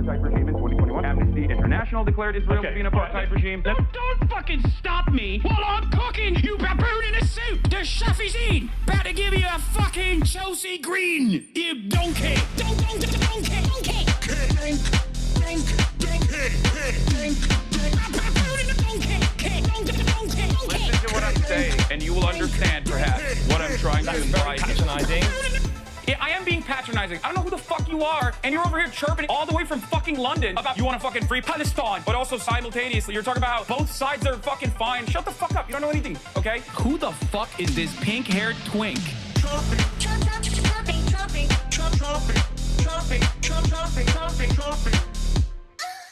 apartheid regime in 2021. Amnesty International declared Israel to be an apartheid regime. Don't fucking stop me while I'm cooking, you baboon in a suit! The chef is in! About to give you a fucking Chelsea Green, you donkey! Donkey! Listen to what I'm saying, and you will understand, perhaps, what I'm trying to imply. Patronizing. Yeah, I am being patronizing. I don't know who the fuck you are, and you're over here chirping all the way from fucking London about you want to fucking free Palestine, but also simultaneously you're talking about how both sides are fucking fine. Shut the fuck up. You don't know anything, okay? Who the fuck is this pink-haired twink?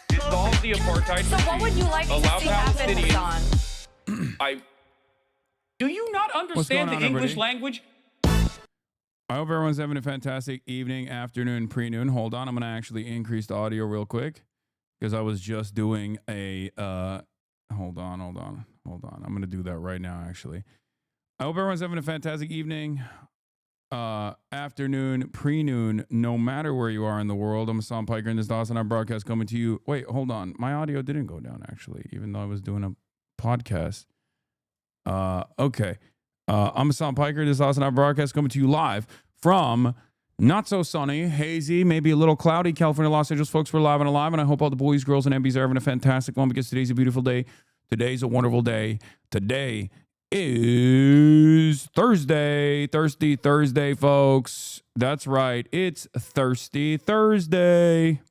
Dissolve the apartheid. So what would you like to see happen, Hasan? Do you not understand the English language? I hope everyone's having a fantastic evening, afternoon, pre-noon. Hold on, I'm going to actually increase the audio real quick because I was just doing a, hold on. I'm going to do that right now, actually. I hope everyone's having a fantastic evening, afternoon, pre-noon, no matter where you are in the world. I'm Hasan Piker, and this is the HasanAbi Broadcast coming to you. Wait, hold on. My audio didn't go down, actually, even though I was doing a podcast. Okay. I'm Hasan Piker. This is HasanAbi Broadcast coming to you live from not so sunny, hazy, maybe a little cloudy California, Los Angeles. Folks, we're live and alive, and I hope all the boys, girls, and MBs are having a fantastic one because today's a beautiful day. Today's a wonderful day. Today is Thursday. Thirsty Thursday, folks. That's right. It's Thirsty Thursday.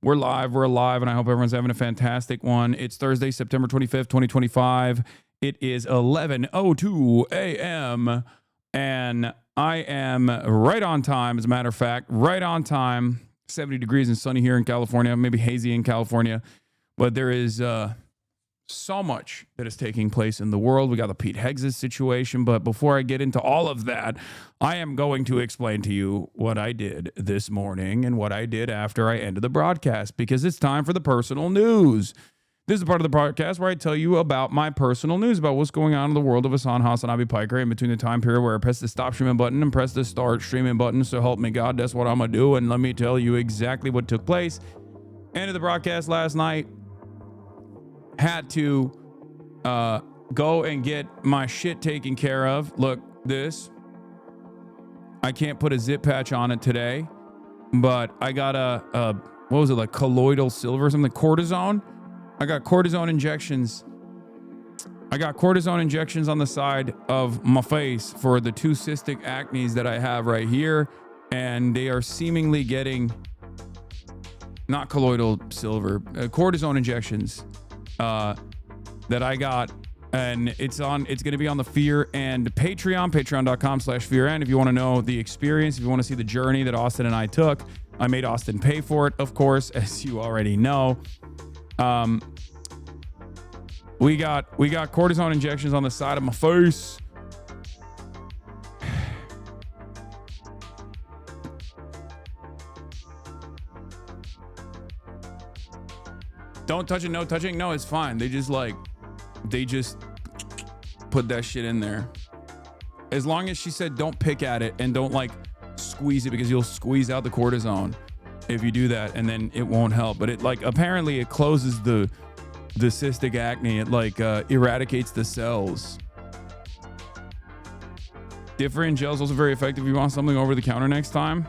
We're live, and I hope everyone's having a fantastic one. It's Thursday, September 25th, 2025. It is 11:02 a.m. and I am right on time. As a matter of fact, right on time. 70 degrees and sunny here in California, maybe hazy in California. But there is so much that is taking place in the world. We got the Pete Hegses situation. But before I get into all of that, I am going to explain to you what I did this morning and what I did after I ended the broadcast, because it's time for the personal news. This is the part of the podcast where I tell you about my personal news, about what's going on in the world of HasanAbi Piker in between the time period where I press the stop streaming button and press the start streaming button. So help me God, that's what I'm going to do. And let me tell you exactly what took place. Ended the broadcast last night. Had to go and get my shit taken care of. Look, this. I can't put a zip patch on it today, but I got what was it, like colloidal silver or something, cortisone. I got cortisone injections. I got cortisone injections on the side of my face for the two cystic acnes that I have right here. And they are seemingly getting, not colloidal silver, cortisone injections that I got. And it's going to be on the Fear and Patreon, patreon.com/Fear. And if you want to know the experience, if you want to see the journey that Austin and I took, I made Austin pay for it, of course, as you already know. We got cortisone injections on the side of my face. Don't touch it. No touching. No, it's fine. They just put that shit in there. As long as she said don't pick at it and don't like squeeze it, because you'll squeeze out the cortisone if you do that, and then it won't help. But it apparently it closes the cystic acne. It eradicates the cells. Different gels also very effective if you want something over the counter next time.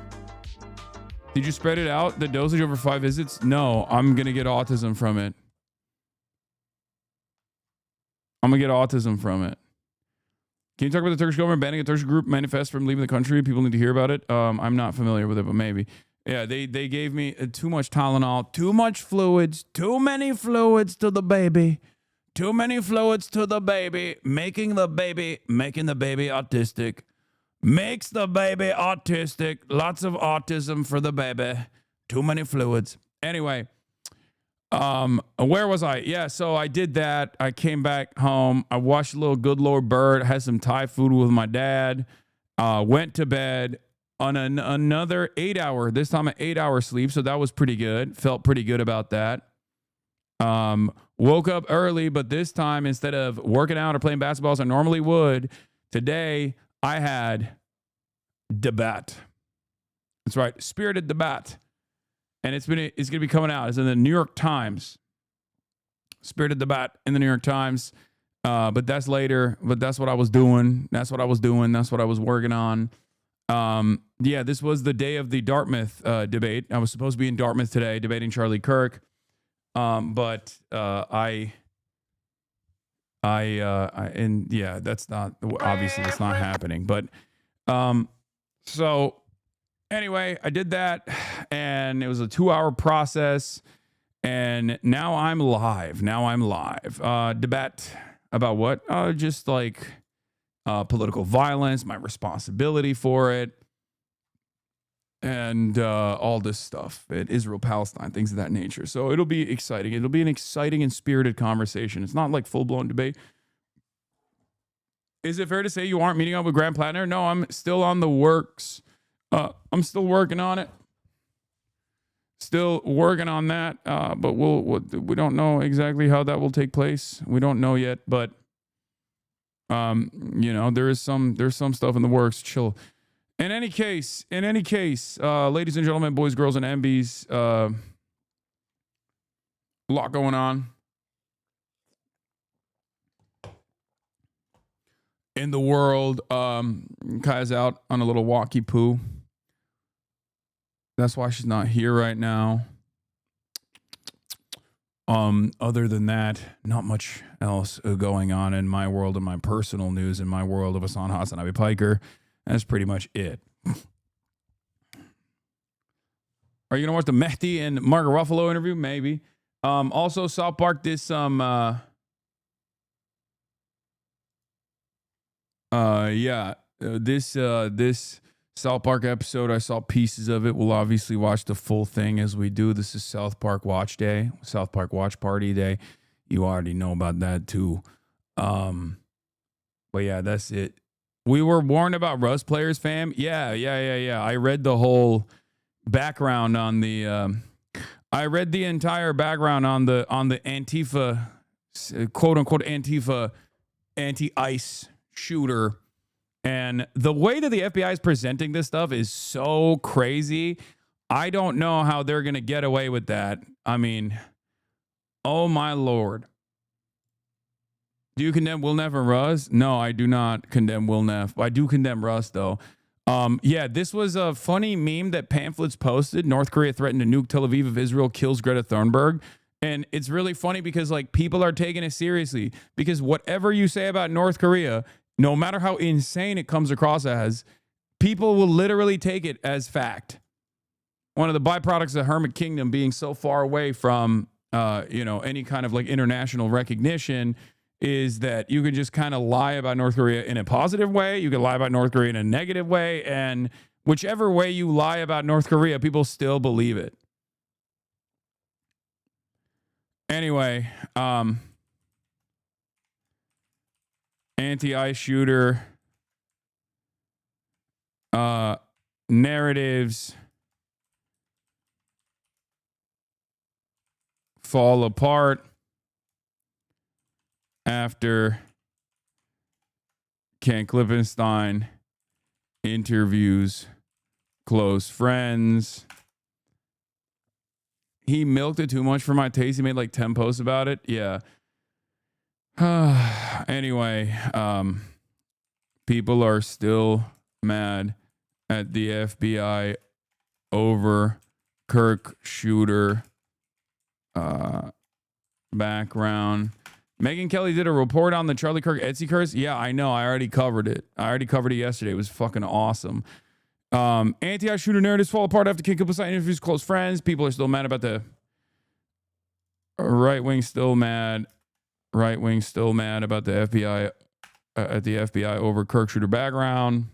Did you spread it out, the dosage over 5 visits? No, I'm gonna get autism from it. Can you talk about the Turkish government banning a Turkish group manifest from leaving the country? People need to hear about it. I'm not familiar with it, but maybe. Yeah, they gave me too much Tylenol, too much fluids, too many fluids to the baby, making the baby autistic, makes the baby autistic, lots of autism for the baby, too many fluids. Anyway, where was I? Yeah, so I did that. I came back home. I watched a little Good Lord Bird, had some Thai food with my dad, went to bed. On another 8-hour, this time an 8-hour sleep. So that was pretty good. Felt pretty good about that. Woke up early, but this time, instead of working out or playing basketball as I normally would, today I had debate. That's right, spirited debate. and it's going to be coming out. It's in the New York Times. Spirited Debate in the New York Times. But that's later. But that's what I was doing. That's what I was working on. Yeah, this was the day of the Dartmouth debate. I was supposed to be in Dartmouth today debating Charlie Kirk. But and yeah, that's not, obviously that's not happening. But so anyway, I did that, and it was a 2-hour process, and now I'm live. Debate about what? Just like political violence, my responsibility for it, and all this stuff, Israel, Palestine, things of that nature. So it'll be exciting. It'll be an exciting and spirited conversation. It's not like full-blown debate. Is it fair to say you aren't meeting up with Grant Plattner? No, I'm still on the works. I'm still working on it. Still working on that. But we don't know exactly how that will take place. We don't know yet. But there's some stuff in the works. Chill. In any case, ladies and gentlemen, boys, girls, and MBs, a lot going on in the world. Kai's out on a little walkie poo. That's why she's not here right now. Other than that, not much else going on in my world, in my personal news, in my world of HasanAbi Piker. That's pretty much it. Are you going to watch the Mehdi and Mark Ruffalo interview? Maybe. Also, South Park did some... This South Park episode, I saw pieces of it. We'll obviously watch the full thing as we do. This is South Park Watch Day, South Park Watch Party Day. You already know about that too. But yeah, that's it. We were warned about Rust players, fam. Yeah. I read the whole background on the. I read the entire background on the Antifa, quote unquote Antifa, anti-ICE shooter. And the way that the FBI is presenting this stuff is so crazy. I don't know how they're going to get away with that. I mean, oh my Lord. Do you condemn Will Neff and Russ? No, I do not condemn Will Neff. I do condemn Russ, though. Yeah, this was a funny meme that Pamphlets posted. North Korea threatened to nuke Tel Aviv if Israel kills Greta Thunberg. And it's really funny because, like, people are taking it seriously. Because whatever you say about North Korea, no matter how insane it comes across as, people will literally take it as fact. One of the byproducts of the Hermit Kingdom being so far away from, any kind of like international recognition is that you can just kind of lie about North Korea in a positive way. You can lie about North Korea in a negative way. And whichever way you lie about North Korea, people still believe it. Anyway, anti-ICE shooter narratives fall apart after Ken Klippenstein interviews close friends. He milked it too much for my taste. He made like 10 posts about it. Yeah. Anyway, people are still mad at the FBI over Kirk shooter background. Megyn Kelly did a report on the Charlie Kirk Etsy curse. Yeah, I know. I already covered it. Yesterday. It was fucking awesome. Anti-ICE shooter narratives fall apart after Ken Klippenstein interviews close friends. People are still mad about the right wing. Still mad about the FBI at the FBI over Kirk shooter background.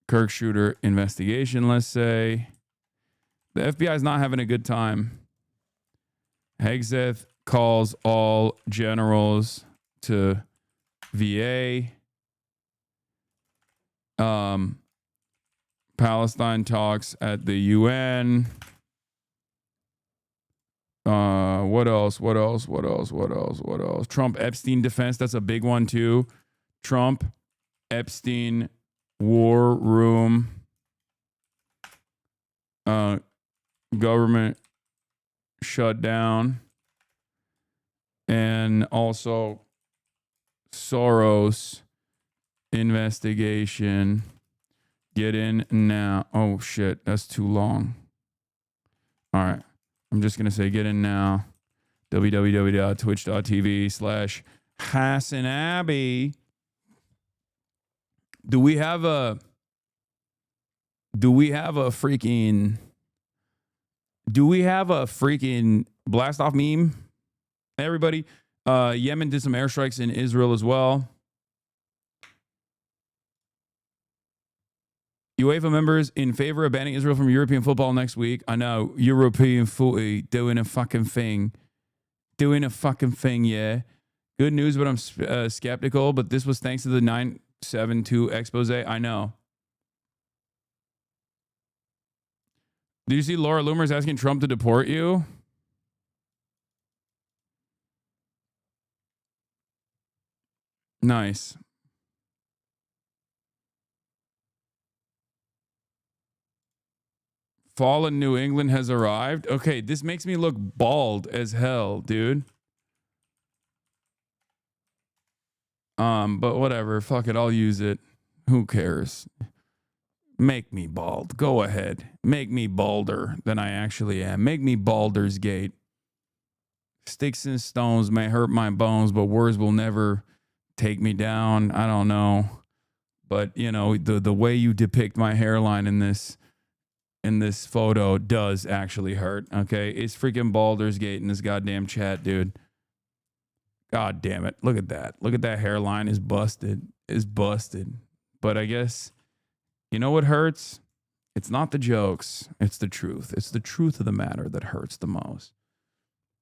Kirk shooter investigation, let's say. The FBI is not having a good time. Hegseth calls all generals to VA. Palestine talks at the UN. What else? Trump Epstein defense. That's a big one too. Trump Epstein war room. government shutdown, and also Soros investigation. Get in now. Oh shit, that's too long. All right, I'm just gonna say get in now. www.twitch.tv/HasanAbi. Do we have a freaking blast off meme? Everybody, Yemen did some airstrikes in Israel as well. UEFA members in favor of banning Israel from European football next week. I know, European footy doing a fucking thing. Yeah. Good news, but I'm skeptical. But this was thanks to the 972 expose. I know. Did you see Laura Loomer's asking Trump to deport you? Nice. Fall in New England has arrived. Okay, this makes me look bald as hell, dude. But whatever. Fuck it. I'll use it. Who cares? Make me bald. Go ahead. Make me balder than I actually am. Make me Baldur's Gate. Sticks and stones may hurt my bones, but words will never take me down. I don't know. But, you know, the way you depict my hairline in this photo does actually hurt. Okay, it's freaking Baldur's Gate in this goddamn chat, dude. God damn it. Look at that. Look at that hairline. Is busted. Is busted. But I guess, you know what hurts? It's not the jokes. It's the truth. It's the truth of the matter that hurts the most.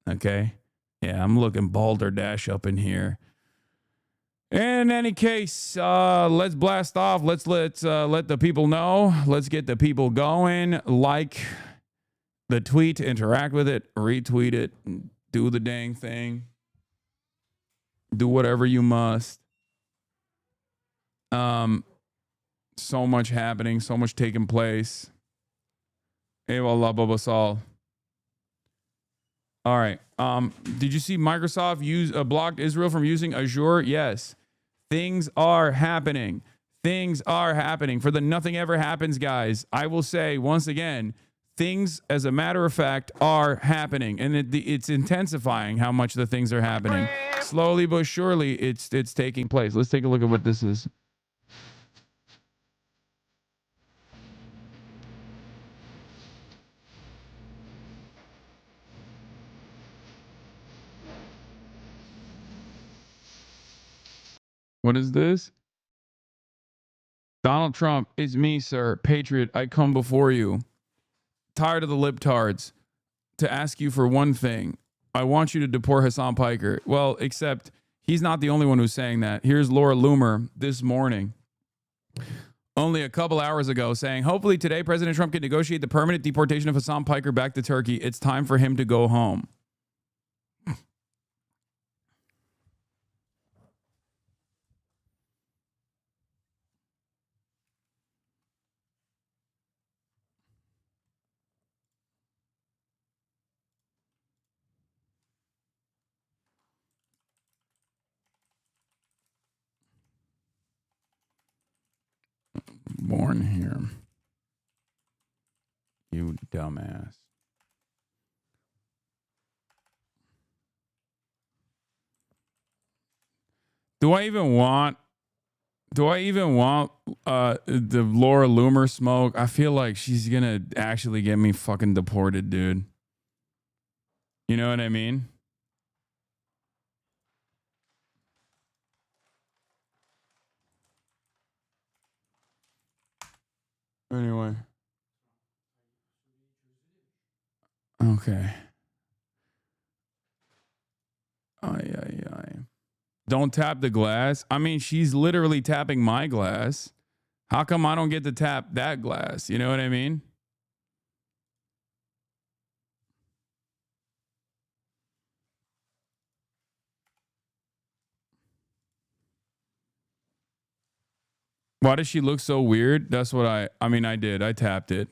Okay? Yeah, I'm looking balderdash up in here. In any case, let's blast off. Let's let the people know. Let's get the people going. Like the tweet, interact with it, retweet it, do the dang thing. Do whatever you must. So much happening, so much taking place. Eyvallah babasal. All right. Did you see Microsoft blocked Israel from using Azure? Yes. Things are happening. Things are happening. For the nothing ever happens, guys, I will say once again, things, as a matter of fact, are happening. And it's intensifying how much the things are happening. Slowly but surely, it's taking place. Let's take a look at what this is. What is this? Donald Trump, it's me, sir. Patriot, I come before you. Tired of the libtards. To ask you for one thing. I want you to deport Hasan Piker. Well, except he's not the only one who's saying that. Here's Laura Loomer this morning, only a couple hours ago, saying, hopefully today President Trump can negotiate the permanent deportation of Hasan Piker back to Turkey. It's time for him to go home. Born here. You dumbass. Do I even want the Laura Loomer smoke? I feel like she's gonna actually get me fucking deported, dude. You know what I mean? Anyway. Okay. Ay. Don't tap the glass. I mean, she's literally tapping my glass. How come I don't get to tap that glass? You know what I mean? Why does she look so weird? That's what I did. I tapped it.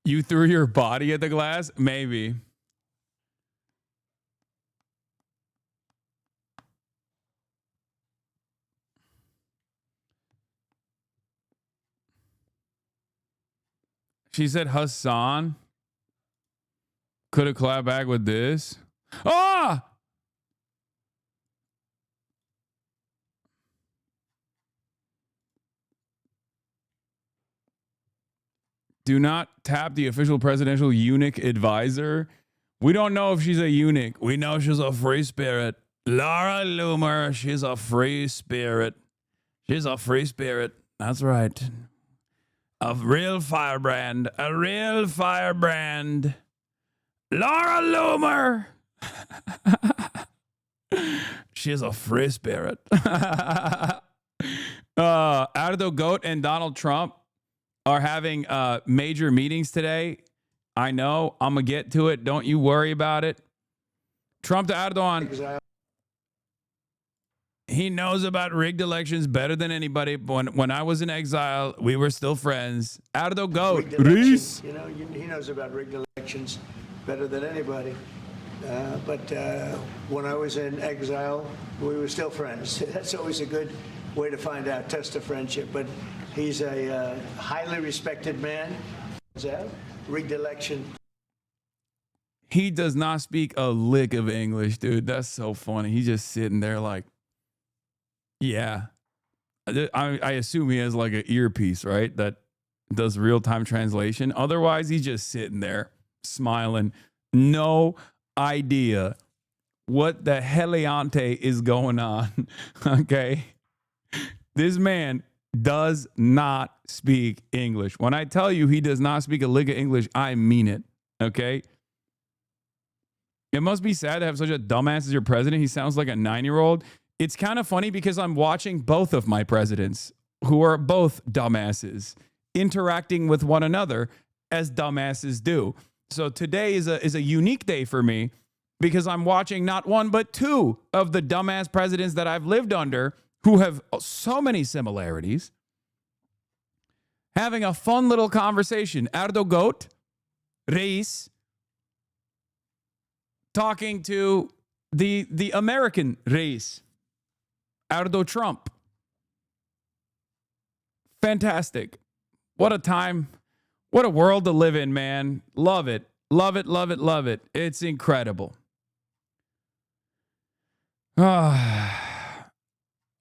You threw your body at the glass? Maybe. She said Hasan could have collabed back with this. Ah! Do not tap the official presidential eunuch advisor. We don't know if she's a eunuch. We know she's a free spirit. Laura Loomer, she's a free spirit. She's a free spirit. That's right. A real firebrand. A real firebrand. Laura Loomer. She's a free spirit. Ardo Goat and Donald Trump are having major meetings today. I know. I'm going to get to it. Don't you worry about it. Trump to Erdogan. He knows about rigged elections better than anybody. When I was in exile, we were still friends. Ardo Goat. Reese. You know, he knows about rigged elections better than anybody. But when I was in exile, we were still friends. That's always a good way to find out, test of friendship. But he's a highly respected man. Rigged election. He does not speak a lick of English, dude. That's so funny. He's just sitting there like, yeah. I assume he has like an earpiece, right? That does real-time translation. Otherwise, he's just sitting there smiling. No idea what the heliante is going on. Okay. This man does not speak English. When I tell you he does not speak a lick of English, I mean it. Okay. It must be sad to have such a dumbass as your president. He sounds like a 9-year-old. It's kind of funny because I'm watching both of my presidents, who are both dumbasses, interacting with one another as dumbasses do. So today is a unique day for me because I'm watching not one, but two of the dumbass presidents that I've lived under who have so many similarities, having a fun little conversation. Ardo Goat, Reis, talking to the American Reis, Ardo Trump. Fantastic. What a time. What a world to live in, man. Love it. Love it, love it, love it. It's incredible.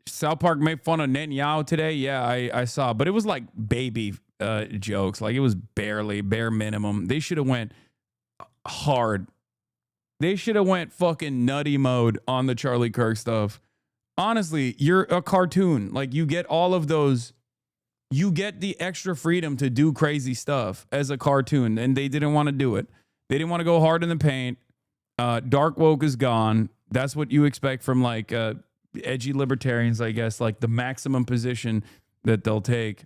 South Park made fun of Netanyahu today. Yeah, I saw. But it was like baby jokes. Like it was barely, bare minimum. They should have went hard. They should have went fucking nutty mode on the Charlie Kirk stuff. Honestly, you're a cartoon. Like you get all of those. You get the extra freedom to do crazy stuff as a cartoon, and they didn't want to do it. They didn't want to go hard in the paint. Dark woke is gone. That's what you expect from like edgy libertarians, I guess, like the maximum position that they'll take.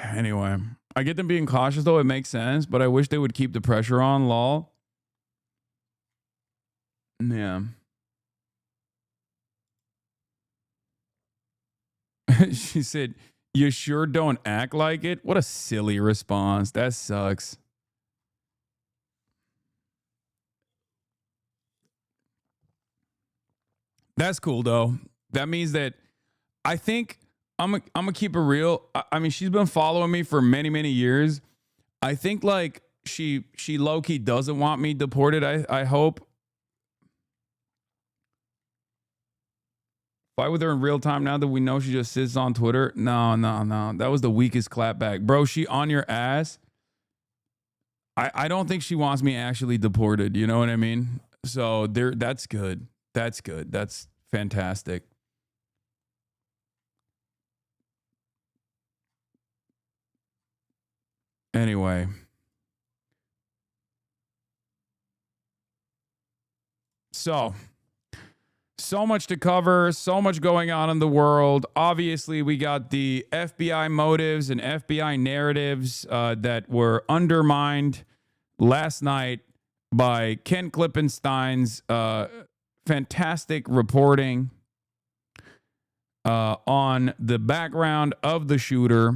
Anyway, I get them being cautious, though. It makes sense, but I wish they would keep the pressure on, lol. Yeah. She said, you sure don't act like it? What a silly response. That sucks. That's cool, though. That means that I think I'm gonna keep it real. I mean, she's been following me for many, many years. I think like she low-key doesn't want me deported, I hope. Fight with her in real time now that we know she just sits on Twitter. No. That was the weakest clapback. Bro, she on your ass. I don't think she wants me actually deported. You know what I mean? So that's good. That's good. That's fantastic. Anyway. So much to cover, so much going on in the world. Obviously, we got the FBI motives and FBI narratives that were undermined last night by Ken Klippenstein's fantastic reporting. on the background of the shooter,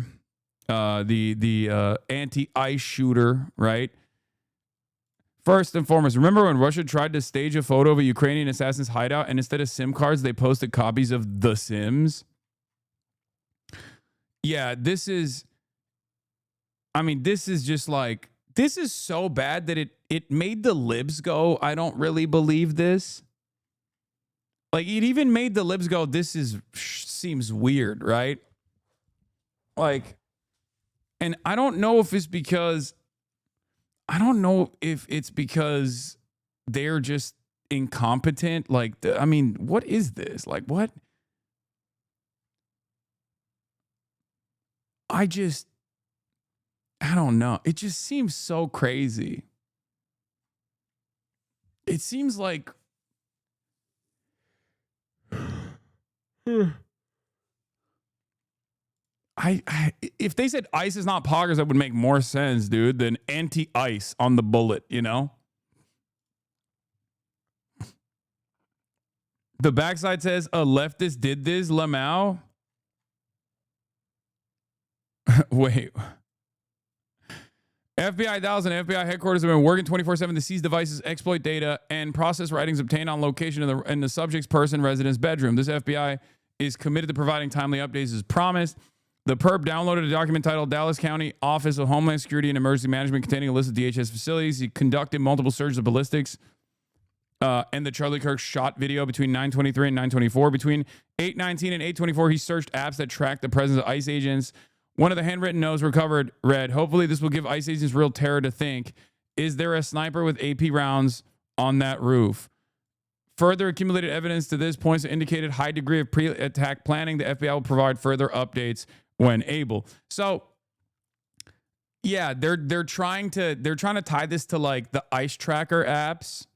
the anti-ICE shooter, right? First and foremost, remember when Russia tried to stage a photo of a Ukrainian assassin's hideout and instead of SIM cards, they posted copies of The Sims? Yeah, this is just like, this is so bad that it made the libs go, I don't really believe this. Like, it even made the libs go, this seems weird, right? Like, and I don't know if it's because they're just incompetent. Like, what is this? Like, what? I don't know. It just seems so crazy. It seems like if they said ICE is not poggers, that would make more sense, dude, than anti-ICE on the bullet, you know? The backside says a leftist did this, Lamau. Wait. FBI Dallas and FBI headquarters have been working 24/7 to seize devices, exploit data, and process writings obtained on location in the subject's person residence bedroom. This FBI is committed to providing timely updates as promised. The perp downloaded a document titled Dallas County Office of Homeland Security and Emergency Management containing a list of DHS facilities. He conducted multiple searches of ballistics and the Charlie Kirk shot video between 9:23 and 9:24. Between 8:19 and 8:24, he searched apps that tracked the presence of ICE agents. One of the handwritten notes recovered read, "Hopefully this will give ICE agents real terror to think. Is there a sniper with AP rounds on that roof?" Further accumulated evidence to this point indicated high degree of pre-attack planning. The FBI will provide further updates when able. So, yeah, they're trying to tie this to like the ICE tracker apps,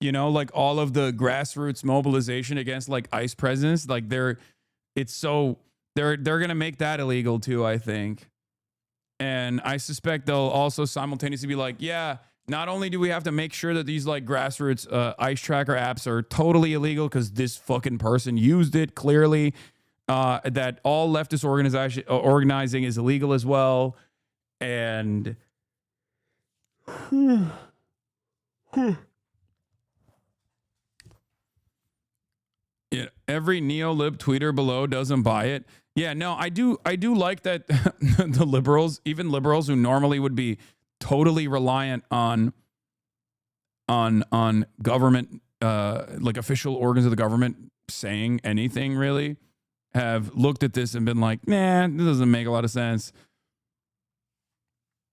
you know, like all of the grassroots mobilization against like ICE presence. Like they're gonna make that illegal too, I think. And I suspect they'll also simultaneously be like, yeah, not only do we have to make sure that these like grassroots ICE tracker apps are totally illegal because this fucking person used it clearly, that all leftist organizing is illegal as well. And yeah, every neo-lib tweeter below doesn't buy it. Yeah, no, I do like that the liberals, even liberals who normally would be totally reliant on government, like official organs of the government saying anything really, have looked at this and been like, nah, this doesn't make a lot of sense.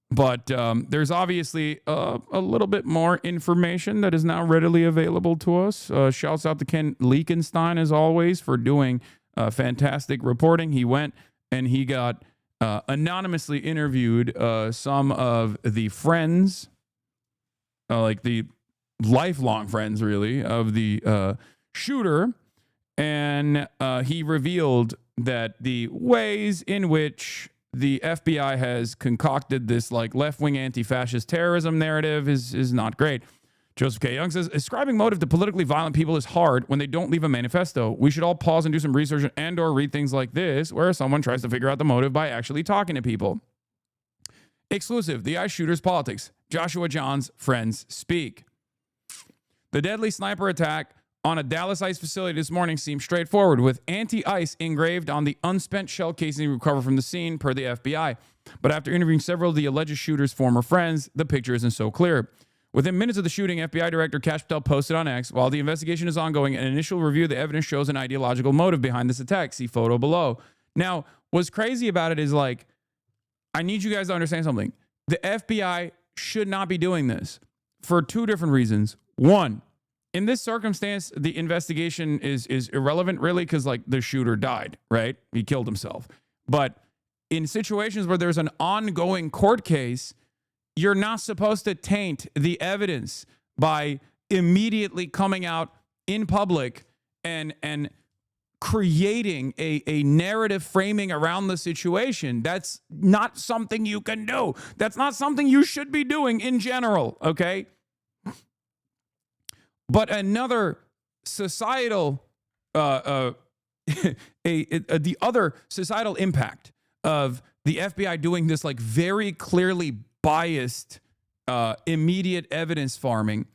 But there's obviously a little bit more information that is now readily available to us. Shouts out to Ken Leakenstein, as always, for doing fantastic reporting. He went and he got anonymously interviewed some of the friends, like the lifelong friends, really, of the shooter. And he revealed that the ways in which the FBI has concocted this like left-wing anti-fascist terrorism narrative is not great. Joseph K. Young says, ascribing motive to politically violent people is hard when they don't leave a manifesto. We should all pause and do some research and or read things like this, where someone tries to figure out the motive by actually talking to people. Exclusive, the ICE shooter's politics. Joshua John's friends speak. The deadly sniper attack on a Dallas ICE facility this morning seems straightforward, with anti-ICE engraved on the unspent shell casing recovered from the scene, per the FBI. But after interviewing several of the alleged shooter's former friends, the picture isn't so clear. Within minutes of the shooting, FBI Director Kash Patel posted on X, while the investigation is ongoing, an initial review of the evidence shows an ideological motive behind this attack. See photo below. Now, what's crazy about it is, like, I need you guys to understand something. The FBI should not be doing this for two different reasons. One, in this circumstance, the investigation is irrelevant, really, because, like, the shooter died, right? He killed himself. But in situations where there's an ongoing court case, you're not supposed to taint the evidence by immediately coming out in public and creating a narrative framing around the situation. That's not something you can do. That's not something you should be doing in general, okay? But another societal the other societal impact of the FBI doing this like very clearly biased immediate evidence farming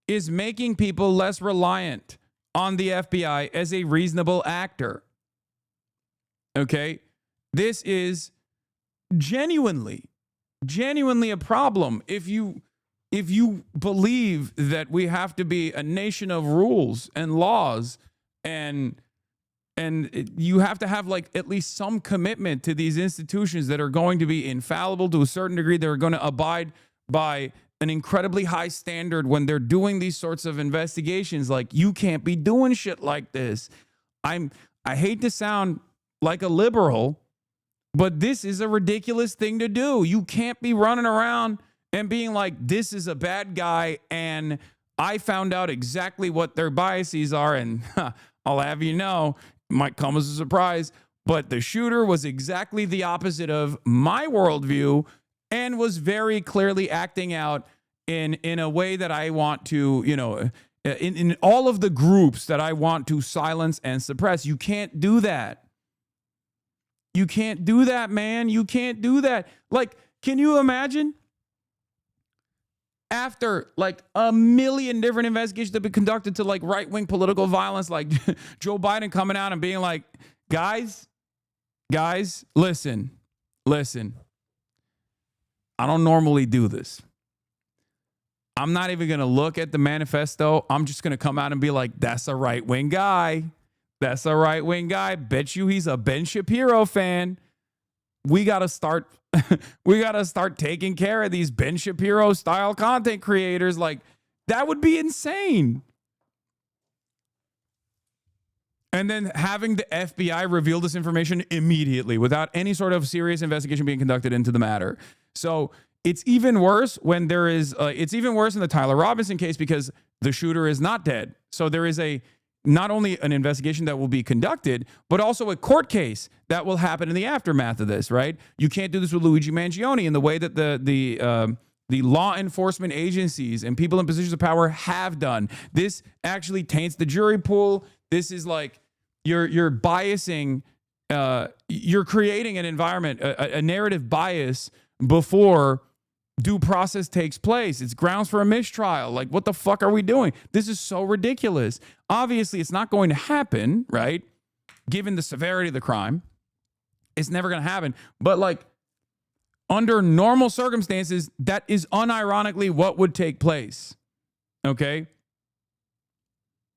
is making people less reliant on the FBI as a reasonable actor. Okay? This is genuinely a problem. If you believe that we have to be a nation of rules and laws and you have to have like at least some commitment to these institutions that are going to be infallible to a certain degree, they're going to abide by an incredibly high standard when they're doing these sorts of investigations. Like, you can't be doing shit like this. I hate to sound like a liberal, but this is a ridiculous thing to do. You can't be running around and being like, this is a bad guy and I found out exactly what their biases are, and I'll have you know, it might come as a surprise, but the shooter was exactly the opposite of my worldview and was very clearly acting out in a way that I want to, you know, in all of the groups that I want to silence and suppress. You can't do that. You can't do that, man. You can't do that. Like, can you imagine? After like a million different investigations that have been conducted to like right-wing political violence, like Joe Biden coming out and being like, guys, listen. I don't normally do this. I'm not even going to look at the manifesto. I'm just going to come out and be like, that's a right-wing guy. That's a right-wing guy. Bet you he's a Ben Shapiro fan. We got to start taking care of these Ben Shapiro style content creators. Like, that would be insane. And then having the FBI reveal this information immediately without any sort of serious investigation being conducted into the matter. So it's even worse when there is, it's even worse in the Tyler Robinson case because the shooter is not dead. So there is not only an investigation that will be conducted, but also a court case that will happen in the aftermath of this, right? You can't do this with Luigi Mangione in the way that the law enforcement agencies and people in positions of power have done. This actually taints the jury pool. This is like you're biasing, you're creating an environment, a narrative bias before due process takes place. It's grounds for a mistrial. Like, what the fuck are we doing? This is so ridiculous. Obviously, it's not going to happen, right? Given the severity of the crime, it's never going to happen. But like, under normal circumstances, that is unironically what would take place. Okay?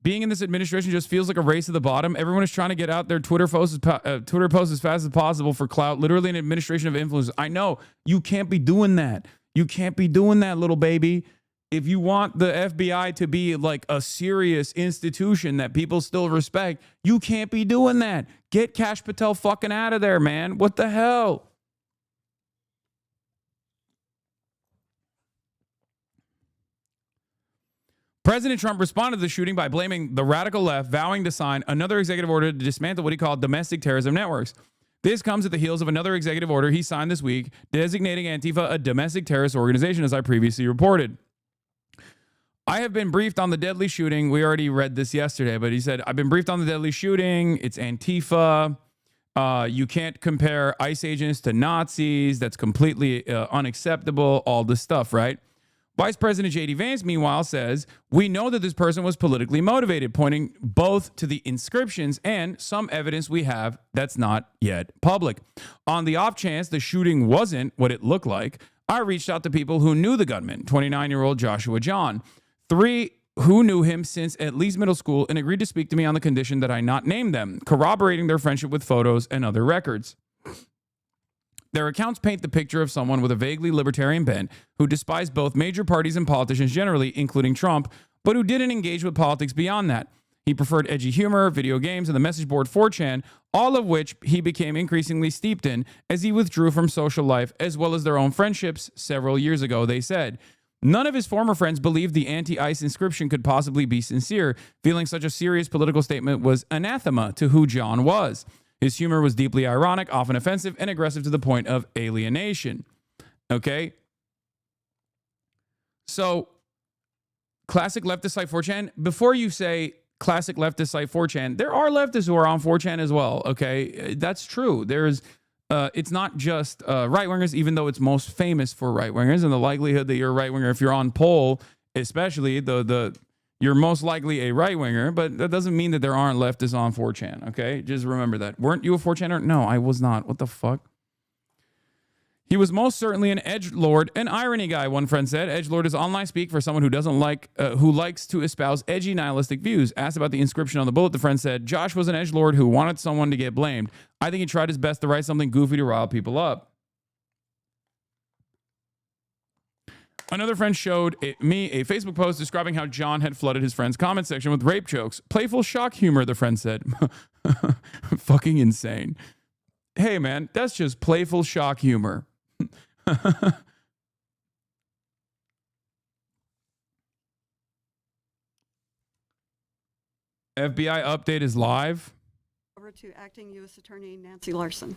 Being in this administration just feels like a race to the bottom. Everyone is trying to get out their Twitter posts as fast as possible for clout. Literally an administration of influence. I know. You can't be doing that. You can't be doing that, little baby. If you want the FBI to be like a serious institution that people still respect, you can't be doing that. Get Kash Patel fucking out of there, man. What the hell? President Trump responded to the shooting by blaming the radical left, vowing to sign another executive order to dismantle what he called domestic terrorism networks. This comes at the heels of another executive order he signed this week, designating Antifa a domestic terrorist organization, as I previously reported. I have been briefed on the deadly shooting. We already read this yesterday, but he said, I've been briefed on the deadly shooting. It's Antifa. You can't compare ICE agents to Nazis. That's completely unacceptable. All this stuff, right? Vice President J.D. Vance, meanwhile, says, we know that this person was politically motivated, pointing both to the inscriptions and some evidence we have that's not yet public. On the off chance the shooting wasn't what it looked like, I reached out to people who knew the gunman, 29-year-old Joshua John, 3 who knew him since at least middle school and agreed to speak to me on the condition that I not name them, corroborating their friendship with photos and other records. Their accounts paint the picture of someone with a vaguely libertarian bent who despised both major parties and politicians generally, including Trump, but who didn't engage with politics beyond that. He preferred edgy humor, video games, and the message board 4chan, all of which he became increasingly steeped in as he withdrew from social life, as well as their own friendships several years ago, they said. None of his former friends believed the anti-ICE inscription could possibly be sincere, feeling such a serious political statement was anathema to who John was. His humor was deeply ironic, often offensive, and aggressive to the point of alienation. Okay? So, classic leftist site 4chan, before you say classic leftist site 4chan. There are leftists who are on 4chan as well. Okay, that's true. There's it's not just right wingers, even though it's most famous for right wingers, and the likelihood that you're a right winger if you're on poll, especially you're most likely a right winger. But that doesn't mean that there aren't leftists on 4chan. Okay, just remember that. Weren't you a 4chaner? No, I was not. What the fuck? He was most certainly an edgelord, an irony guy, one friend said. Edgelord is online speak for someone who doesn't like, who likes to espouse edgy nihilistic views. Asked about the inscription on the bullet, the friend said, Josh was an edgelord who wanted someone to get blamed. I think he tried his best to write something goofy to rile people up. Another friend showed me a Facebook post describing how John had flooded his friend's comment section with rape jokes. Playful shock humor, the friend said. Fucking insane. Hey, man, that's just playful shock humor. FBI update is live. Over to Acting U.S. Attorney Nancy Larson.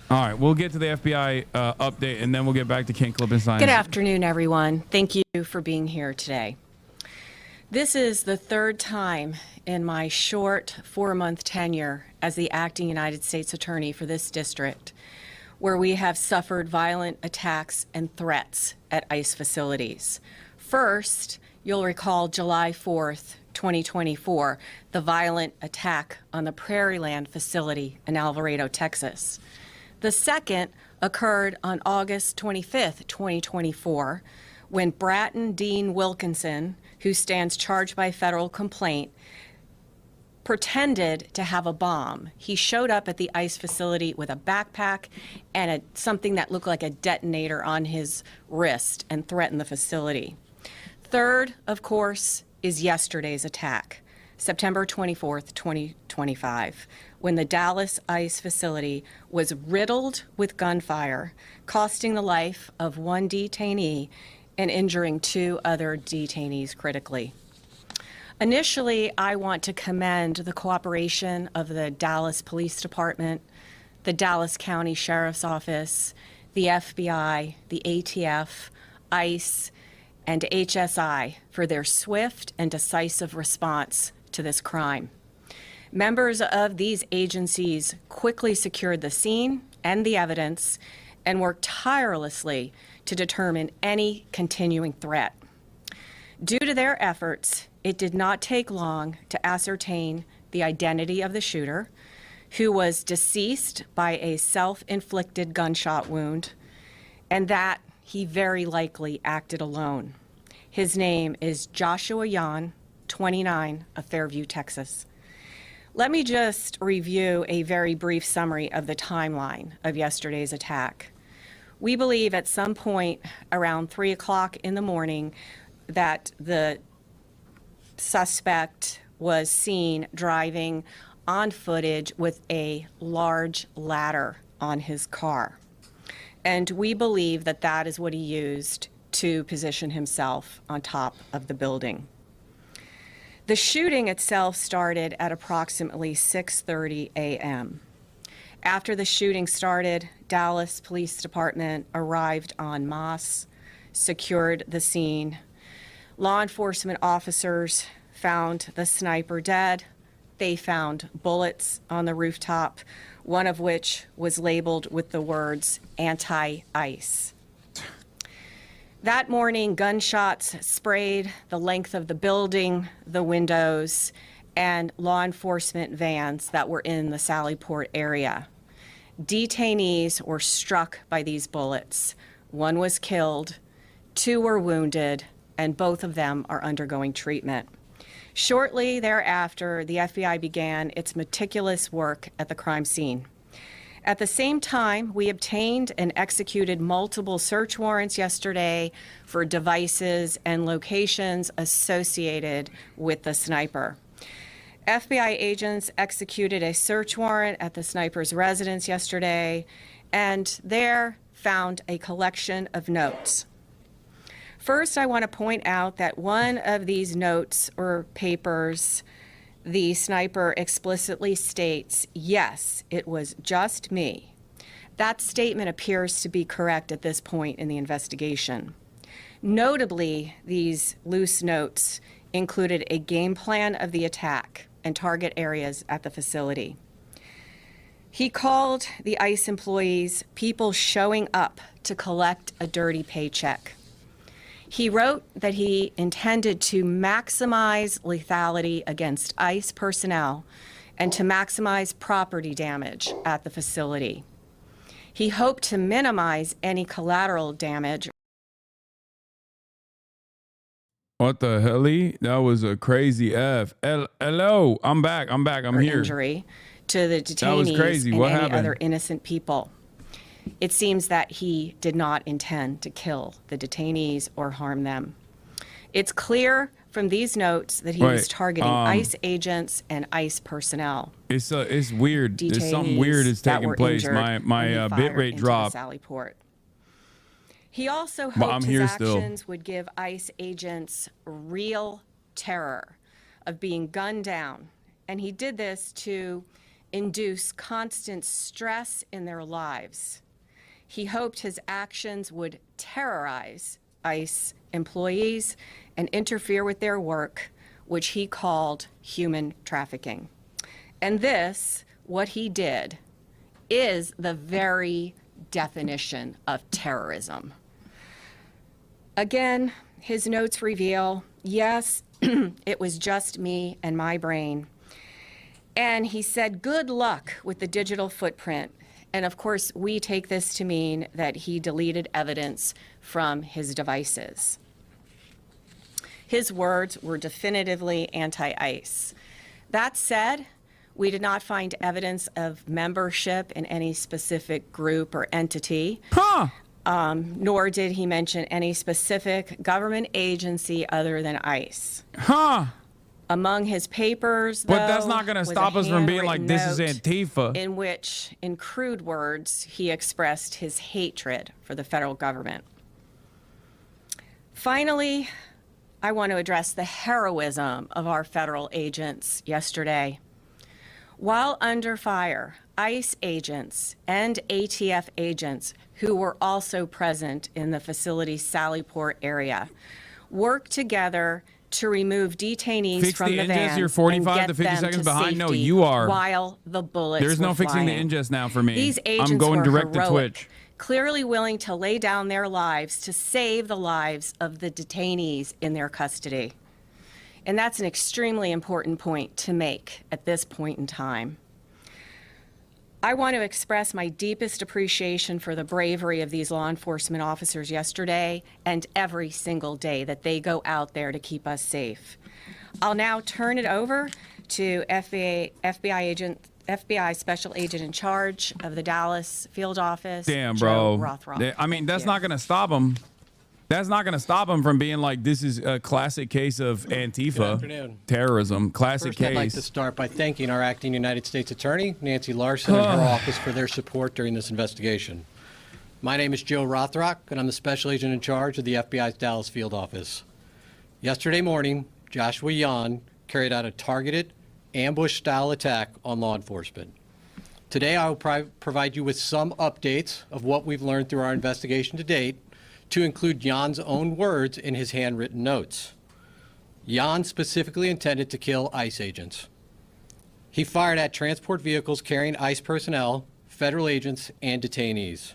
All right, we'll get to the FBI update, and then we'll get back to King Klippenstein. Good afternoon, everyone. Thank you for being here today. This is the third time in my short 4-month tenure as the acting United States Attorney for this district where we have suffered violent attacks and threats at ICE facilities. First, you'll recall July 4th, 2024, the violent attack on the Prairieland facility in Alvarado, Texas. The second occurred on August 25th, 2024, when Bratton Dean Wilkinson, who stands charged by federal complaint, pretended to have a bomb. He showed up at the ICE facility with a backpack and something that looked like a detonator on his wrist and threatened the facility. Third, of course, is yesterday's attack, September 24th, 2025, when the Dallas ICE facility was riddled with gunfire, costing the life of one detainee and injuring 2 other detainees critically. Initially, I want to commend the cooperation of the Dallas Police Department, the Dallas County Sheriff's Office, the FBI, the ATF, ICE, and HSI for their swift and decisive response to this crime. Members of these agencies quickly secured the scene and the evidence and worked tirelessly to determine any continuing threat. Due to their efforts, it did not take long to ascertain the identity of the shooter, who was deceased by a self-inflicted gunshot wound, and that he very likely acted alone. His name is Joshua Yan, 29, of Fairview, Texas. Let me just review a very brief summary of the timeline of yesterday's attack. We believe at some point around 3 o'clock in the morning that the suspect was seen driving on footage with a large ladder on his car. And we believe that that is what he used to position himself on top of the building. The shooting itself started at approximately 6:30 a.m. After the shooting started, Dallas Police Department arrived en masse, secured the scene. Law enforcement officers found the sniper dead. They found bullets on the rooftop, one of which was labeled with the words anti-ICE. That morning, gunshots sprayed the length of the building, the windows, and law enforcement vans that were in the Sallyport area. Detainees were struck by these bullets. 1 was killed, 2 were wounded, and both of them are undergoing treatment. Shortly thereafter, the FBI began its meticulous work at the crime scene. At the same time, we obtained and executed multiple search warrants yesterday for devices and locations associated with the sniper. FBI agents executed a search warrant at the sniper's residence yesterday, and there found a collection of notes. First, I want to point out that one of these notes or papers, the sniper explicitly states, yes, it was just me. That statement appears to be correct at this point in the investigation. Notably, these loose notes included a game plan of the attack and target areas at the facility. He called the ICE employees people showing up to collect a dirty paycheck. He wrote that he intended to maximize lethality against ICE personnel and to maximize property damage at the facility. He hoped to minimize any collateral damage. What the hell? That was a crazy F. Hello, I'm back. I'm here. Injury to the detainees That was crazy. and What any happened? other innocent people. It seems that he did not intend to kill the detainees or harm them. It's clear from these notes that he was targeting ICE agents and ICE personnel. It's weird. There's something weird is taking place. My bit rate dropped. Sallyport. He also hoped his actions would give ICE agents real terror of being gunned down, and he did this to induce constant stress in their lives. He hoped his actions would terrorize ICE employees and interfere with their work, which he called human trafficking. And this, what he did, is the very definition of terrorism. Again, his notes reveal, yes, it was just me and my brain. And he said, good luck with the digital footprint. And of course, we take this to mean that he deleted evidence from his devices. His words were definitively anti-ICE. That said, we did not find evidence of membership in any specific group or entity, nor did he mention any specific government agency other than ICE. Among his papers, though, but that's not going to stop us from being like, this is Antifa. In which, in crude words, he expressed his hatred for the federal government. Finally, I want to address the heroism of our federal agents yesterday. While under fire, ICE agents and ATF agents who were also present in the facility's Sallyport area worked together to remove detainees from the van You're 45 and get to 50 them seconds to behind. No, safety you are. while the bullets There's no were fixing flying. the ingest now for me. These agents I'm going were direct heroic, to Twitch. clearly willing to lay down their lives to save the lives of the detainees in their custody. And that's an extremely important point to make at this point in time. I want to express my deepest appreciation for the bravery of these law enforcement officers yesterday and every single day that they go out there to keep us safe. I'll now turn it over to FBI Special Agent in charge of the Dallas field office, Damn, Joe bro. Rothrock. I mean, that's not going to stop them. That's not going to stop them from being like, this is a classic case of Antifa terrorism. Classic First, case. I'd like to start by thanking our acting United States Attorney, Nancy Larson, and her office for their support during this investigation. My name is Joe Rothrock, and I'm the Special Agent in charge of the FBI's Dallas field office. Yesterday morning, Joshua Yan carried out a targeted, ambush-style attack on law enforcement. Today, I will provide you with some updates of what we've learned through our investigation to date, to include Jan's own words in his handwritten notes. Jan specifically intended to kill ICE agents. He fired at transport vehicles carrying ICE personnel, federal agents, and detainees.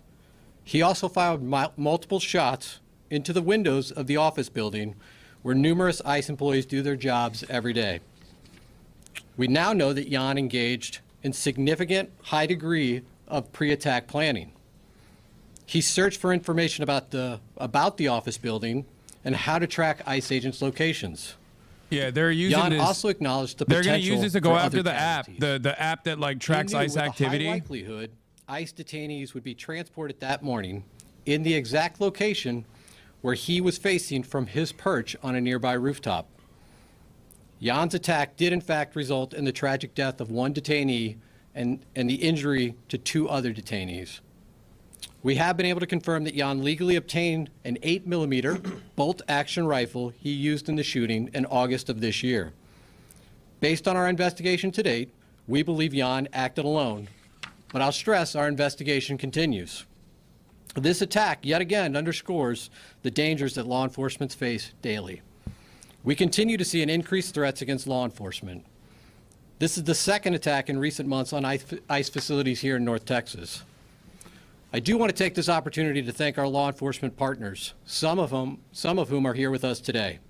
He also fired multiple shots into the windows of the office building where numerous ICE employees do their jobs every day. We now know that Jan engaged in significant high degree of pre-attack planning. He searched for information about the office building and how to track ICE agents' locations. Yeah, they're using Jan this. also acknowledged the They're potential going to use this to go for after other the app, casualties. the app that like tracks He knew ICE with activity. A high likelihood, ICE detainees would be transported that morning in the exact location where he was facing from his perch on a nearby rooftop. Jan's attack did in fact result in the tragic death of one detainee and the injury to 2 other detainees. We have been able to confirm that Jan legally obtained an 8mm bolt-action rifle he used in the shooting in August of this year. Based on our investigation to date, we believe Jan acted alone, but I'll stress our investigation continues. This attack, yet again, underscores the dangers that law enforcement face daily. We continue to see an increased threats against law enforcement. This is the second attack in recent months on ICE facilities here in North Texas. I do want to take this opportunity to thank our law enforcement partners, some of whom are here with us today.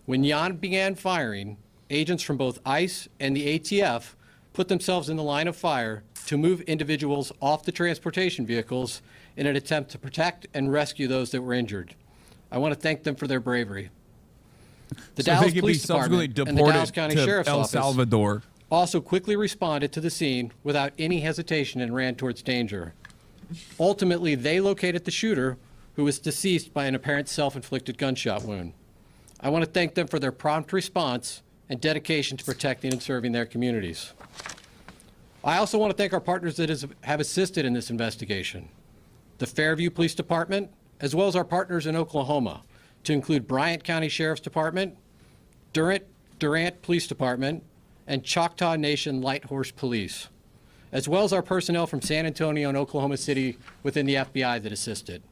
When Jan began firing, agents from both ICE and the ATF put themselves in the line of fire to move individuals off the transportation vehicles in an attempt to protect and rescue those that were injured. I want to thank them for their bravery. The Dallas Police Department and the Dallas County Sheriff's Office Salvador also quickly responded to the scene without any hesitation and ran towards danger. Ultimately, they located the shooter, who was deceased by an apparent self-inflicted gunshot wound. I want to thank them for their prompt response and dedication to protecting and serving their communities. I also want to thank our partners that have assisted in this investigation. The Fairview Police Department, as well as our partners in Oklahoma, to include Bryant County Sheriff's Department, Durant Police Department, and Choctaw Nation Light Horse Police, as well as our personnel from San Antonio and Oklahoma City within the FBI that assisted.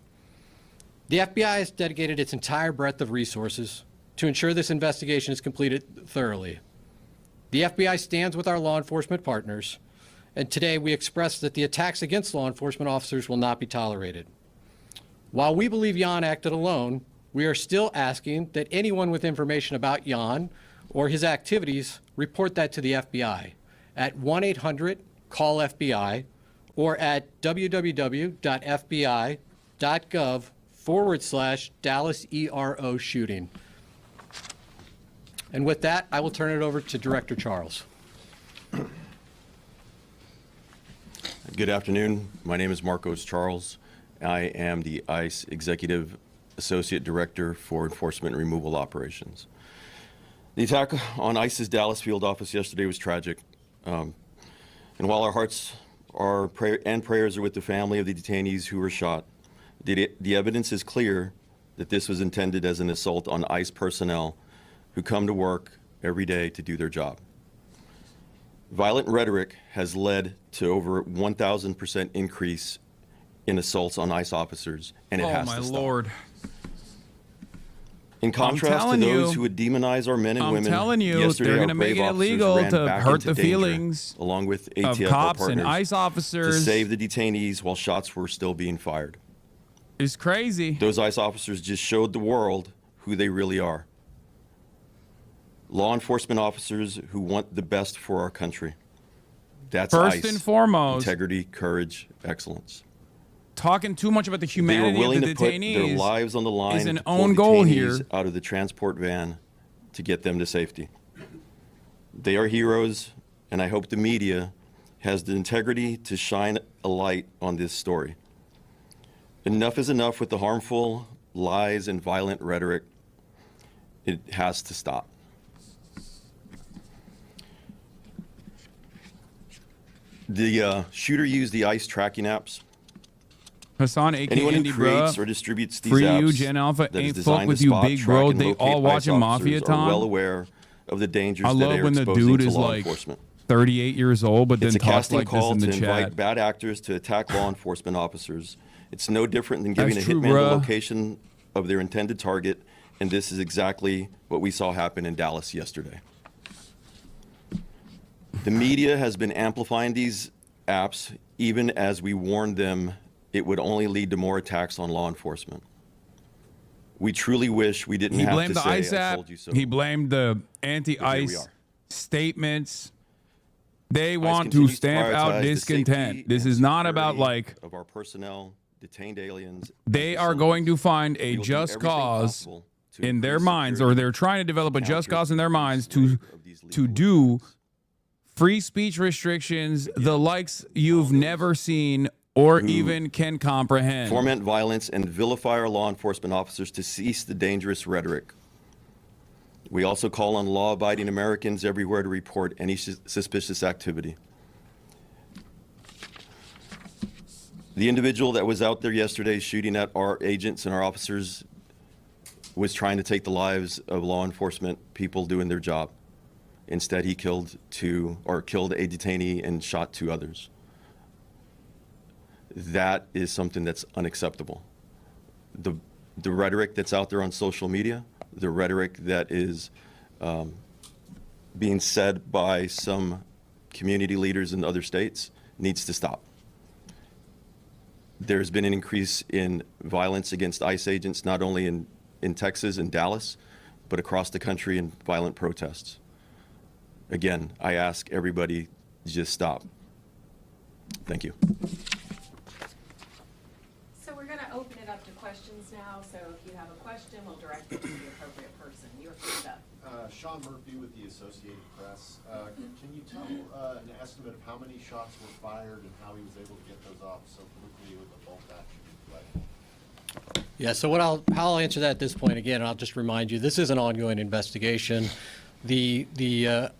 The FBI has dedicated its entire breadth of resources to ensure this investigation is completed thoroughly. The FBI stands with our law enforcement partners, and today we express that the attacks against law enforcement officers will not be tolerated. While we believe Jan acted alone, we are still asking that anyone with information about Jan or his activities report that to the FBI at 1-800-CALL-FBI or at www.fbi.gov/Dallas ERO shooting. And with that, I will turn it over to Director Charles. Good afternoon. My name is Marcos Charles. I am the ICE Executive Associate Director for Enforcement and Removal Operations. The attack on ICE's Dallas field office yesterday was tragic. And while our hearts and prayers are with the family of the detainees who were shot, the evidence is clear that this was intended as an assault on ICE personnel who come to work every day to do their job. Violent rhetoric has led to over 1,000% increase in assaults on ICE officers, and it has to stop. Oh, my Lord. In contrast to those who would demonize our men and women, yesterday they're our going to make brave it officers illegal ran to back hurt into the danger, feelings along with of ATF cops partners, and ICE to officers. save the detainees while shots were still being fired. It's crazy. Those ICE officers just showed the world who they really are. Law enforcement officers who want the best for our country. That's First ICE. and foremost, Integrity, courage, excellence. Talking too much about the They were humanity willing of the to put their detainees lives on the line is an to pull own goal detainees here. out of the transport van to get them to safety. They are heroes, and I hope the media has the integrity to shine a light on this story. Enough is enough with the harmful lies and violent rhetoric. It has to stop. The shooter used the ICE tracking apps. Hasan, aka Anyone who Andy creates Bro, or distributes these Free apps You, Gen Alpha, that is ain't fuck designed with to you, spot, big track, bro. and They locate all ICE watching Mafia officers are Time. well aware of the dangers I that love they are when the exposing dude to is law like enforcement. 38 years old, but then It's a talks casting like this call in to the invite chat. bad actors to attack law enforcement officers. It's no different than giving That's a true, hitman the bruh. location of their intended target, and this is exactly what we saw happen in Dallas yesterday. The media has been amplifying these apps even as we warned them it would only lead to more attacks on law enforcement. We truly wish we didn't He have blamed to the say, ICE I app. told you so. He blamed the But here we anti-ICE are. statements. They ICE want to continues stamp out prioritize the discontent. safety This and is not about security like of our personnel, detained aliens. they and are going to facilities. find a We will do just everything cause possible to in their increase minds, or security they're trying to develop a to just counter cause in their the minds spread of these to lethal do attacks. free speech restrictions, the likes you've never seen or even can comprehend. Foment violence and vilify our law enforcement officers to cease the dangerous rhetoric. We also call on law-abiding Americans everywhere to report any suspicious activity. The individual that was out there yesterday shooting at our agents and our officers was trying to take the lives of law enforcement people doing their job. Instead, he killed a detainee and shot 2 others. That is something that's unacceptable. The rhetoric that's out there on social media the rhetoric that is being said by some community leaders in other states needs to stop. There's been an increase in violence against ICE agents, not only in Texas and Dallas, but across the country in violent protests. Again, I ask everybody to just stop. Thank you. So we're going to open it up to questions now. So if you have a question, we'll direct it to the appropriate person. You're first up. Sean Murphy with the Associated Press. Can you tell an estimate of how many shots were fired and how he was able to get those off so quickly with the bolt action play? Yeah, so how I'll answer that at this point, again, I'll just remind you, this is an ongoing investigation. The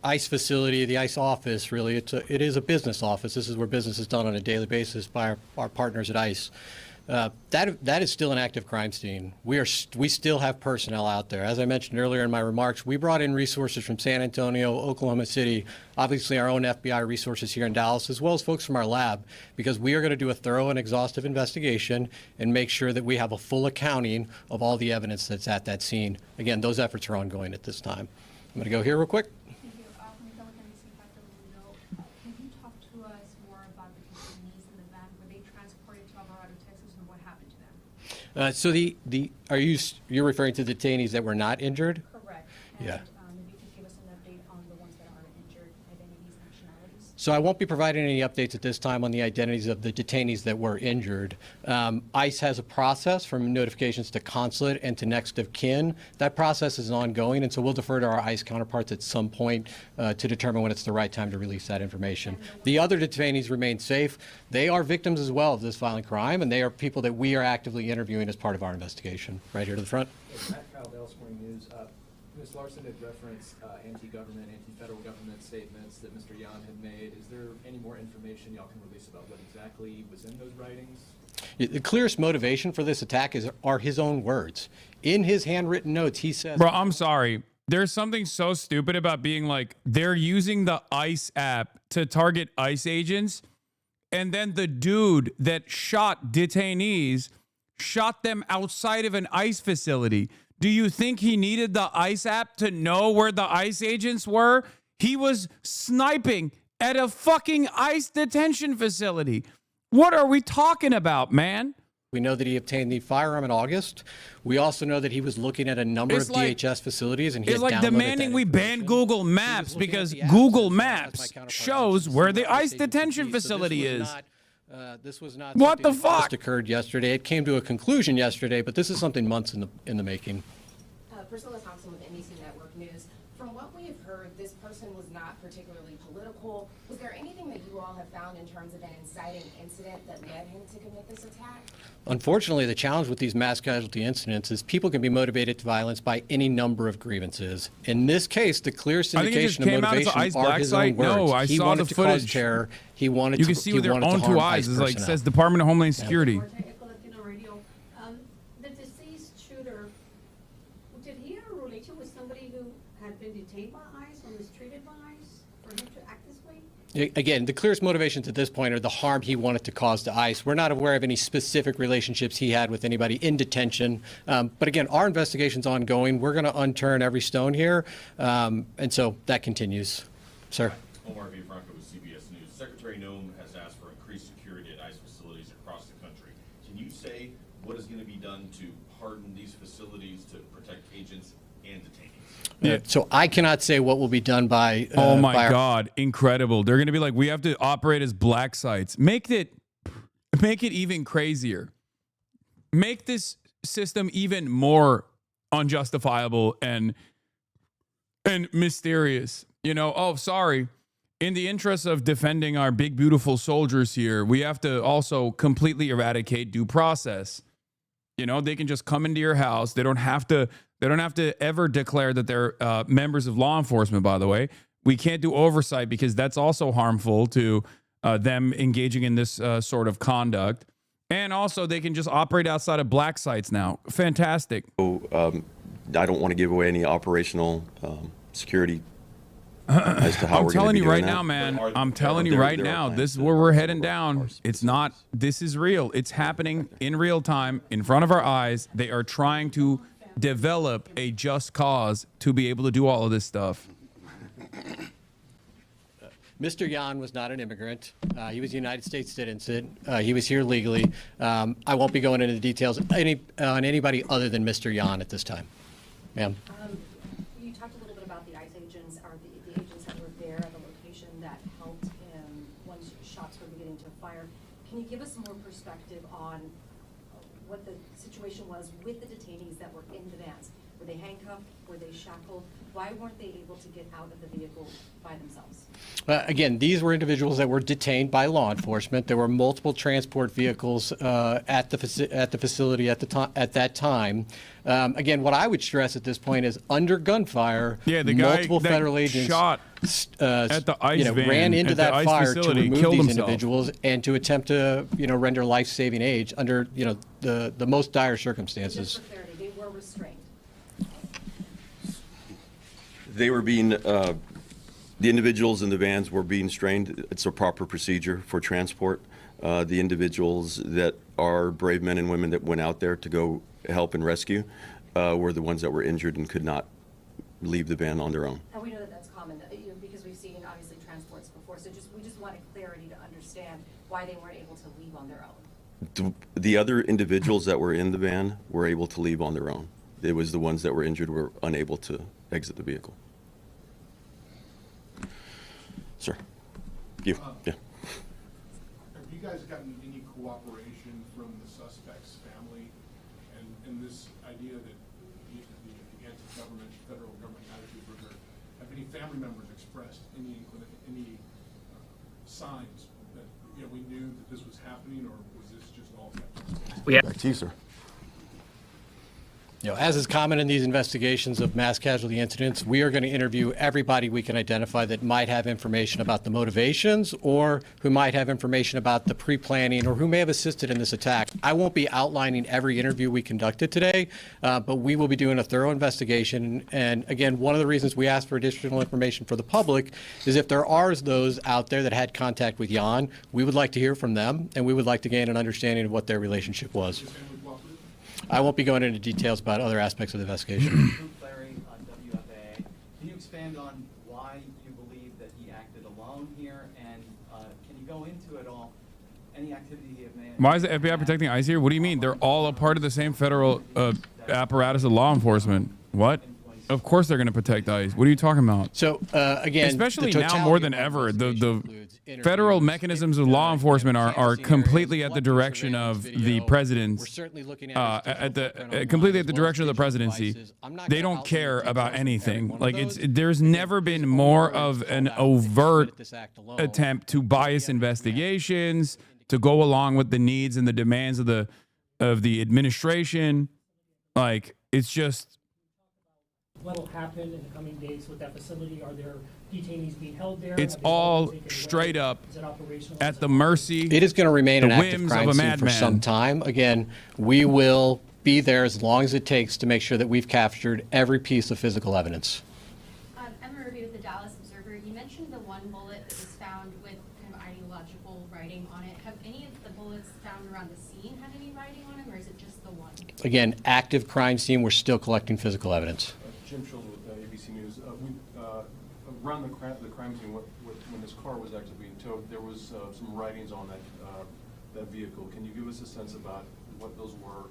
ICE facility, the ICE office, really, it is a business office. This is where business is done on a daily basis by our partners at ICE. That is still an active crime scene. We still have personnel out there. As I mentioned earlier in my remarks, we brought in resources from San Antonio, Oklahoma City, obviously our own FBI resources here in Dallas, as well as folks from our lab, because we are going to do a thorough and exhaustive investigation and make sure that we have a full accounting of all the evidence that's at that scene. Again, those efforts are ongoing at this time. I'm going to go here real quick. Thank you. Can you talk to us more about the detainees in the van? Were they transported to Alvarado, Texas, and what happened to them? So you're referring to the detainees that were not injured? Correct. Yeah. And if you could give us an update on the ones that are injured, identities, nationalities. So I won't be providing any updates at this time on the identities of the detainees that were injured. ICE has a process from notifications to consulate and to next of kin. That process is ongoing, and so we'll defer to our ICE counterparts at some point to determine when it's the right time to release that information. The other detainees remain safe. They are victims as well of this violent crime, and they are people that we are actively interviewing as part of our investigation. Right here to the front. Matt Caldell, Spring News. Ms. Larson had referenced anti-government, anti-federal government statements that Mr. Yan had made. Is there any more information y'all can release about what exactly was in those writings? The clearest motivation for this attack are his own words. In his handwritten notes, he says... Bro, I'm sorry. There's something so stupid about being like, they're using the ICE app to target ICE agents, and then the dude that shot detainees shot them outside of an ICE facility. Do you think he needed the ICE app to know where the ICE agents were? He was sniping at a fucking ICE detention facility. What are we talking about, man? We know that he obtained the firearm in August. We also know that he was looking at a number of DHS facilities, and he it's had like downloaded demanding that we ban Google Maps because Google Maps shows where the ICE detention facility is. This was not what the something that fuck just occurred yesterday. It came to a conclusion yesterday, but this is something months in the making. Priscilla Thompson with NBC Network News. From what we have heard, this person was not particularly political. Was there anything that you all have found in terms of an inciting incident that led him to commit this attack? Unfortunately, the challenge with these mass casualty incidents is people can be motivated to violence by any number of grievances. In this case, the clearest indication of motivation are his own words. No, I saw the footage. Terror. He wanted you to. You can see with your own two eyes. It's like says Department of Homeland Security. The deceased shooter, did he have a relation with somebody who had been detained by ICE or mistreated by ICE for him to act this way? Again, the clearest motivations at this point are the harm he wanted to cause to ICE. We're not aware of any specific relationships he had with anybody in detention. But again, our investigation's ongoing. We're going to unturn every stone here. And so that continues. Sir. Omar V. Franco with CBS News. Secretary Noem has asked for increased security at ICE facilities across the country. Can you say what is going to be done to harden these facilities to protect agents and detainees? Yeah. So I cannot say what will be done by. Oh my God, incredible! They're going to be like, we have to operate as black sites. Make it even crazier. Make this system even more unjustifiable and mysterious. You know, oh, sorry. In the interest of defending our big, beautiful soldiers here, we have to also completely eradicate due process. You know, they can just come into your house. They don't have to ever declare that they're members of law enforcement, by the way. We can't do oversight because that's also harmful to them engaging in this sort of conduct. And also, they can just operate outside of black sites now. Fantastic. So, I don't want to give away any operational security as to how I'm we're telling you right that. now, man. I'm telling you right now, this is where we're heading down. It's not, this is real. It's happening in real time in front of our eyes. They are trying to develop a just cause to be able to do all of this stuff? Mr. Yan was not an immigrant. He was a United States citizen. He was here legally. I won't be going into the details on anybody other than Mr. Yan at this time. Ma'am. You talked a little bit about the ICE agents, or the agents that were there at the location that helped him once shots were beginning to fire. Can you give us more perspective on what the situation was with the detainees that were in the vans? Were they handcuffed? Were they shackled? Why weren't they able to get out of the vehicle by themselves? Again, these were individuals that were detained by law enforcement. There were multiple transport vehicles at the facility at that time. Again, what I would stress at this point is under gunfire, the guy multiple that federal agents shot at the ICE van ran into at the that ICE fire to facility, remove killed these himself. individuals and to attempt to render life-saving aid under the most dire circumstances. Just for clarity, they were restrained. They were being, the individuals in the vans were being strained. It's a proper procedure for transport. The individuals that are brave men and women that went out there to go help and rescue were the ones that were injured and could not leave the van on their own. And we know that that's common, because we've seen obviously transports before. So we just wanted clarity to understand why they weren't able to leave on their own. The other individuals that were in the van were able to leave on their own. It was the ones that were injured were unable to exit the vehicle. Sir, you, yeah. Have you guys gotten any cooperation from the suspect's family and this idea that the anti-government, federal government attitude was there? Have any family members expressed any signs that we knew that this was happening, or was this just all kept? Back to you, sir. As is common in these investigations of mass casualty incidents, we are going to interview everybody we can identify that might have information about the motivations or who might have information about the pre-planning or who may have assisted in this attack. I won't be outlining every interview we conducted today, but we will be doing a thorough investigation. And again, one of the reasons we ask for additional information for the public is if there are those out there that had contact with Jan, we would like to hear from them, and we would like to gain an understanding of what their relationship was. I won't be going into details about other aspects of the investigation. Larry on WFAA. Can you expand on why you believe that he acted alone here, and can you go into it all, any activity he may have? Why is the FBI protecting ICE here? What do you mean? They're all a part of the same federal apparatus of law enforcement. What? Of course they're going to protect ICE. What are you talking about? So, again, especially now more than ever, the federal mechanisms of law enforcement are completely at the direction of the president's, completely at the direction of the presidency. They don't care about anything. Like there's never been more of an overt attempt to bias investigations, to go along with the needs and the demands of the administration. Like it's just. What will happen in the coming days with that facility? Are there detainees being held there? It's all straight up at the mercy. It is going to remain an active whims crime of a scene for madman. some time. Again, we will be there as long as it takes to make sure that we've captured every piece of physical evidence. Emma Ruby with the Dallas Observer. You mentioned the one bullet that was found with kind of ideological writing on it. Have any of the bullets found around the scene had any writing on them, or is it just the one? Again, active crime scene. We're still collecting physical evidence. Jim Schultz with ABC News. Around the crime scene, when this car was actually being towed, there was some writings on that vehicle. Can you give us a sense about what those were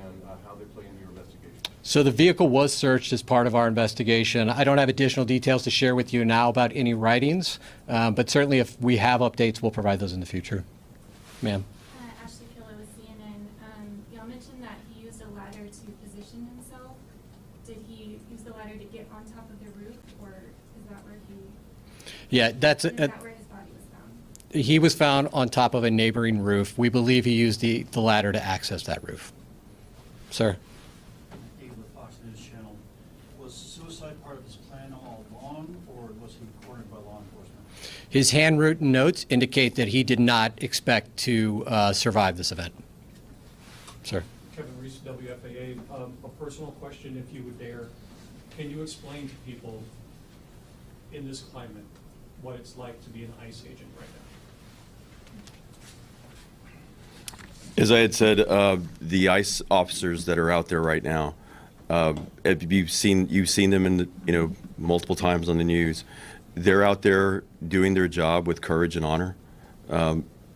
and how they play into your investigation? So the vehicle was searched as part of our investigation. I don't have additional details to share with you now about any writings, but certainly if we have updates, we'll provide those in the future. Ma'am. Ashley Killer with CNN. Y'all mentioned that he used a ladder to position himself. Did he use the ladder to get on top of the roof, or is that where he? Yeah, Is that where his body was found? He was found on top of a neighboring roof. We believe he used the ladder to access that roof. Sir. David with Fox News Channel. Was suicide part of his plan all along, or was he cornered by law enforcement? His handwritten notes indicate that he did not expect to survive this event. Sir. Kevin Reese, WFAA. A personal question, if you would dare. Can you explain to people in this climate what it's like to be an ICE agent right now? As I had said, the ICE officers that are out there right now, You've seen them in multiple times on the news. They're out there doing their job with courage and honor.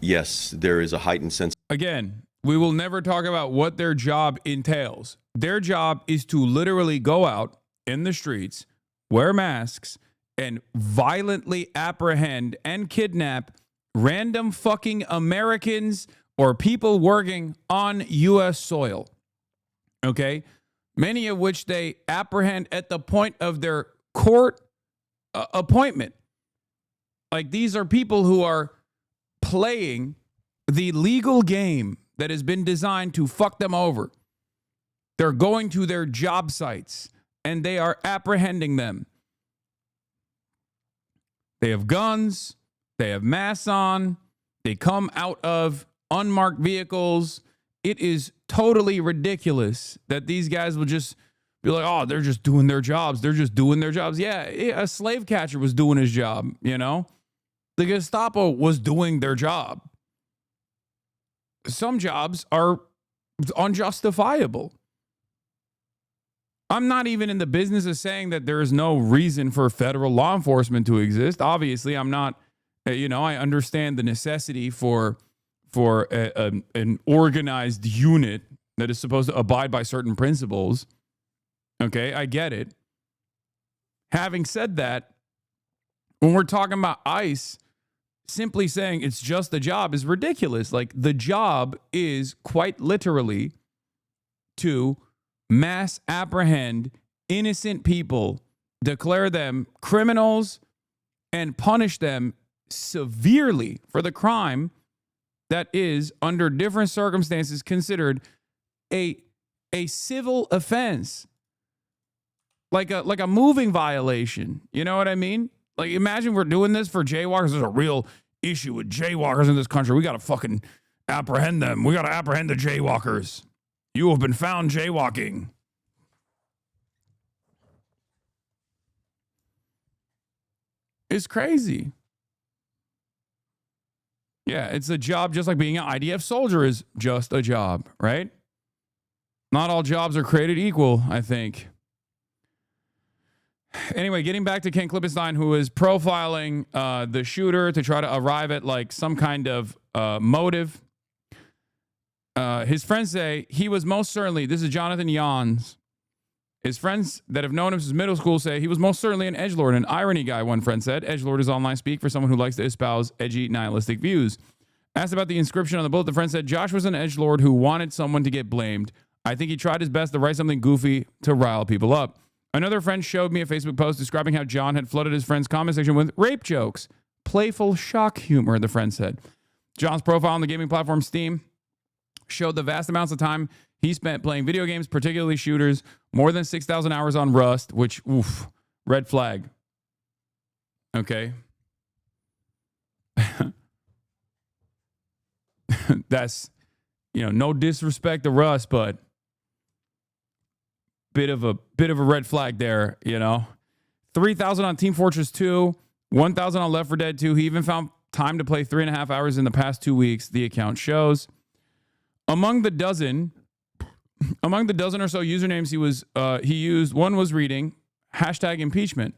Yes, there is a heightened sense. Again, we will never talk about what their job entails. Their job is to literally go out in the streets, wear masks, and violently apprehend and kidnap random fucking Americans or people working on U.S. soil. Okay? Many of which they apprehend at the point of their court appointment. Like, these are people who are playing the legal game that has been designed to fuck them over. They're going to their job sites and they are apprehending them. They have guns. They have masks on. They come out of unmarked vehicles. It is totally ridiculous that these guys will just be like, oh, they're just doing their jobs. They're just doing their jobs. Yeah, a slave catcher was doing his job, you know? The Gestapo was doing their job. Some jobs are unjustifiable. I'm not even in the business of saying that there is no reason for federal law enforcement to exist. Obviously, I'm not, I understand the necessity for an organized unit that is supposed to abide by certain principles. Okay, I get it. Having said that, when we're talking about ICE, simply saying it's just a job is ridiculous. Like, the job is quite literally to mass apprehend innocent people, declare them criminals, and punish them severely for the crime that is, under different circumstances, considered a civil offense. Like a moving violation. You know what I mean? Like, imagine we're doing this for jaywalkers. There's a real issue with jaywalkers in this country. We got to fucking apprehend them. We got to apprehend the jaywalkers. You have been found jaywalking. It's crazy. Yeah, it's a job just like being an IDF soldier is just a job, right? Not all jobs are created equal, I think. Anyway, getting back to Ken Klippenstein, who is profiling the shooter to try to arrive at like some kind of motive. His friends say he was most certainly, this is Jonathan Yans. His friends that have known him since middle school say he was most certainly an edgelord, an irony guy, one friend said. Edgelord is online speak for someone who likes to espouse edgy, nihilistic views. Asked about the inscription on the bullet, the friend said Josh was an edgelord who wanted someone to get blamed. I think he tried his best to write something goofy to rile people up. Another friend showed me a Facebook post describing how John had flooded his friend's comment section with rape jokes. Playful shock humor, the friend said. John's profile on the gaming platform Steam showed the vast amounts of time he spent playing video games, particularly shooters, more than 6,000 hours on Rust, which, oof, red flag. Okay. That's, no disrespect to Rust, but bit of a red flag there, 3,000 on Team Fortress 2, 1,000 on Left 4 Dead 2. He even found time to play 3.5 hours in the past 2 weeks, the account shows. Among the dozen or so usernames he used, one was reading #impeachment.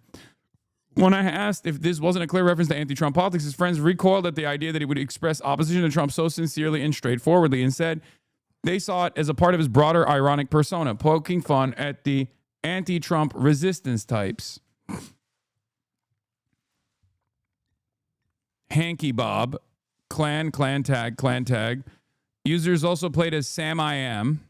When I asked if this wasn't a clear reference to anti-Trump politics, his friends recoiled at the idea that he would express opposition to Trump so sincerely and straightforwardly. Instead, they saw it as a part of his broader ironic persona, poking fun at the anti-Trump resistance types. Hanky Bob, clan tag. Users also played as Sam I Am.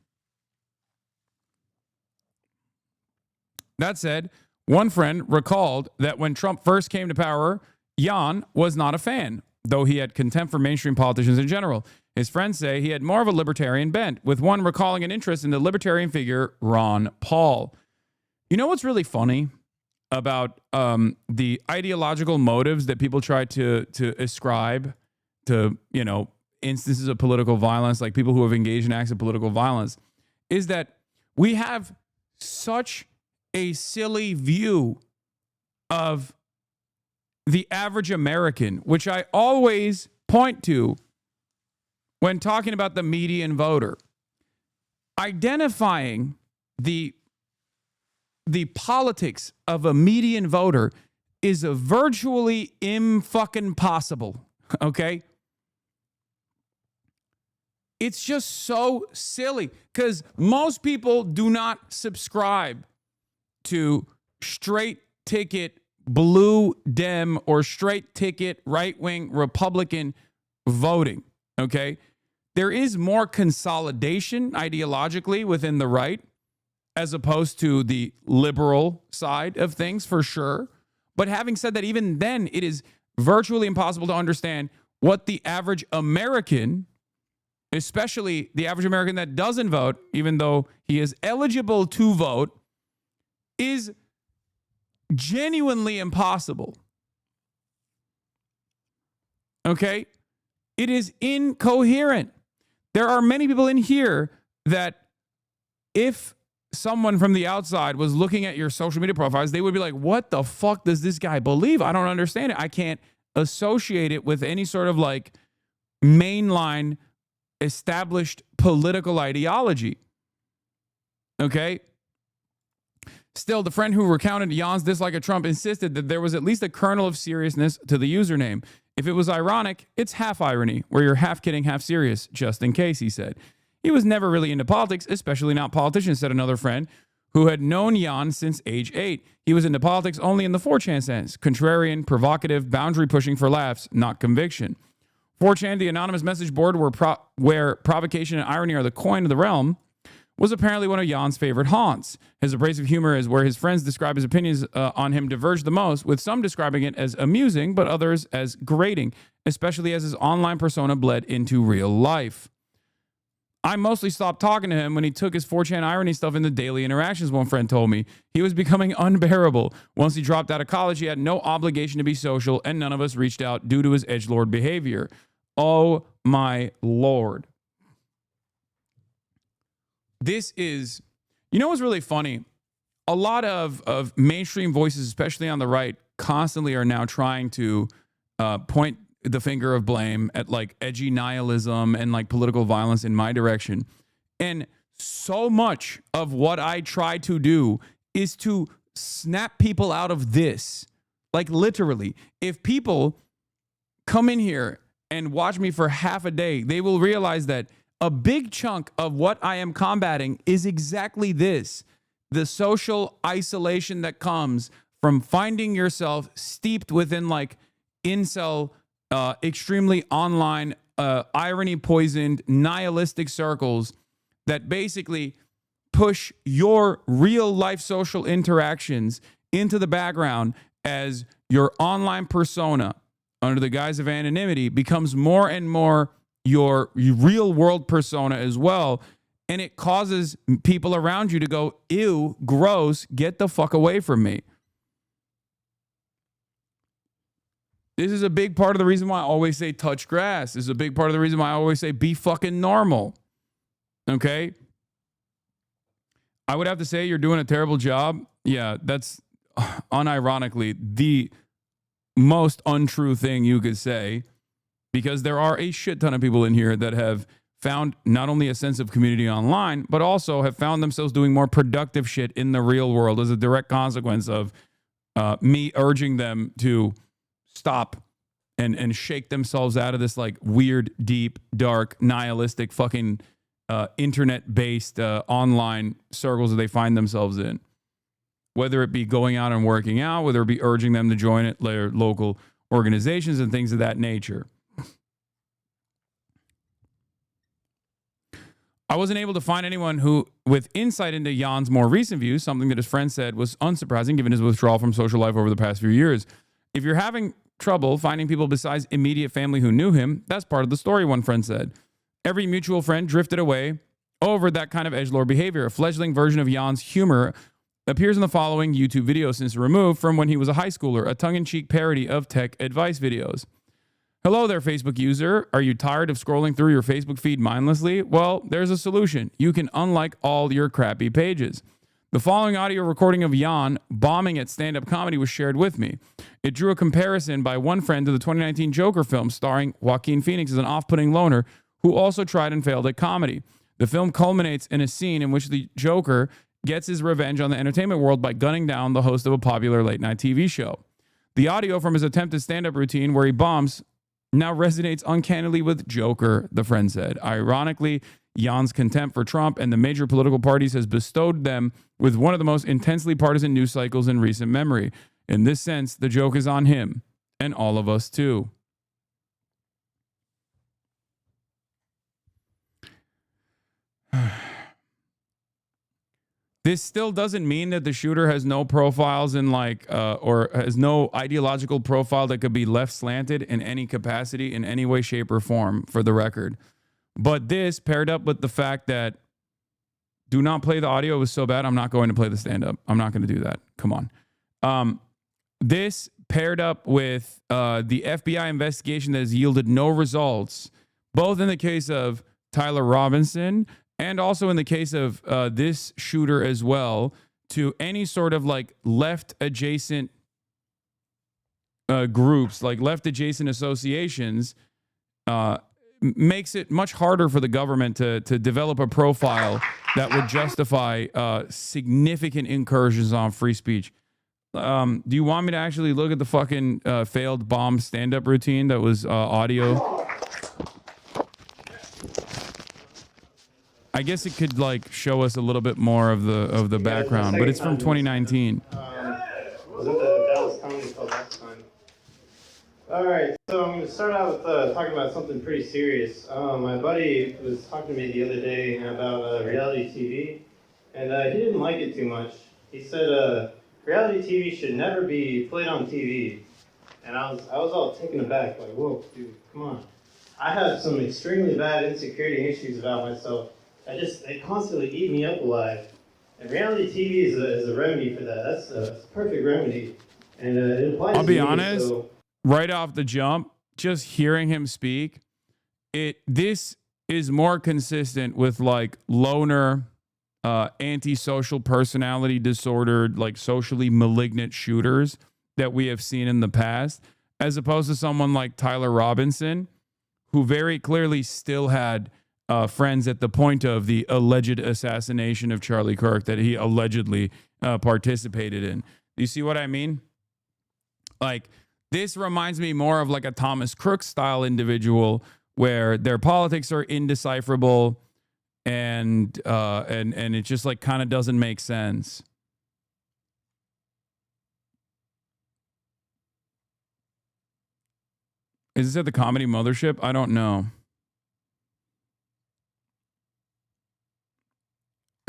That said, one friend recalled that when Trump first came to power, Jan was not a fan, though he had contempt for mainstream politicians in general. His friends say he had more of a libertarian bent, with one recalling an interest in the libertarian figure Ron Paul. You know what's really funny about the ideological motives that people try to ascribe to, instances of political violence, like people who have engaged in acts of political violence, is that we have such a silly view of the average American, which I always point to when talking about the median voter. Identifying the the politics of a median voter is a virtually impossible, okay? It's just so silly because most people do not subscribe to straight ticket blue Dem or straight ticket right-wing Republican voting, okay? There is more consolidation ideologically within the right as opposed to the liberal side of things, for sure. But having said that, even then, it is virtually impossible to understand what the average American, especially the average American that doesn't vote, even though he is eligible to vote, is genuinely impossible. Okay? It is incoherent. There are many people in here that if someone from the outside was looking at your social media profiles, they would be like, what the fuck does this guy believe? I don't understand it. I can't associate it with any sort of like mainline established political ideology. Okay? Still, the friend who recounted Jan's dislike of Trump insisted that there was at least a kernel of seriousness to the username. If it was ironic, it's half irony, where you're half kidding, half serious, just in case, he said. He was never really into politics, especially not politicians, said another friend who had known Jan since age 8. He was into politics only in the 4chan sense, contrarian, provocative, boundary-pushing for laughs, not conviction. 4chan, the anonymous message board where provocation and irony are the coin of the realm, was apparently one of Jan's favorite haunts. His abrasive humor is where his friends describe his opinions on him diverge the most, with some describing it as amusing, but others as grating, especially as his online persona bled into real life. I mostly stopped talking to him when he took his 4chan irony stuff into daily interactions, one friend told me. He was becoming unbearable. Once he dropped out of college, he had no obligation to be social, and none of us reached out due to his edgelord behavior. Oh my Lord. This is, you know what's really funny? A lot of mainstream voices, especially on the right, constantly are now trying to point the finger of blame at like edgy nihilism and like political violence in my direction. And so much of what I try to do is to snap people out of this. Like literally, if people come in here and watch me for half a day, they will realize that a big chunk of what I am combating is exactly this: the social isolation that comes from finding yourself steeped within like incel, extremely online, irony-poisoned, nihilistic circles that basically push your real-life social interactions into the background as your online persona, under the guise of anonymity, becomes more and more your real world persona as well. And it causes people around you to go, ew, gross, get the fuck away from me. This is a big part of the reason why I always say touch grass. This is a big part of the reason why I always say be fucking normal. Okay? I would have to say you're doing a terrible job. Yeah, that's unironically the most untrue thing you could say. Because there are a shit ton of people in here that have found not only a sense of community online, but also have found themselves doing more productive shit in the real world as a direct consequence of me urging them to stop and shake themselves out of this like weird, deep, dark, nihilistic fucking internet-based online circles that they find themselves in. Whether it be going out and working out, whether it be urging them to join their local organizations and things of that nature. I wasn't able to find anyone who, with insight into Jan's more recent views, something that his friend said was unsurprising given his withdrawal from social life over the past few years. If you're having trouble finding people besides immediate family who knew him, that's part of the story, one friend said. Every mutual friend drifted away over that kind of edgelord behavior. A fledgling version of Jan's humor appears in the following YouTube video since removed from when he was a high schooler, a tongue-in-cheek parody of tech advice videos. Hello there, Facebook user. Are you tired of scrolling through your Facebook feed mindlessly? Well, there's a solution. You can unlike all your crappy pages. The following audio recording of Jan bombing at stand-up comedy was shared with me. It drew a comparison by one friend to the 2019 Joker film starring Joaquin Phoenix as an off-putting loner who also tried and failed at comedy. The film culminates in a scene in which the Joker gets his revenge on the entertainment world by gunning down the host of a popular late-night TV show. The audio from his attempted stand-up routine where he bombs now resonates uncannily with Joker, the friend said. Ironically, Jan's contempt for Trump and the major political parties has bestowed them with one of the most intensely partisan news cycles in recent memory. In this sense, the joke is on him and all of us too. This still doesn't mean that the shooter has no profiles in or has no ideological profile that could be left slanted in any capacity, in any way, shape, or form, for the record. But this paired up with the fact that do not play the audio was so bad, I'm not going to play the stand-up. I'm not going to do that. Come on. This paired up with the FBI investigation that has yielded no results, both in the case of Tyler Robinson and also in the case of this shooter as well, to any sort of like left adjacent groups, like left adjacent associations, makes it much harder for the government to develop a profile that would justify significant incursions on free speech. Do you want me to actually look at the fucking failed bomb stand-up routine that was audio? I guess it could like show us a little bit more of the background, but it's from 2019. Was it the Dallas Comedy Club last time? All right, so I'm going to start out with talking about something pretty serious. My buddy was talking to me the other day about reality TV, and he didn't like it too much. He said reality TV should never be played on TV, and I was all taken aback, like, whoa, dude, come on. I have some extremely bad insecurity issues about myself. They constantly eat me up alive. And reality TV is a remedy for that. That's a perfect remedy. And it applies to me. I'll be honest, right off the jump, just hearing him speak, this is more consistent with like loner, antisocial personality disordered, like socially malignant shooters that we have seen in the past, as opposed to someone like Tyler Robinson, who very clearly still had friends at the point of the alleged assassination of Charlie Kirk that he allegedly participated in. Do you see what I mean? Like, this reminds me more of like a Thomas Crook style individual where their politics are indecipherable and it just like kind of doesn't make sense. Is this at the Comedy Mothership? I don't know.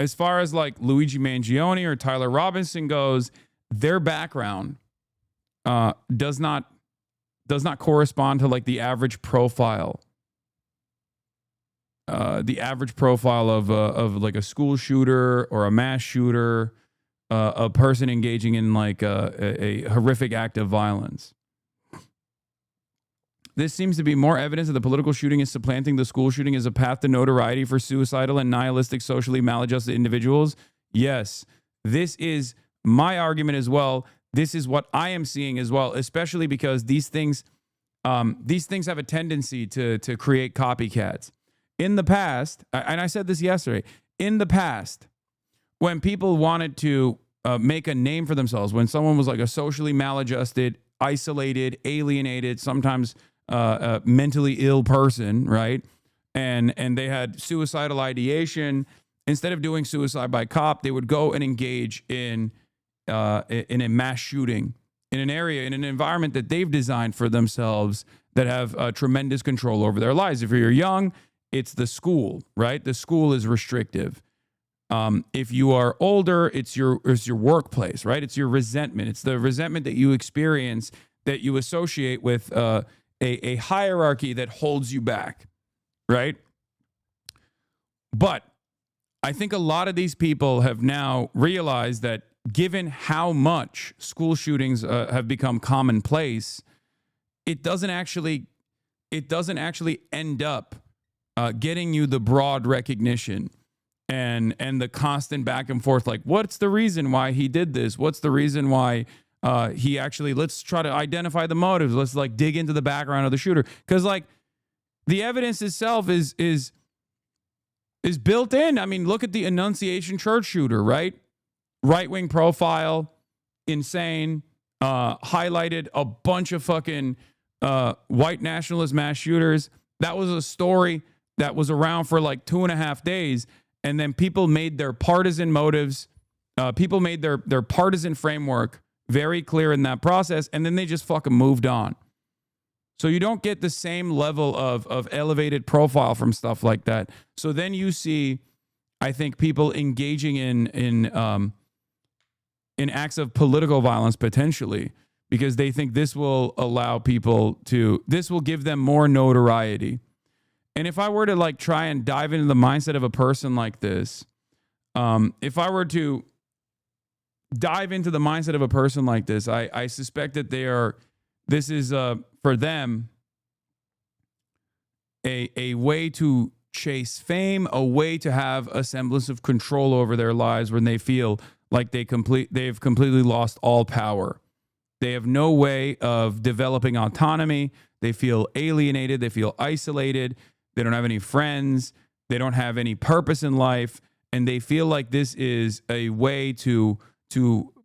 As far as like Luigi Mangione or Tyler Robinson goes, their background does not correspond to like the average profile. The average profile of like a school shooter or a mass shooter, a person engaging in like a horrific act of violence. This seems to be more evidence that the political shooting is supplanting the school shooting as a path to notoriety for suicidal and nihilistic, socially maladjusted individuals. Yes, this is my argument as well. This is what I am seeing as well, especially because these things have a tendency to create copycats. In the past, and I said this yesterday, in the past, when people wanted to make a name for themselves, when someone was like a socially maladjusted, isolated, alienated, sometimes mentally ill person, right? And they had suicidal ideation. Instead of doing suicide by cop, they would go and engage in a mass shooting in an area, in an environment that they've designed for themselves that have tremendous control over their lives. If you're young, it's the school, right? The school is restrictive. If you are older, it's your workplace, right? It's your resentment. It's the resentment that you experience that you associate with a hierarchy that holds you back, right? But I think a lot of these people have now realized that given how much school shootings have become commonplace, it doesn't actually end up getting you the broad recognition and the constant back and forth. Like, what's the reason why he did this? What's the reason why he actually, let's try to identify the motives. Let's like dig into the background of the shooter. Because like the evidence itself is is built in. I mean, look at the Annunciation Church shooter, right? Right-wing profile, insane, highlighted a bunch of fucking white nationalist mass shooters. That was a story that was around for like 2.5 days. And then people made their partisan motives, people made their partisan framework very clear in that process. And then they just fucking moved on. So you don't get the same level of elevated profile from stuff like that. So then you see, I think, people engaging in acts of political violence potentially, because they think this will allow people to, this will give them more notoriety. And if I were to like try and dive into the mindset of a person like this, if I were to dive into the mindset of a person like this, I suspect that this is for them a way to chase fame, a way to have a semblance of control over their lives when they feel like they've completely lost all power. They have no way of developing autonomy. They feel alienated. They feel isolated. They don't have any friends. They don't have any purpose in life. And they feel like this is a way to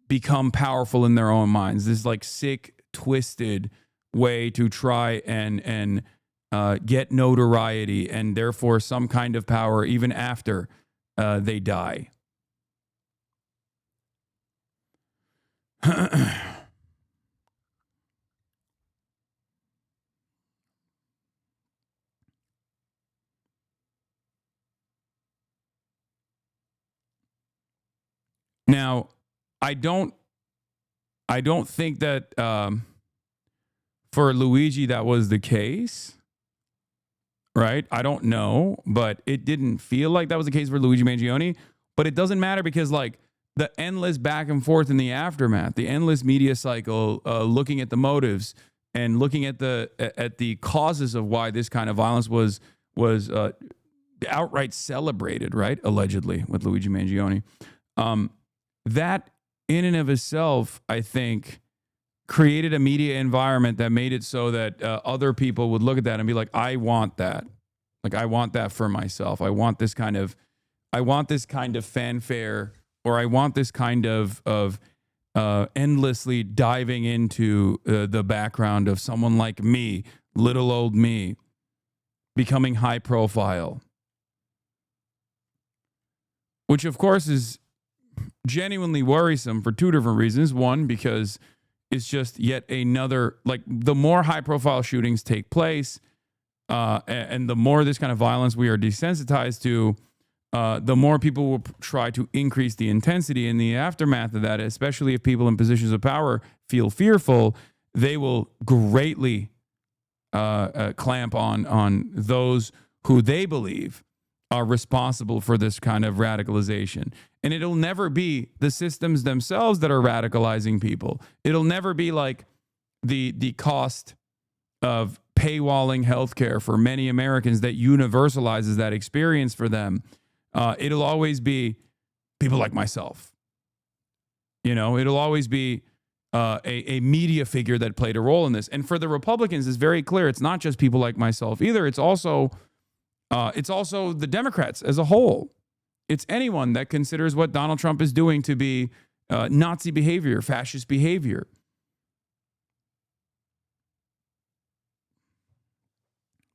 become powerful in their own minds. This like sick, twisted way to try and get notoriety and therefore some kind of power even after they die. Now, I don't think that for Luigi that was the case, right? I don't know, but it didn't feel like that was the case for Luigi Mangione. But it doesn't matter because like the endless back and forth in the aftermath, the endless media cycle, looking at the motives and looking at the causes of why this kind of violence was outright celebrated, right? Allegedly with Luigi Mangione. That in and of itself, I think, created a media environment that made it so that other people would look at that and be like, I want that. Like, I want that for myself. I want this kind of fanfare, or I want this kind of endlessly diving into the background of someone like me, little old me, becoming high profile. Which, of course, is genuinely worrisome for two different reasons. One, because it's just yet another, like, the more high profile shootings take place and the more this kind of violence we are desensitized to, the more people will try to increase the intensity in the aftermath of that, especially if people in positions of power feel fearful. They will greatly clamp on those who they believe are responsible for this kind of radicalization. And it'll never be the systems themselves that are radicalizing people. It'll never be like the cost of paywalling healthcare for many Americans that universalizes that experience for them. It'll always be people like myself. You know, it'll always be a media figure that played a role in this. And for the Republicans, it's very clear. It's not just people like myself either. It's also the Democrats as a whole. It's anyone that considers what Donald Trump is doing to be Nazi behavior, fascist behavior.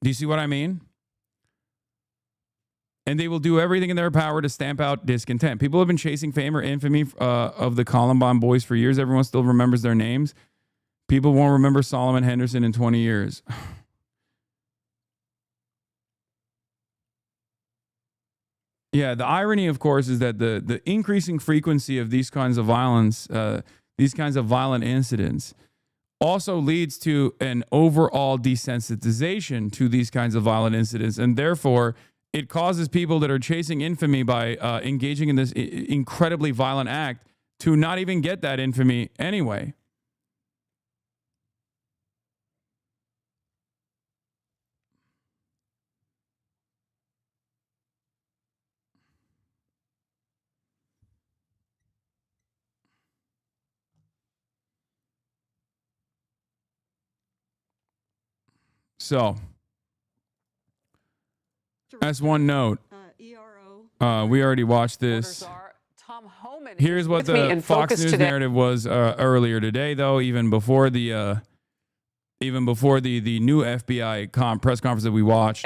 Do you see what I mean? And they will do everything in their power to stamp out discontent. People have been chasing fame or infamy of the Columbine boys for years. Everyone still remembers their names. People won't remember Solomon Henderson in 20 years. Yeah, the irony, of course, is that the increasing frequency of these kinds of violence, these kinds of violent incidents, also leads to an overall desensitization to these kinds of violent incidents. And therefore, it causes people that are chasing infamy by engaging in this incredibly violent act to not even get that infamy anyway. So, as one note, ERO We already watched this. Here's what the Fox News narrative was earlier today, though. Even before the new FBI press conference that we watched.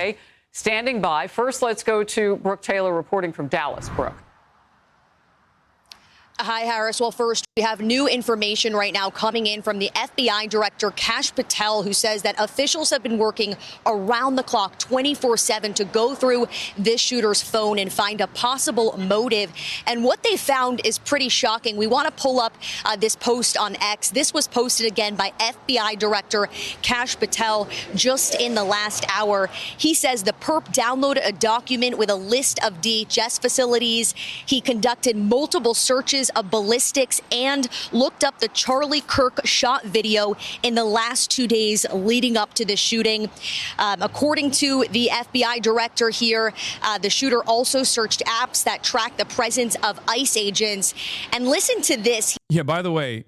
Standing by. First, let's go to Brooke Taylor reporting from Dallas. Brooke. Hi, Harris. Well, first, we have new information right now coming in from the FBI Director Kash Patel, who says that officials have been working around the clock 24/7 to go through this shooter's phone and find a possible motive. And what they found is pretty shocking. We want to pull up this post on X. This was posted again by FBI Director Kash Patel just in the last hour. He says the perp downloaded a document with a list of DHS facilities. He conducted multiple searches of ballistics and looked up the Charlie Kirk shot video in the last 2 days leading up to the shooting. According to the FBI director here, the shooter also searched apps that track the presence of ICE agents. And listen to this. Yeah, by the way,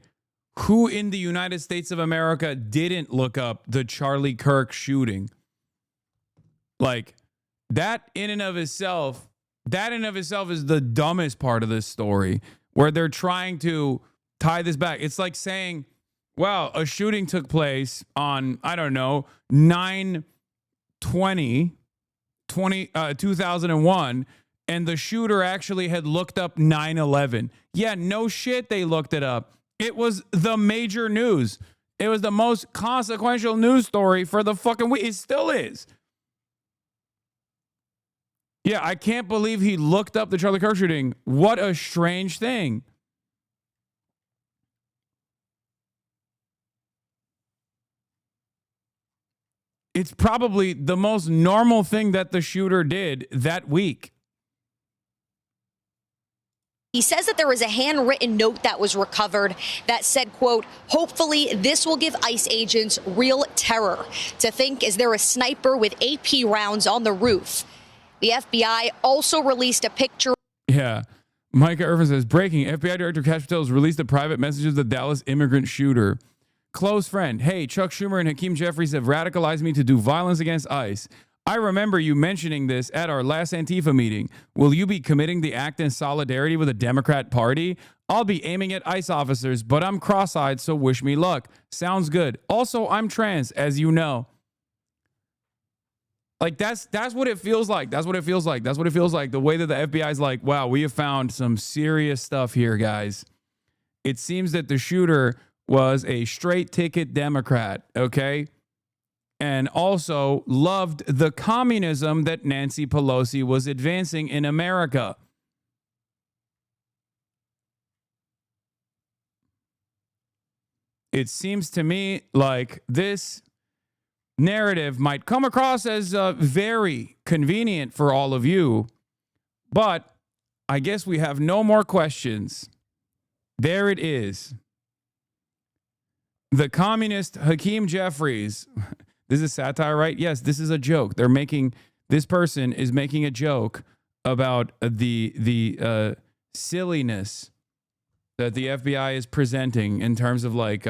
who in the United States of America didn't look up the Charlie Kirk shooting? Like, that in and of itself is the dumbest part of this story, where they're trying to tie this back. It's like saying, well, a shooting took place on, I don't know, 9/20/2001, and the shooter actually had looked up 9/11. Yeah, no shit, they looked it up. It was the major news. It was the most consequential news story for the fucking week. It still is. Yeah, I can't believe he looked up the Charlie Kirk shooting. What a strange thing. It's probably the most normal thing that the shooter did that week. He says that there was a handwritten note that was recovered that said, quote, hopefully this will give ICE agents real terror to think, is there a sniper with AP rounds on the roof? The FBI also released a picture. Yeah. Micah Irvin says, breaking, FBI Director Kash Patel has released the private messages of the Dallas immigrant shooter. Close friend. Hey, Chuck Schumer and Hakeem Jeffries have radicalized me to do violence against ICE. I remember you mentioning this at our last Antifa meeting. Will you be committing the act in solidarity with the Democrat Party? I'll be aiming at ICE officers, but I'm cross-eyed, so wish me luck. Sounds good. Also, I'm trans, as you know. Like, that's what it feels like. That's what it feels like. That's what it feels like. The way that the FBI is like, wow, we have found some serious stuff here, guys. It seems that the shooter was a straight ticket Democrat, okay? And also loved the communism that Nancy Pelosi was advancing in America. It seems to me like this narrative might come across as very convenient for all of you, but I guess we have no more questions. There it is. The communist Hakeem Jeffries. This is satire, right? Yes, this is a joke. This person is making a joke about the silliness that the FBI is presenting in terms of like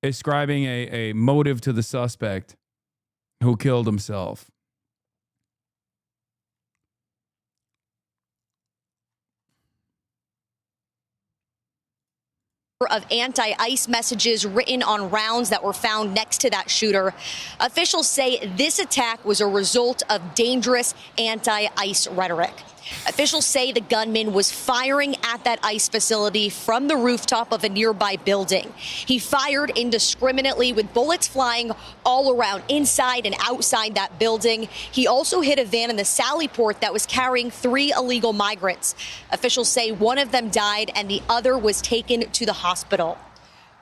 ascribing a motive to the suspect who killed himself. Of anti-ICE messages written on rounds that were found next to that shooter. Officials say this attack was a result of dangerous anti-ICE rhetoric. Officials say the gunman was firing at that ICE facility from the rooftop of a nearby building. He fired indiscriminately with bullets flying all around inside and outside that building. He also hit a van in the Sally Port that was carrying 3 illegal migrants. Officials say one of them died and the other was taken to the hospital.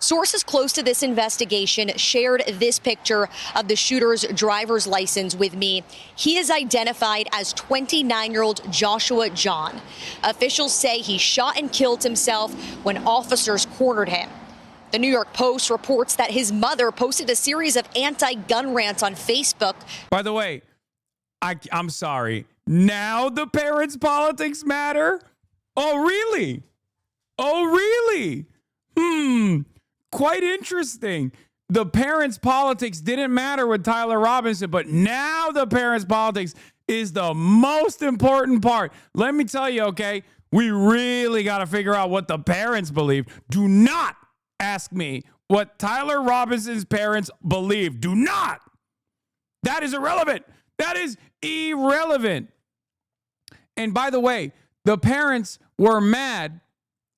Sources close to this investigation shared this picture of the shooter's driver's license with me. He is identified as 29-year-old Joshua John. Officials say he shot and killed himself when officers cornered him. The New York Post reports that his mother posted a series of anti-gun rants on Facebook. By the way, I'm sorry. Now the parents' politics matter? Oh, really? Oh, really? Quite interesting. The parents' politics didn't matter with Tyler Robinson, but now the parents' politics is the most important part. Let me tell you, okay, we really got to figure out what the parents believe. Do not ask me what Tyler Robinson's parents believe. Do not. That is irrelevant. That is irrelevant. And by the way, the parents were mad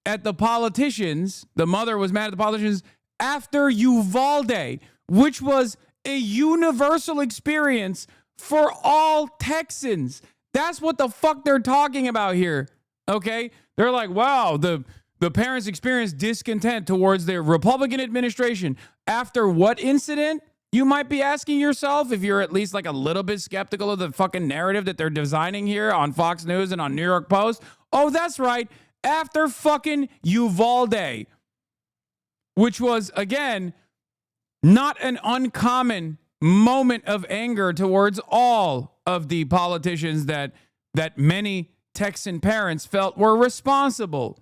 at the politicians. The mother was mad at the politicians after Uvalde, which was a universal experience for all Texans. That's what the fuck they're talking about here. Okay? They're like, wow, the parents experienced discontent towards their Republican administration. After what incident? You might be asking yourself, if you're at least like a little bit skeptical of the fucking narrative that they're designing here on Fox News and on New York Post. Oh, that's right. After fucking Uvalde, which was, again, not an uncommon moment of anger towards all of the politicians that many Texan parents felt were responsible.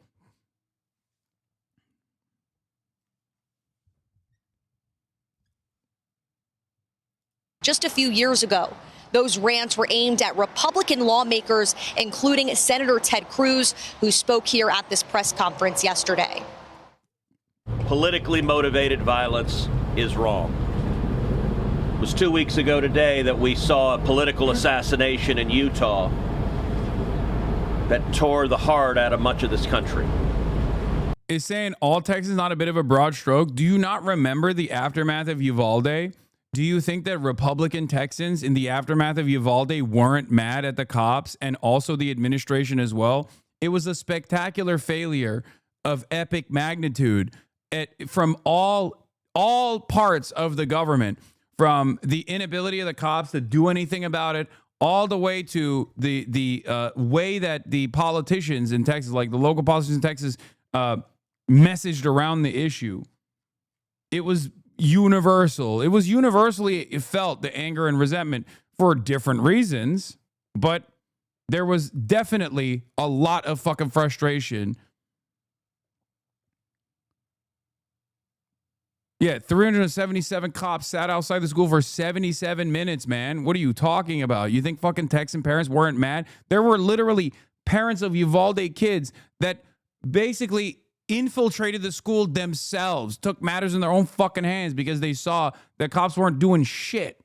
Just a few years ago, those rants were aimed at Republican lawmakers, including Senator Ted Cruz, who spoke here at this press conference yesterday. Politically motivated violence is wrong. It was 2 weeks ago today that we saw a political assassination in Utah that tore the heart out of much of this country. Is saying all Texans not a bit of a broad stroke? Do you not remember the aftermath of Uvalde? Do you think that Republican Texans in the aftermath of Uvalde weren't mad at the cops and also the administration as well? It was a spectacular failure of epic magnitude from all parts of the government, from the inability of the cops to do anything about it, all the way to the way that the politicians in Texas, like the local politicians in Texas, messaged around the issue. It was universal. It was universally felt, the anger and resentment, for different reasons, but there was definitely a lot of fucking frustration. Yeah, 377 cops sat outside the school for 77 minutes, man. What are you talking about? You think fucking Texan parents weren't mad? There were literally parents of Uvalde kids that basically infiltrated the school themselves, took matters in their own fucking hands because they saw that cops weren't doing shit.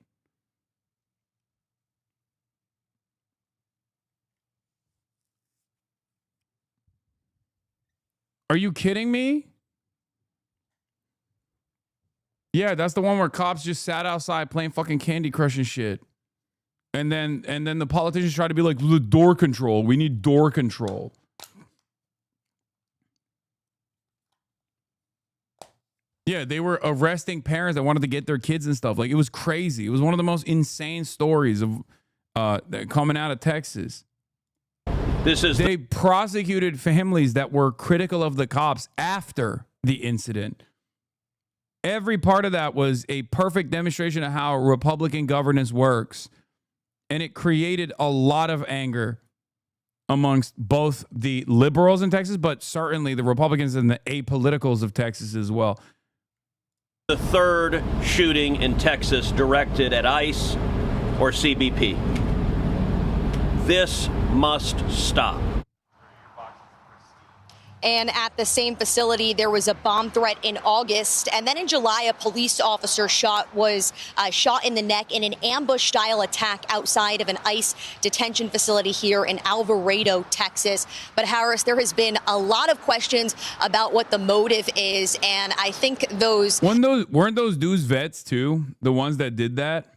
Are you kidding me? Yeah, that's the one where cops just sat outside playing fucking Candy Crush and shit. And then the politicians try to be like, door control. We need door control. Yeah, they were arresting parents that wanted to get their kids and stuff. Like, it was crazy. It was one of the most insane stories of coming out of Texas. They prosecuted families that were critical of the cops after the incident. Every part of that was a perfect demonstration of how Republican governance works. And it created a lot of anger amongst both the liberals in Texas, but certainly the Republicans and the apoliticals of Texas as well. The third shooting in Texas directed at ICE or CBP. This must stop. And at the same facility, there was a bomb threat in August. And then in July, a police officer was shot in the neck in an ambush-style attack outside of an ICE detention facility here in Alvarado, Texas. But Harris, there has been a lot of questions about what the motive is. And I think weren't those dudes vets too? The ones that did that?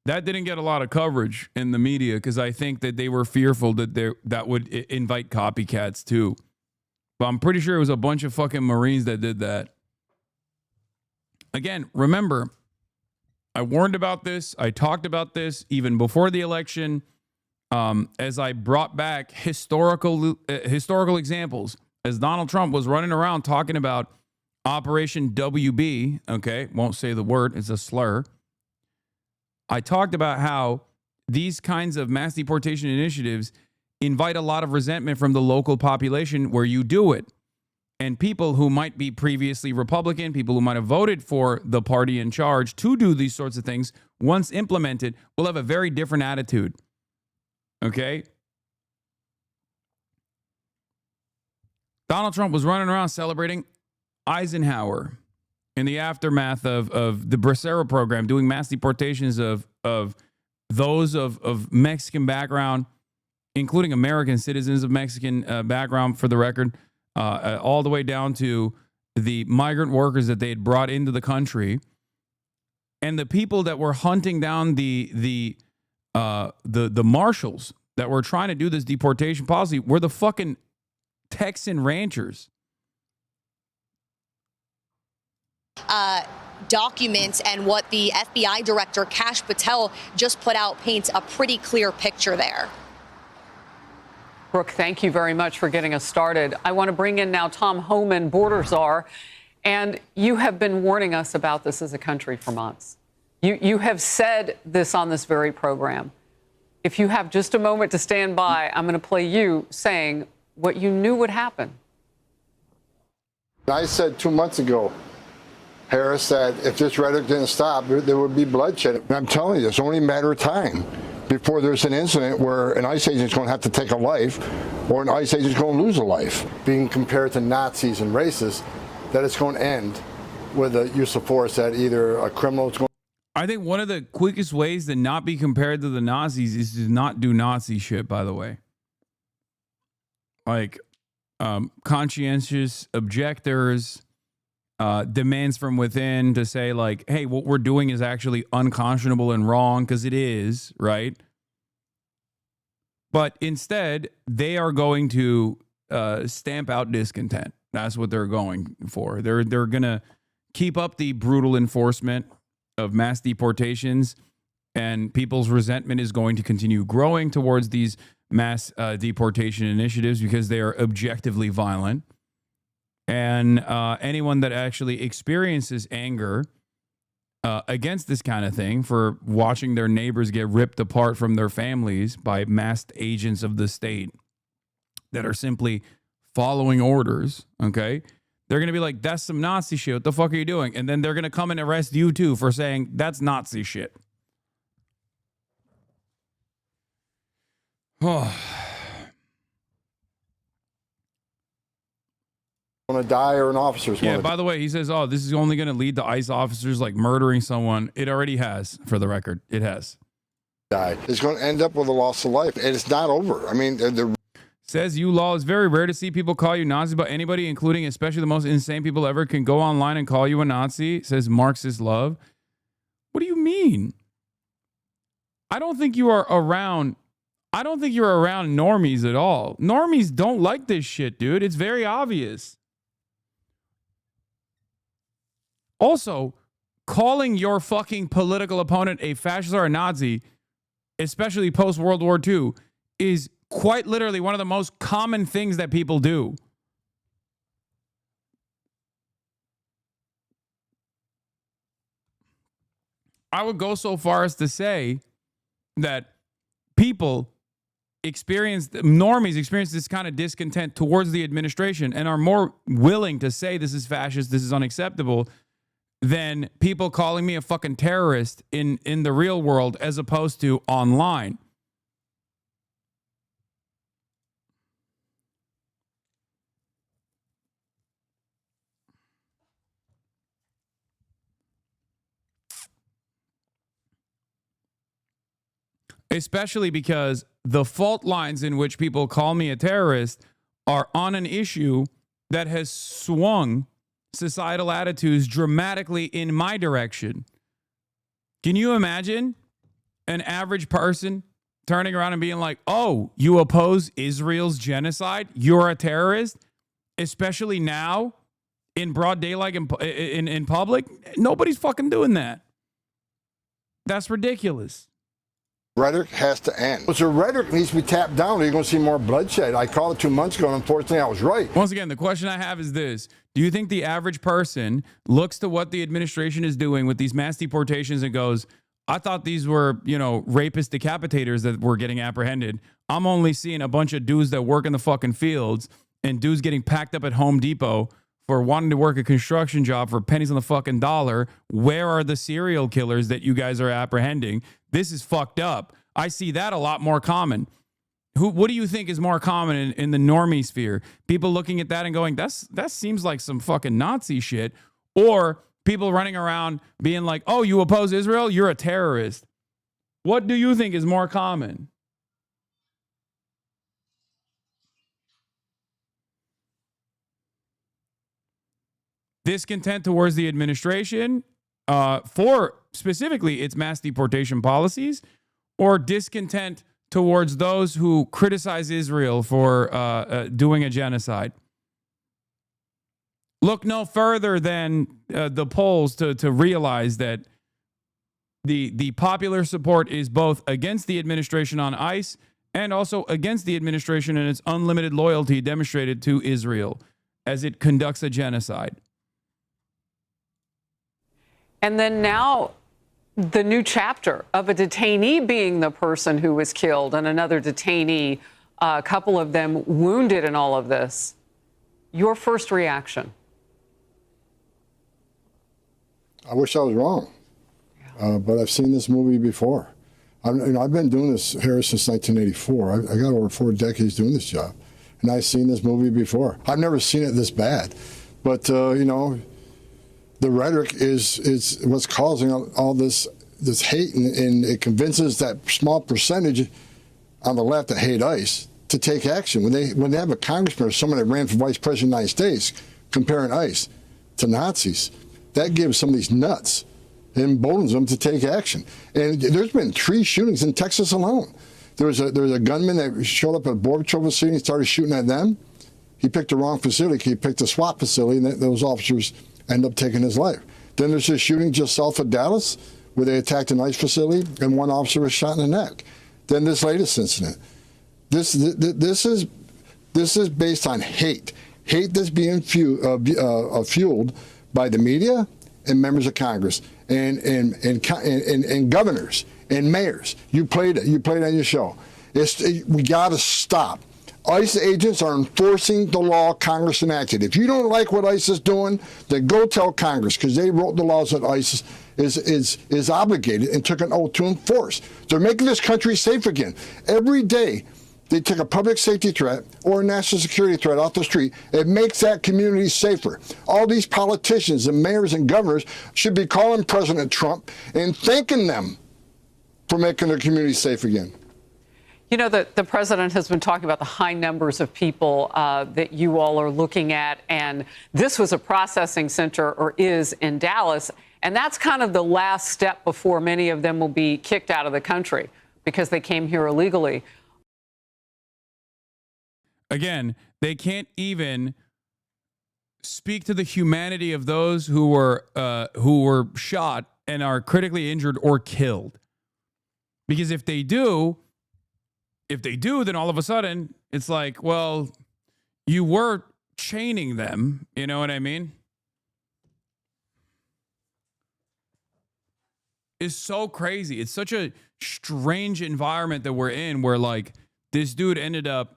That didn't get a lot of coverage in the media because I think that they were fearful that that would invite copycats too. But I'm pretty sure it was a bunch of fucking Marines that did that. Again, remember, I warned about this. I talked about this even before the election as I brought back historical examples. As Donald Trump was running around talking about Operation WB, okay, won't say the word, it's a slur. I talked about how these kinds of mass deportation initiatives invite a lot of resentment from the local population where you do it. And people who might be previously Republican, people who might have voted for the party in charge to do these sorts of things, once implemented, will have a very different attitude. Okay? Donald Trump was running around celebrating Eisenhower in the aftermath of the Bracero program, doing mass deportations of those of Mexican background, including American citizens of Mexican background, for the record, all the way down to the migrant workers that they had brought into the country, and the people that were hunting down the marshals that were trying to do this deportation policy were the fucking Texan ranchers. Documents and what the FBI director, Kash Patel, just put out paints a pretty clear picture there. Brooke, thank you very much for getting us started. I want to bring in now Tom Homan, border czar, and you have been warning us about this as a country for months. You have said this on this very program. If you have just a moment to stand by, I'm going to play you saying what you knew would happen. I said 2 months ago, Harris, that if this rhetoric didn't stop, there would be bloodshed. And I'm telling you, it's only a matter of time before there's an incident where an ICE agent's going to have to take a life or an ICE agent's going to lose a life. Being compared to Nazis and racists, that it's going to end with a use of force that either a criminal is going. I think one of the quickest ways to not be compared to the Nazis is to not do Nazi shit, by the way. Like conscientious objectors, demands from within to say, like, hey, what we're doing is actually unconscionable and wrong, because it is, right? But instead, they are going to stamp out discontent. That's what they're going for. They're going to keep up the brutal enforcement of mass deportations, and people's resentment is going to continue growing towards these mass deportation initiatives because they are objectively violent. And anyone that actually experiences anger against this kind of thing for watching their neighbors get ripped apart from their families by masked agents of the state that are simply following orders, okay? They're going to be like, that's some Nazi shit. What the fuck are you doing? And then they're going to come and arrest you too for saying that's Nazi shit. Oh. Going to die or an officer's going to By the way, he says, oh, this is only going to lead to ICE officers like murdering someone. It already has, for the record. It has. die. It's going to end up with a loss of life, and it's not over. I mean, Says you law, it's very rare to see people call you Nazi, but anybody, including especially the most insane people ever, can go online and call you a Nazi, says Marxist Love. What do you mean? I don't think you are around normies at all. Normies don't like this shit, dude. It's very obvious. Also, calling your fucking political opponent a fascist or a Nazi, especially post-World War II, is quite literally one of the most common things that people do. I would go so far as to say that normies experience this kind of discontent towards the administration and are more willing to say this is fascist, this is unacceptable, than people calling me a fucking terrorist in the real world as opposed to online. Especially because the fault lines in which people call me a terrorist are on an issue that has swung societal attitudes dramatically in my direction. Can you imagine an average person turning around and being like, oh, you oppose Israel's genocide? You're a terrorist? Especially now in broad daylight in public? Nobody's fucking doing that. That's ridiculous. rhetoric has to end. So rhetoric needs to be tapped down, or you're going to see more bloodshed. I called it 2 months ago, and unfortunately, I was right. Once again, the question I have is this. Do you think the average person looks to what the administration is doing with these mass deportations and goes, I thought these were, rapist decapitators that were getting apprehended. I'm only seeing a bunch of dudes that work in the fucking fields and dudes getting packed up at Home Depot for wanting to work a construction job for pennies on the fucking dollar. Where are the serial killers that you guys are apprehending? This is fucked up. I see that a lot more common. What do you think is more common in the normie sphere? People looking at that and going, that seems like some fucking Nazi shit. Or people running around being like, oh, you oppose Israel? You're a terrorist. What do you think is more common? Discontent towards the administration for specifically its mass deportation policies, or discontent towards those who criticize Israel for doing a genocide? Look no further than the polls to realize that the popular support is both against the administration on ICE and also against the administration and its unlimited loyalty demonstrated to Israel as it conducts a genocide. And then now the new chapter of a detainee being the person who was killed and another detainee, a couple of them wounded in all of this. Your first reaction? I wish I was wrong, but I've seen this movie before. I've been doing this here since 1984. I got over 4 decades doing this job, and I've seen this movie before. I've never seen it this bad, but the rhetoric is what's causing all this hate, and it convinces that small percentage on the left that hate ICE to take action. When they have a congressman or someone that ran for vice president of the United States comparing ICE to Nazis, that gives some of these nuts and emboldens them to take action. And there's been 3 shootings in Texas alone. There was a gunman that showed up at a Border Patrol facility and started shooting at them. He picked the wrong facility. He picked a SWAT facility, and those officers end up taking his life. Then there's a shooting just south of Dallas where they attacked an ICE facility and 1 officer was shot in the neck. Then this latest incident. This is based on hate that's being fueled by the media and members of Congress and governors and mayors. You played it on your show. We got to stop. ICE agents are enforcing the law Congress enacted. If you don't like what ICE is doing, then go tell Congress, because they wrote the laws that ICE is obligated and took an oath to enforce. They're making this country safe again. Every day they take a public safety threat or a national security threat off the street, it makes that community safer. All these politicians and mayors and governors should be calling President Trump and thanking them for making their community safe again. You know, the president has been talking about the high numbers of people that you all are looking at, and this was a processing center, or is, in Dallas, and that's kind of the last step before many of them will be kicked out of the country because they came here illegally. Again, they can't even speak to the humanity of those who were shot and are critically injured or killed, because if they do, then all of a sudden it's like, well, you were chaining them. You know what I mean? It's so crazy. It's such a strange environment that we're in, where like this dude ended up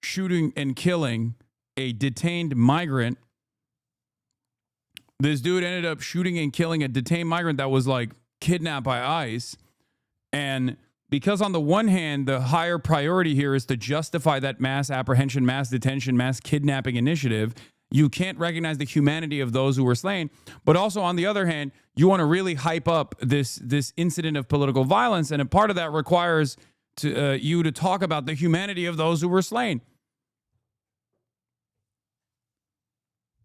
shooting and killing a detained migrant. This dude ended up shooting and killing a detained migrant that was like kidnapped by ICE. And because on the one hand, the higher priority here is to justify that mass apprehension, mass detention, mass kidnapping initiative, you can't recognize the humanity of those who were slain. But also on the other hand, you want to really hype up this incident of political violence. And a part of that requires you to talk about the humanity of those who were slain.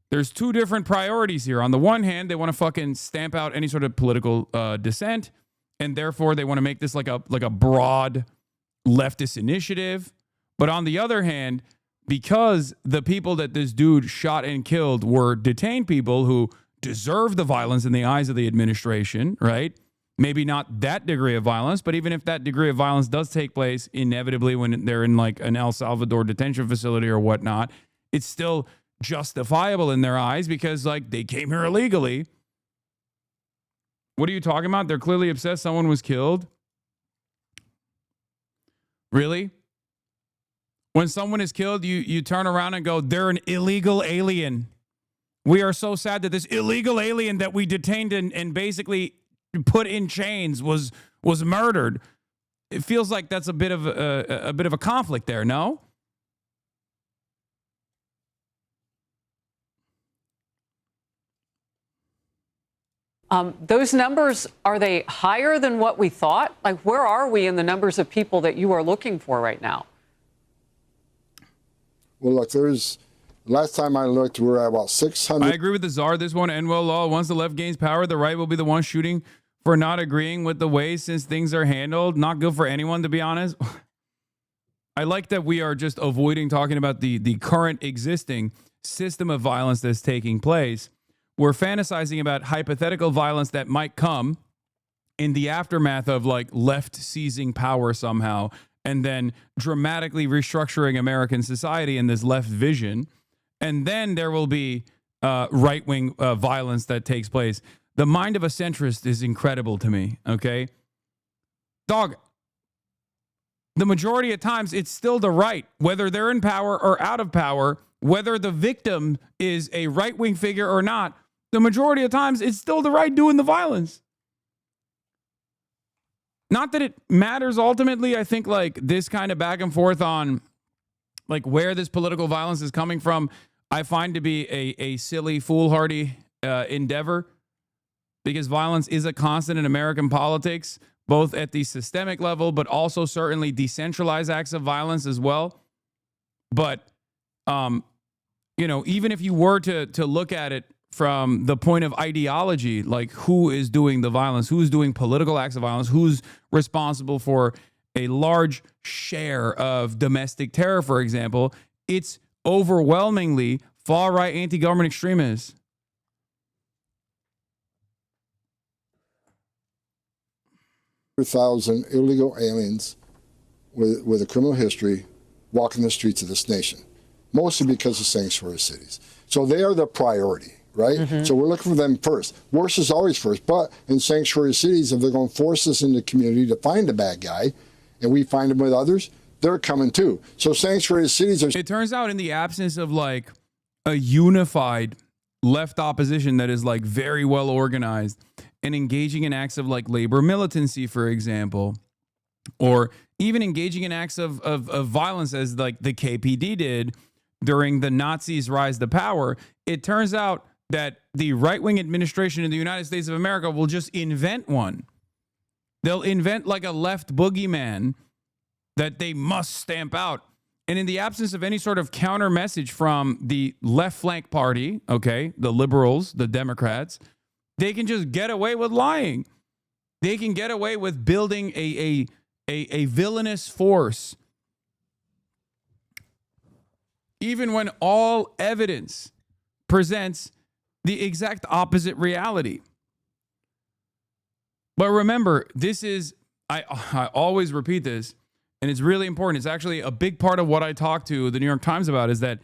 There's 2 different priorities here. On the one hand, they want to fucking stamp out any sort of political dissent. And therefore, they want to make this like a broad leftist initiative. But on the other hand, because the people that this dude shot and killed were detained people who deserve the violence in the eyes of the administration, right? Maybe not that degree of violence, but even if that degree of violence does take place inevitably when they're in like an El Salvador detention facility or whatnot, it's still justifiable in their eyes because like they came here illegally. What are you talking about? They're clearly obsessed someone was killed. Really? When someone is killed, you turn around and go, they're an illegal alien. We are so sad that this illegal alien that we detained and basically put in chains was murdered. It feels like that's a bit of a conflict there, no? Those numbers, are they higher than what we thought? Like, where are we in the numbers of people that you are looking for right now? Well, look, last time I looked, we were at about 600. I agree with the czar. This won't end well at all. Once the left gains power, the right will be the one shooting for not agreeing with the way since things are handled. Not good for anyone, to be honest. I like that we are just avoiding talking about the current existing system of violence that's taking place. We're fantasizing about hypothetical violence that might come in the aftermath of like left seizing power somehow and then dramatically restructuring American society in this left vision. And then there will be right-wing violence that takes place. The mind of a centrist is incredible to me, okay? Dog, the majority of times it's still the right, whether they're in power or out of power, whether the victim is a right-wing figure or not, the majority of times it's still the right doing the violence. Not that it matters ultimately. I think like this kind of back and forth on like where this political violence is coming from, I find to be a silly, foolhardy endeavor, because violence is a constant in American politics, both at the systemic level, but also certainly decentralized acts of violence as well. But, you know, even if you were to look at it from the point of ideology, like who is doing the violence, who's doing political acts of violence, who's responsible for a large share of domestic terror, for example, it's overwhelmingly far-right anti-government extremists. Thousand illegal aliens with a criminal history walking the streets of this nation, mostly because of sanctuary cities. So they are the priority, right? Mm-hmm. So we're looking for them first. Worse is always first, but in sanctuary cities, if they're going to force us in the community to find a bad guy, and we find them with others, they're coming too. So sanctuary cities are... It turns out in the absence of like a unified left opposition that is like very well organized and engaging in acts of like labor militancy, for example, or even engaging in acts of violence as like the KPD did during the Nazis' rise to power, it turns out that the right-wing administration in the United States of America will just invent one. They'll invent like a left boogeyman that they must stamp out. And in the absence of any sort of counter message from the left flank party, okay, the liberals, the Democrats, they can just get away with lying. They can get away with building a villainous force, even when all evidence presents the exact opposite reality. But remember, this is, I always repeat this, and it's really important. It's actually a big part of what I talk to the New York Times about, is that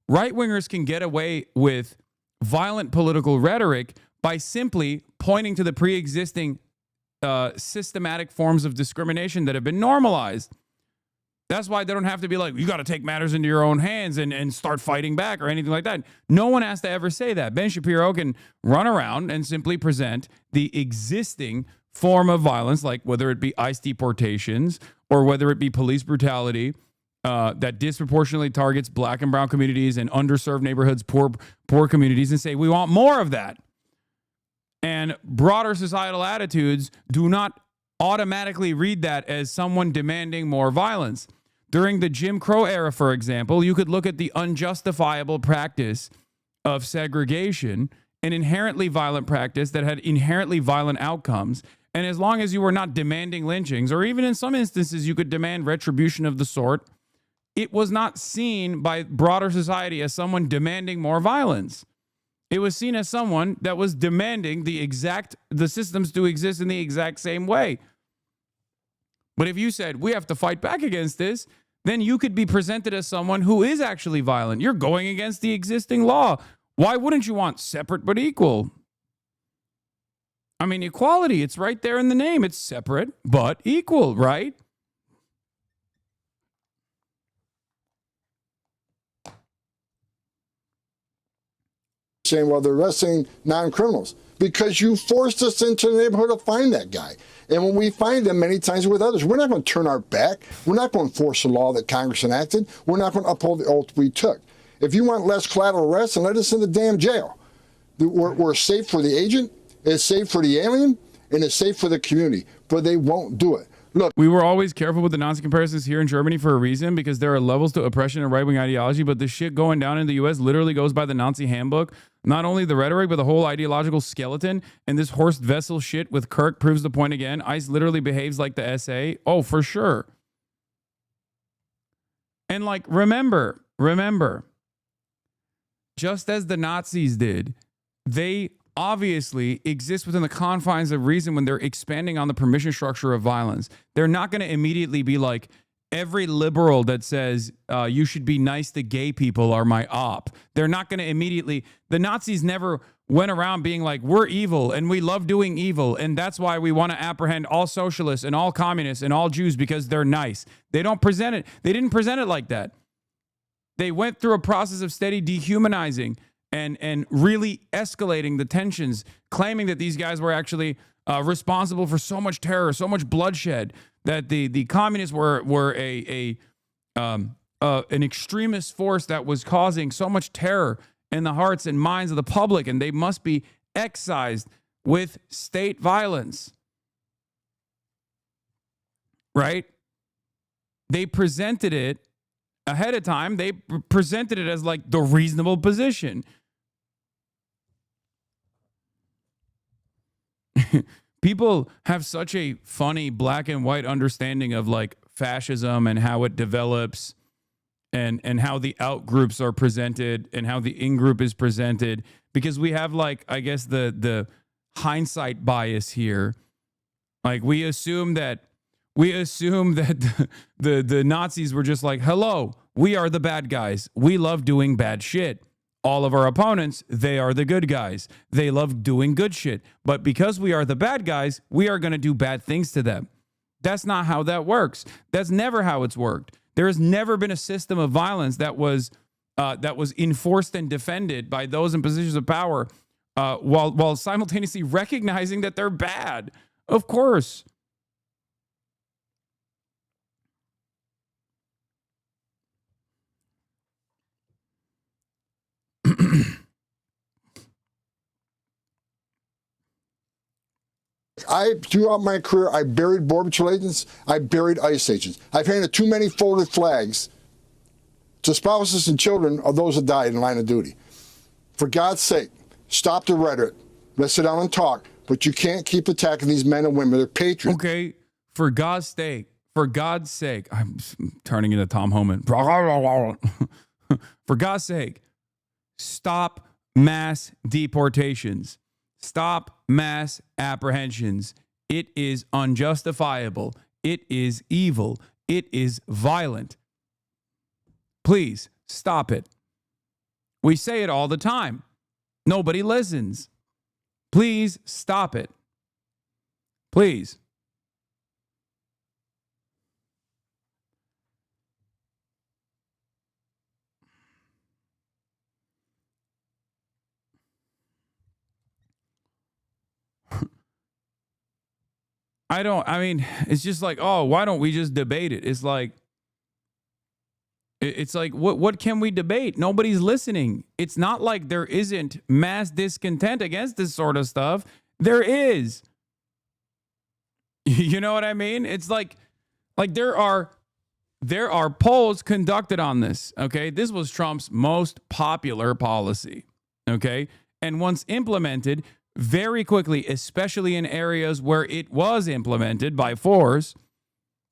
right-wingers can get away with violent political rhetoric by simply pointing to the pre-existing systematic forms of discrimination that have been normalized. That's why they don't have to be like, you got to take matters into your own hands and start fighting back or anything like that. No one has to ever say that. Ben Shapiro can run around and simply present the existing form of violence, like whether it be ICE deportations or whether it be police brutality that disproportionately targets black and brown communities and underserved neighborhoods, poor communities, and say, we want more of that. And broader societal attitudes do not automatically read that as someone demanding more violence. During the Jim Crow era, for example, you could look at the unjustifiable practice of segregation, an inherently violent practice that had inherently violent outcomes. And as long as you were not demanding lynchings, or even in some instances you could demand retribution of the sort, it was not seen by broader society as someone demanding more violence. It was seen as someone that was demanding the systems to exist in the exact same way. But if you said, we have to fight back against this, then you could be presented as someone who is actually violent. You're going against the existing law. Why wouldn't you want separate but equal? I mean, equality, it's right there in the name. It's separate but equal, right? saying, well, they're arresting non-criminals because you forced us into the neighborhood to find that guy. And when we find them, many times with others, we're not going to turn our back. We're not going to enforce the law that Congress enacted. We're not going to uphold the oath we took. If you want less collateral arrests, then let us in the damn jail. We're safe for the agent, it's safe for the alien, and it's safe for the community. But they won't do it. Look, we were always careful with the Nazi comparisons here in Germany for a reason, because there are levels to oppression and right-wing ideology, but the shit going down in the U.S. literally goes by the Nazi handbook. Not only the rhetoric, but the whole ideological skeleton. And this Horst Wessel shit with Kirk proves the point again. ICE literally behaves like the SA. Oh, for sure. And like, remember, just as the Nazis did, they obviously exist within the confines of reason when they're expanding on the permission structure of violence. They're not going to immediately be like, every liberal that says you should be nice to gay people are my op. They're not going to immediately. The Nazis never went around being like, we're evil and we love doing evil, and that's why we want to apprehend all socialists and all communists and all Jews because they're nice. They don't present it. They didn't present it like that. They went through a process of steady dehumanizing and really escalating the tensions, claiming that these guys were actually responsible for so much terror, so much bloodshed, that the communists were an extremist force that was causing so much terror in the hearts and minds of the public, and they must be excised with state violence. Right? They presented it ahead of time. They presented it as like the reasonable position. People have such a funny black and white understanding of like fascism and how it develops and how the out groups are presented and how the in group is presented, because we have like, I guess the hindsight bias here. Like we assume that the Nazis were just like, hello, we are the bad guys. We love doing bad shit. All of our opponents, they are the good guys. They love doing good shit. But because we are the bad guys, we are going to do bad things to them. That's not how that works. That's never how it's worked. There has never been a system of violence that was enforced and defended by those in positions of power while simultaneously recognizing that they're bad. Of course. Throughout my career, I buried Border Patrol agents. I buried ICE agents. I've handed too many folded flags to spouses and children of those that died in line of duty. For God's sake, stop the rhetoric. Let's sit down and talk. But you can't keep attacking these men and women. They're patriots. Okay, for God's sake, I'm turning into Tom Homan. For God's sake, stop mass deportations. Stop mass apprehensions. It is unjustifiable. It is evil. It is violent. Please stop it. We say it all the time. Nobody listens. Please stop it. Please. It's just like, oh, why don't we just debate it? It's like, what can we debate? Nobody's listening. It's not like there isn't mass discontent against this sort of stuff. There is. You know what I mean? It's like there are polls conducted on this, okay? This was Trump's most popular policy, okay? And once implemented, very quickly, especially in areas where it was implemented by force,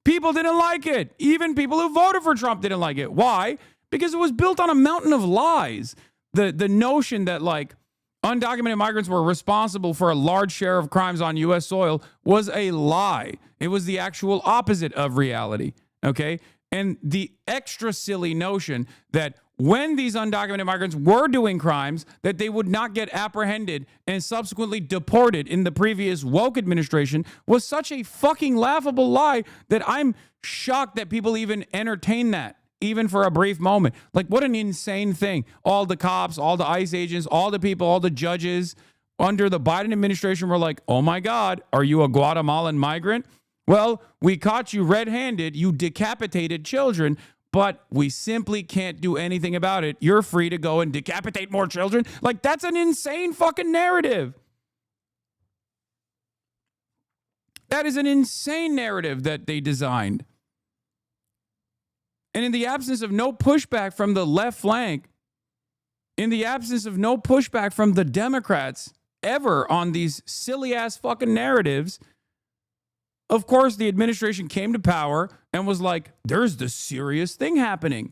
people didn't like it. Even people who voted for Trump didn't like it. Why? Because it was built on a mountain of lies. The notion that like undocumented migrants were responsible for a large share of crimes on U.S. soil was a lie. It was the actual opposite of reality, okay? And the extra silly notion that when these undocumented migrants were doing crimes, that they would not get apprehended and subsequently deported in the previous woke administration was such a fucking laughable lie that I'm shocked that people even entertain that. even for a brief moment. Like, what an insane thing. All the cops, all the ICE agents, all the people, all the judges under the Biden administration were like, oh my God, are you a Guatemalan migrant? Well, we caught you red-handed. You decapitated children, but we simply can't do anything about it. You're free to go and decapitate more children. Like, that's an insane fucking narrative. That is an insane narrative that they designed. And in the absence of no pushback from the left flank, in the absence of no pushback from the Democrats ever on these silly-ass fucking narratives, of course, the administration came to power and was like, there's the serious thing happening.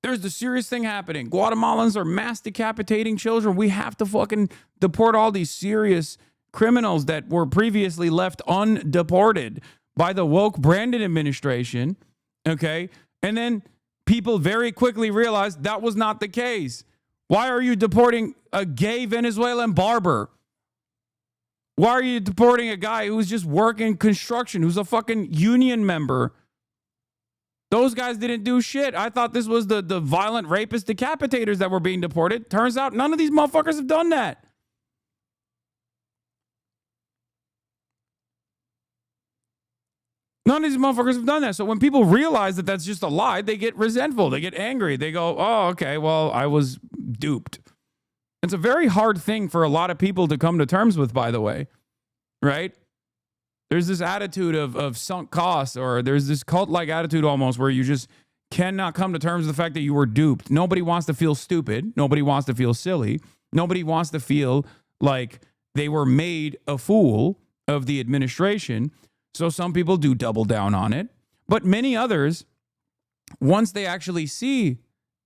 There's the serious thing happening. Guatemalans are mass decapitating children. We have to fucking deport all these serious criminals that were previously left undeported by the woke Brandon administration. Okay. And then people very quickly realized that was not the case. Why are you deporting a gay Venezuelan barber? Why are you deporting a guy who's just working construction, who's a fucking union member? Those guys didn't do shit. I thought this was the violent rapist decapitators that were being deported. Turns out none of these motherfuckers have done that. None of these motherfuckers have done that. So when people realize that that's just a lie, they get resentful. They get angry. They go, oh, okay, well, I was duped. It's a very hard thing for a lot of people to come to terms with, by the way, right? There's this attitude of sunk costs, or there's this cult-like attitude almost where you just cannot come to terms with the fact that you were duped. Nobody wants to feel stupid. Nobody wants to feel silly. Nobody wants to feel like they were made a fool of the administration. So some people do double down on it. But many others, once they actually see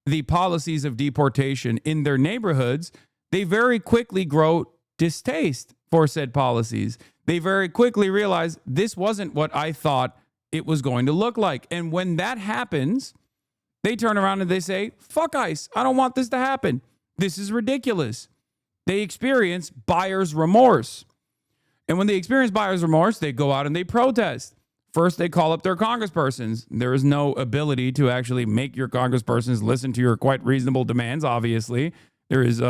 the policies of deportation in their neighborhoods, they very quickly grow distaste for said policies. They very quickly realize this wasn't what I thought it was going to look like. And when that happens, they turn around and they say, fuck ICE. I don't want this to happen. This is ridiculous. They experience buyer's remorse. And when they experience buyer's remorse, they go out and they protest. First, they call up their congresspersons. There is no ability to actually make your congresspersons listen to your quite reasonable demands, obviously. There is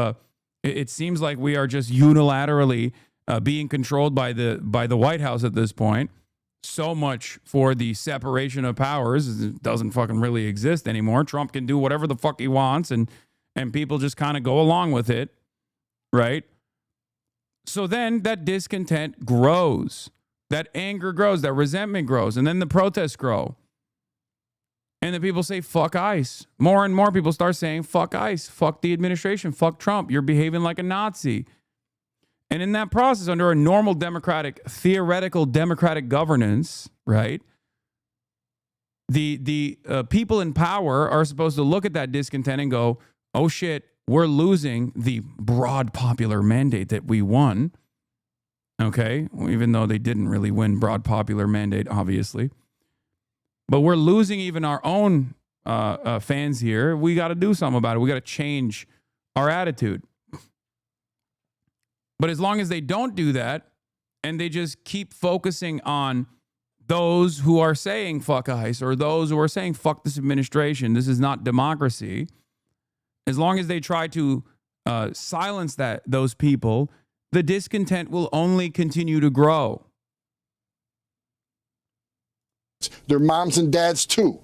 it seems like we are just unilaterally being controlled by the White House at this point. So much for the separation of powers. It doesn't fucking really exist anymore. Trump can do whatever the fuck he wants, and people just kind of go along with it, right? So then that discontent grows. That anger grows, that resentment grows, and then the protests grow. And then people say, fuck ICE. More and more people start saying, fuck ICE, fuck the administration, fuck Trump, you're behaving like a Nazi. And in that process, under a normal theoretical democratic governance, right, the people in power are supposed to look at that discontent and go, oh shit, we're losing the broad popular mandate that we won. Okay, well, even though they didn't really win broad popular mandate, obviously. But we're losing even our own fans here. We got to do something about it. We got to change our attitude. But as long as they don't do that, and they just keep focusing on those who are saying fuck ICE, or those who are saying fuck this administration, this is not democracy, as long as they try to silence those people, the discontent will only continue to grow. Their moms and dads too.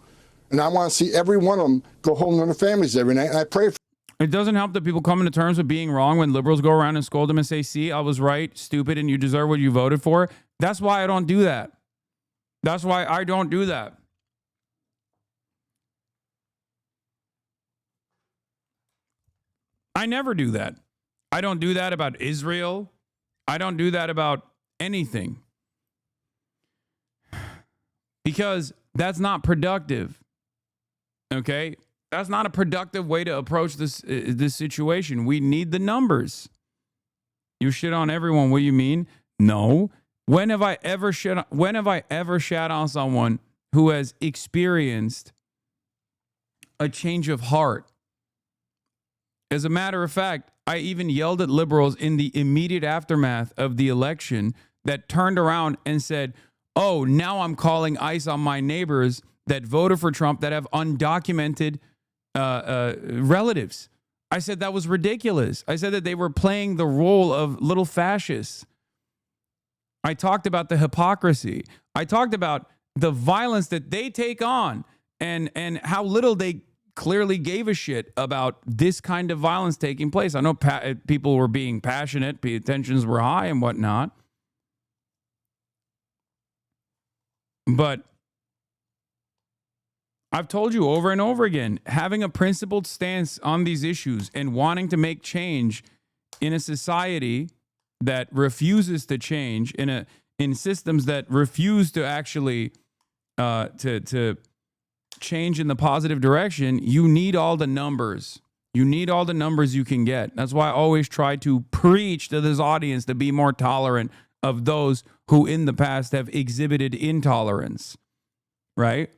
And I want to see every one of them go home to their families every night. And I pray for. It doesn't help that people come into terms with being wrong when liberals go around and scold them and say, see, I was right, stupid, and you deserve what you voted for. That's why I don't do that. That's why I don't do that. I never do that. I don't do that about Israel. I don't do that about anything. Because that's not productive. Okay? That's not a productive way to approach this situation. We need the numbers. You shit on everyone. What do you mean? No. When have I ever shat on someone who has experienced a change of heart? As a matter of fact, I even yelled at liberals in the immediate aftermath of the election that turned around and said, oh, now I'm calling ICE on my neighbors that voted for Trump that have undocumented relatives. I said that was ridiculous. I said that they were playing the role of little fascists. I talked about the hypocrisy. I talked about the violence that they take on and how little they clearly gave a shit about this kind of violence taking place. I know people were being passionate, tensions were high and whatnot. But I've told you over and over again, having a principled stance on these issues and wanting to make change in a society that refuses to change, in systems that refuse to actually to change in the positive direction, you need all the numbers. You need all the numbers you can get. That's why I always try to preach to this audience to be more tolerant of those who in the past have exhibited intolerance, right?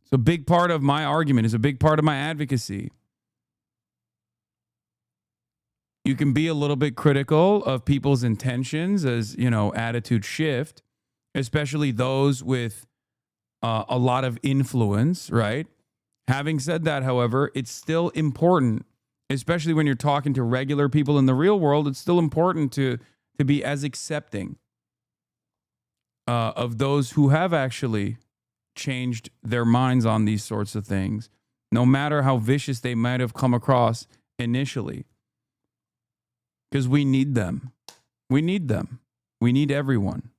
It's a big part of my argument. It's a big part of my advocacy. You can be a little bit critical of people's intentions as, attitude shift, especially those with a lot of influence, right? Having said that, however, it's still important, especially when you're talking to regular people in the real world, it's still important to be as accepting of those who have actually changed their minds on these sorts of things, no matter how vicious they might have come across initially. Because we need them. We need them. We need everyone.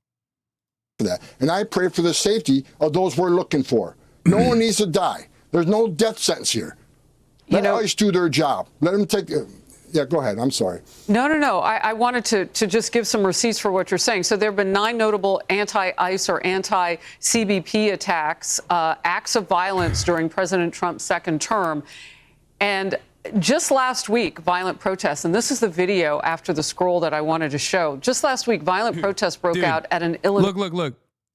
That. And I pray for the safety of those we're looking for. No one needs to die. There's no death sentence here. Let ICE do their job. Let them take... Yeah, go ahead. I'm sorry. No. I wanted to just give some receipts for what you're saying. So there have been 9 notable anti-ICE or anti-CBP attacks, acts of violence during President Trump's second term. And just last week, violent protests, and this is the video after the scroll that I wanted to show. Just last week, violent protests broke out at an Illinois...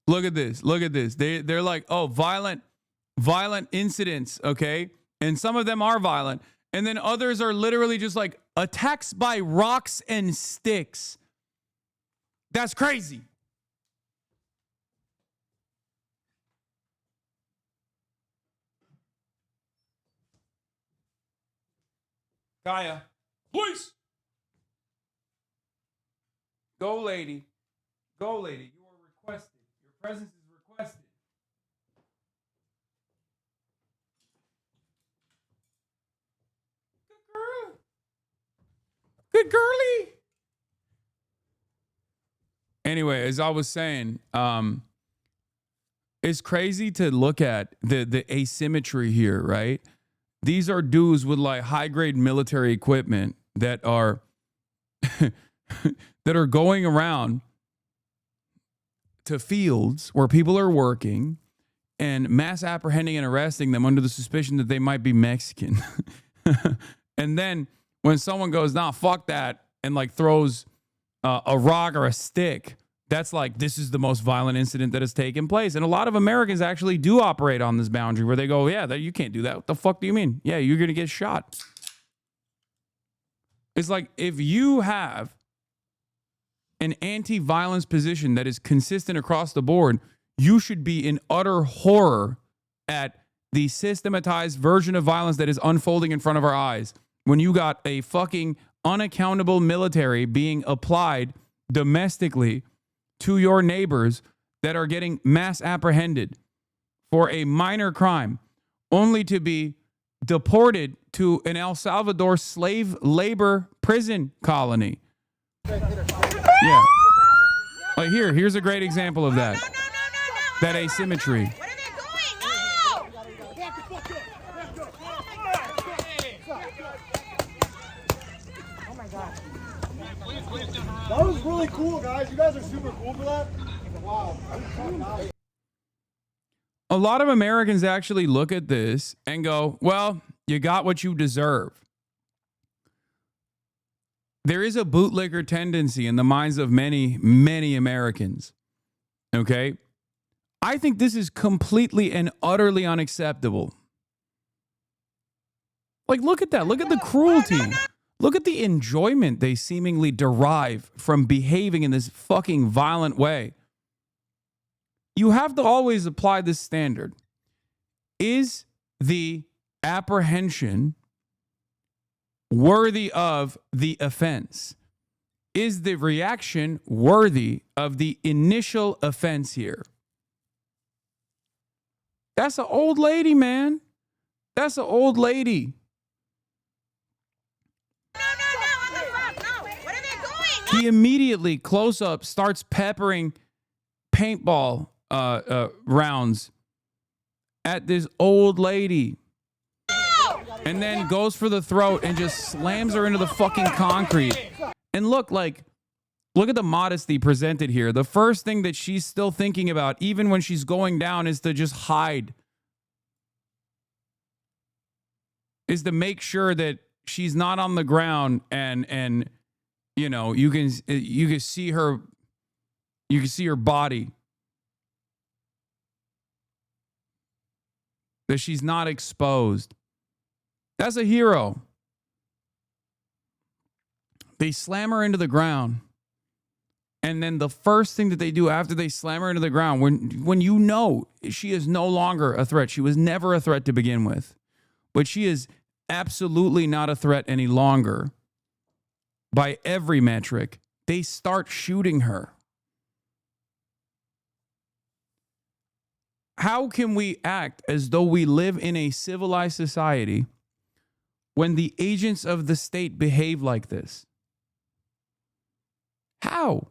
Look at this. Look at this. They're like, oh, violent incidents, okay? And some of them are violent. And then others are literally just like attacks by rocks and sticks. That's crazy. Kaya, please. Go, lady. Go, lady. You are requested. Your presence is requested. Good girl. Good girly. Anyway, as I was saying, it's crazy to look at the asymmetry here, right? These are dudes with like high-grade military equipment that are that are going around to fields where people are working and mass apprehending and arresting them under the suspicion that they might be Mexican. And then when someone goes, nah, fuck that, and like throws a rock or a stick, that's like, this is the most violent incident that has taken place. And a lot of Americans actually do operate on this boundary where they go, yeah, you can't do that. What the fuck do you mean? Yeah, you're going to get shot. It's like, if you have an anti-violence position that is consistent across the board, you should be in utter horror at the systematized version of violence that is unfolding in front of our eyes. When you got a fucking unaccountable military being applied domestically to your neighbors that are getting mass apprehended for a minor crime, only to be deported to an El Salvador slave labor prison colony. Yeah. Like here's a great example of that. That asymmetry. That was really cool, guys. You guys are super cool for that. Wow. A lot of Americans actually look at this and go, well, you got what you deserve. There is a bootlicker tendency in the minds of many, many Americans. Okay? I think this is completely and utterly unacceptable. Like, look at that. Look at the cruelty. Look at the enjoyment they seemingly derive from behaving in this fucking violent way. you have to always apply this standard. Is the apprehension worthy of the offense? Is the reaction worthy of the initial offense here? That's an old lady, man. That's an old lady. He immediately, close up, starts peppering paintball rounds at this old lady. And then goes for the throat and just slams her into the fucking concrete. And look at the modesty presented here. The first thing that she's still thinking about, even when she's going down, is to just hide. Is to make sure that she's not on the ground and you know, you can see her body. That she's not exposed. That's a hero. They slam her into the ground. And then the first thing that they do after they slam her into the ground, when you know she is no longer a threat, she was never a threat to begin with, but she is absolutely not a threat any longer by every metric, they start shooting her. How can we act as though we live in a civilized society when the agents of the state behave like this? How?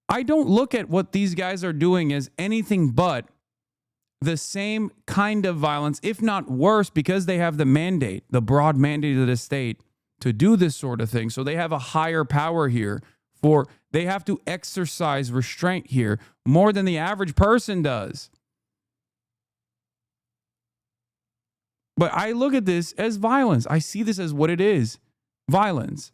I don't look at what these guys are doing as anything but the same kind of violence, if not worse, because they have the mandate, the broad mandate of the state to do this sort of thing. So they have a higher power here. They have to exercise restraint here more than the average person does. But I look at this as violence. I see this as what it is, violence.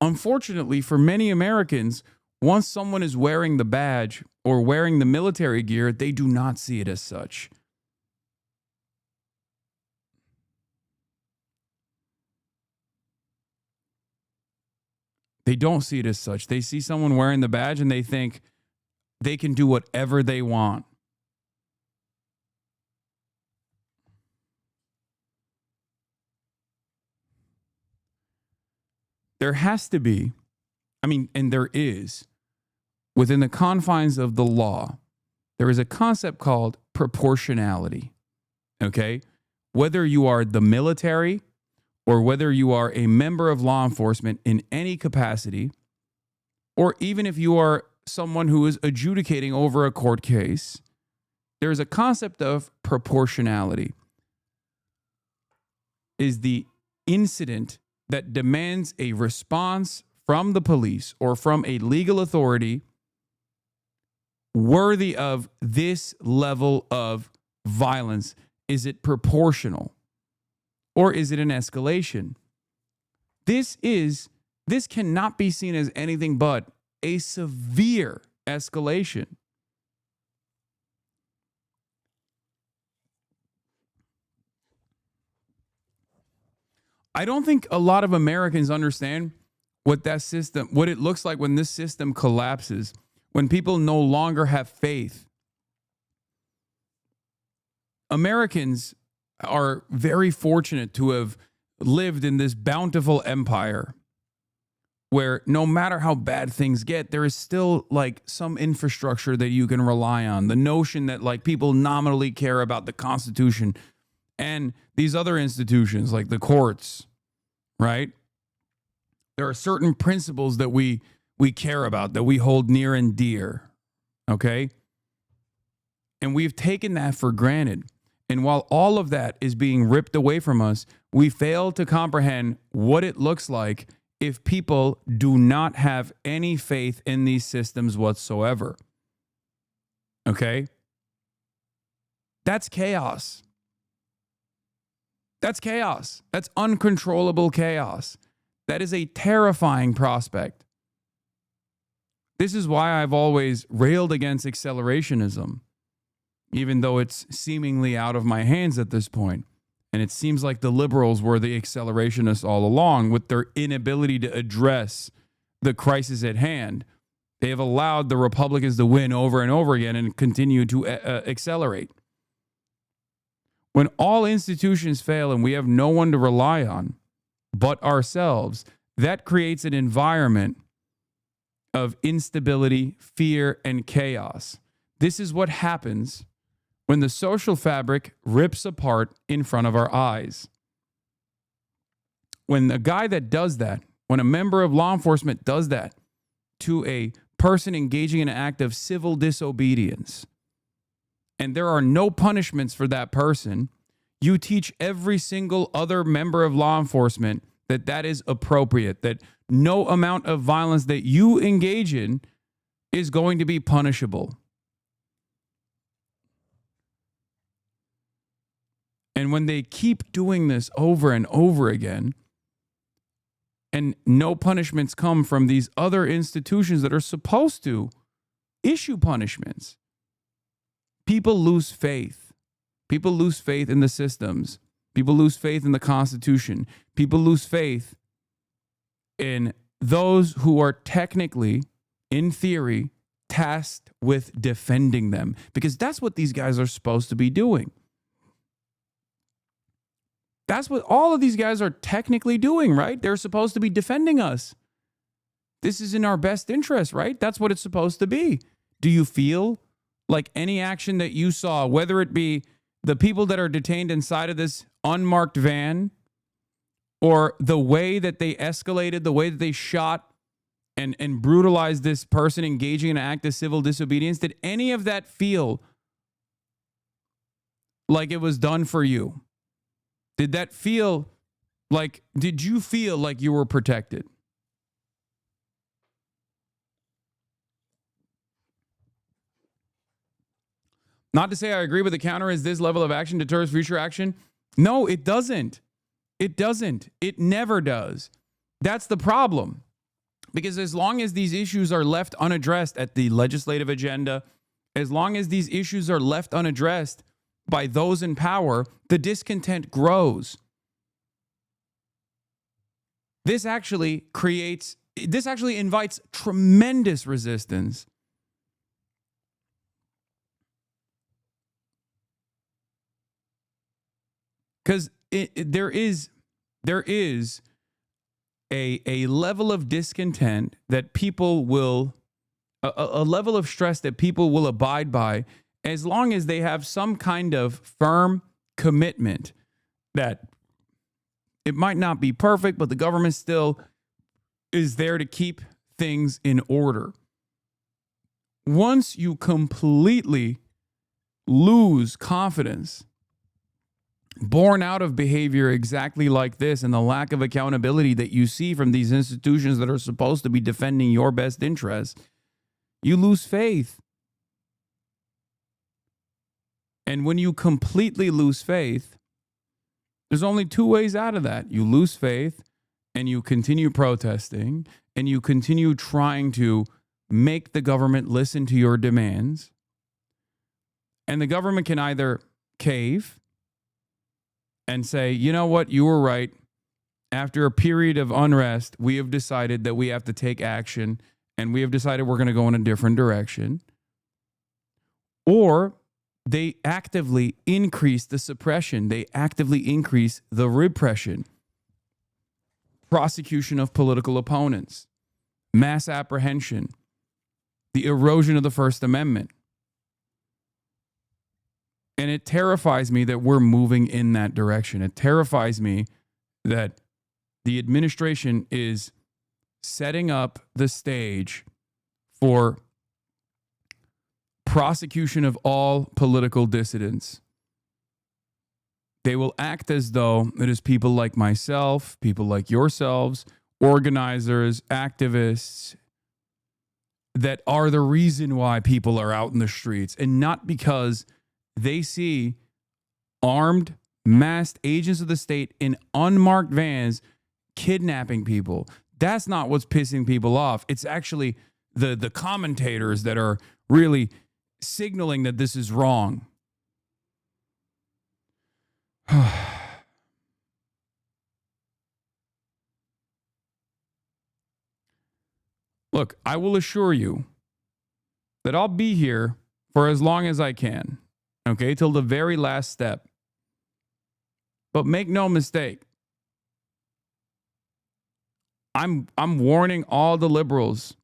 Unfortunately, for many Americans, once someone is wearing the badge or wearing the military gear, they do not see it as such. They don't see it as such. They see someone wearing the badge and they think they can do whatever they want. There has to be, and there is, within the confines of the law, there is a concept called proportionality. Okay? Whether you are the military or whether you are a member of law enforcement in any capacity, or even if you are someone who is adjudicating over a court case, there is a concept of proportionality. Is the incident that demands a response from the police or from a legal authority worthy of this level of violence? Is it proportional? Or is it an escalation? This cannot be seen as anything but a severe escalation. I don't think a lot of Americans understand what it looks like when this system collapses, when people no longer have faith. Americans are very fortunate to have lived in this bountiful empire where no matter how bad things get, there is still like some infrastructure that you can rely on. The notion that like people nominally care about the Constitution and these other institutions like the courts, right? There are certain principles that we care about, that we hold near and dear, okay? And we've taken that for granted. And while all of that is being ripped away from us, we fail to comprehend what it looks like if people do not have any faith in these systems whatsoever. Okay? That's chaos. That's chaos. That's uncontrollable chaos. That is a terrifying prospect. This is why I've always railed against accelerationism, even though it's seemingly out of my hands at this point. And it seems like the liberals were the accelerationists all along with their inability to address the crisis at hand. They have allowed the Republicans to win over and over again and continue to accelerate. When all institutions fail and we have no one to rely on but ourselves, that creates an environment of instability, fear, and chaos. This is what happens when the social fabric rips apart in front of our eyes. When a guy that does that, when a member of law enforcement does that to a person engaging in an act of civil disobedience, and there are no punishments for that person, you teach every single other member of law enforcement that that is appropriate, that no amount of violence that you engage in is going to be punishable. And when they keep doing this over and over again, and no punishments come from these other institutions that are supposed to issue punishments, people lose faith. People lose faith in the systems. People lose faith in the Constitution. People lose faith in those who are technically, in theory, tasked with defending them. Because that's what these guys are supposed to be doing. That's what all of these guys are technically doing, right? They're supposed to be defending us. This is in our best interest, right? That's what it's supposed to be. Do you feel like any action that you saw, whether it be the people that are detained inside of this unmarked van, or the way that they escalated, the way that they shot and brutalized this person engaging in an act of civil disobedience, did any of that feel like it was done for you? Did that feel like, did you feel like you were protected? Not to say I agree with the counter as this level of action deters future action. No, it doesn't. It doesn't. It never does. That's the problem. Because as long as these issues are left unaddressed at the legislative agenda, as long as these issues are left unaddressed by those in power, the discontent grows. This actually invites tremendous resistance. Because there is a level of discontent that people will, a level of stress that people will abide by as long as they have some kind of firm commitment that it might not be perfect, but the government still is there to keep things in order. Once you completely lose confidence, born out of behavior exactly like this and the lack of accountability that you see from these institutions that are supposed to be defending your best interests, you lose faith. And when you completely lose faith, there's only two ways out of that. You lose faith and you continue protesting and you continue trying to make the government listen to your demands. And the government can either cave and say, you know what, you were right. After a period of unrest, we have decided that we have to take action and we have decided we're going to go in a different direction. Or they actively increase the suppression. They actively increase the repression, prosecution of political opponents, mass apprehension, the erosion of the First Amendment. And it terrifies me that we're moving in that direction. It terrifies me that the administration is setting up the stage for prosecution of all political dissidents. They will act as though it is people like myself, people like yourselves, organizers, activists, that are the reason why people are out in the streets, and not because they see armed, masked agents of the state in unmarked vans kidnapping people. That's not what's pissing people off. It's actually the commentators that are really signaling that this is wrong. Look, I will assure you that I'll be here for as long as I can, okay, till the very last step. But make no mistake, I'm warning all the liberals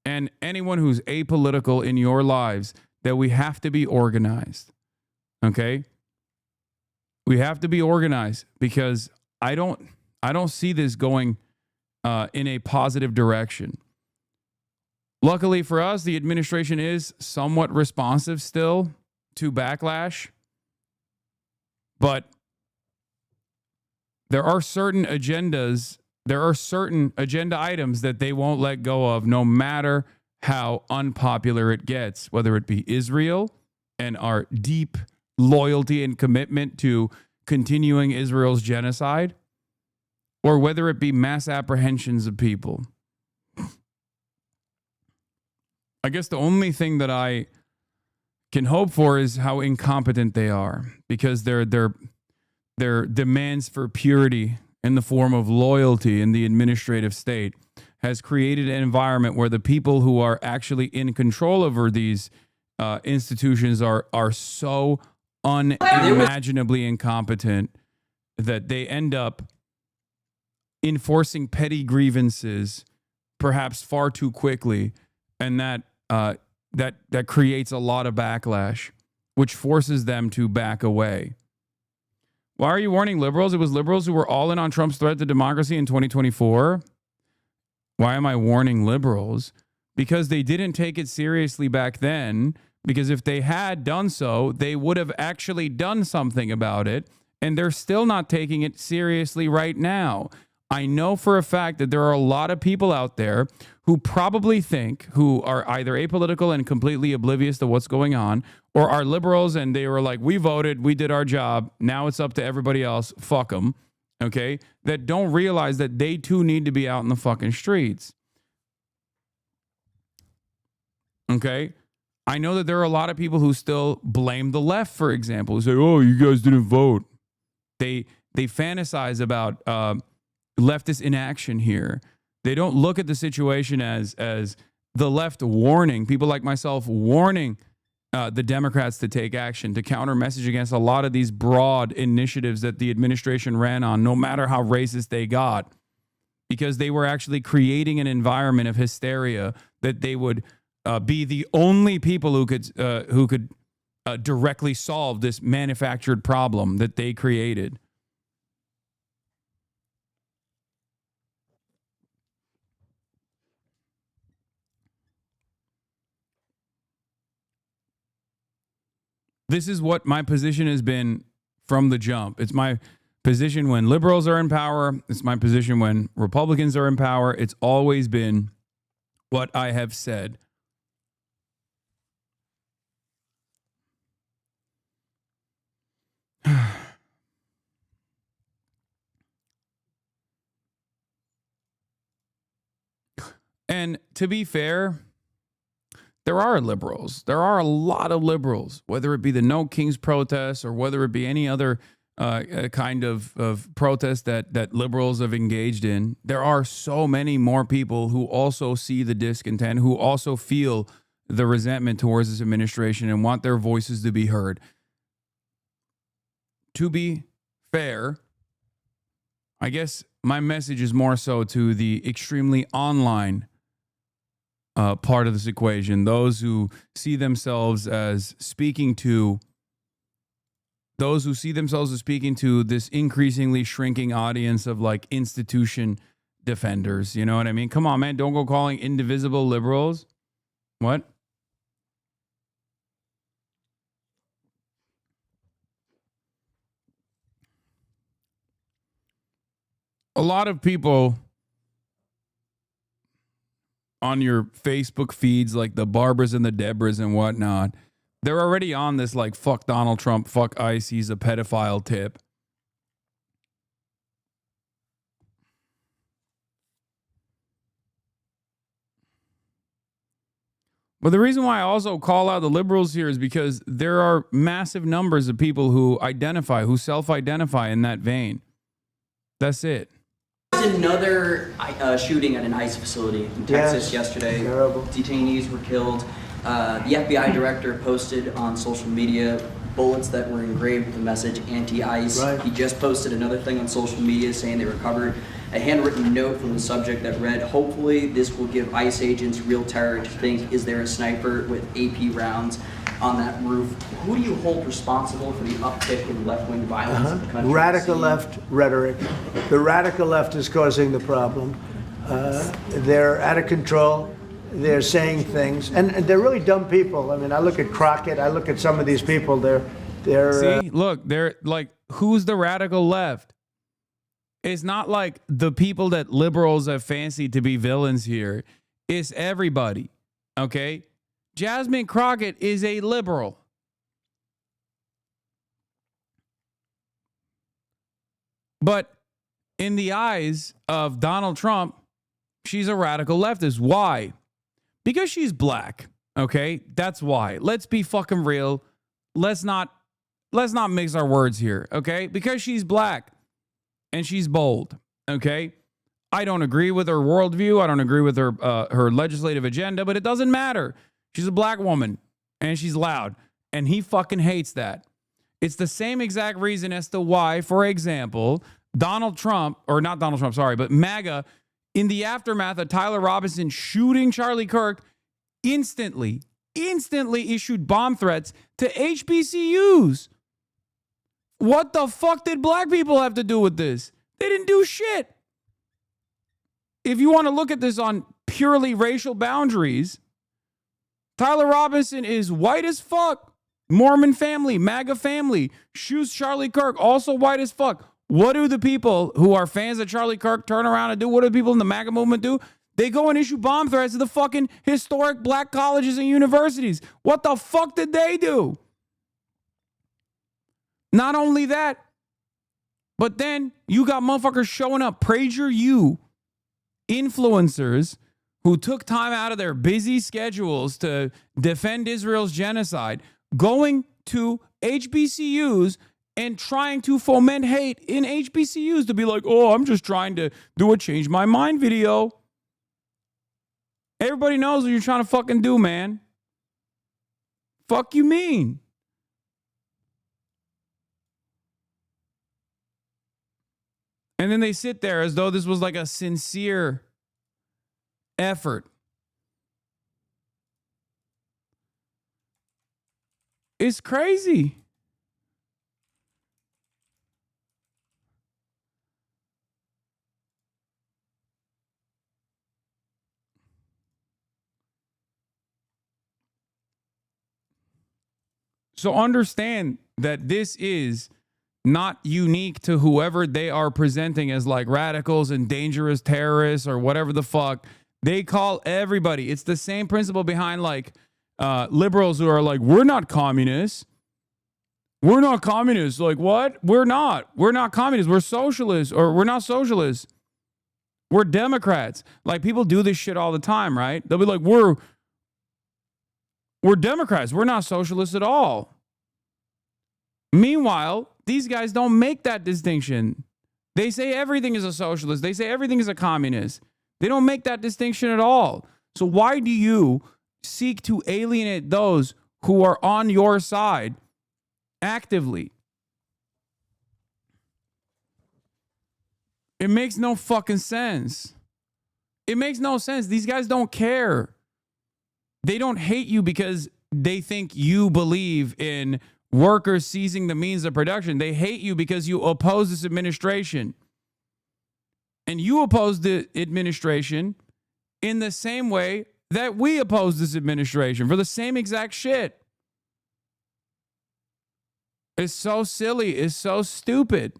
and anyone who's apolitical in your lives that we have to be organized, okay? We have to be organized because I don't see this going in a positive direction. Luckily for us, the administration is somewhat responsive still to backlash, but there are certain agenda items that they won't let go of no matter how unpopular it gets, whether it be Israel and our deep loyalty and commitment to continuing Israel's genocide, or whether it be mass apprehensions of people. I guess the only thing that I can hope for is how incompetent they are, because their demands for purity in the form of loyalty in the administrative state has created an environment where the people who are actually in control over these institutions are so unimaginably incompetent that they end up enforcing petty grievances perhaps far too quickly, and that creates a lot of backlash, which forces them to back away. Why are you warning liberals? It was liberals who were all in on Trump's threat to democracy in 2024. Why am I warning liberals? Because they didn't take it seriously back then. Because if they had done so, they would have actually done something about it. And they're still not taking it seriously right now. I know for a fact that there are a lot of people out there who probably think, who are either apolitical and completely oblivious to what's going on, or are liberals and they were like, we voted, we did our job, now it's up to everybody else, fuck them, okay? That don't realize that they too need to be out in the fucking streets. Okay? I know that there are a lot of people who still blame the left, for example, who say, oh, you guys didn't vote. They fantasize about leftist inaction here. They don't look at the situation as the left warning, people like myself warning the Democrats to take action, to counter message against a lot of these broad initiatives that the administration ran on, no matter how racist they got, because they were actually creating an environment of hysteria that they would be the only people who could directly solve this manufactured problem that they created. This is what my position has been from the jump. It's my position when liberals are in power. It's my position when Republicans are in power. It's always been what I have said. And to be fair, there are liberals. There are a lot of liberals, whether it be the No Kings protests or whether it be any other kind of protest that liberals have engaged in. There are so many more people who also see the discontent, who also feel the resentment towards this administration and want their voices to be heard. To be fair, I guess my message is more so to the extremely online part of this equation, those who see themselves as speaking to this increasingly shrinking audience of like institution defenders. You know what I mean? Come on, man. Don't go calling indivisible liberals. What? A lot of people on your Facebook feeds, like the Barbaras and the Debras and whatnot, they're already on this like, fuck Donald Trump, fuck ICE, he's a pedophile tip. But the reason why I also call out the liberals here is because there are massive numbers of people who self-identify in that vein. That's it. was another shooting at an ICE facility in Texas yesterday. Terrible. Detainees were killed. The FBI director posted on social media bullets that were engraved with the message anti-ICE. Right. He just posted another thing on social media saying they recovered a handwritten note from the subject that read, "Hopefully this will give ICE agents real terror to think, is there a sniper with AP rounds on that roof?" Who do you hold responsible for the uptick in left-wing violence in the country? Radical left rhetoric. The radical left is causing the problem. They're out of control. They're saying things, and they're really dumb people. I mean, I look at Crockett. I look at some of these people. They're See, look, they're like, who's the radical left? It's not like the people that liberals have fancied to be villains here. It's everybody, okay? Jasmine Crockett is a liberal. But in the eyes of Donald Trump, she's a radical leftist. Why? Because she's black, okay? That's why. Let's be fucking real. Let's not mix our words here, okay? Because she's black and she's bold, okay? I don't agree with her worldview. I don't agree with her her legislative agenda, but it doesn't matter. She's a black woman and she's loud, and he fucking hates that. It's the same exact reason as to why, for example, Donald Trump, or not Donald Trump, sorry, but MAGA, in the aftermath of Tyler Robinson shooting Charlie Kirk, instantly issued bomb threats to HBCUs. What the fuck did black people have to do with this? They didn't do shit. If you want to look at this on purely racial boundaries, Tyler Robinson is white as fuck. Mormon family, MAGA family, shoots Charlie Kirk, also white as fuck. What do the people who are fans of Charlie Kirk turn around and do? What do the people in the MAGA movement do? They go and issue bomb threats to the fucking historic black colleges and universities. What the fuck did they do? Not only that, but then you got motherfuckers showing up, PragerU influencers who took time out of their busy schedules to defend Israel's genocide, going to HBCUs and trying to foment hate in HBCUs to be like, oh, I'm just trying to do a change my mind video. Everybody knows what you're trying to fucking do, man. Fuck you mean? And then they sit there as though this was like a sincere effort. It's crazy. So understand that this is not unique to whoever they are presenting as like radicals and dangerous terrorists or whatever the fuck. They call everybody. It's the same principle behind like liberals who are like, we're not communists. We're not communists. Like, what? We're not. We're not communists. We're socialists, or we're not socialists. We're Democrats. Like, people do this shit all the time, right? They'll be like, we're Democrats. We're not socialists at all. Meanwhile, these guys don't make that distinction. They say everything is a socialist. They say everything is a communist. They don't make that distinction at all. So why do you seek to alienate those who are on your side actively? It makes no fucking sense. It makes no sense. These guys don't care. They don't hate you because they think you believe in workers seizing the means of production. They hate you because you oppose this administration. And you oppose the administration in the same way that we oppose this administration, for the same exact shit. It's so silly. It's so stupid.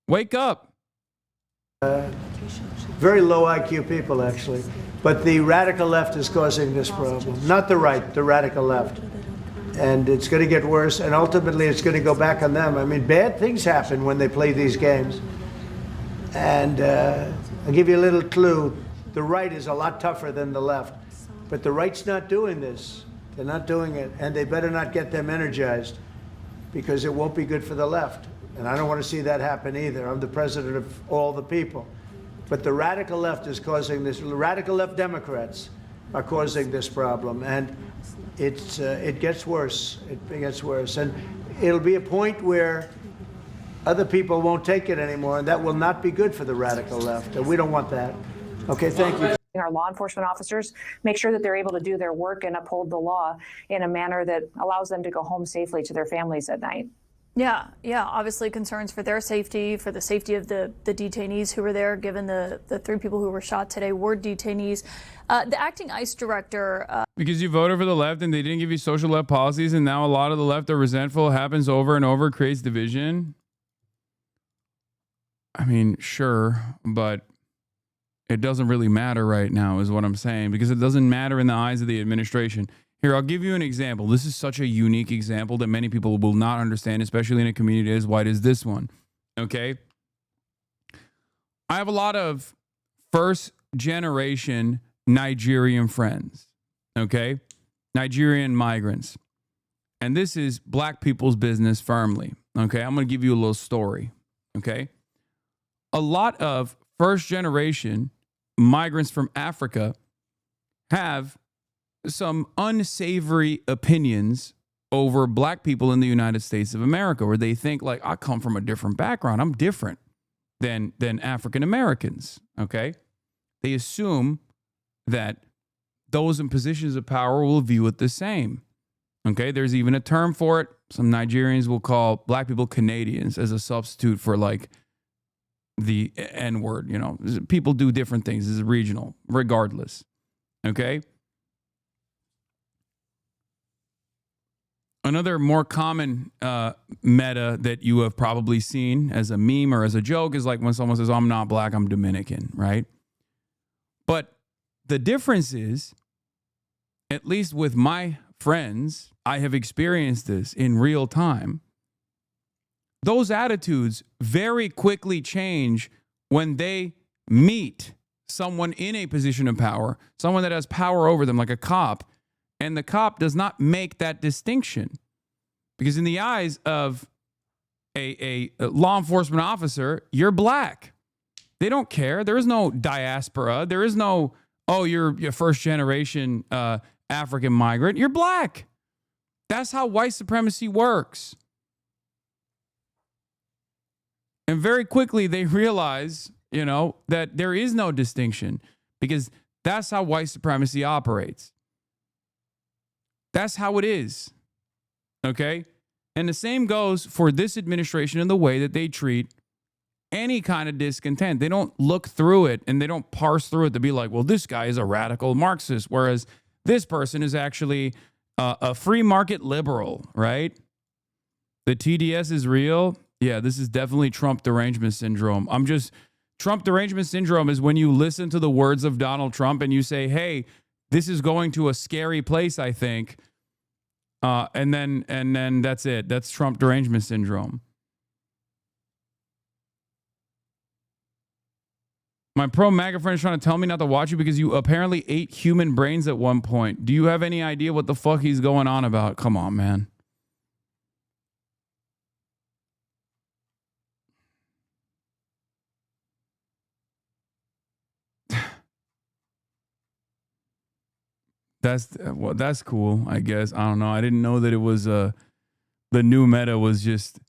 Wake up. Very low IQ people, actually. But the radical left is causing this problem. Not the right, the radical left. And it's going to get worse, and ultimately it's going to go back on them. I mean, bad things happen when they play these games. And I'll give you a little clue. The right is a lot tougher than the left. But the right's not doing this. They're not doing it. And they better not get them energized, because it won't be good for the left. And I don't want to see that happen either. I'm the president of all the people. But the radical left is causing this. Radical left Democrats are causing this problem. And it gets worse. It gets worse. And it'll be a point where other people won't take it anymore. And that will not be good for the radical left. And we don't want that. Okay, thank you. Our law enforcement officers make sure that they're able to do their work and uphold the law in a manner that allows them to go home safely to their families at night. Yeah, obviously concerns for their safety, for the safety of the detainees who were there, given the 3 people who were shot today were detainees. The acting ICE director... Because you voted for the left and they didn't give you social left policies, and now a lot of the left are resentful, happens over and over, creates division. I mean, sure, but it doesn't really matter right now is what I'm saying, because it doesn't matter in the eyes of the administration. Here, I'll give you an example. This is such a unique example that many people will not understand, especially in a community as wide as this one. Okay? I have a lot of first-generation Nigerian friends. Okay? Nigerian migrants. And this is black people's business firmly. Okay? I'm going to give you a little story. Okay? A lot of first-generation migrants from Africa have some unsavory opinions over black people in the United States of America, where they think like, I come from a different background. I'm different than African Americans. Okay. They assume that those in positions of power will view it the same. Okay. There's even a term for it. Some Nigerians will call black people Canadians as a substitute for like the N word. You know, people do different things. This is regional regardless. Okay. Another more common meta that you have probably seen as a meme or as a joke is like when someone says, I'm not black, I'm Dominican, right? But the difference is, at least with my friends, I have experienced this in real time. Those attitudes very quickly change when they meet someone in a position of power, someone that has power over them, like a cop. And the cop does not make that distinction, because in the eyes of a law enforcement officer, you're black. They don't care. There is no diaspora. There is no, oh, you're first generation African migrant. You're black. That's how white supremacy works. And very quickly they realize, you know, that there is no distinction, because that's how white supremacy operates. That's how it is. Okay? And the same goes for this administration in the way that they treat any kind of discontent. They don't look through it and they don't parse through it to be like, well, this guy is a radical Marxist, whereas this person is actually a free market liberal, right? The TDS is real. Yeah, this is definitely Trump derangement syndrome. Trump derangement syndrome is when you listen to the words of Donald Trump and you say, hey, this is going to a scary place, I think. And then that's it. That's Trump derangement syndrome. My pro-MAGA friend is trying to tell me not to watch you because you apparently ate human brains at one point. Do you have any idea what the fuck he's going on about? Come on, man. That's cool, I guess. I don't know. I didn't know that it was the new meta was just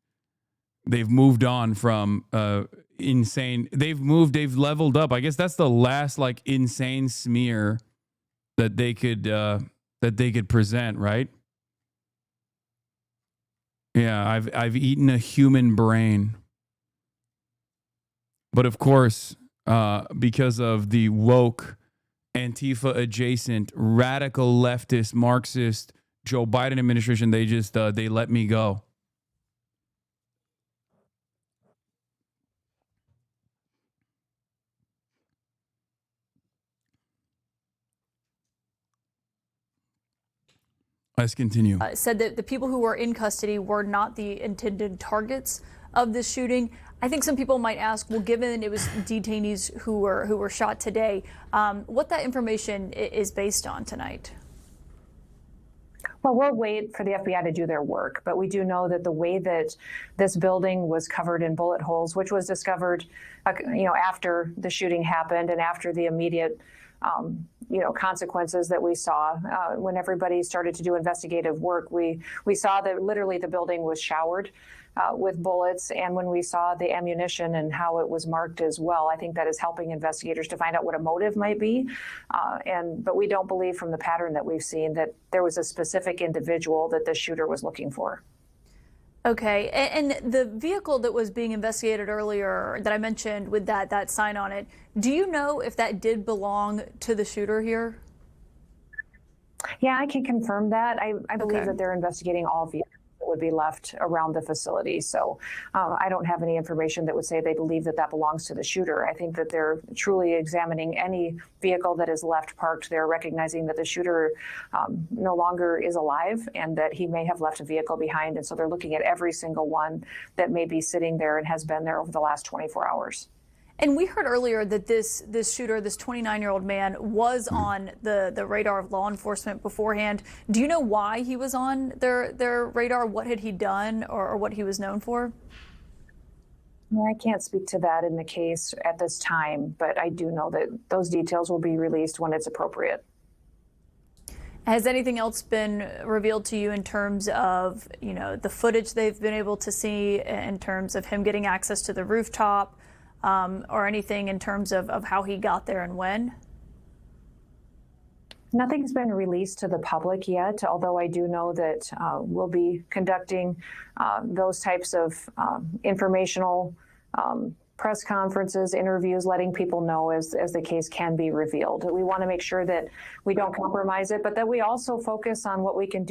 they've moved on from insane. They've leveled up. I guess that's the last like insane smear that they could present, right? Yeah, I've eaten a human brain. But of course, because of the woke Antifa adjacent, radical leftist, Marxist Joe Biden administration, they just they let me go. Let's continue. Said that the people who were in custody were not the intended targets of this shooting. I think some people might ask, well, given it was detainees who were shot today, what that information is based on tonight? Well, we'll wait for the FBI to do their work, but we do know that the way that this building was covered in bullet holes, which was discovered, after the shooting happened and after the immediate, consequences that we saw when everybody started to do investigative work, we saw that literally the building was showered with bullets, and when we saw the ammunition and how it was marked as well, I think that is helping investigators to find out what a motive might be. But we don't believe from the pattern that we've seen that there was a specific individual that the shooter was looking for. Okay, and the vehicle that was being investigated earlier that I mentioned with that sign on it, do you know if that did belong to the shooter here? Yeah, I can confirm that. I believe that they're investigating all vehicles that would be left around the facility. So I don't have any information that would say they believe that belongs to the shooter. I think that they're truly examining any vehicle that is left parked there, recognizing that the shooter no longer is alive and that he may have left a vehicle behind. And so they're looking at every single one that may be sitting there and has been there over the last 24 hours. And we heard earlier that this shooter, this 29-year-old man, was on the radar of law enforcement beforehand. Do you know why he was on their radar? What had he done or what he was known for? I can't speak to that in the case at this time, but I do know that those details will be released when it's appropriate. Has anything else been revealed to you in terms of, the footage they've been able to see, in terms of him getting access to the rooftop? Or anything in terms of how he got there and when? Nothing's been released to the public yet, although I do know that we'll be conducting those types of informational press conferences, interviews, letting people know as the case can be revealed. We want to make sure that we don't compromise it, but that we also focus on what we can do.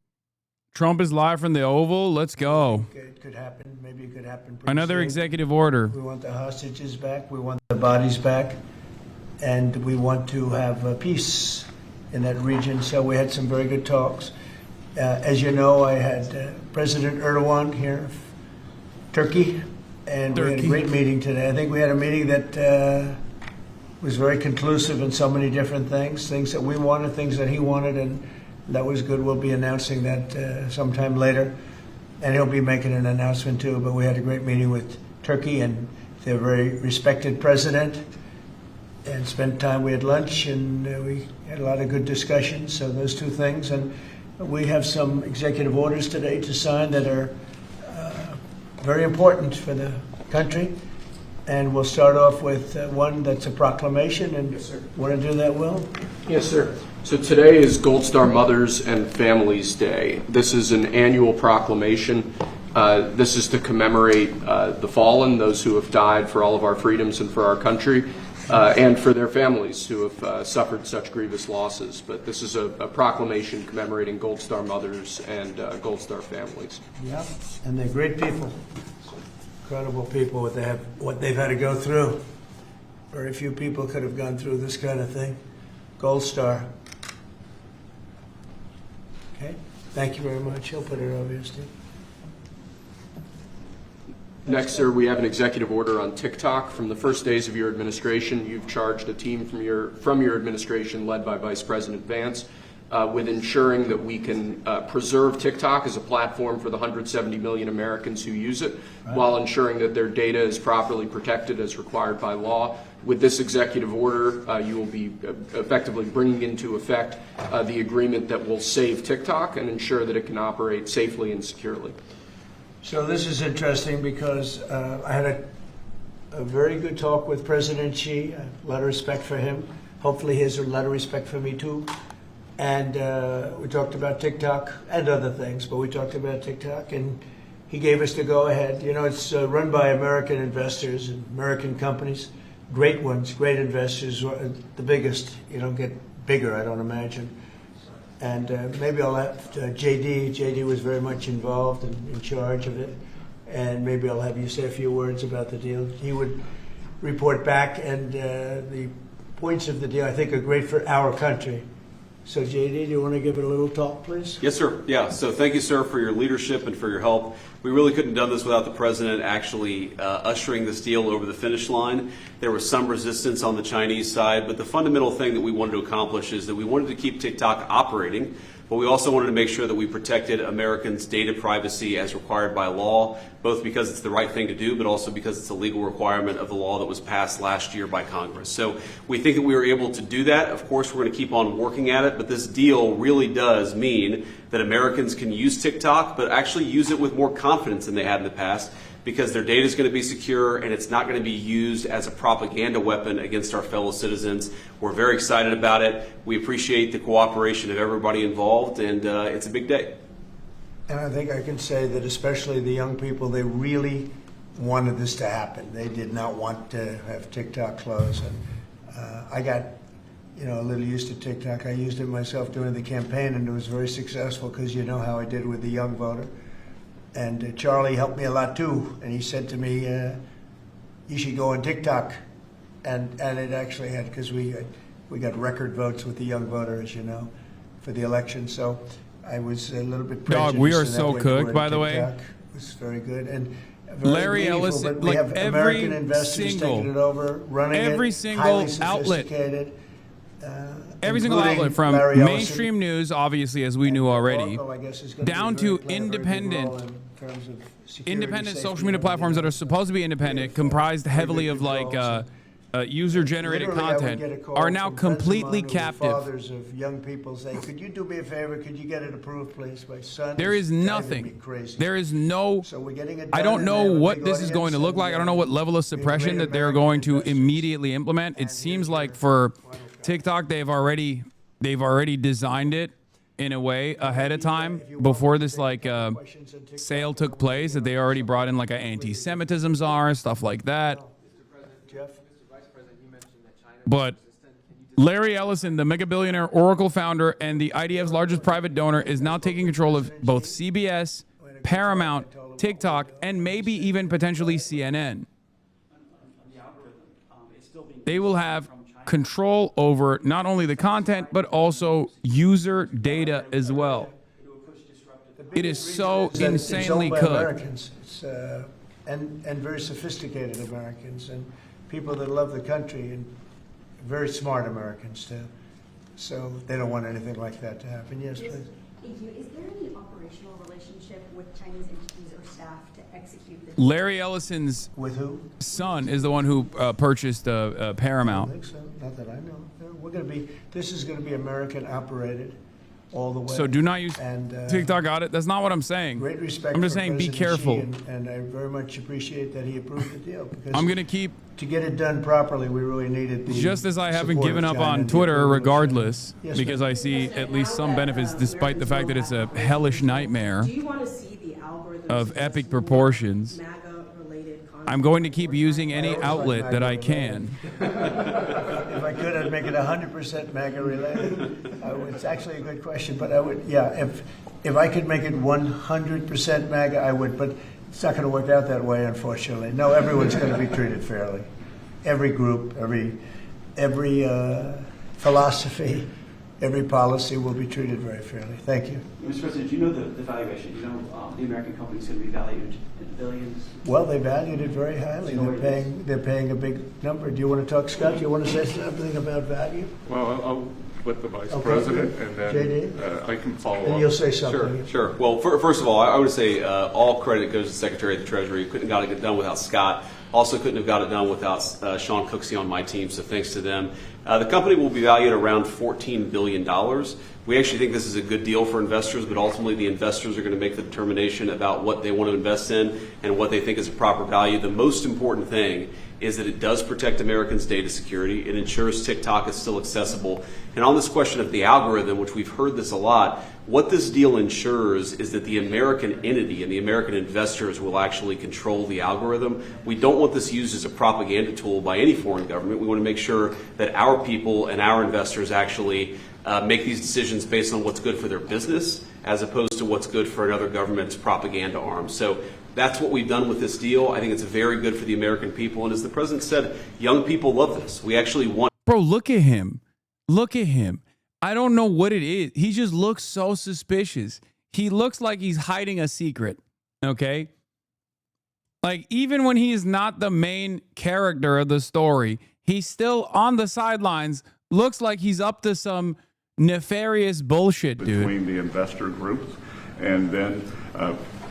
Trump is live from the Oval. Let's go. It could happen. Maybe it could happen. Another soon. executive order. We want the hostages back. We want the bodies back. And we want to have peace in that region. So we had some very good talks. As you know, I had President Erdogan here, Turkey, and we had a great meeting today. I think we had a meeting that was very conclusive in so many different things that we wanted, things that he wanted, and that was good. We'll be announcing that sometime later, and he'll be making an announcement too. But we had a great meeting with Turkey, and they're a very respected president, and spent time. We had lunch, and we had a lot of good discussions. So those two things, and we have some executive orders today to sign that are very important for the country. And we'll start off with one that's a proclamation, and want to do that, Will? Yes, sir. So today is Gold Star Mothers and Families Day. This is an annual proclamation. This is to commemorate the fallen, those who have died for all of our freedoms and for our country, and for their families who have suffered such grievous losses. But this is a proclamation commemorating Gold Star Mothers and Gold Star families. Yeah, and they're great people. Incredible people, what they've had to go through. Very few people could have gone through this kind of thing. Gold Star. Okay, thank you very much. He'll put it over here, Steve. Next, sir, we have an executive order on TikTok. From the first days of your administration, you've charged a team from your administration, led by Vice President Vance, with ensuring that we can preserve TikTok as a platform for the 170 million Americans who use it, while ensuring that their data is properly protected as required by law. With this executive order, you will be effectively bringing into effect the agreement that will save TikTok and ensure that it can operate safely and securely. So this is interesting because I had a very good talk with President Xi, a lot of respect for him. Hopefully he has a lot of respect for me too. And we talked about TikTok and other things, but we talked about TikTok, and he gave us the go-ahead. You know, it's run by American investors and American companies, great ones, great investors, the biggest. You don't get bigger, I don't imagine. And maybe I'll have JD. JD was very much involved and in charge of it. And maybe I'll have you say a few words about the deal. He would report back, and the points of the deal, I think, are great for our country. So, JD, do you want to give it a little talk, please? Yes, sir. Yeah. So thank you, sir, for your leadership and for your help. We really couldn't have done this without the president actually ushering this deal over the finish line. There was some resistance on the Chinese side, but the fundamental thing that we wanted to accomplish is that we wanted to keep TikTok operating but we also wanted to make sure that we protected Americans' data privacy as required by law, both because it's the right thing to do, but also because it's a legal requirement of the law that was passed last year by Congress. So we think that we were able to do that. Of course, we're going to keep on working at it, but this deal really does mean that Americans can use TikTok, but actually use it with more confidence than they had in the past, because their data is going to be secure and it's not going to be used as a propaganda weapon against our fellow citizens. We're very excited about it. We appreciate the cooperation of everybody involved, and it's a big day. And I think I can say that especially the young people, they really wanted this to happen. They did not want to have TikTok close. And I got, a little used to TikTok. I used it myself during the campaign, and it was very successful because you know how I did with the young voter. And Charlie helped me a lot too, and he said to me, "You should go on TikTok," and it actually had, because we got record votes with the young voter, as you know, for the election. So I was a little bit prejudiced. Dog, we are in that so way cooked, toward by the way. TikTok. It was very good. And very Larry meaningful, Ellison, but we like have every American investors taking it over, running every it, single highly outlet. sophisticated. Every single including outlet, from Larry Ellison. mainstream news, obviously, as we knew already, Oracle, I guess, is gonna be down very to playing a very big independent role in terms of security, independent safety, social media platforms that are supposed to be independent, comprised heavily of like user-generated Literally, I would content, get a call are now from friends of completely mine who were captive. fathers of young people saying, "Could you do me a favor? Could you get it approved, please?" My son. There is driving nothing. me crazy. There is no. So we're getting it I done, don't and know I have a what big this is going to audience, look like. I don't know what level of suppression that they're going to immediately implement. It seems like for TikTok, they've already designed it in a way ahead of time before this sale took place, that they already brought in like an anti-Semitism czar, stuff like that. But Larry Ellison, the mega billionaire Oracle founder and the IDF's largest private donor, is now taking control of both CBS, Paramount, TikTok, and maybe even potentially CNN. They will have control over not only the content, but also user data as well. It is so insanely it's owned by cooked. Americans. It's, and very sophisticated Americans and people that love the country, and very smart Americans too. So they don't want anything like that to happen. Yes, please. Thank you. Is there any operational relationship with Chinese entities or staff to execute this? Larry Ellison's with who? Son is the one who purchased I don't Paramount. think so. Not that I know. We're going to be. This is going to be American operated all the way. So do not use and, TikTok. Got it? That's not what I'm saying. Great respect. I'm just for saying, be President Xi, careful. and I very much appreciate that he approved the deal. Because I'm gonna keep. To get it done properly, we really needed the. Just as I haven't support given of up China on and the Twitter, approval of regardless, China. Yes, because ma'am. I see at least some benefits, despite the fact that it's a hellish nightmare Do you want to see the algorithm of epic proportions. I'm going to keep using any outlet that I can. If I could, I'd make it 100% MAGA related. It's actually a good question, but I would, yeah, if I could make it 100% MAGA, I would, but it's not going to work out that way, unfortunately. No, everyone's going to be treated fairly. Every group, every philosophy, every policy will be treated very fairly. Thank you. Mr. President, do you know the valuation? Do you know the American company is going to be valued in billions? Well, they valued it very highly. They're paying a big number. Do you want to talk, Scott? Do you want to say something about value? Well, I'll let the Vice Okay. President, and then JD? I can follow And up. you'll say something. Sure. Well, first of all, I would say all credit goes to the Secretary of the Treasury. Couldn't have got it done without Scott. Also couldn't have got it done without Sean Cooksey on my team, so thanks to them. The company will be valued around $14 billion. We actually think this is a good deal for investors, but ultimately the investors are going to make the determination about what they want to invest in and what they think is a proper value. The most important thing is that it does protect Americans' data security. It ensures TikTok is still accessible. And on this question of the algorithm, which we've heard this a lot, what this deal ensures is that the American entity and the American investors will actually control the algorithm. We don't want this used as a propaganda tool by any foreign government. We want to make sure that our people and our investors actually make these decisions based on what's good for their business as opposed to what's good for another government's propaganda arm. So that's what we've done with this deal. I think it's very good for the American people. And as the president said, young people love this. We actually want. Bro, look at him. Look at him. I don't know what it is. He just looks so suspicious. He looks like he's hiding a secret. Okay? Like, even when he is not the main character of the story, he's still on the sidelines, looks like he's up to some nefarious bullshit, dude. Between the investor groups and then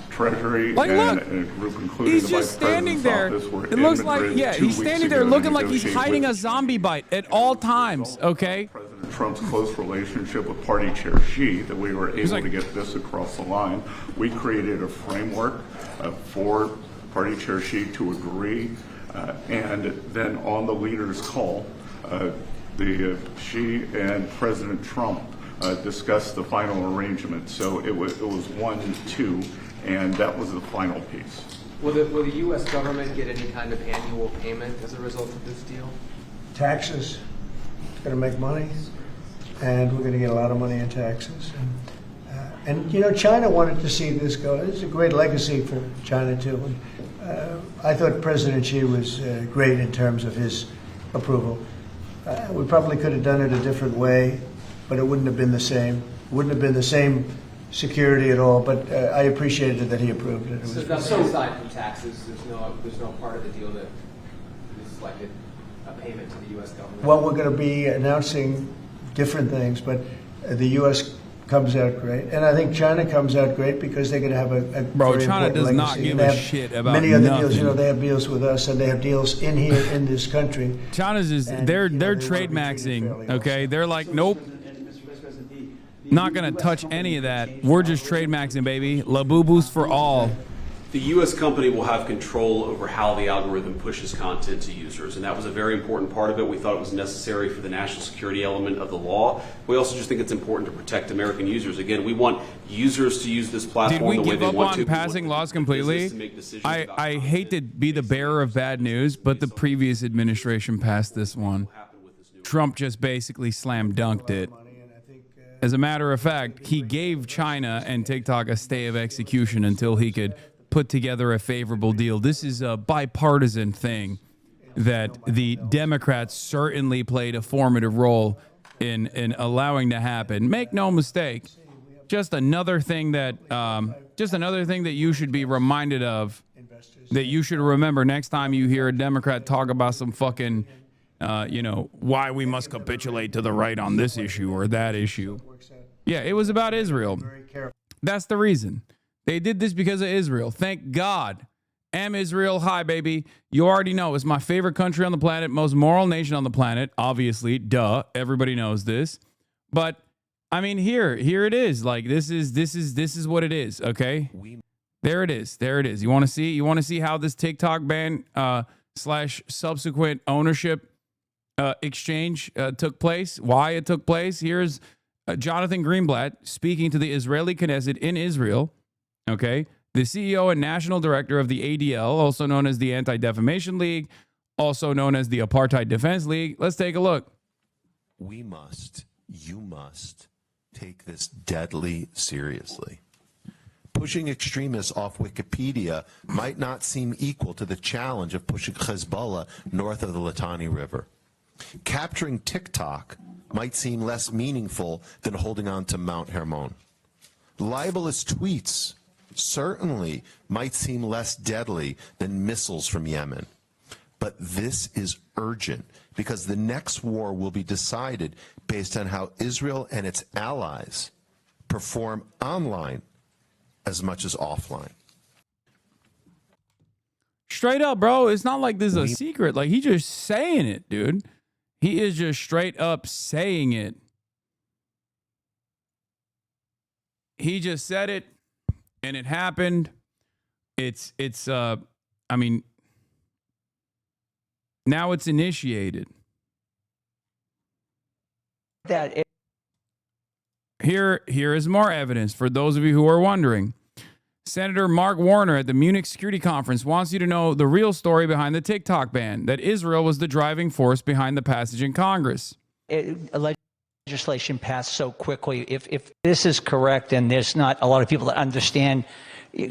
Treasury Like, and look, a group including he's the just Vice standing President's there. office were It in looks Madrid like, yeah, 2 he's weeks standing ago there to looking like he's negotiate hiding with a zombie bite at all times, okay? President Trump's close relationship with Party Chair Xi that we were able like- to get this across the line. We created a framework for Party Chair Xi to agree, and then on the leaders' call, Xi and President Trump discussed the final arrangement. So it was 1-2, and that was the final piece. Will the U.S. government get any kind of annual payment as a result of this deal? Taxes. It's going to make money, and we're going to get a lot of money in taxes. And you know, China wanted to see this go. It's a great legacy for China too. And, I thought President Xi was great in terms of his approval. We probably could have done it a different way, but it wouldn't have been the same. Wouldn't have been the same security at all. But I appreciated that he approved it. So nothing aside from taxes. There's no part of the deal that is like a payment to the U.S. government. Well, we're going to be announcing different things, but the U.S. comes out great, and I think China comes out great because they're going to have a Bro, very China important does not legacy. give They a have shit about many other nothing. deals. You know, they have deals with us, and they have deals in here in this country. China's is they're trade maxing, okay? They're like, nope, not gonna touch any of that. We're just trade maxing, baby. La boo boos for all. The U.S. company will have control over how the algorithm pushes content to users, and that was a very important part of it. We thought it was necessary for the national security element of the law. We also just think it's important to protect American users. Again, we want users to use this platform Did we the way give they up want on to. passing laws completely? I hate to be the bearer of bad news, but the previous administration passed this one. Trump just basically slam dunked it. As a matter of fact, he gave China and TikTok a stay of execution until he could put together a favorable deal. This is a bipartisan thing that the Democrats certainly played a formative role in allowing to happen. Make no mistake, just another thing that you should be reminded of, that you should remember next time you hear a Democrat talk about some fucking, why we must capitulate to the right on this issue or that issue. Yeah, it was about Israel. That's the reason. They did this because of Israel. Thank God. Am Israel high, baby. You already know it's my favorite country on the planet, most moral nation on the planet. Obviously, duh. Everybody knows this. But I mean, here it is. Like this is what it is. Okay. There it is. There it is. You want to see? You want to see how this TikTok ban / subsequent ownership exchange took place? Why it took place? Here's Jonathan Greenblatt speaking to the Israeli Knesset in Israel. Okay, the CEO and national director of the ADL, also known as the Anti-Defamation League, also known as the Apartheid Defense League. Let's take a look. You must take this deadly seriously. Pushing extremists off Wikipedia might not seem equal to the challenge of pushing Hezbollah north of the Litani River. Capturing TikTok might seem less meaningful than holding on to Mount Hermon. Libelous tweets certainly might seem less deadly than missiles from Yemen. But this is urgent because the next war will be decided based on how Israel and its allies perform online as much as offline. Straight up, bro. It's not like this is a secret. Like, he's just saying it, dude. He is just straight up saying it. He just said it. And it happened. I mean, now it's initiated. Here is more evidence for those of you who are wondering. Senator Mark Warner at the Munich Security Conference wants you to know the real story behind the TikTok ban, that Israel was the driving force behind the passage in Congress. Legislation passed so quickly. If this is correct, and there's not a lot of people that understand,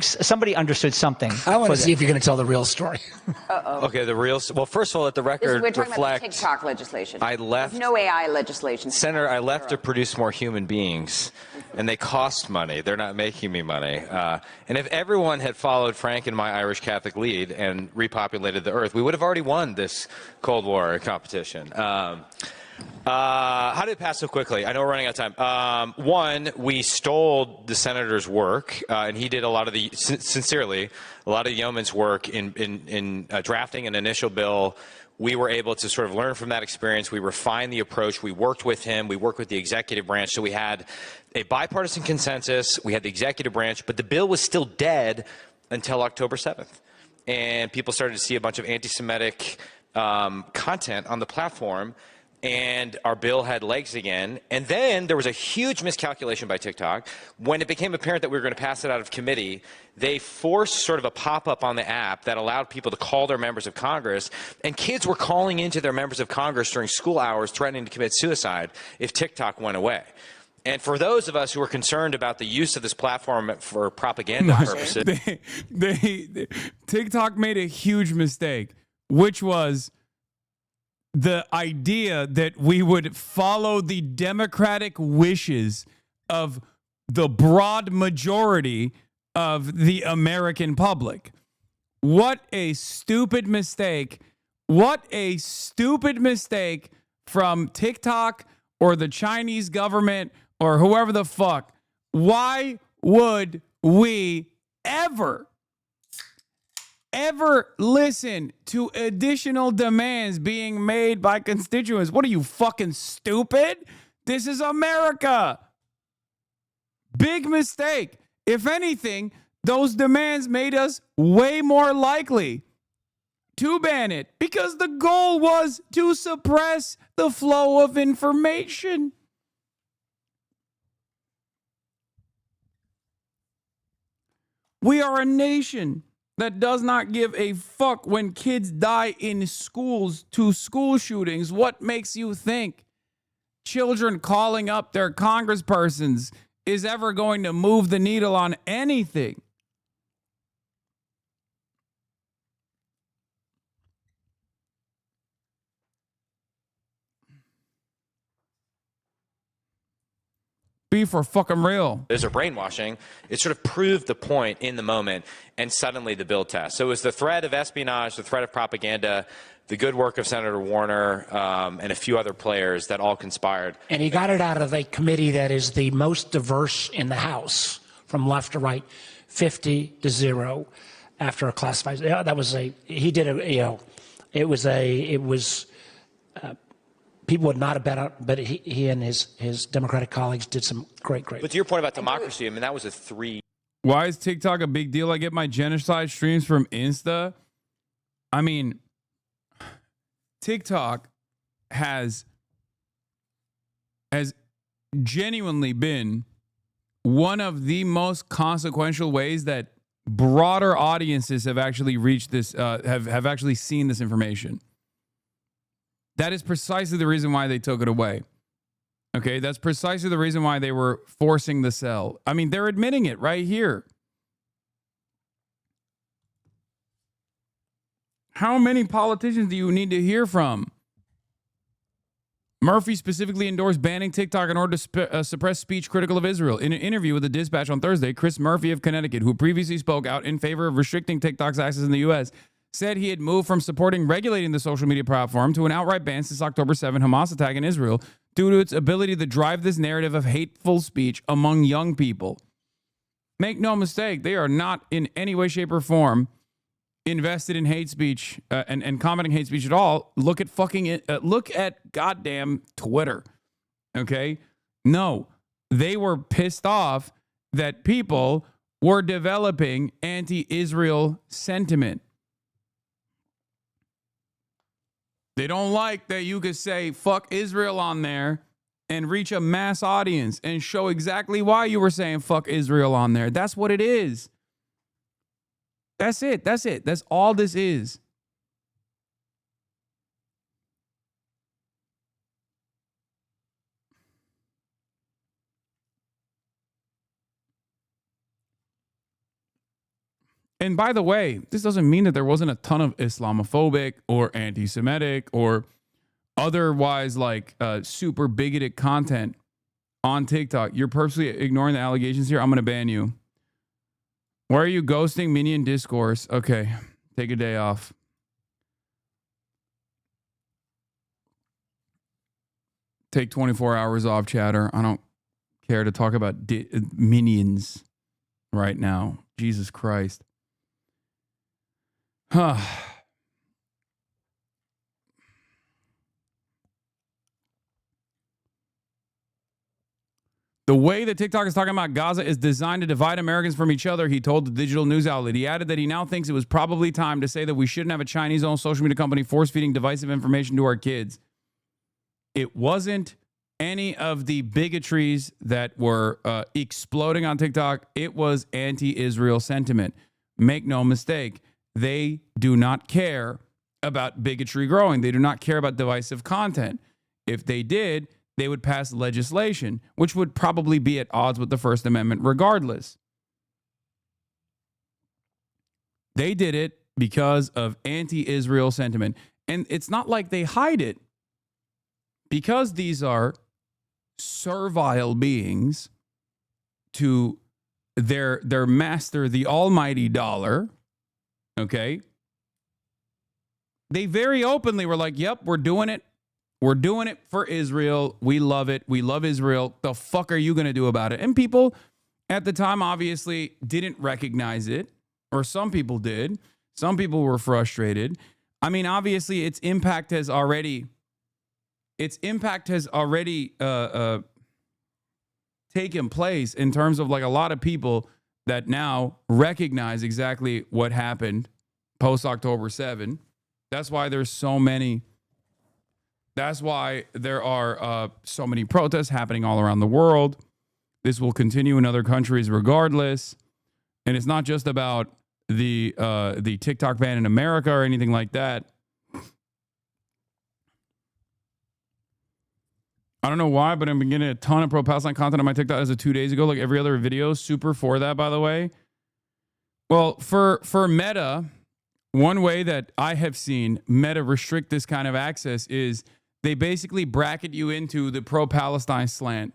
somebody understood something. I want to see if you're going to tell the real story. Okay, the real. Well, first of all, let the record We're talking reflect. about the TikTok legislation. I left. There's no AI legislation. Senator, I left to produce more human beings, and they cost money. They're not making me money. And if everyone had followed Frank and my Irish Catholic lead and repopulated the earth, we would have already won this Cold War competition. How did it pass so quickly? I know we're running out of time. One, we stole the senator's work, and he did a lot of the, sincerely, a lot of the yeoman's work in drafting an initial bill. We were able to sort of learn from that experience. We refined the approach. We worked with him. We worked with the executive branch. So we had a bipartisan consensus. We had the executive branch, but the bill was still dead until October 7th. And people started to see a bunch of anti-Semitic content on the platform, and our bill had legs again. And then there was a huge miscalculation by TikTok. When it became apparent that we were going to pass it out of committee, they forced sort of a pop-up on the app that allowed people to call their members of Congress, and kids were calling into their members of Congress during school hours threatening to commit suicide if TikTok went away. And for those of us who are concerned about the use of this platform for propaganda purposes, TikTok made a huge mistake, which was the idea that we would follow the democratic wishes of the broad majority of the American public. What a stupid mistake. What a stupid mistake from TikTok or the Chinese government or whoever the fuck. Why would we ever listen to additional demands being made by constituents? What are you, fucking stupid? This is America. Big mistake. If anything, those demands made us way more likely to ban it because the goal was to suppress the flow of information. We are a nation that does not give a fuck when kids die in schools to school shootings. What makes you think children calling up their congresspersons is ever going to move the needle on anything? Be for fucking real. there's a brainwashing. It sort of proved the point in the moment, and suddenly the bill passed. So it was the threat of espionage, the threat of propaganda, the good work of Senator Warner, and a few other players that all conspired. And he got it out of a committee that is the most diverse in the House, from left to right, 50-0 after a classified. Yeah, that was a. He did a. You know, it was. People would not have bet on, but he and his Democratic colleagues did some great. But to your point about democracy, I mean, that was a 3. Why is TikTok a big deal? I get my genocide streams from Insta. I mean, TikTok has genuinely been one of the most consequential ways that broader audiences have actually reached this, have actually seen this information. That is precisely the reason why they took it away. Okay, that's precisely the reason why they were forcing the sell. I mean, they're admitting it right here. How many politicians do you need to hear from? Murphy specifically endorsed banning TikTok in order to suppress speech critical of Israel. In an interview with the Dispatch on Thursday, Chris Murphy of Connecticut, who previously spoke out in favor of restricting TikTok's access in the U.S., said he had moved from supporting regulating the social media platform to an outright ban since October 7 Hamas attack in Israel due to its ability to drive this narrative of hateful speech among young people. Make no mistake, they are not in any way, shape, or form invested in hate speech and commenting hate speech at all. Look at goddamn Twitter. Okay? No, they were pissed off that people were developing anti-Israel sentiment. They don't like that you could say fuck Israel on there and reach a mass audience and show exactly why you were saying fuck Israel on there. That's what it is. That's it. That's it. That's all this is. And by the way, this doesn't mean that there wasn't a ton of Islamophobic or anti-Semitic or otherwise like super bigoted content on TikTok. You're purposely ignoring the allegations here. I'm going to ban you. Why are you ghosting Minion Discourse? Okay, take a day off. Take 24 hours off, chatter. I don't care to talk about minions right now. Jesus Christ. Huh. The way that TikTok is talking about Gaza is designed to divide Americans from each other, he told the digital news outlet. He added that he now thinks it was probably time to say that we shouldn't have a Chinese-owned social media company force-feeding divisive information to our kids. It wasn't any of the bigotries that were exploding on TikTok. It was anti-Israel sentiment. Make no mistake. They do not care about bigotry growing. They do not care about divisive content. If they did, they would pass legislation, which would probably be at odds with the First Amendment regardless. They did it because of anti-Israel sentiment. And it's not like they hide it. Because these are servile beings to their master, the almighty dollar, okay? They very openly were like, yep, we're doing it. We're doing it for Israel. We love it. We love Israel. The fuck are you going to do about it? And people at the time obviously didn't recognize it, or some people did. Some people were frustrated. I mean, obviously its impact has already taken place in terms of like a lot of people that now recognize exactly what happened post October 7. That's why there's so many. That's why there are so many protests happening all around the world. This will continue in other countries regardless. And it's not just about the TikTok ban in America or anything like that. I don't know why, but I've been getting a ton of pro-Palestine content on my TikTok as of 2 days ago, like every other video. Super for that, by the way. Well, for Meta, one way that I have seen Meta restrict this kind of access is they basically bracket you into the pro-Palestine slant.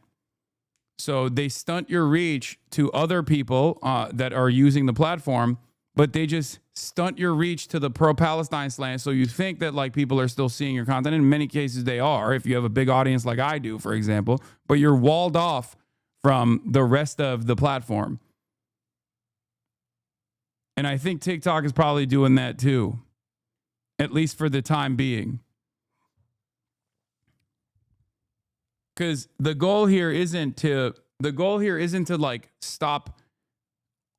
So they stunt your reach to other people that are using the platform, but they just stunt your reach to the pro-Palestine slant. So you think that like people are still seeing your content. In many cases they are, if you have a big audience like I do, for example, but you're walled off from the rest of the platform. And I think TikTok is probably doing that too, at least for the time being. Because the goal here isn't to like stop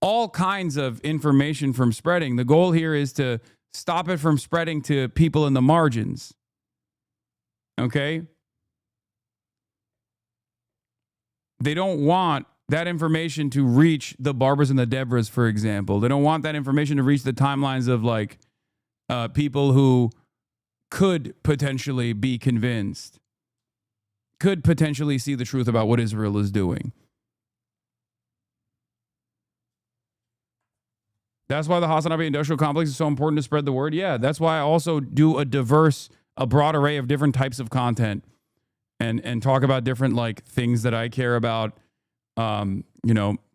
all kinds of information from spreading. The goal here is to stop it from spreading to people in the margins. Okay? They don't want that information to reach the Barbers and the Debras, for example. They don't want that information to reach the timelines of like people who could potentially be convinced, could potentially see the truth about what Israel is doing. That's why the HasanAbi industrial complex is so important to spread the word. Yeah, that's why I also do a broad array of different types of content and talk about different like things that I care about,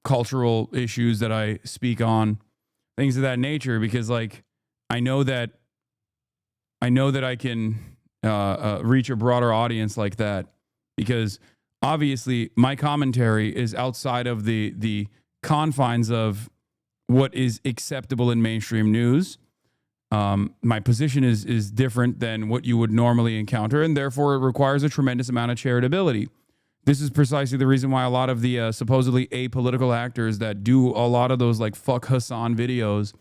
cultural issues that I speak on, things of that nature, because like I know that I can reach a broader audience like that, because obviously my commentary is outside of the confines of what is acceptable in mainstream news. My position is different than what you would normally encounter, and therefore it requires a tremendous amount of charitability. This is precisely the reason why a lot of the supposedly apolitical actors that do a lot of those like fuck Hasan videos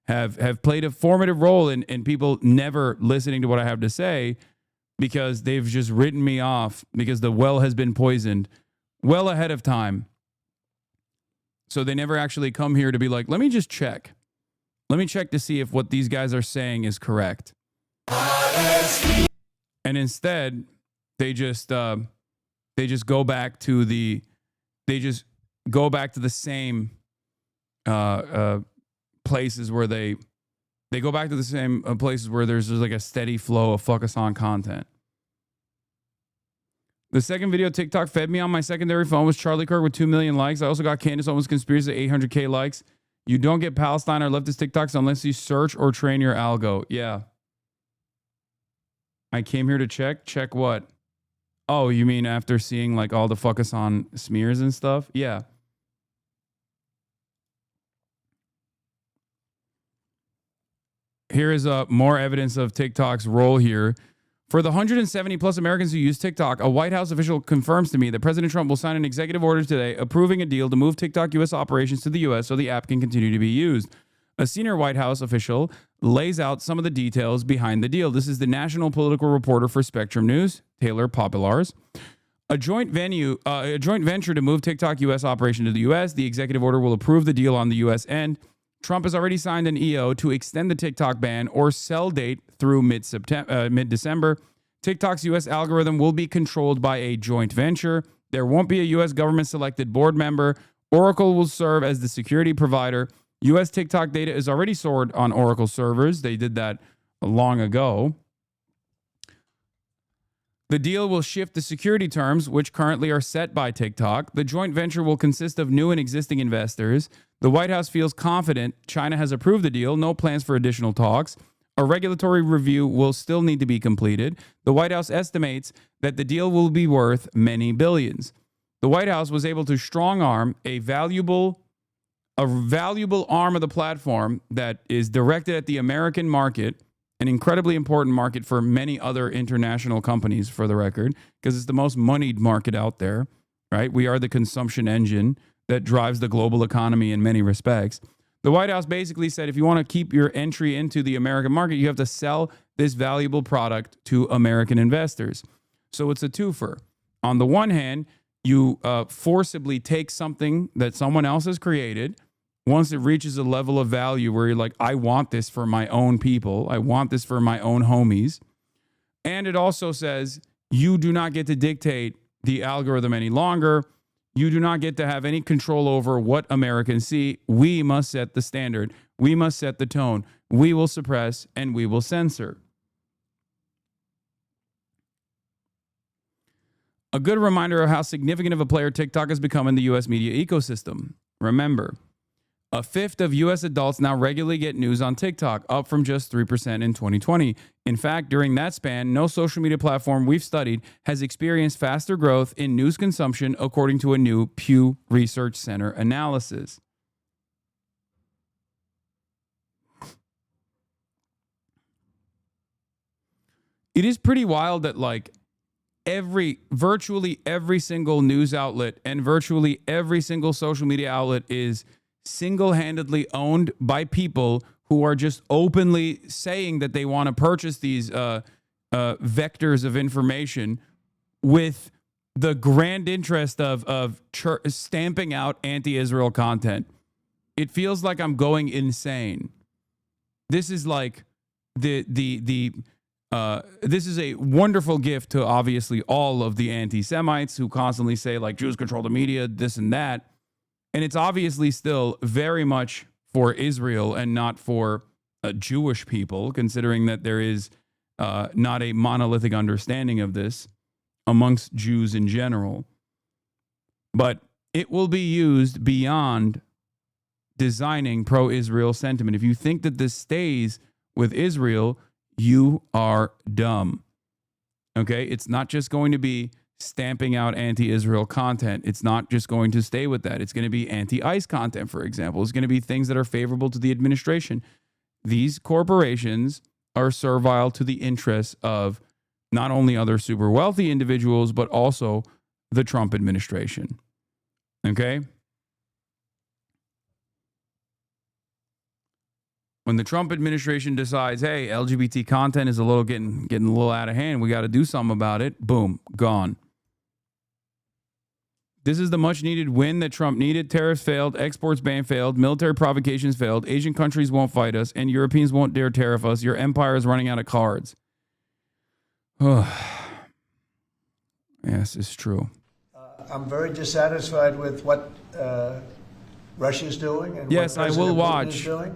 have played a formative role in people never listening to what I have to say, because they've just written me off because the well has been poisoned well ahead of time. So they never actually come here to be like, let me just check. Let me check to see if what these guys are saying is correct. And instead, they just go back to the same places where they go back to the same places where there's just like a steady flow of focus on content. The second video TikTok fed me on my secondary phone was Charlie Kirk with 2 million likes. I also got Candace Owens Conspiracy at 800K likes. You don't get Palestine or leftist TikToks unless you search or train your algo. Yeah. I came here to check. Check what? Oh, you mean after seeing like all the fuck us on smears and stuff? Yeah. Here is more evidence of TikTok's role here. For the 170 plus Americans who use TikTok, a White House official confirms to me that President Trump will sign an executive order today approving a deal to move TikTok U.S. operations to the U.S. so the app can continue to be used. A senior White House official lays out some of the details behind the deal. This is the national political reporter for Spectrum News, Taylor Populars. A joint venture to move TikTok U.S. operation to the U.S. The executive order will approve the deal on the U.S. end. Trump has already signed an EO to extend the TikTok ban or sell date through mid-December. TikTok's U.S. algorithm will be controlled by a joint venture. There won't be a U.S. government-selected board member. Oracle will serve as the security provider. U.S. TikTok data is already stored on Oracle servers. They did that long ago. The deal will shift the security terms, which currently are set by TikTok. The joint venture will consist of new and existing investors. The White House feels confident China has approved the deal, no plans for additional talks. A regulatory review will still need to be completed. The White House estimates that the deal will be worth many billions. The White House was able to strong-arm a valuable arm of the platform that is directed at the American market, an incredibly important market for many other international companies, for the record, because it's the most moneyed market out there, right? We are the consumption engine that drives the global economy in many respects. The White House basically said, if you want to keep your entry into the American market, you have to sell this valuable product to American investors. So it's a twofer. On the one hand, you forcibly take something that someone else has created. Once it reaches a level of value where you're like, I want this for my own people. I want this for my own homies. And it also says, you do not get to dictate the algorithm any longer. You do not get to have any control over what Americans see. We must set the standard. We must set the tone. We will suppress and we will censor. A good reminder of how significant of a player TikTok has become in the U.S. media ecosystem. Remember, a fifth of U.S. adults now regularly get news on TikTok, up from just 3% in 2020. In fact, during that span, no social media platform we've studied has experienced faster growth in news consumption, according to a new Pew Research Center analysis. It is pretty wild that virtually every single news outlet and virtually every single social media outlet is single-handedly owned by people who are just openly saying that they want to purchase these vectors of information with the grand interest of stamping out anti-Israel content. It feels like I'm going insane. This is like this is a wonderful gift to obviously all of the anti-Semites who constantly say like Jews control the media, this and that. And it's obviously still very much for Israel and not for Jewish people, considering that there is not a monolithic understanding of this amongst Jews in general. But it will be used beyond designing pro-Israel sentiment. If you think that this stays with Israel, you are dumb. Okay? It's not just going to be stamping out anti-Israel content. It's not just going to stay with that. It's going to be anti-ICE content, for example. It's going to be things that are favorable to the administration. These corporations are servile to the interests of not only other super wealthy individuals, but also the Trump administration. Okay? When the Trump administration decides, hey, LGBT content is getting a little out of hand, we got to do something about it, boom, gone. This is the much needed win that Trump needed. Tariffs failed, exports ban failed, military provocations failed, Asian countries won't fight us, and Europeans won't dare tariff us. Your empire is running out of cards. Yes, it's true. I'm very dissatisfied with what Russia's doing and yes, what President Putin is doing.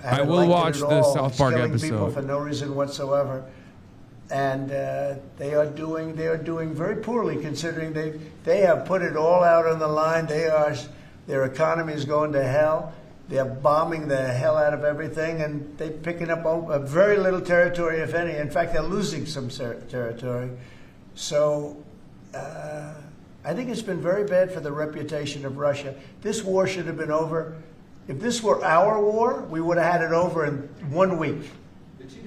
I will watch the South Park episode. People for no reason whatsoever. And they are doing very poorly, considering they have put it all out on the line. Their economy is going to hell. They're bombing the hell out of everything, and they're picking up a very little territory, if any. In fact, they're losing some territory. So I think it's been very bad for the reputation of Russia. This war should have been over. If this were our war, we would have had it over in 1 week.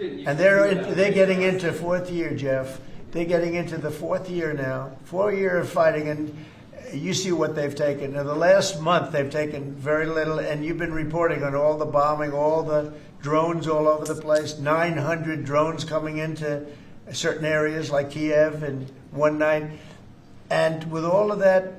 And they're getting into fourth year, Jeff. They're getting into the fourth year now. 4 years of fighting, and you see what they've taken. In the last month, they've taken very little, and you've been reporting on all the bombing, all the drones all over the place. 900 drones coming into certain areas like Kiev in one night. And with all of that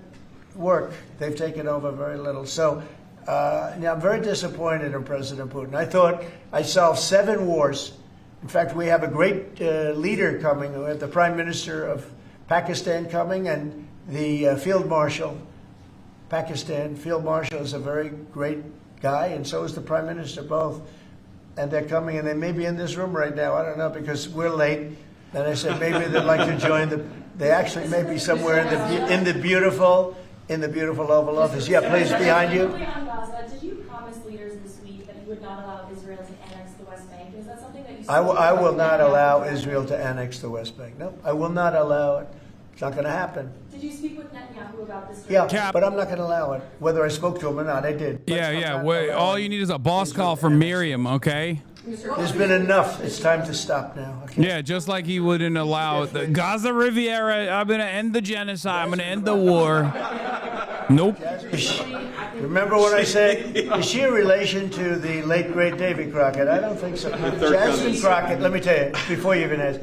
work, they've taken over very little. So now I'm very disappointed in President Putin. I thought I solved 7 wars. In fact, we have a great leader coming. We have the Prime Minister of Pakistan coming and the Field Marshal. Pakistan Field Marshal is a very great guy, and so is the Prime Minister, both. And they're coming, and they may be in this room right now. I don't know, because we're late. And I said maybe they'd like to join the. They actually may be somewhere in the beautiful Oval Office. Yeah, please, behind you. On Gaza, did you promise leaders this week that you would not allow Israel to annex the West Bank? Is that something that you? I will not allow Israel to annex the West Bank. No, I will not allow it. It's not going to happen. Did you speak with Netanyahu about this? Yeah, but I'm not going to allow it. Whether I spoke to him or not, I did. Yeah. Wait, all you need is a boss call from Miriam, okay? There's been enough. It's time to stop now. Okay? Yeah, just like he wouldn't allow the Gaza Riviera. I'm going to end the genocide. I'm going to end the war. Nope. Remember when I said, is she a relation to the late, great Davy Crockett? I don't think so. Jasmine Crockett, let me tell you, before you even ask,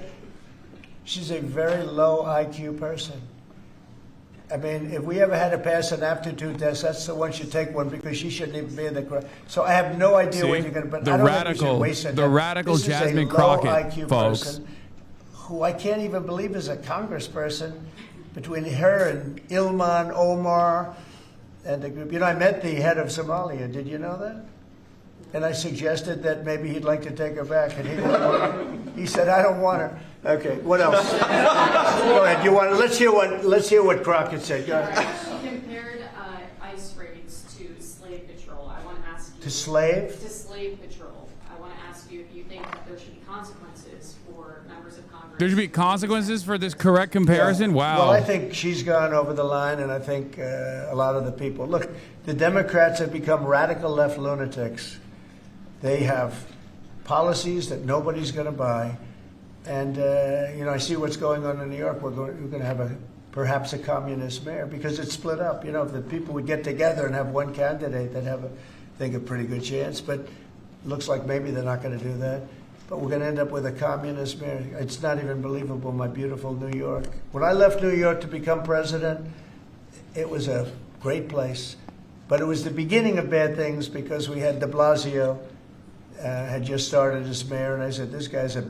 she's a very low IQ person. I mean, if we ever had to pass an aptitude test, that's the one should take one, because she shouldn't even be in the crowd. So I have no idea what you're going to. But the I don't radical, think we should waste the radical this Jasmine is a low Crockett, IQ folks. person who I can't even believe is a congressperson. Between her and Ilman Omar and the group, I met the head of Somalia. Did you know that? And I suggested that maybe he'd like to take her back, and he said, "I don't want her." Okay, what else? Go ahead. You want? Let's hear what Crockett said. Go ahead. He compared ICE raids to slave patrol. I want to ask you. To slave? To slave patrol. I want to ask you if you think that there should be consequences for members of Congress. There should be consequences for this correct comparison? Yeah. Wow. Well, I think she's gone over the line, and I think a lot of the people. Look, the Democrats have become radical left lunatics. They have policies that nobody's going to buy. And, I see what's going on in New York. We're going to have perhaps a communist mayor, because it's split up. If the people would get together and have one candidate, they'd have, I think, a pretty good chance. But it looks like maybe they're not going to do that. But we're going to end up with a communist mayor. It's not even believable, my beautiful New York. When I left New York to become president, it was a great place. But it was the beginning of bad things, because we had de Blasio. Had just started as mayor, and I said, this guy's a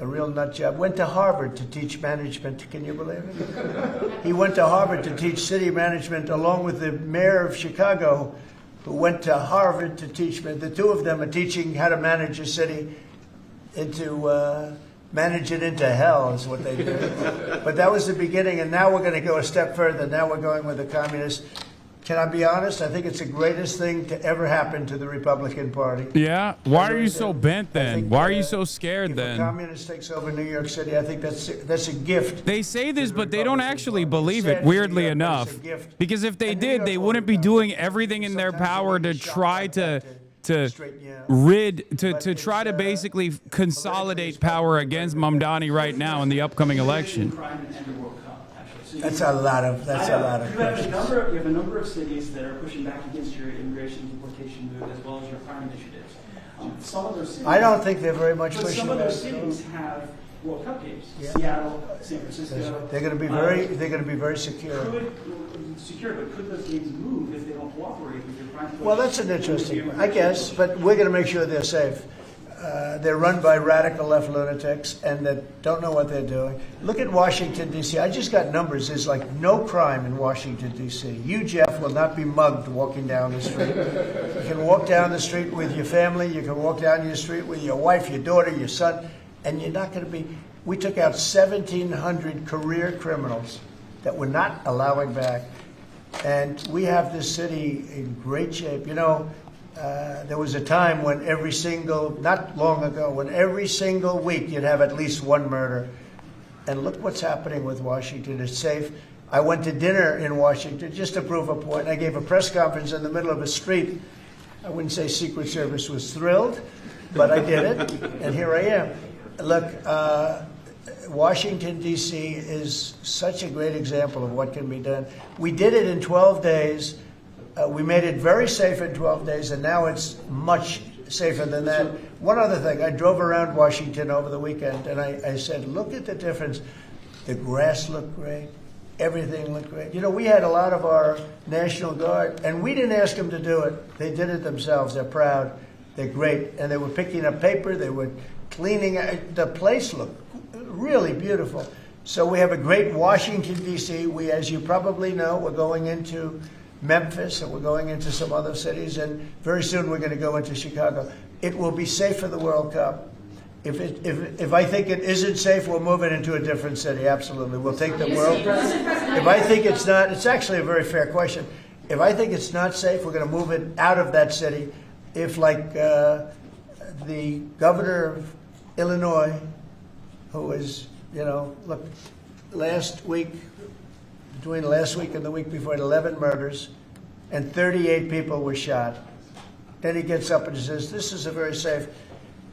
real nut job. Went to Harvard to teach management. Can you believe it? He went to Harvard to teach city management, along with the mayor of Chicago, who went to Harvard to teach. The two of them are teaching how to manage a city manage it into hell, is what they do. But that was the beginning, and now we're going to go a step further. Now we're going with the communists. Can I be honest? I think it's the greatest thing to ever happen to the Republican Party. Yeah? Why are you so bent then? Why are you so scared then? If a communist takes over New York City, I think that's a gift. They say this, but they don't actually believe it, weirdly enough. Because if they did, they wouldn't be doing everything in their power to try to try to basically consolidate power against Mamdani right now in the upcoming election. That's a lot of questions. You have a number of cities that are pushing back against your immigration deportation move, as well as your crime initiatives. Some of those cities, I don't think they're very much pushing some of those back. cities have World Cup games. Yeah. Seattle, San Francisco. They're going to be very secure. But could those games move if they don't cooperate with your crime? Well, that's an interesting one, I guess, but we're going to make sure they're safe. They're run by radical left lunatics and that don't know what they're doing. Look at Washington, D.C. I just got numbers. There's like no crime in Washington, D.C. You, Jeff, will not be mugged walking down the street. You can walk down the street with your family. You can walk down the street with your wife, your daughter, your son, and you're not going to be. We took out 1,700 career criminals that we're not allowing back. And we have this city in great shape. There was a time when not long ago, when every single week you'd have at least one murder. And look what's happening with Washington. It's safe. I went to dinner in Washington just to prove a point. I gave a press conference in the middle of a street. I wouldn't say Secret Service was thrilled, but I did it, and here I am. Look, Washington, D.C. is such a great example of what can be done. We did it in 12 days. We made it very safe in 12 days, and now it's much safer than that. One other thing, I drove around Washington over the weekend, and I said, look at the difference. The grass looked great. Everything looked great. You know, we had a lot of our National Guard, and we didn't ask them to do it. They did it themselves. They're proud. They're great. And they were picking up paper. They were cleaning. The place looked really beautiful. So we have a great Washington, D.C. We, as you probably know, we're going into Memphis, and we're going into some other cities, and very soon we're going to go into Chicago. It will be safe for the World Cup. If I think it isn't safe, we'll move it into a different city. Absolutely, we'll take the world. If I think it's not, it's actually a very fair question. If I think it's not safe, we're going to move it out of that city. If, like the governor of Illinois, who is, you know, look, last week, between last week and the week before, 11 murders, and 38 people were shot. Then he gets up and he says, this is a very safe,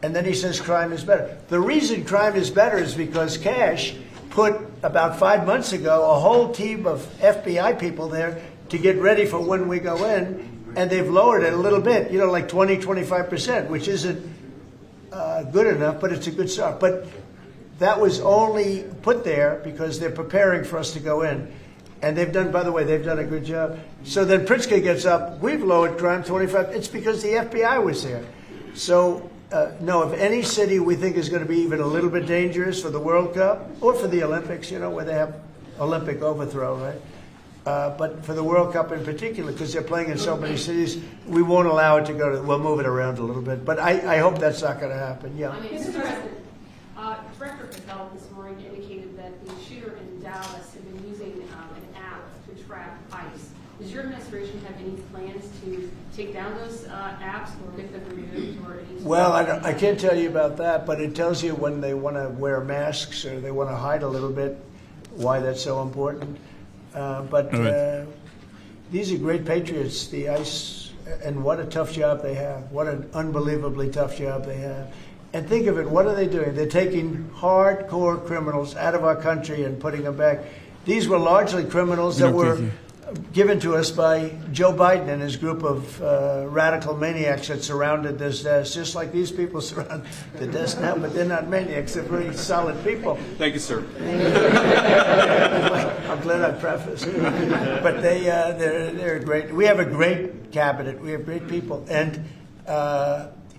and then he says crime is better. The reason crime is better is because Cash put, about 5 months ago, a whole team of FBI people there to get ready for when we go in, and they've lowered it a little bit, you know, like 20, 25%, which isn't good enough, but it's a good start. But that was only put there because they're preparing for us to go in. And they've done, by the way, they've done a good job. So then Pritzker gets up, we've lowered crime 25. It's because the FBI was there. So, no, if any city we think is going to be even a little bit dangerous for the World Cup or for the Olympics, you know, where they have Olympic overthrow, right? But for the World Cup in particular, because they're playing in so many cities, we won't allow it to go to, we'll move it around a little bit. But I hope that's not going to happen, yeah. Mr. President, Director Patel this morning indicated that the shooter in Dallas had been using an app to track ICE. Does your administration have any plans to take down those apps or get them removed? Or any Well, I can't tell you about that, but it tells you when they want to wear masks or they want to hide a little bit, why that's so important. These are great patriots, the ICE, and what a tough job they have. What an unbelievably tough job they have. And think of it, what are they doing? They're taking hardcore criminals out of our country and putting them back. These were largely criminals that were given to us by Joe Biden and his group of radical maniacs that surrounded this desk, just like these people surround the desk now, but they're not maniacs, they're very solid people. Thank you, sir. I'm glad I prefaced. But they're great. We have a great cabinet. We have great people. And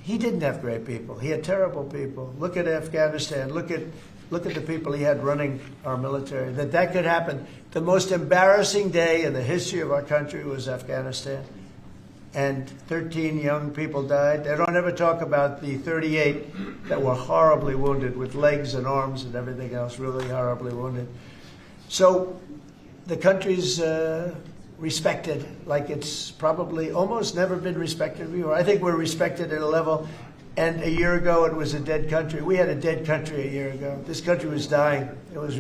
he didn't have great people. He had terrible people. Look at Afghanistan. Look at the people he had running our military. That could happen. The most embarrassing day in the history of our country was Afghanistan. And 13 young people died. They don't ever talk about the 38 that were horribly wounded with legs and arms and everything else, really horribly wounded. So the country's respected like it's probably almost never been respected before. I think we're respected at a level, and a year ago it was a dead country. We had a dead country a year ago. This country was dying. It was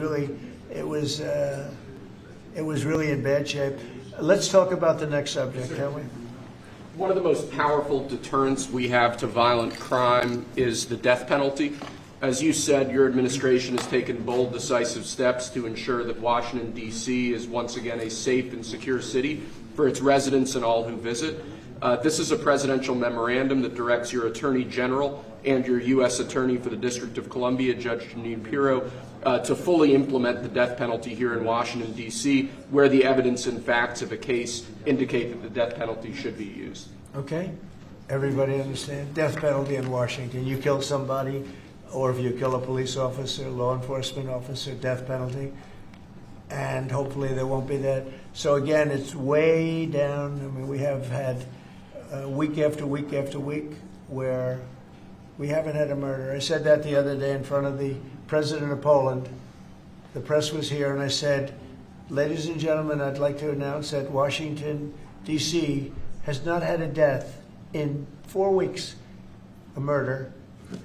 really in bad shape. Let's talk about the next subject, can we? One of the most powerful deterrents we have to violent crime is the death penalty. As you said, your administration has taken bold, decisive steps to ensure that Washington, D.C. is once again a safe and secure city for its residents and all who visit. This is a presidential memorandum that directs your Attorney General and your U.S. Attorney for the District of Columbia, Judge Janine Pirro, to fully implement the death penalty here in Washington, D.C., where the evidence and facts of a case indicate that the death penalty should be used. Okay. Everybody understand? Death penalty in Washington. You kill somebody, or if you kill a police officer, law enforcement officer, death penalty. And hopefully there won't be that. So again, it's way down. I mean, we have had week after week after week where we haven't had a murder. I said that the other day in front of the president of Poland. The press was here, and I said, ladies and gentlemen, I'd like to announce that Washington, D.C. has not had a death in 4 weeks, a murder,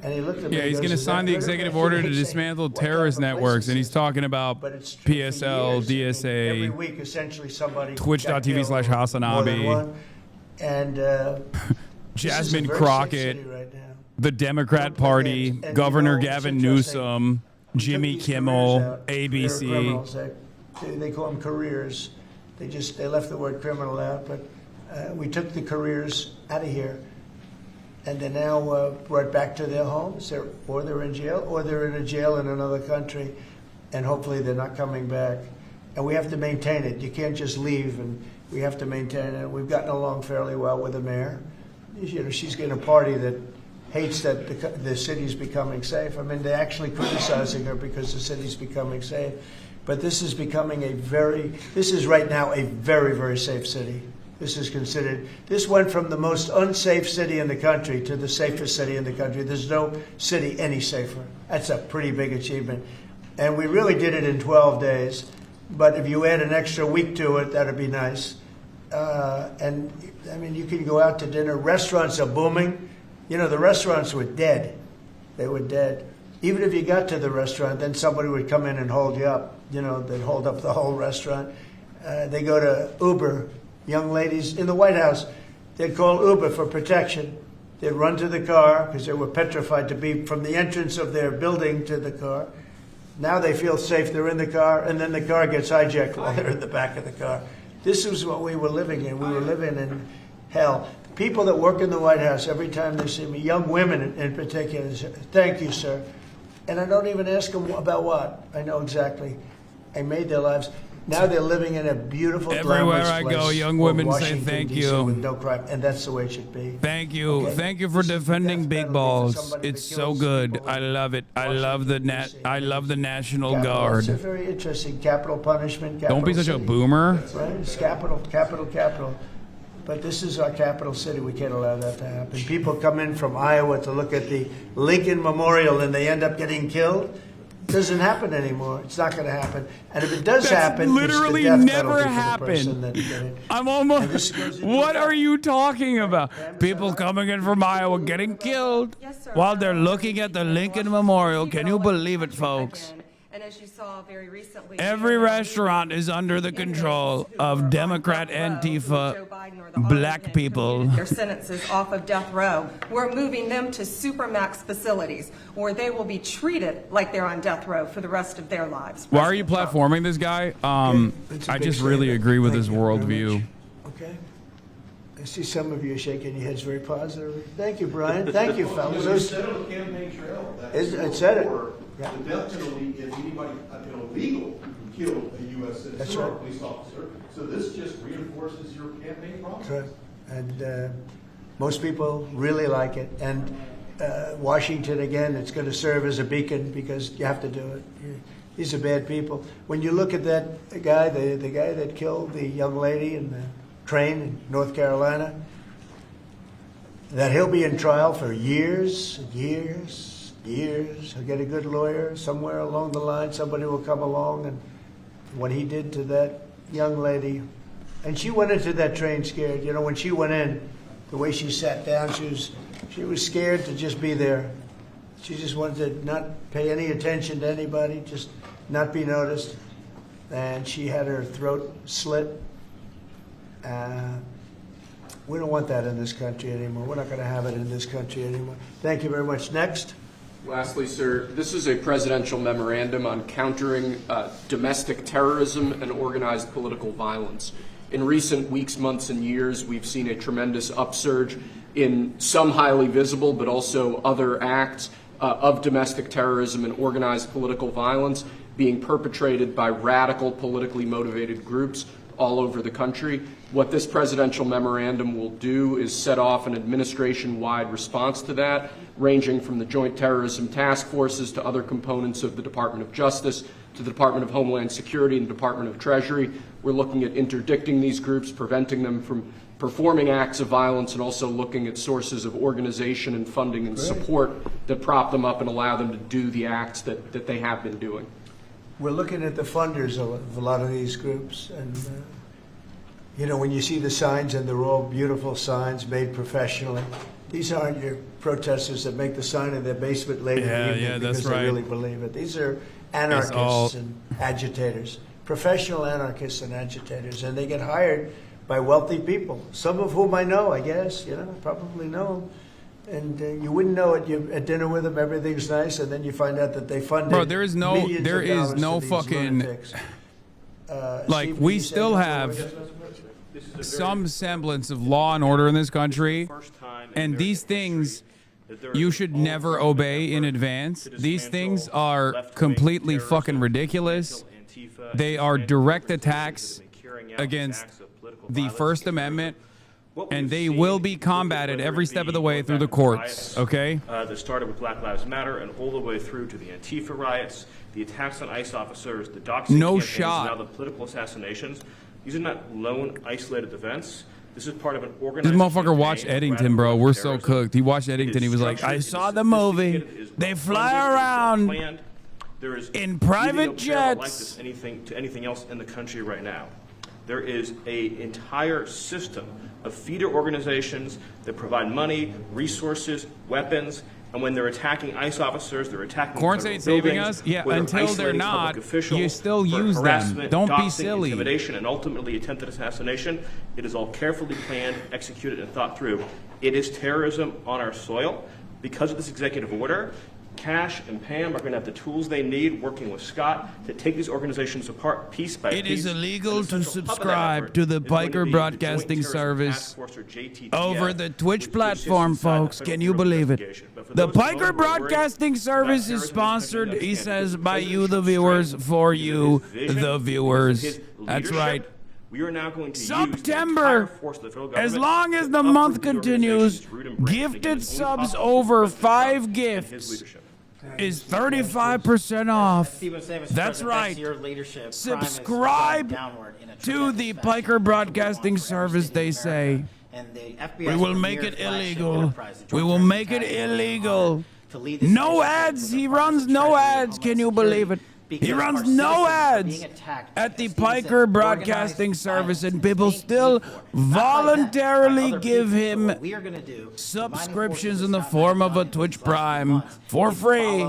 And he looked at me. Yeah, he's going to sign the executive order to dismantle terrorist networks, and he's talking about PSL, DSA, Every week, essentially, somebody Twitch.tv/HasanAbi, and Jasmine Crockett, the Democrat Party, Governor Gavin Newsom, Jimmy Kimmel, ABC. They call them careers. They left the word criminal out, but we took the careers out of here. And they're now brought back to their homes, or they're in jail, or they're in a jail in another country, and hopefully they're not coming back. And we have to maintain it. You can't just leave, and we have to maintain it. We've gotten along fairly well with the mayor. You know, she's getting a party that hates that the city's becoming safe. I mean, they're actually criticizing her because the city's becoming safe. But this is becoming this is right now a very, very safe city. This went from the most unsafe city in the country to the safest city in the country. There's no city any safer. That's a pretty big achievement. And we really did it in 12 days. But if you add an extra week to it, that'd be nice. And I mean, you can go out to dinner. Restaurants are booming. You know, the restaurants were dead. They were dead. Even if you got to the restaurant, then somebody would come in and hold you up. You know, they'd hold up the whole restaurant. They go to Uber. Young ladies in the White House, they'd call Uber for protection. They'd run to the car because they were petrified to be from the entrance of their building to the car. Now they feel safe. They're in the car, and then the car gets hijacked while they're in the back of the car. This is what we were living in. We were living in hell. People that work in the White House, every time they see me, young women in particular, say, "Thank you, sir." And I don't even ask them about what. I know exactly. I made their lives. Now they're living in a beautiful, everywhere glamorous I place go, young women say Washington, thank DC, you. with no crime, and that's the way it should be. Thank you. Okay? Thank you for defending big balls. It's so good. I love it. I love the National Guard. It's a very interesting capital punishment. Don't be such a boomer. Right? It's capital. But this is our capital city. We can't allow that to happen. People come in from Iowa to look at the Lincoln Memorial, and they end up getting killed. It doesn't happen anymore. It's not going to happen. And if it does happen, literally it's the death never penalty for the person happened. that did it. I'm almost. What are you talking about? People coming in from Iowa getting killed while they're looking at the Lincoln Memorial. Can you believe it, folks? And as you saw very recently, Every restaurant is under the control of Democrat Antifa black people. their sentences off of death row. We're moving them to supermax facilities where they will be treated like they're on death row for the rest of their lives. Why are you platforming this guy? I just really agree with his worldview. Okay. I see some of you shaking your heads very positively. Thank you, Brian. Thank you, fellas. You said on the campaign trail that It said it. Yeah. the death penalty if anybody illegal killed a U.S. citizen That's or a right. police officer. So this just reinforces your campaign promise. That's right. And most people really like it. And Washington, again, it's going to serve as a beacon because you have to do it. These are bad people. When you look at that guy, the guy that killed the young lady in the train in North Carolina, that he'll be in trial for years and years. He'll get a good lawyer somewhere along the line. Somebody will come along, and what he did to that young lady, and she went into that train scared. You know, when she went in, the way she sat down, she was scared to just be there. She just wanted to not pay any attention to anybody, just not be noticed. And she had her throat slit. We don't want that in this country anymore. We're not going to have it in this country anymore. Thank you very much. Next. Lastly, sir, this is a presidential memorandum on countering domestic terrorism and organized political violence. In recent weeks, months, and years, we've seen a tremendous upsurge in some highly visible but also other acts of domestic terrorism and organized political violence being perpetrated by radical, politically motivated groups all over the country. What this presidential memorandum will do is set off an administration-wide response to that, ranging from the Joint Terrorism Task Forces to other components of the Department of Justice to the Department of Homeland Security and the Department of Treasury. We're looking at interdicting these groups, preventing them from performing acts of violence, and also looking at sources of organization and funding and support that prop them up and allow them to do the acts that they have been doing. We're looking at the funders of a lot of these groups, and you know, when you see the signs, and they're all beautiful signs made professionally, These aren't your protesters that make the sign in their basement late in the evening because they really believe it. These are anarchists and agitators, professional anarchists and agitators, and they get hired by wealthy people, some of whom I know, I guess, probably know them. And you wouldn't know it. You're at dinner with them, everything's nice, and then you find out that they funded there is no fucking, like, we still have some semblance of law and order in this country, and these things you should never obey in advance. These things are completely fucking ridiculous. They are direct attacks against the First Amendment, and they will be combated every step of the way through the courts, okay? That started with Black Lives Matter and all the way through to the Antifa riots, the attacks on ICE officers, the doxing campaigns, now the political assassinations. These are not lone, isolated events. This is part of an organized. This motherfucker watched Eddington, bro. We're so cooked. He watched Eddington. He was like, I saw the movie. They fly around in private jets. Like this to anything else in the country right now. There is an entire system of feeder organizations that provide money, resources, weapons, and when they're attacking ICE officers, they're attacking Courts ain't saving us. Yeah, until they're not, you still use them. Don't be silly. Intimidation, and ultimately attempted assassination. It is all carefully planned, executed, and thought through. It is terrorism on our soil. Because of this executive order, Cash and Pam are going to have the tools they need, working with Scott, to take these organizations apart piece by piece. It is illegal to subscribe to the Piker Broadcasting Service over the Twitch platform, folks. Can you believe it? The Piker Broadcasting Service is sponsored, he says, by you, the viewers, for you, the viewers. That's right. We are now going to September, as long as the month continues, gifted subs over 5 gifts is 35% off. That's right. Subscribe to the Piker Broadcasting Service, they say. We will make it illegal. We will make it illegal. No ads. He runs no ads. Can you believe it? He runs no ads at the Piker Broadcasting Service, and people still voluntarily give him subscriptions in the form of a Twitch Prime for free,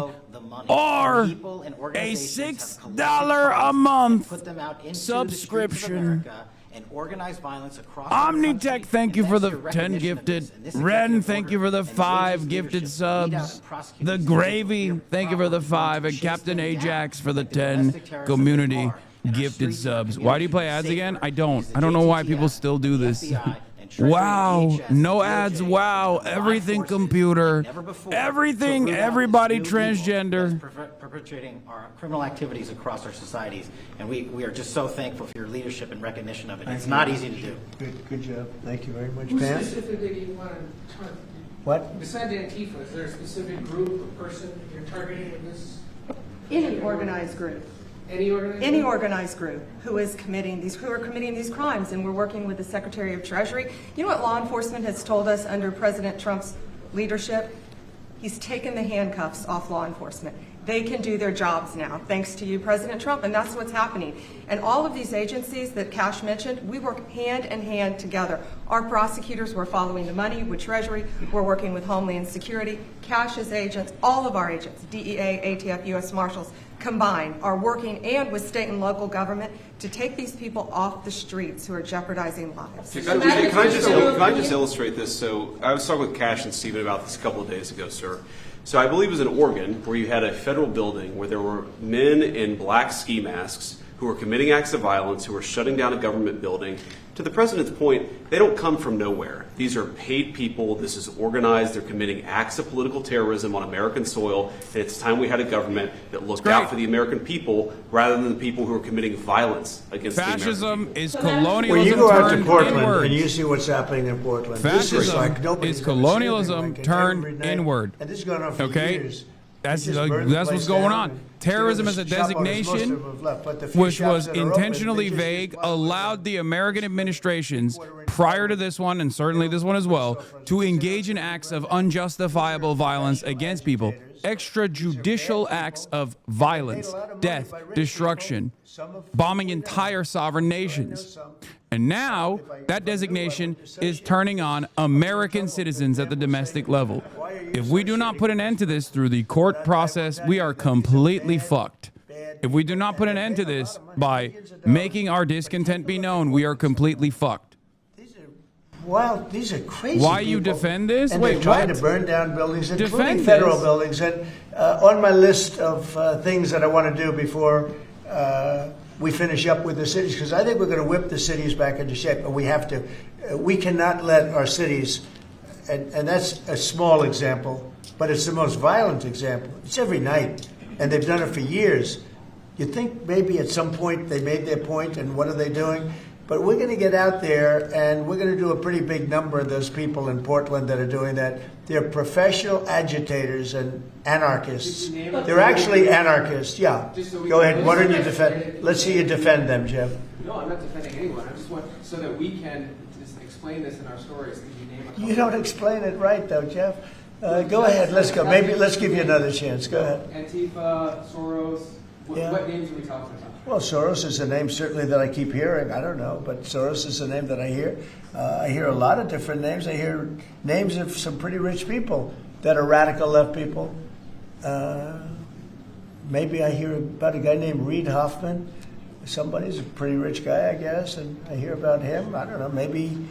or a $6 a month subscription. And organized violence across Omnitech, thank you for the 10 gifted. Ren, thank you for the 5 gifted subs. The Gravy, thank you for the 5. And Captain Ajax for the 10 community gifted subs. Why do you play ads again? I don't know why people still do this. Wow, no ads, wow, everything computer, everything, everybody transgender. Perpetrating our criminal activities across our societies, and we are just so thankful for your leadership and recognition of it. It's not easy to do. Good job. Thank you very much, Who Pam. specifically you want to target? What? Besides Antifa, is there a specific group or person you're targeting in this? Any organized group. Any organized group who are committing these crimes, and we're working with the Secretary of Treasury. You know what law enforcement has told us under President Trump's leadership? He's taken the handcuffs off law enforcement. They can do their jobs now, thanks to you, President Trump, and that's what's happening. And all of these agencies that Cash mentioned, we work hand in hand together. Our prosecutors were following the money with Treasury. We're working with Homeland Security. Cash's agents, all of our agents, DEA, ATF, U.S. Marshals, combined are working, and with state and local government, to take these people off the streets who are jeopardizing lives. Can I just illustrate this? So I was talking with Cash and Stephen about this a couple of days ago, sir. So I believe it was in Oregon where you had a federal building where there were men in black ski masks who were committing acts of violence, who were shutting down a government building. To the president's point, they don't come from nowhere. These are paid people. This is organized. They're committing acts of political terrorism on American soil. And it's time we had a government that looked out for the American people rather than the people who are committing violence against the American people. Fascism is colonialism. When you go out to turned Portland inward. and you see what's happening in Portland, Fascism is colonialism turned inward. And this has gone on for okay? years. That's what's going on. Terrorism as a designation, which was intentionally vague, allowed the American administrations prior to this one, and certainly this one as well, to engage in acts of unjustifiable violence against people. extrajudicial acts of violence, death, destruction, bombing entire sovereign nations. And now that designation is turning on American citizens at the domestic level. If we do not put an end to this through the court process, we are completely fucked. If we do not put an end to this by making our discontent be known, we are completely fucked. Wow, these are crazy Why you people. defend this? And Wait, they're trying what? to burn down buildings, including Defend federal this? buildings. And on my list of things that I want to do before we finish up with the cities, because I think we're going to whip the cities back into shape, but we have to. We cannot let our cities, and that's a small example, but it's the most violent example. It's every night, and they've done it for years. You think maybe at some point they made their point, and what are they doing? But we're going to get out there, and we're going to do a pretty big number of those people in Portland that are doing that. They're professional agitators and anarchists. They're actually anarchists, yeah. Go ahead, why don't you defend? Let's see you defend them, Jeff. No, I'm not defending anyone. I just want, so that we can just explain this in our stories, could you name a couple? You don't explain it right, though, Jeff. Go ahead, let's go. Maybe let's give you another chance. Go ahead. Antifa, Soros, what names are we talking about? Well, Soros is a name certainly that I keep hearing. I don't know, but Soros is a name that I hear. I hear a lot of different names. I hear names of some pretty rich people that are radical left people. Maybe I hear about a guy named Reid Hoffman. Somebody's a pretty rich guy, I guess, and I hear about him. I don't know. Maybe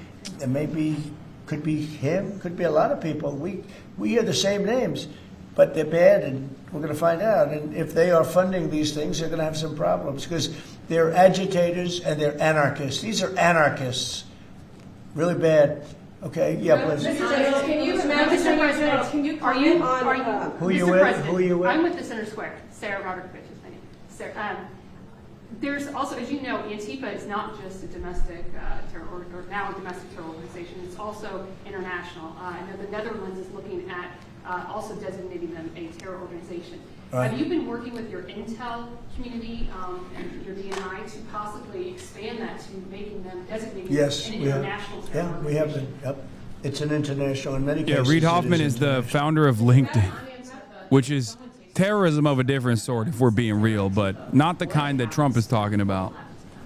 could be him. Could be a lot of people. We hear the same names, but they're bad, and we're going to find out. And if they are funding these things, they're going to have some problems because they're agitators and they're anarchists. These are anarchists. Really bad. Okay, yeah, please. Mr. President, can you, are you on, Who you with? Who you with? I'm with the Center Square. Sarah Roderikovich is my name. Sarah, there's also, as you know, Antifa is not just a domestic terror, or now a domestic terror organization. It's also international. I know the Netherlands is looking at also designating them a terror organization. Have you been working with your intel community and your DNI to possibly expand that to making them designated an international terror organization? Yeah, we have been. Yep. It's an international in many cases. Yeah, Reid Hoffman is the founder of LinkedIn, which is terrorism of a different sort, if we're being real, but not the kind that Trump is talking about.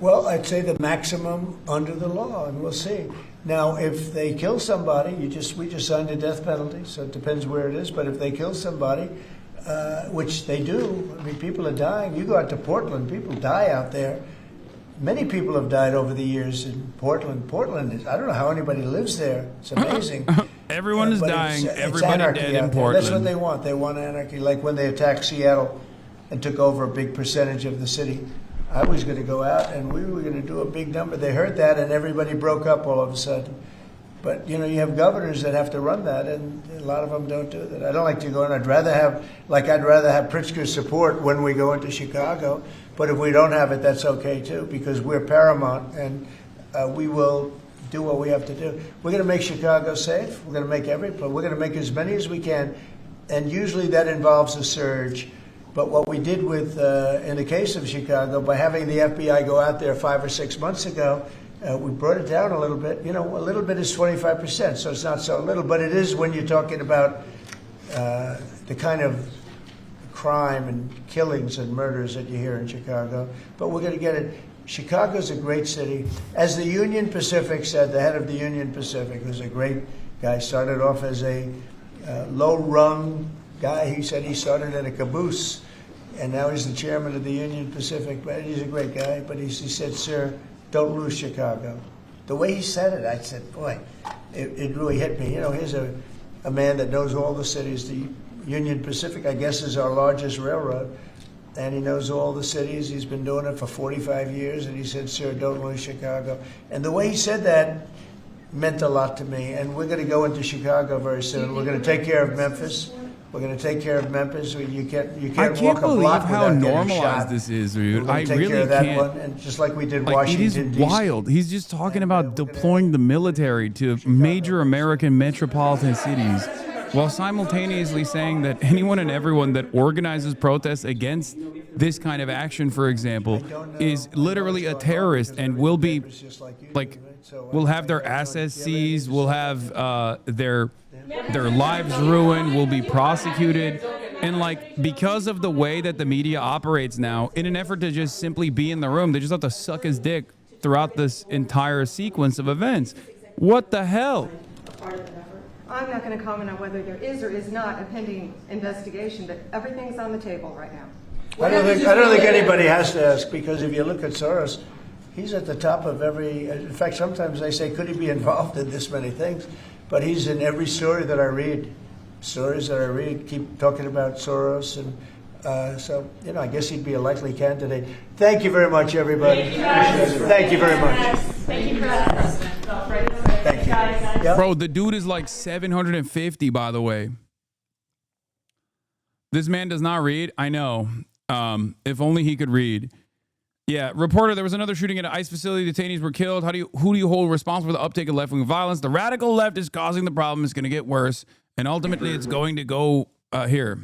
Well, I'd say the maximum under the law, and we'll see. Now, if they kill somebody, we just signed a death penalty, so it depends where it is. But if they kill somebody, which they do, I mean, people are dying. You go out to Portland, people die out there. Many people have died over the years in Portland. Portland is, I don't know how anybody lives there. It's amazing. Everyone is dying. Everybody dead in Portland. Portland. That's what they want. They want anarchy. Like when they attacked Seattle and took over a big percentage of the city. I was going to go out and we were going to do a big number. They heard that and everybody broke up all of a sudden. But, you know, you have governors that have to run that, and a lot of them don't do that. I don't like to go in. I'd rather have Pritzker's support when we go into Chicago. But if we don't have it, that's okay, too, because we're paramount, and we will do what we have to do. We're going to make Chicago safe. We're going to make we're going to make as many as we can, and usually that involves a surge. But what we did with, in the case of Chicago, by having the FBI go out there 5 or 6 months ago, we brought it down a little bit. You know, a little bit is 25%, so it's not so little. But it is when you're talking about the kind of crime and killings and murders that you hear in Chicago. But we're going to get it. Chicago's a great city. As the Union Pacific said, the head of the Union Pacific, who's a great guy, started off as a low-rung guy. He said he started in a caboose, and now he's the chairman of the Union Pacific. But he's a great guy. But he said, "Sir, don't lose Chicago." The way he said it, I said, boy, it really hit me. You know, here's a man that knows all the cities. The Union Pacific, I guess, is our largest railroad, and he knows all the cities. He's been doing it for 45 years, and he said, "Sir, don't lose Chicago." And the way he said that meant a lot to me, and we're going to go into Chicago very soon. We're going to take care of Memphis. We're going to take care of Memphis. You can't walk a block how without getting normalized shot. this is, dude. I take really care of that can't. one, and just like we did Like, Washington, it is D.C. wild. He's just talking about deploying the military to major American metropolitan cities, while simultaneously saying that anyone and everyone that organizes protests against this kind of action, for example, is literally a terrorist and will be, like, will have their assets seized, will have their lives ruined, will be prosecuted. And like, because of the way that the media operates now, in an effort to just simply be in the room, they just have to suck his dick throughout this entire sequence of events. What the hell? I'm not going to comment on whether there is or is not a pending investigation, but everything's on the table right now. I don't think anybody has to ask, because if you look at Soros, he's at the top of every. In fact, sometimes they say, could he be involved in this many things? But he's in every story that I read. Stories that I read keep talking about Soros, and so I guess he'd be a likely candidate. Thank you very much, everybody. Thank you very much. Thank you for that, President. Thank you. Yep. Bro, the dude is like 750, by the way. This man does not read. I know. If only he could read. Yeah, reporter, there was another shooting at an ICE facility. Detainees were killed. Who do you hold responsible for the uptake of left-wing violence? The radical left is causing the problem. It's going to get worse. And ultimately, it's going to go here.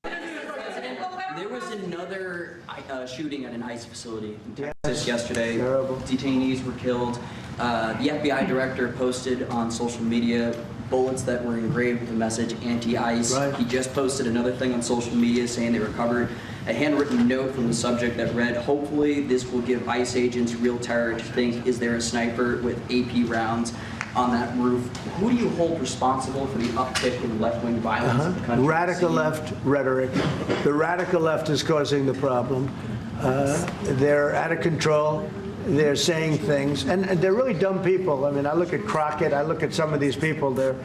There was another shooting at an ICE facility in Texas yesterday. Detainees were killed. The FBI director posted on social media bullets that were engraved with the message anti-ICE. Right. He just posted another thing on social media saying they recovered a handwritten note from the subject that read, "Hopefully this will give ICE agents real terror to think, is there a sniper with AP rounds on that roof?" Who do you hold responsible for the uptick in left-wing violence in the country? Radical left rhetoric. The radical left is causing the problem. They're out of control. They're saying things, and they're really dumb people. I mean, I look at Crockett. I look at some of these people. They're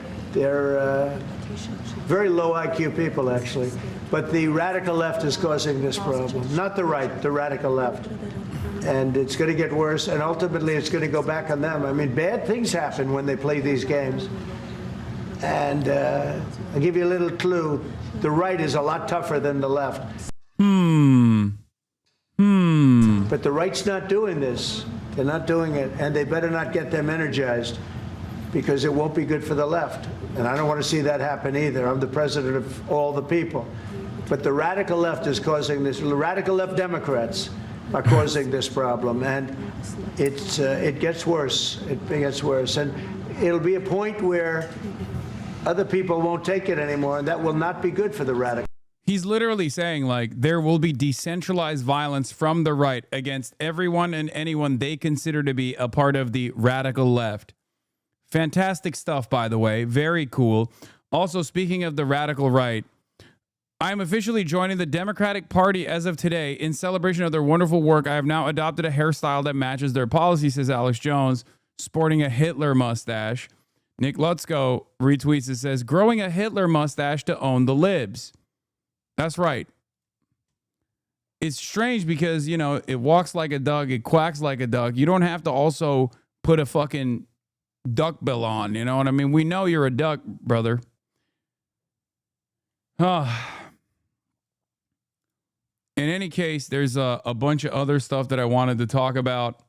very low IQ people, actually. But the radical left is causing this problem, not the right, the radical left. And it's going to get worse, and ultimately it's going to go back on them. I mean, bad things happen when they play these games. And I'll give you a little clue. The right is a lot tougher than the left. But the right's not doing this. They're not doing it, and they better not get them energized, because it won't be good for the left. And I don't want to see that happen either. I'm the president of all the people. But the radical left is causing this. The radical left Democrats are causing this problem, and it gets worse. It gets worse, and it'll be a point where other people won't take it anymore, and that will not be good for the radical. He's literally saying, like, there will be decentralized violence from the right against everyone and anyone they consider to be a part of the radical left. Fantastic stuff, by the way. Very cool. Also, speaking of the radical right, I am officially joining the Democratic Party as of today. In celebration of their wonderful work, I have now adopted a hairstyle that matches their policy, says Alex Jones, sporting a Hitler mustache. Nick Lutzko retweets and says, growing a Hitler mustache to own the libs. That's right. It's strange because, it walks like a duck, it quacks like a duck. You don't have to also put a fucking duck bill on, you know what I mean? We know you're a duck, brother. In any case, there's a bunch of other stuff that I wanted to talk about,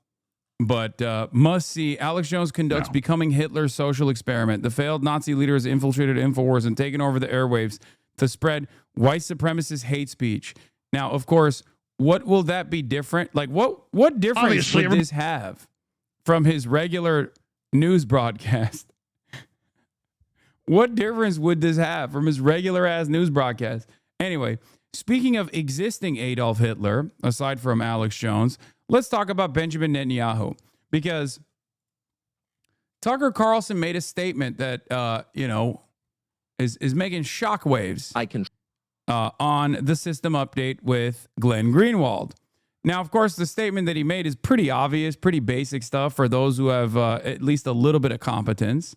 but must see. Alex Jones conducts Becoming Hitler's Social Experiment. The failed Nazi leader has infiltrated InfoWars and taken over the airwaves to spread white supremacist hate speech. Now, of course, what will that be different? Like, what difference Obviously, would this have from his regular news broadcast? What difference would this have from his regular ass news broadcast? Anyway, speaking of existing Adolf Hitler, aside from Alex Jones, let's talk about Benjamin Netanyahu, because Tucker Carlson made a statement that, is making shockwaves on the system update with Glenn Greenwald. Now, of course, the statement that he made is pretty obvious, pretty basic stuff for those who have at least a little bit of competence.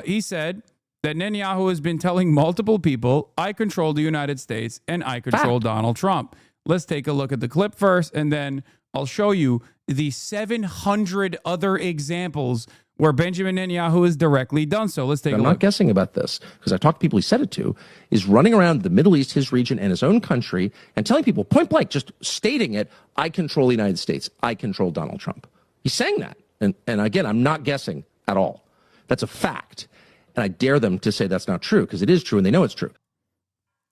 He said that Netanyahu has been telling multiple people, I control the United States and I control Donald Trump. Let's take a look at the clip first, and then I'll show you the 700 other examples where Benjamin Netanyahu has directly done so. Let's take a look. I'm not guessing about this, because I talked to people he said it to, is running around the Middle East, his region, and his own country, and telling people point blank, just stating it, I control the United States. I control Donald Trump. He's saying that. And again, I'm not guessing at all. That's a fact. And I dare them to say that's not true, because it is true, and they know it's true.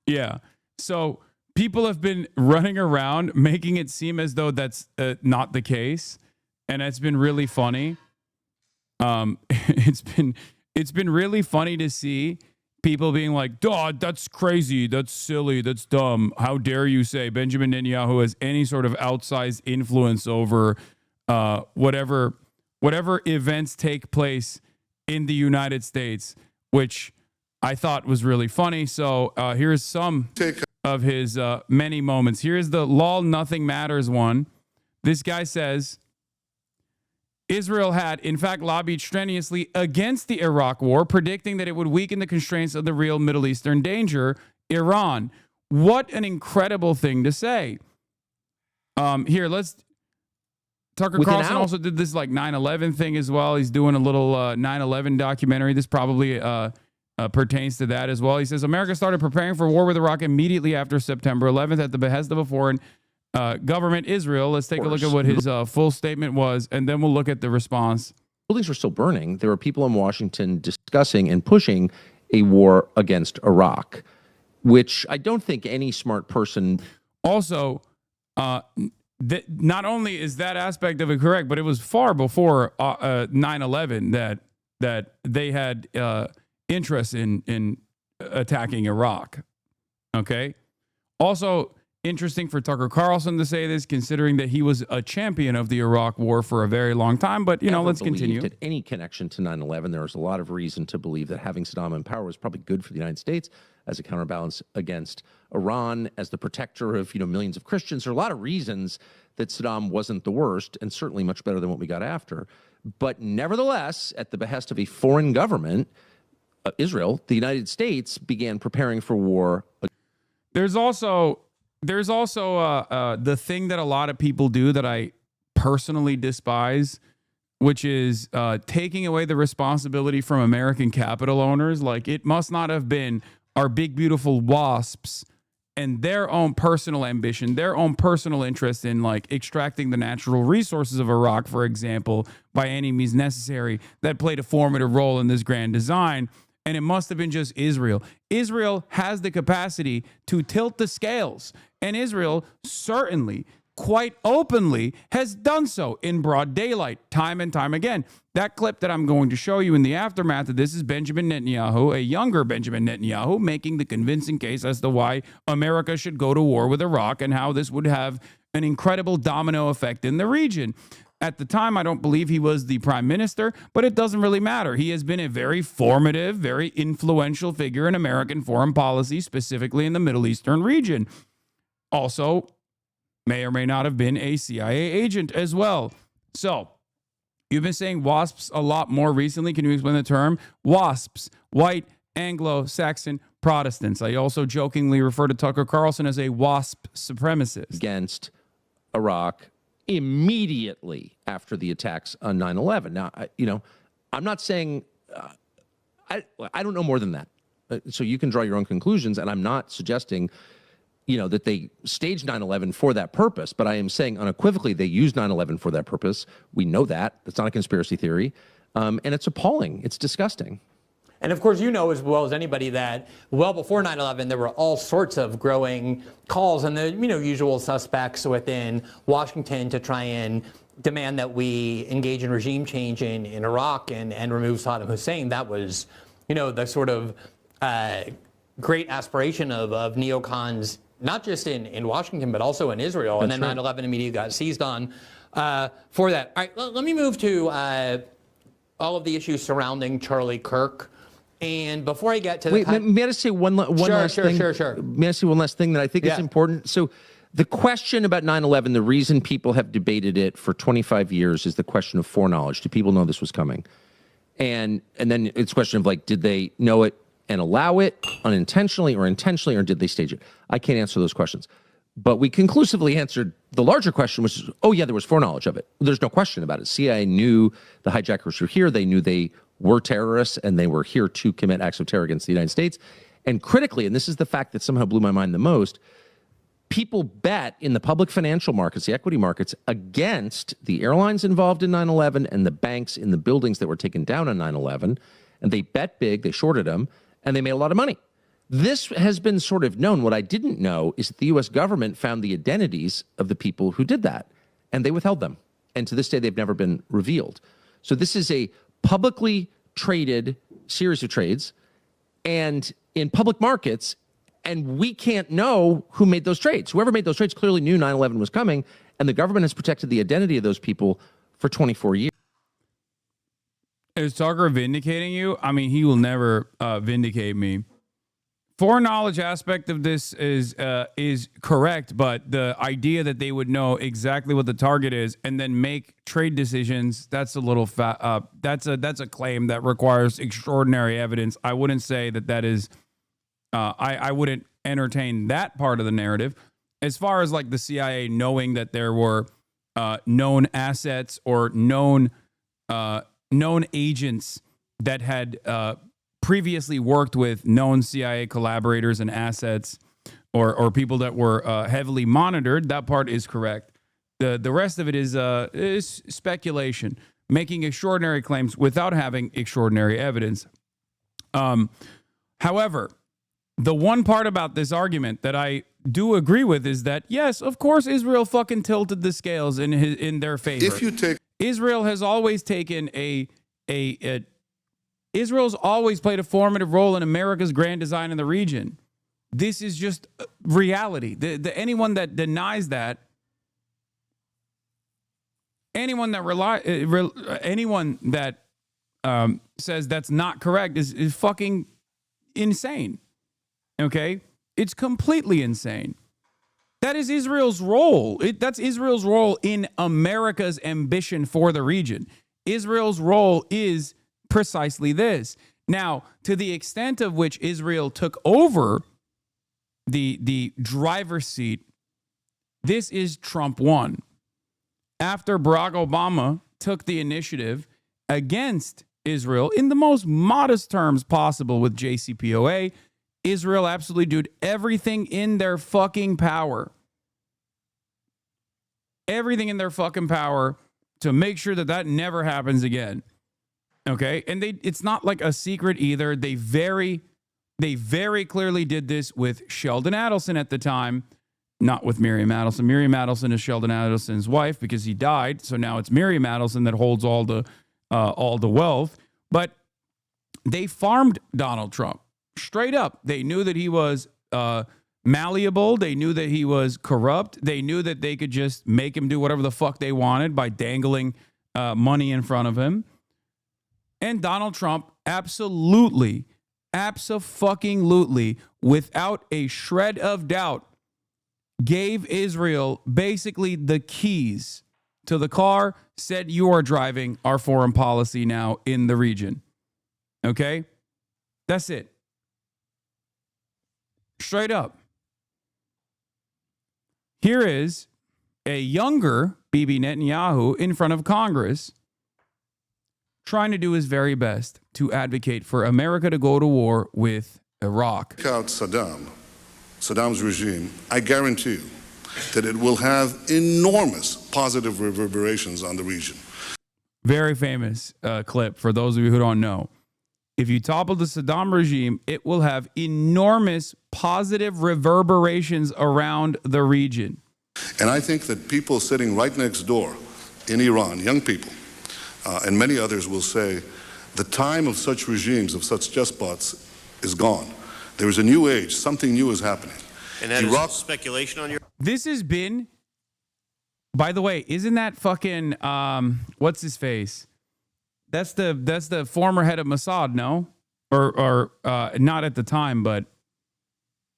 Yeah. So people have been running around making it seem as though that's not the case. And it's been really funny. It's been really funny to see people being like, "Duh, that's crazy, that's silly, that's dumb. How dare you say Benjamin Netanyahu has any sort of outsized influence over whatever events take place in the United States," which I thought was really funny. So here's some of his many moments. Here's the lol nothing matters one. This guy says, Israel had, in fact, lobbied strenuously against the Iraq war, predicting that it would weaken the constraints of the real Middle Eastern danger, Iran. What an incredible thing to say. Here, Tucker Carlson also did this like 9/11 thing as well. He's doing a little 9/11 documentary. This probably pertains to that as well. He says, America started preparing for war with Iraq immediately after September 11th at the behest of a foreign government, Israel. Let's take a look at what his full statement was, and then we'll look at the response. Buildings were still burning. There were people in Washington discussing and pushing a war against Iraq, which I don't think any smart person... Also, not only is that aspect of it correct, but it was far before 9/11 that they had interest in attacking Iraq. Okay? Also, interesting for Tucker Carlson to say this, considering that he was a champion of the Iraq war for a very long time. But, let's continue. That any connection to 9/11, there was a lot of reason to believe that having Saddam in power was probably good for the United States as a counterbalance against Iran, as the protector of, millions of Christians. There are a lot of reasons that Saddam wasn't the worst, and certainly much better than what we got after. But nevertheless, at the behest of a foreign government, Israel, the United States began preparing for war. There's also the thing that a lot of people do that I personally despise, which is taking away the responsibility from American capital owners. Like, it must not have been our big, beautiful WASPs and their own personal ambition, their own personal interest in like extracting the natural resources of Iraq, for example, by any means necessary, that played a formative role in this grand design. And it must have been just Israel. Israel has the capacity to tilt the scales. And Israel certainly, quite openly, has done so in broad daylight, time and time again. That clip that I'm going to show you in the aftermath of this is Benjamin Netanyahu, a younger Benjamin Netanyahu, making the convincing case as to why America should go to war with Iraq and how this would have an incredible domino effect in the region. At the time, I don't believe he was the prime minister, but it doesn't really matter. He has been a very formative, very influential figure in American foreign policy, specifically in the Middle Eastern region. Also, may or may not have been a CIA agent as well. So, you've been saying WASPs a lot more recently. Can you explain the term? WASPs, white Anglo-Saxon Protestants. I also jokingly refer to Tucker Carlson as a WASP supremacist. Against Iraq immediately after the attacks on 9/11. Now, I'm not saying, I don't know more than that. So you can draw your own conclusions, and I'm not suggesting, that they staged 9/11 for that purpose, but I am saying unequivocally they used 9/11 for that purpose. We know that. That's not a conspiracy theory. And it's appalling. It's disgusting. And of course, you know as well as anybody that well before 9/11, there were all sorts of growing calls and the usual suspects within Washington to try and demand that we engage in regime change in Iraq and remove Saddam Hussein. That was, the sort of great aspiration of neocons, not just in Washington, but also in Israel. That's and then 9/11 immediately got seized on for that. All right, let me move to all of the issues surrounding Charlie Kirk. And before I get to the... Wait, may I just say one last thing? Sure. May I say one last thing that I think is important? So the question about 9/11, the reason people have debated it for 25 years is the question of foreknowledge. Do people know this was coming? And then it's a question of, like, did they know it and allow it unintentionally or intentionally, or did they stage it? I can't answer those questions. But we conclusively answered the larger question, which is, oh, yeah, there was foreknowledge of it. There's no question about it. CIA knew the hijackers were here. They knew they were terrorists, and they were here to commit acts of terror against the United States. And critically, and this is the fact that somehow blew my mind the most, people bet in the public financial markets, the equity markets, against the airlines involved in 9/11 and the banks in the buildings that were taken down on 9/11. And they bet big, they shorted them, and they made a lot of money. This has been sort of known. What I didn't know is that the U.S. government found the identities of the people who did that, and they withheld them. And to this day, they've never been revealed. So this is a publicly traded series of trades. and in public markets, and we can't know who made those trades. Whoever made those trades clearly knew 9/11 was coming, and the government has protected the identity of those people for 24 years. Is Tucker vindicating you? I mean, he will never vindicate me. Foreknowledge aspect of this is correct, but the idea that they would know exactly what the target is and then make trade decisions, that's a little that's a claim that requires extraordinary evidence. I wouldn't say that is I wouldn't entertain that part of the narrative. As far as like the CIA knowing that there were known assets or known agents that had previously worked with known CIA collaborators and assets or people that were heavily monitored, that part is correct. The rest of it is speculation, making extraordinary claims without having extraordinary evidence. However, the one part about this argument that I do agree with is that, yes, of course, Israel fucking tilted the scales in their favor. If you take Israel has always taken Israel's always played a formative role in America's grand design in the region. This is just reality. Anyone that denies that, anyone that says that's not correct is fucking insane. Okay? It's completely insane. That is Israel's role. That's Israel's role in America's ambition for the region. Israel's role is precisely this. Now, to the extent of which Israel took over the driver's seat, this is Trump 1. After Barack Obama took the initiative against Israel in the most modest terms possible with JCPOA, Israel absolutely did everything in their fucking power. Everything in their fucking power to make sure that never happens again. Okay? And it's not like a secret either. They very clearly did this with Sheldon Adelson at the time, not with Miriam Adelson. Miriam Adelson is Sheldon Adelson's wife because he died. So now it's Miriam Adelson that holds all the wealth. But they farmed Donald Trump straight up. They knew that he was malleable. They knew that he was corrupt. They knew that they could just make him do whatever the fuck they wanted by dangling money in front of him. And Donald Trump absolutely, without a shred of doubt, gave Israel basically the keys to the car, said you are driving our foreign policy now in the region. Okay? That's it. Straight up. Here is a younger Bibi Netanyahu in front of Congress trying to do his very best to advocate for America to go to war with Iraq. Take out Saddam's regime, I guarantee you that it will have enormous positive reverberations on the region. Very famous clip for those of you who don't know. If you topple the Saddam regime, it will have enormous positive reverberations around the region. And I think that people sitting right next door in Iran, young people, and many others will say, the time of such regimes, of such despots, is gone. There is a new age. Something new is happening. And that is speculation on your... This has been... By the way, isn't that fucking... what's his face? That's the former head of Mossad, no? Or not at the time, but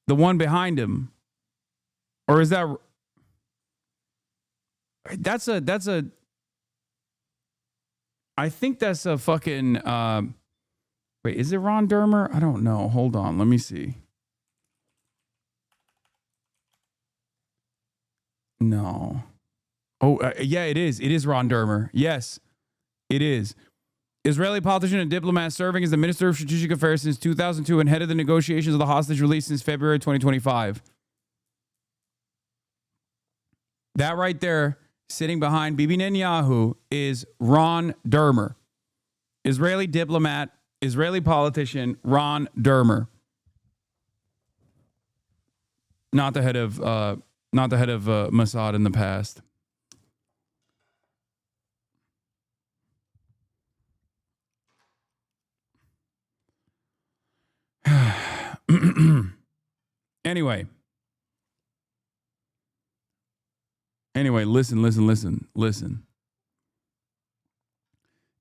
the one behind him. Or is that... That's a... I think that's a fucking... wait, is it Ron Dermer? I don't know. Hold on. Let me see. No. Oh, yeah, it is. It is Ron Dermer. Yes, it is. Israeli politician and diplomat serving as the Minister of Strategic Affairs since 2002 and head of the negotiations of the hostage release since February 2025. That right there, sitting behind Bibi Netanyahu, is Ron Dermer. Israeli diplomat, Israeli politician, Ron Dermer. Not the head of Mossad in the past. Anyway, listen.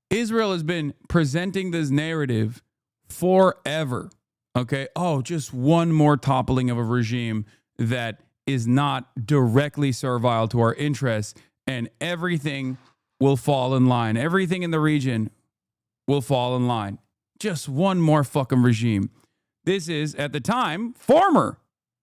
Israel has been presenting this narrative forever. Okay. Oh, just one more toppling of a regime that is not directly servile to our interests, and everything will fall in line. Everything in the region will fall in line. Just one more fucking regime. This is, at the time, former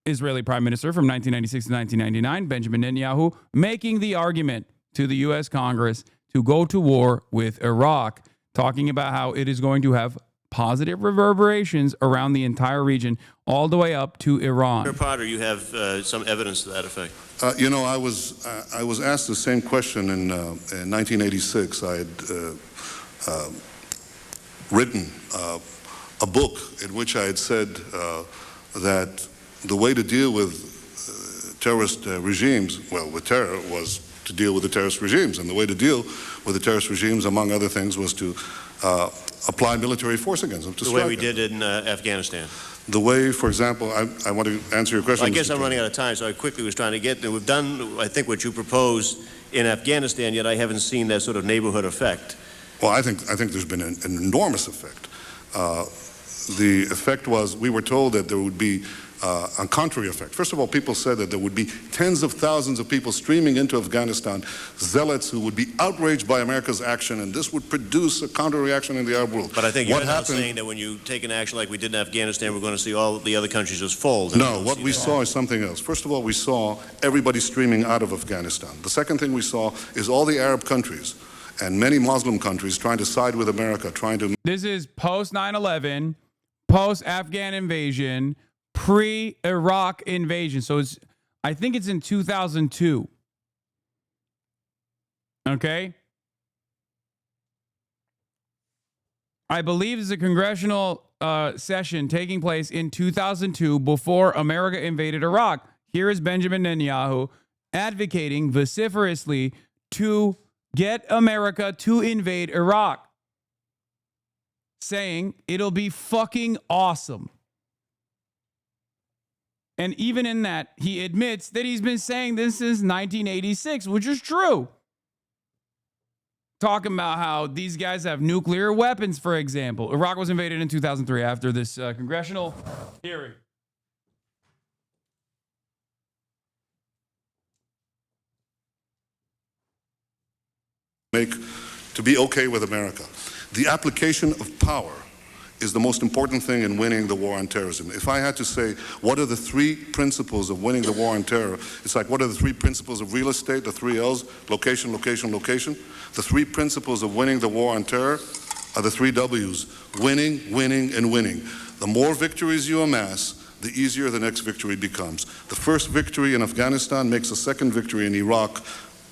Israeli Prime Minister from 1996 to 1999, Benjamin Netanyahu, making the argument to the U.S. Congress to go to war with Iraq, talking about how it is going to have positive reverberations around the entire region, all the way up to Iran. Mr. Potter, you have some evidence to that effect. I was asked the same question in 1986. I had written a book in which I had said that the way to deal with terrorist regimes, with terror, was to deal with the terrorist regimes. And the way to deal with the terrorist regimes, among other things, was to apply military force against them. The way we did in Afghanistan. The way, for example, I want to answer your question. Well, I guess I'm running out of time, so I quickly was trying to get there. We've done, I think, what you proposed in Afghanistan, yet I haven't seen that sort of neighborhood effect. Well, I think there's been an enormous effect. The effect was, we were told that there would be a contrary effect. First of all, people said that there would be tens of thousands of people streaming into Afghanistan, zealots who would be outraged by America's action, and this would produce a counter-reaction in the Arab world. But I think you're now saying that when you take an action like we did in Afghanistan, we're going to see all the other countries just fold. No, what we saw is something else. First of all, we saw everybody streaming out of Afghanistan. The second thing we saw is all the Arab countries and many Muslim countries trying to side with America, trying to... This is post 9/11, post Afghan invasion, pre-Iraq invasion. So I think it's in 2002. Okay? I believe there's a congressional session taking place in 2002 before America invaded Iraq. Here is Benjamin Netanyahu advocating vociferously to get America to invade Iraq, saying it'll be fucking awesome. And even in that, he admits that he's been saying this since 1986, which is true. Talking about how these guys have nuclear weapons, for example. Iraq was invaded in 2003 after this congressional hearing. To be okay with America. The application of power is the most important thing in winning the war on terrorism. If I had to say, what are the three principles of winning the war on terror? It's like, what are the three principles of real estate, the three L's, location, location, location? The three principles of winning the war on terror are the three W's, winning, winning, and winning. The more victories you amass, the easier the next victory becomes. The first victory in Afghanistan makes the second victory in Iraq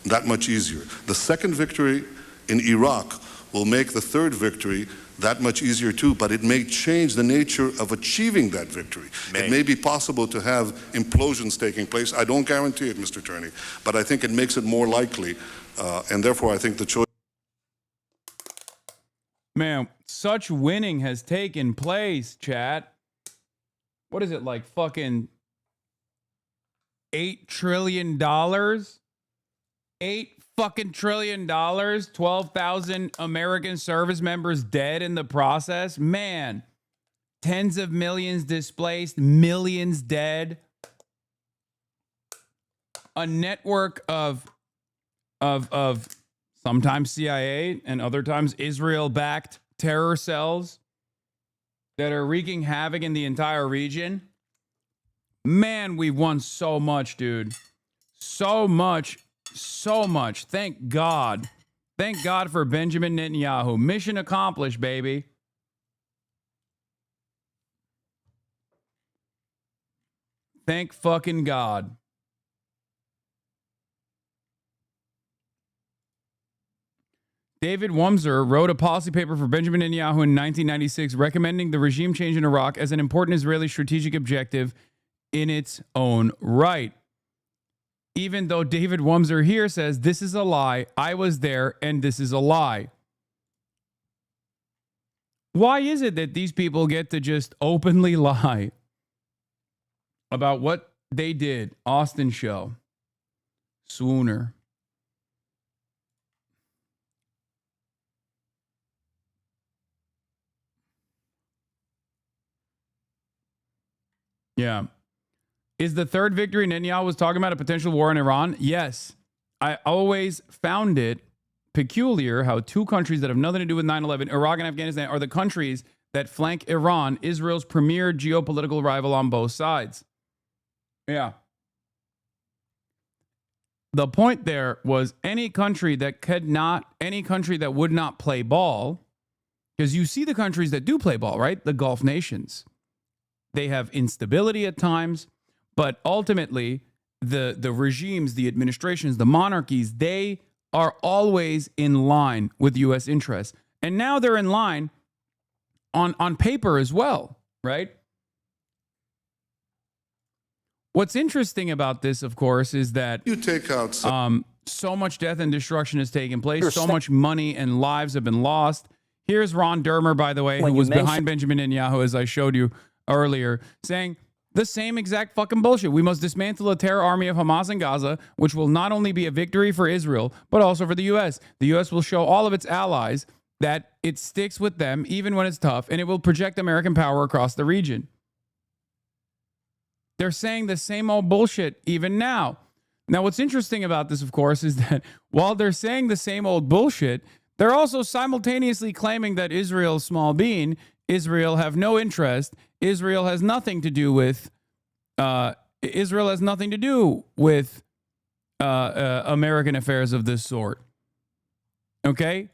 that much easier. The second victory in Iraq will make the third victory that much easier too, but it may change the nature of achieving that victory. It may be possible to have implosions taking place. I don't guarantee it, Mr. Turney, but I think it makes it more likely, and therefore I think the choice... Man, such winning has taken place, chat. What is it, like fucking $8 trillion? $8 fucking trillion, 12,000 American service members dead in the process. Man, tens of millions displaced, millions dead. A network of sometimes CIA and other times Israel-backed terror cells that are wreaking havoc in the entire region. Man, we've won so much, dude. So much. So much. Thank God. Thank God for Benjamin Netanyahu. Mission accomplished, baby. Thank fucking God. David Wamser wrote a policy paper for Benjamin Netanyahu in 1996 recommending the regime change in Iraq as an important Israeli strategic objective in its own right. Even though David Wamser here says, this is a lie, I was there, and this is a lie. Why is it that these people get to just openly lie about what they did. Austin show. Swooner. Yeah. Is the third victory Netanyahu was talking about a potential war in Iran? Yes. I always found it peculiar how two countries that have nothing to do with 9/11, Iraq and Afghanistan, are the countries that flank Iran, Israel's premier geopolitical rival on both sides. Yeah. The point there was any country that would not play ball, because you see the countries that do play ball, right? The Gulf nations. They have instability at times, but ultimately the regimes, the administrations, the monarchies, they are always in line with U.S. interests. And now they're in line on paper as well, right? What's interesting about this, of course, is that you take out so much death and destruction has taken place. So much money and lives have been lost. Here's Ron Dermer, by the way, who was behind Benjamin Netanyahu, as I showed you earlier, saying the same exact fucking bullshit. We must dismantle the terror army of Hamas in Gaza, which will not only be a victory for Israel, but also for the U.S. The U.S. will show all of its allies that it sticks with them even when it's tough, and it will project American power across the region. They're saying the same old bullshit even now. Now, what's interesting about this, of course, is that while they're saying the same old bullshit, they're also simultaneously claiming that Israel's small bean, Israel have no interest, Israel has nothing to do with American affairs of this sort. Okay?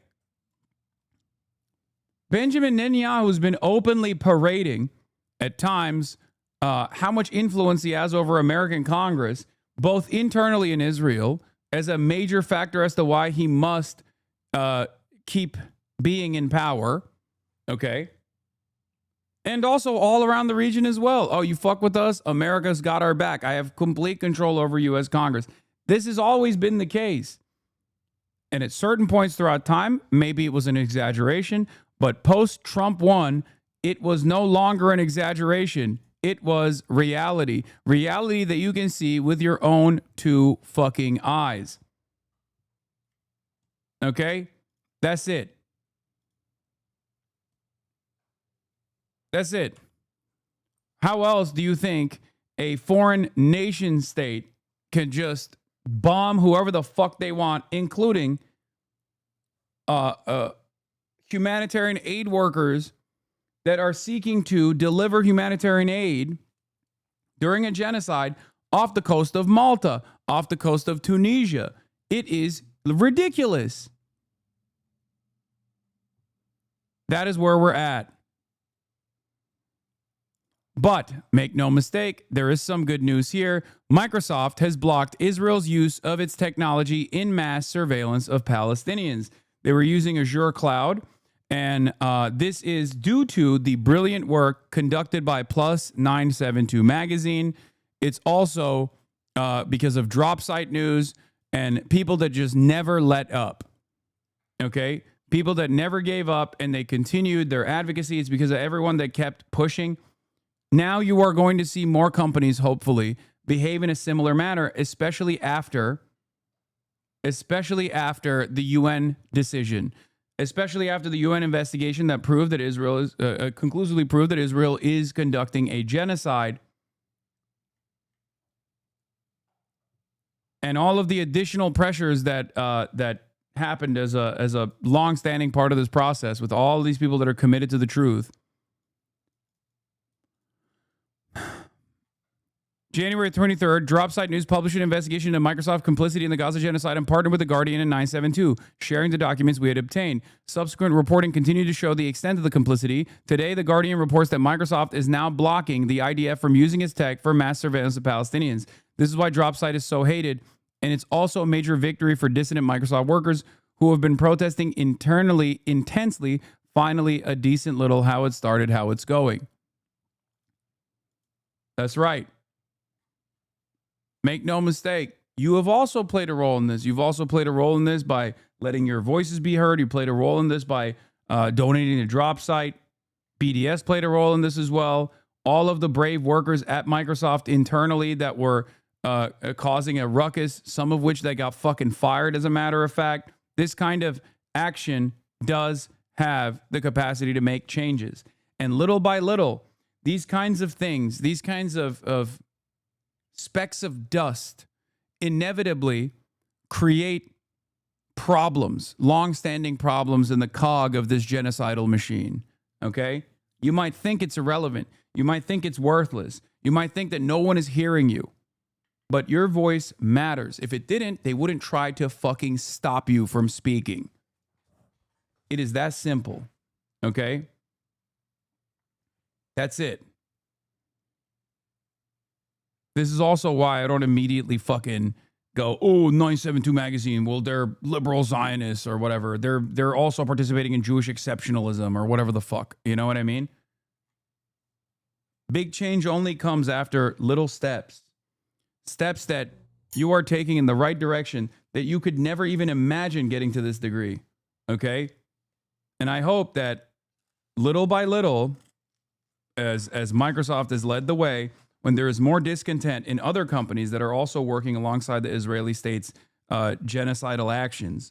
Benjamin Netanyahu has been openly parading at times how much influence he has over American Congress, both internally in Israel, as a major factor as to why he must keep being in power, okay? And also all around the region as well. Oh, you fuck with us? America's got our back. I have complete control over U.S. Congress. This has always been the case. And at certain points throughout time, maybe it was an exaggeration, but post-Trump 1, it was no longer an exaggeration. It was reality. Reality that you can see with your own two fucking eyes. Okay? That's it. That's it. How else do you think a foreign nation state can just bomb whoever the fuck they want, including humanitarian aid workers that are seeking to deliver humanitarian aid during a genocide off the coast of Malta, off the coast of Tunisia? It is ridiculous. That is where we're at. But make no mistake, there is some good news here. Microsoft has blocked Israel's use of its technology in mass surveillance of Palestinians. They were using Azure Cloud, and this is due to the brilliant work conducted by Plus 972 magazine. It's also because of drop site news and people that just never let up. Okay? People that never gave up and they continued their advocacy. It's because of everyone that kept pushing. Now you are going to see more companies, hopefully, behave in a similar manner, especially after the UN decision, especially after the UN investigation that proved that Israel is conclusively proved that Israel is conducting a genocide, and all of the additional pressures that happened as a long-standing part of this process with all these people that are committed to the truth. January 23rd, Dropsite News published an investigation into Microsoft complicity in the Gaza genocide and partnered with The Guardian and 972, sharing the documents we had obtained. Subsequent reporting continued to show the extent of the complicity. Today, The Guardian reports that Microsoft is now blocking the IDF from using its tech for mass surveillance of Palestinians. This is why Dropsite is so hated, and it's also a major victory for dissident Microsoft workers who have been protesting internally, intensely. Finally, a decent little how it started, how it's going. That's right. Make no mistake, you have also played a role in this. You've also played a role in this by letting your voices be heard. You played a role in this by donating to Drop Site. BDS played a role in this as well. all of the brave workers at Microsoft internally that were causing a ruckus, some of which they got fucking fired, as a matter of fact. This kind of action does have the capacity to make changes. And little by little, these kinds of things, these kinds of specks of dust inevitably create problems, long-standing problems in the cog of this genocidal machine, okay? You might think it's irrelevant. You might think it's worthless. You might think that no one is hearing you. But your voice matters. If it didn't, they wouldn't try to fucking stop you from speaking. It is that simple, okay? That's it. This is also why I don't immediately fucking go, oh, 972 magazine, well, they're liberal Zionists or whatever. They're also participating in Jewish exceptionalism or whatever the fuck. You know what I mean? Big change only comes after little steps. Steps that you are taking in the right direction that you could never even imagine getting to this degree. Okay? And I hope that little by little, as Microsoft has led the way, when there is more discontent in other companies that are also working alongside the Israeli state's genocidal actions,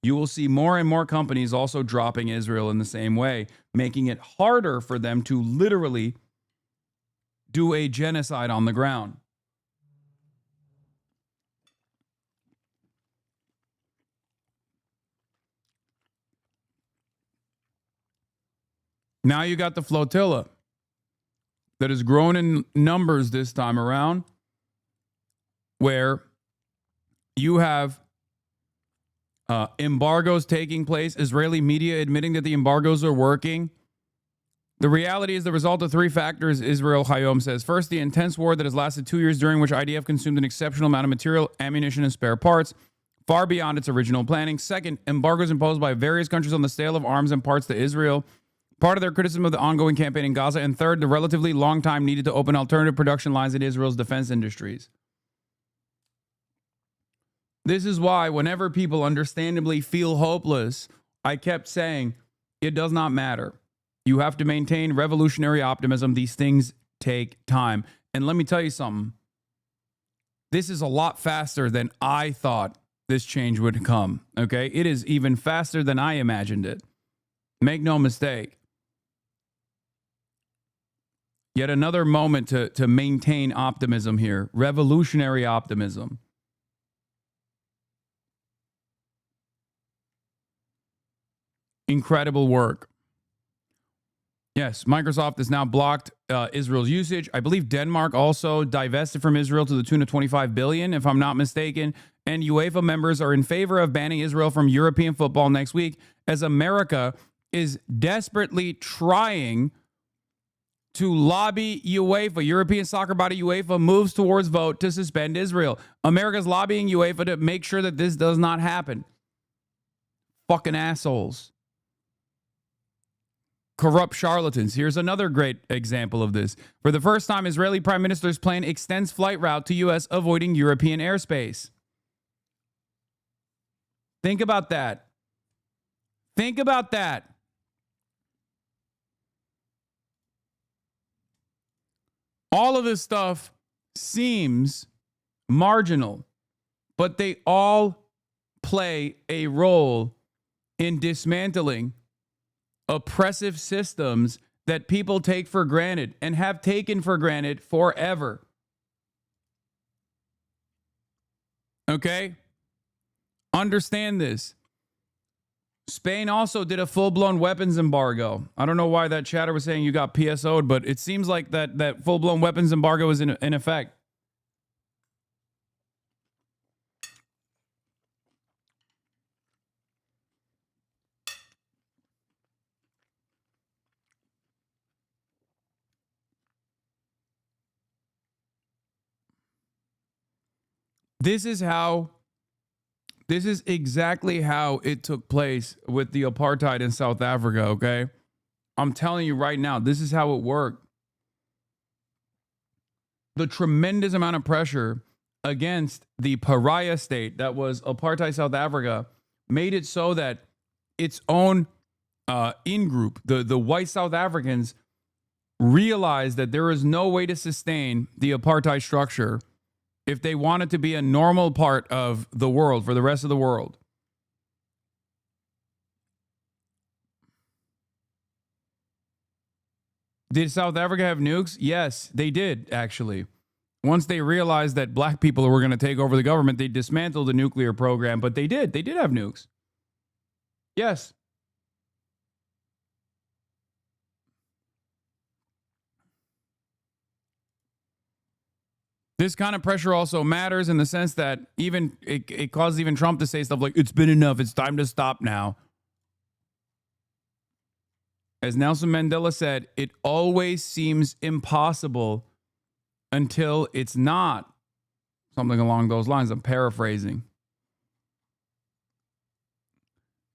you will see more and more companies also dropping Israel in the same way, making it harder for them to literally do a genocide on the ground. Now you got the Flotilla that has grown in numbers this time around, where you have embargoes taking place, Israeli media admitting that the embargoes are working. The reality is the result of three factors, Israel Hayom says. First, the intense war that has lasted 2 years, during which IDF consumed an exceptional amount of material, ammunition, and spare parts, far beyond its original planning. Second, embargoes imposed by various countries on the sale of arms and parts to Israel, part of their criticism of the ongoing campaign in Gaza. And third, the relatively long time needed to open alternative production lines in Israel's defense industries. This is why whenever people understandably feel hopeless, I kept saying, it does not matter. You have to maintain revolutionary optimism. These things take time. And let me tell you something. This is a lot faster than I thought this change would come. Okay? It is even faster than I imagined it. Make no mistake. Yet another moment to maintain optimism here. Revolutionary optimism. Incredible work. Yes, Microsoft has now blocked Israel's usage. I believe Denmark also divested from Israel to the tune of $25 billion, if I'm not mistaken. And UEFA members are in favor of banning Israel from European football next week, as America is desperately trying to lobby UEFA. European soccer body UEFA moves towards vote to suspend Israel. America's lobbying UEFA to make sure that this does not happen. Fucking assholes. Corrupt charlatans. Here's another great example of this. For the first time, Israeli Prime Minister's plane extends flight route to U.S., avoiding European airspace. Think about that. Think about that. All of this stuff seems marginal, but they all play a role in dismantling oppressive systems that people take for granted and have taken for granted forever. Okay? Understand this. Spain also did a full-blown weapons embargo. I don't know why that chatter was saying you got PSO'd, but it seems like that full-blown weapons embargo is in effect. This is exactly how it took place with the apartheid in South Africa, okay? I'm telling you right now, this is how it worked. The tremendous amount of pressure against the pariah state that was apartheid South Africa made it so that its own in-group, the white South Africans, realized that there is no way to sustain the apartheid structure if they wanted to be a normal part of the world for the rest of the world. Did South Africa have nukes? Yes, they did, actually. Once they realized that black people were going to take over the government, they dismantled the nuclear program, but they did. They did have nukes. Yes. This kind of pressure also matters in the sense that even it causes even Trump to say stuff like, it's been enough, it's time to stop now. As Nelson Mandela said, it always seems impossible until it's not. Something along those lines. I'm paraphrasing.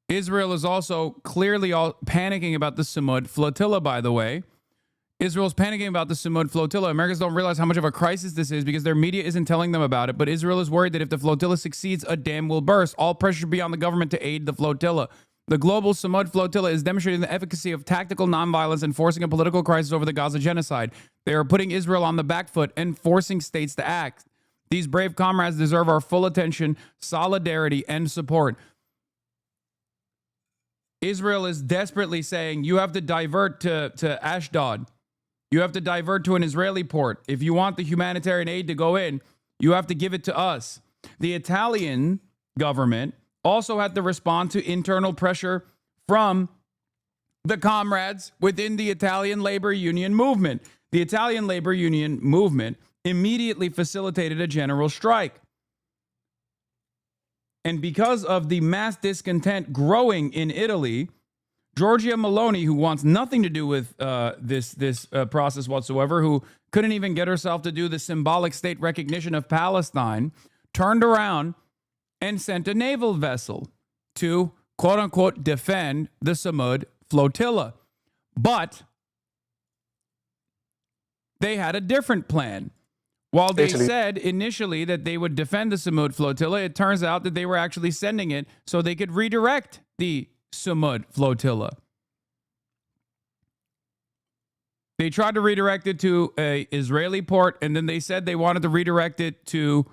Israel is also clearly panicking about the Samud Flotilla, by the way. Israel's panicking about the Samud Flotilla. Americans don't realize how much of a crisis this is because their media isn't telling them about it. But Israel is worried that if the flotilla succeeds, a dam will burst. All pressure should be on the government to aid the flotilla. The global Samud Flotilla is demonstrating the efficacy of tactical nonviolence and forcing a political crisis over the Gaza genocide. They are putting Israel on the back foot and forcing states to act. These brave comrades deserve our full attention, solidarity, and support. Israel is desperately saying, you have to divert to Ashdod. You have to divert to an Israeli port. If you want the humanitarian aid to go in, you have to give it to us. The Italian government also had to respond to internal pressure from the comrades within the Italian labor union movement. The Italian labor union movement immediately facilitated a general strike. And because of the mass discontent growing in Italy, Giorgia Meloni, who wants nothing to do with this process whatsoever, who couldn't even get herself to do the symbolic state recognition of Palestine, turned around and sent a naval vessel to, quote unquote, defend the Samud Flotilla. But they had a different plan. While they said initially that they would defend the Samud Flotilla, it turns out that they were actually sending it so they could redirect the Samud Flotilla. They tried to redirect it to an Israeli port, and then they said they wanted to redirect it to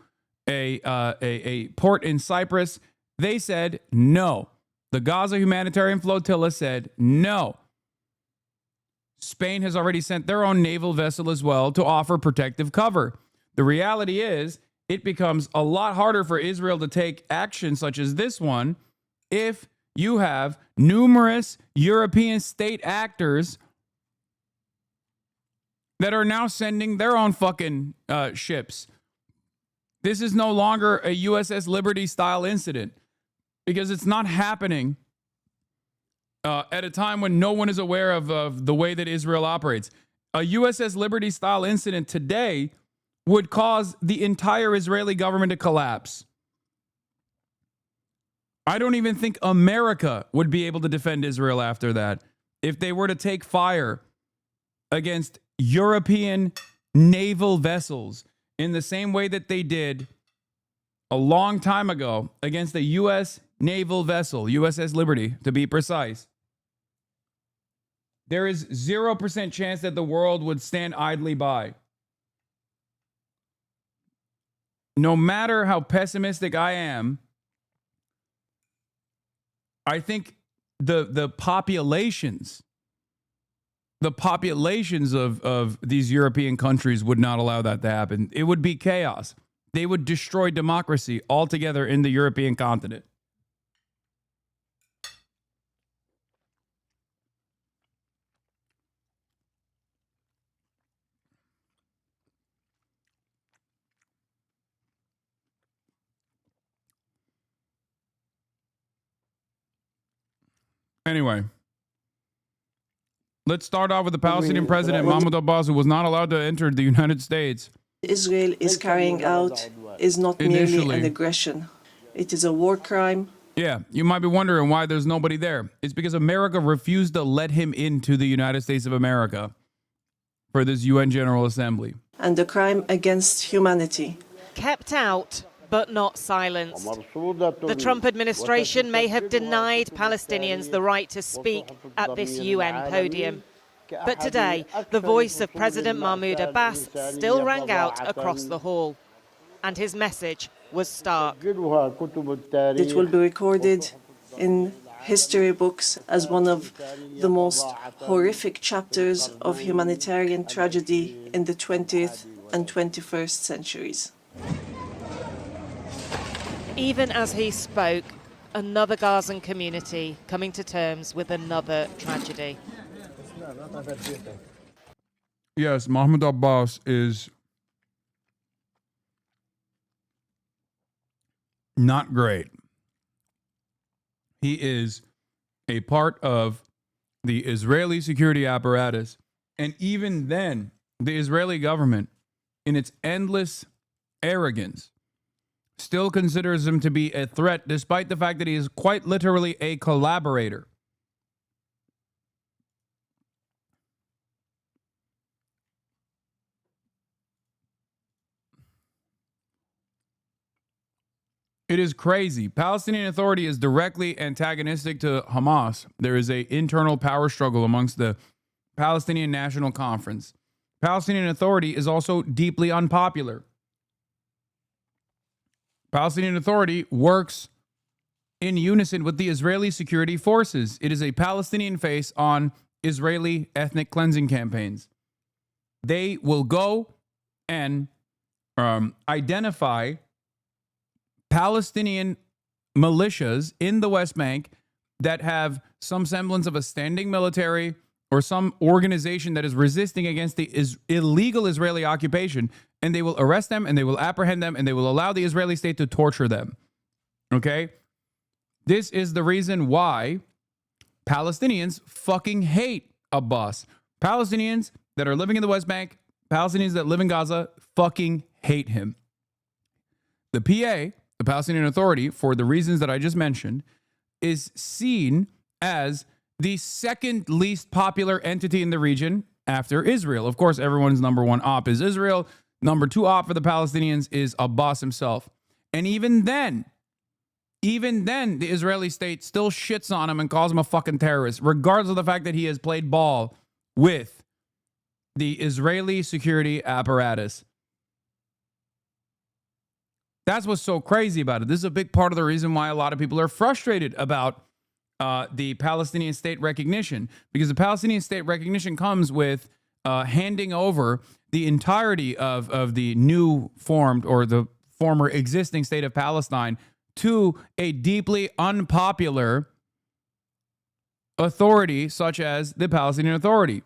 a port in Cyprus. They said no. The Gaza Humanitarian Flotilla said no. Spain has already sent their own naval vessel as well to offer protective cover. The reality is, it becomes a lot harder for Israel to take action such as this one if you have numerous European state actors that are now sending their own fucking ships. This is no longer a USS Liberty style incident because it's not happening at a time when no one is aware of the way that Israel operates. A USS Liberty style incident today would cause the entire Israeli government to collapse. I don't even think America would be able to defend Israel after that if they were to take fire against European naval vessels in the same way that they did a long time ago against a U.S. naval vessel, USS Liberty, to be precise. There is 0% chance that the world would stand idly by. No matter how pessimistic I am, I think the populations of these European countries would not allow that to happen. It would be chaos. They would destroy democracy altogether in the European continent. Anyway, let's start off with the Palestinian president, Mahmoud Abbas, who was not allowed to enter the United States. Israel is carrying out is not merely an aggression. It is a war crime. Yeah, you might be wondering why there's nobody there. It's because America refused to let him into the United States of America for this UN General Assembly. And a crime against humanity. Kept out, but not silenced. The Trump administration may have denied Palestinians the right to speak at this UN podium. But today, the voice of President Mahmoud Abbas still rang out across the hall. And his message was stark. It will be recorded in history books as one of the most horrific chapters of humanitarian tragedy in the 20th and 21st centuries. Even as he spoke, another Gazan community coming to terms with another tragedy. Yes, Mahmoud Abbas is not great. He is a part of the Israeli security apparatus. And even then, the Israeli government, in its endless arrogance, still considers him to be a threat, despite the fact that he is quite literally a collaborator. It is crazy. Palestinian Authority is directly antagonistic to Hamas. There is an internal power struggle amongst the Palestinian National Conference. Palestinian Authority is also deeply unpopular. Palestinian Authority works in unison with the Israeli security forces. It is a Palestinian face on Israeli ethnic cleansing campaigns. They will go and identify Palestinian militias in the West Bank that have some semblance of a standing military or some organization that is resisting against the illegal Israeli occupation, and they will arrest them and they will apprehend them and they will allow the Israeli state to torture them. Okay? This is the reason why Palestinians fucking hate Abbas. Palestinians that are living in the West Bank, Palestinians that live in Gaza, fucking hate him. The PA, the Palestinian Authority, for the reasons that I just mentioned, is seen as the second least popular entity in the region after Israel. Of course, everyone's number one op is Israel. Number two op for the Palestinians is Abbas himself. And even then, the Israeli state still shits on him and calls him a fucking terrorist, regardless of the fact that he has played ball with the Israeli security apparatus. That's what's so crazy about it. This is a big part of the reason why a lot of people are frustrated about the Palestinian state recognition, because the Palestinian state recognition comes with handing over the entirety of the new formed or the former existing state of Palestine to a deeply unpopular authority such as the Palestinian Authority.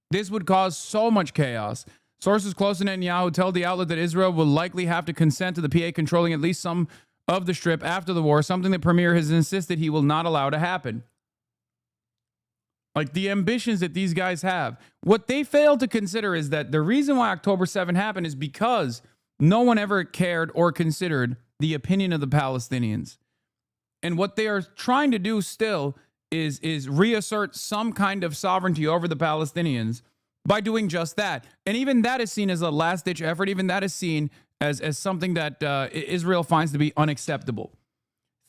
This would cause so much chaos. Sources close to Netanyahu tell the outlet that Israel will likely have to consent to the PA controlling at least some of the Strip after the war, something the premier has insisted he will not allow to happen. Like, the ambitions that these guys have. What they fail to consider is that the reason why October 7 happened is because no one ever cared or considered the opinion of the Palestinians. And what they are trying to do still is reassert some kind of sovereignty over the Palestinians by doing just that. And even that is seen as a last-ditch effort. Even that is seen as something that Israel finds to be unacceptable.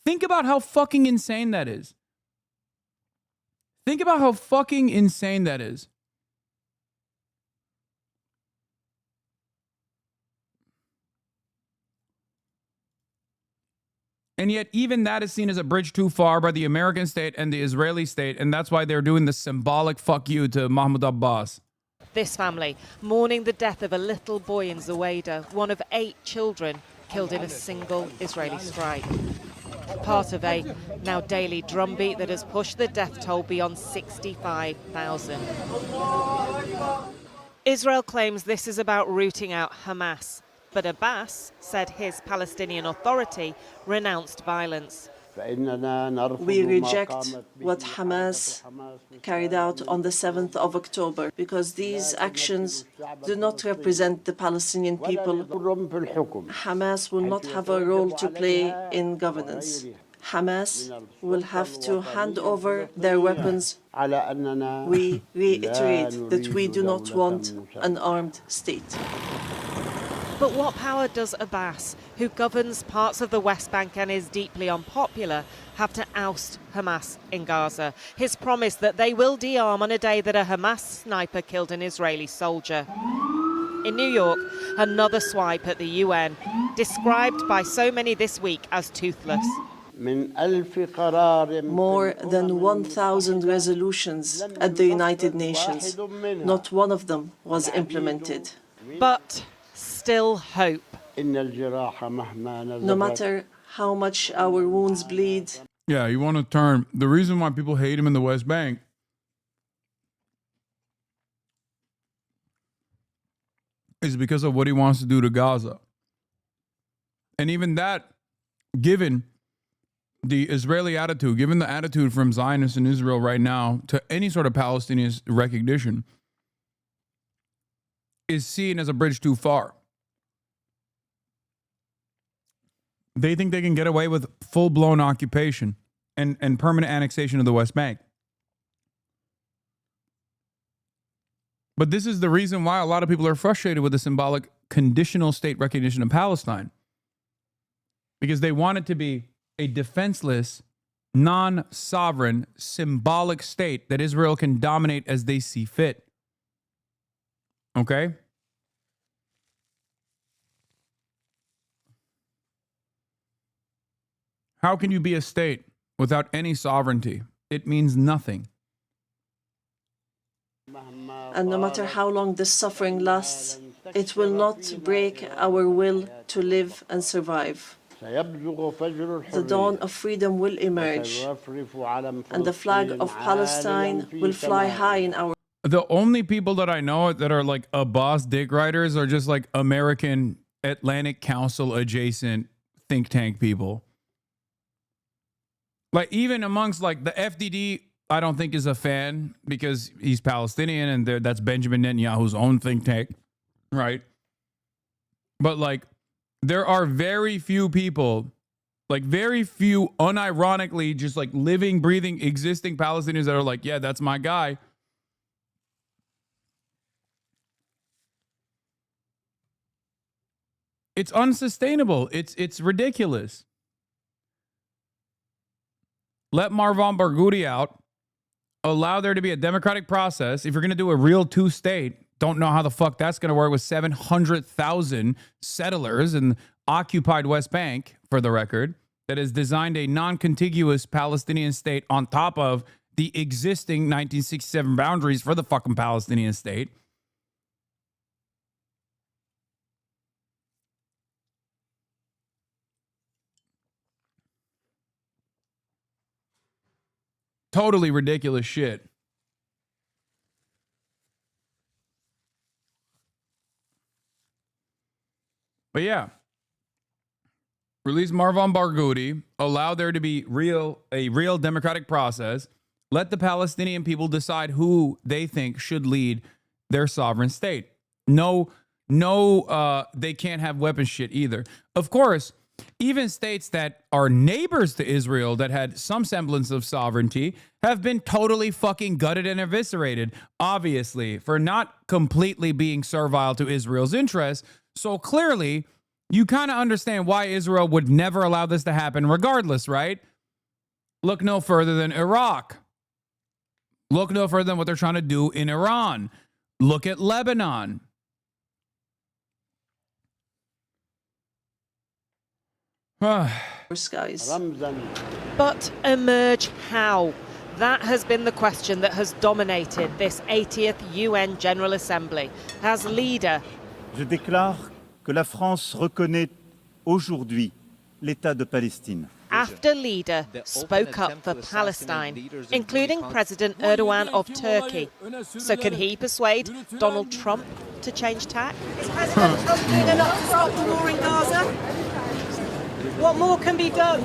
Think about how fucking insane that is. Think about how fucking insane that is. And yet even that is seen as a bridge too far by the American state and the Israeli state, and that's why they're doing the symbolic fuck you to Mahmoud Abbas. This family mourning the death of a little boy in Zaweda, one of 8 children killed in a single Israeli strike. Part of a now daily drumbeat that has pushed the death toll beyond 65,000. Israel claims this is about rooting out Hamas, but Abbas said his Palestinian Authority renounced violence. We reject what Hamas carried out on the 7th of October because these actions do not represent the Palestinian people. Hamas will not have a role to play in governance. Hamas will have to hand over their weapons. We reiterate that we do not want an armed state. But what power does Abbas, who governs parts of the West Bank and is deeply unpopular, have to oust Hamas in Gaza? His promise that they will de-arm on a day that a Hamas sniper killed an Israeli soldier. In New York, another swipe at the UN, described by so many this week as toothless. More than 1,000 resolutions at the United Nations. Not one of them was implemented. But still hope. No matter how much our wounds bleed. Yeah, you want to turn. The reason why people hate him in the West Bank is because of what he wants to do to Gaza. And even that, given the Israeli attitude, given the attitude from Zionists in Israel right now to any sort of Palestinian recognition, is seen as a bridge too far. They think they can get away with full-blown occupation and permanent annexation of the West Bank. But this is the reason why a lot of people are frustrated with the symbolic conditional state recognition of Palestine. Because they want it to be a defenseless, non-sovereign, symbolic state that Israel can dominate as they see fit. Okay? How can you be a state without any sovereignty? It means nothing. And no matter how long this suffering lasts, it will not break our will to live and survive. The dawn of freedom will emerge, and the flag of Palestine will fly high in our... The only people that I know that are like Abbas dick riders are just like American Atlantic Council adjacent think tank people. Like even amongst like the FDD, I don't think is a fan because he's Palestinian and that's Benjamin Netanyahu's own think tank, right? But like there are very few people, like very few unironically just like living, breathing, existing Palestinians that are like, yeah, that's my guy. It's unsustainable. It's ridiculous. Let Marwan Barghouti out. Allow there to be a democratic process. If you're going to do a real two-state, don't know how the fuck that's going to work with 700,000 settlers in occupied West Bank, for the record, that has designed a non-contiguous Palestinian state on top of the existing 1967 boundaries for the fucking Palestinian state. Totally ridiculous shit. But yeah, release Marwan Barghouti, allow there to be a real democratic process, let the Palestinian people decide who they think should lead their sovereign state. No, they can't have weapons shit either. Of course, even states that are neighbors to Israel that had some semblance of sovereignty have been totally fucking gutted and eviscerated, obviously, for not completely being servile to Israel's interests. So clearly, you kind of understand why Israel would never allow this to happen regardless, right? Look no further than Iraq. Look no further than what they're trying to do in Iran. Look at Lebanon. skies. But emerge how? That has been the question that has dominated this 80th UN General Assembly. As leader, Je déclare que la France reconnaît aujourd'hui l'État de Palestine. After leader spoke up for Palestine, including President Erdogan of Turkey. So can he persuade Donald Trump to change tack? Is President Trump doing enough to stop the war in Gaza? What more can be done?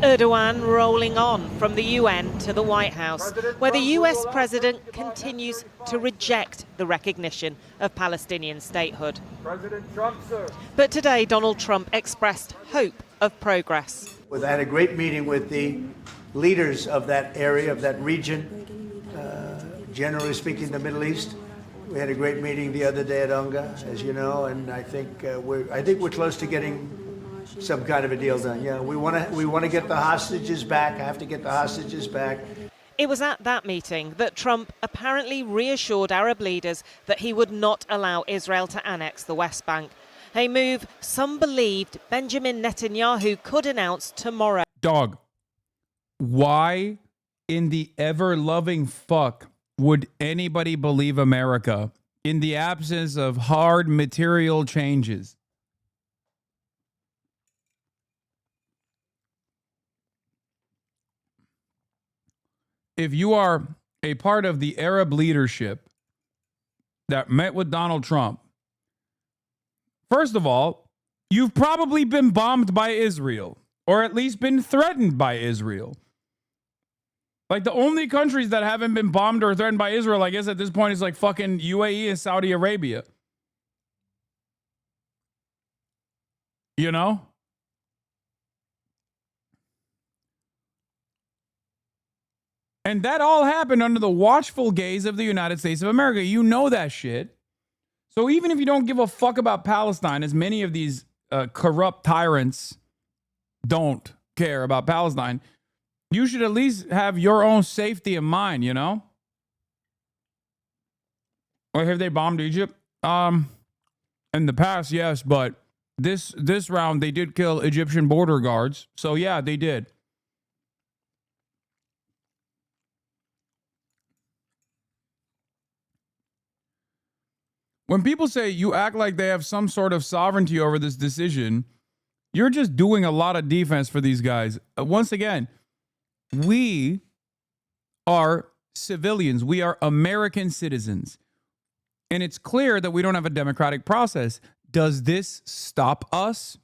Erdogan rolling on from the UN to the White House, where the US president continues to reject the recognition of Palestinian statehood. President Trump, sir. But today, Donald Trump expressed hope of progress. I had a great meeting with the leaders of that area, of that region, generally speaking, the Middle East. We had a great meeting the other day at UNGA, as you know, and I think we're close to getting some kind of a deal done. Yeah, we want to get the hostages back. I have to get the hostages back. It was at that meeting that Trump apparently reassured Arab leaders that he would not allow Israel to annex the West Bank, a move some believed Benjamin Netanyahu could announce tomorrow. Dog, why in the ever-loving fuck would anybody believe America in the absence of hard material changes? If you are a part of the Arab leadership that met with Donald Trump, first of all, you've probably been bombed by Israel, or at least been threatened by Israel. Like, the only countries that haven't been bombed or threatened by Israel, I guess at this point, is like fucking UAE and Saudi Arabia. You know? And that all happened under the watchful gaze of the United States of America. You know that shit. So even if you don't give a fuck about Palestine, as many of these corrupt tyrants don't care about Palestine, you should at least have your own safety in mind, you know? Or have they bombed Egypt? In the past, yes, but this round they did kill Egyptian border guards. So yeah, they did. When people say you act like they have some sort of sovereignty over this decision, you're just doing a lot of defense for these guys. Once again, we are civilians. We are American citizens. And it's clear that we don't have a democratic process. Does this stop us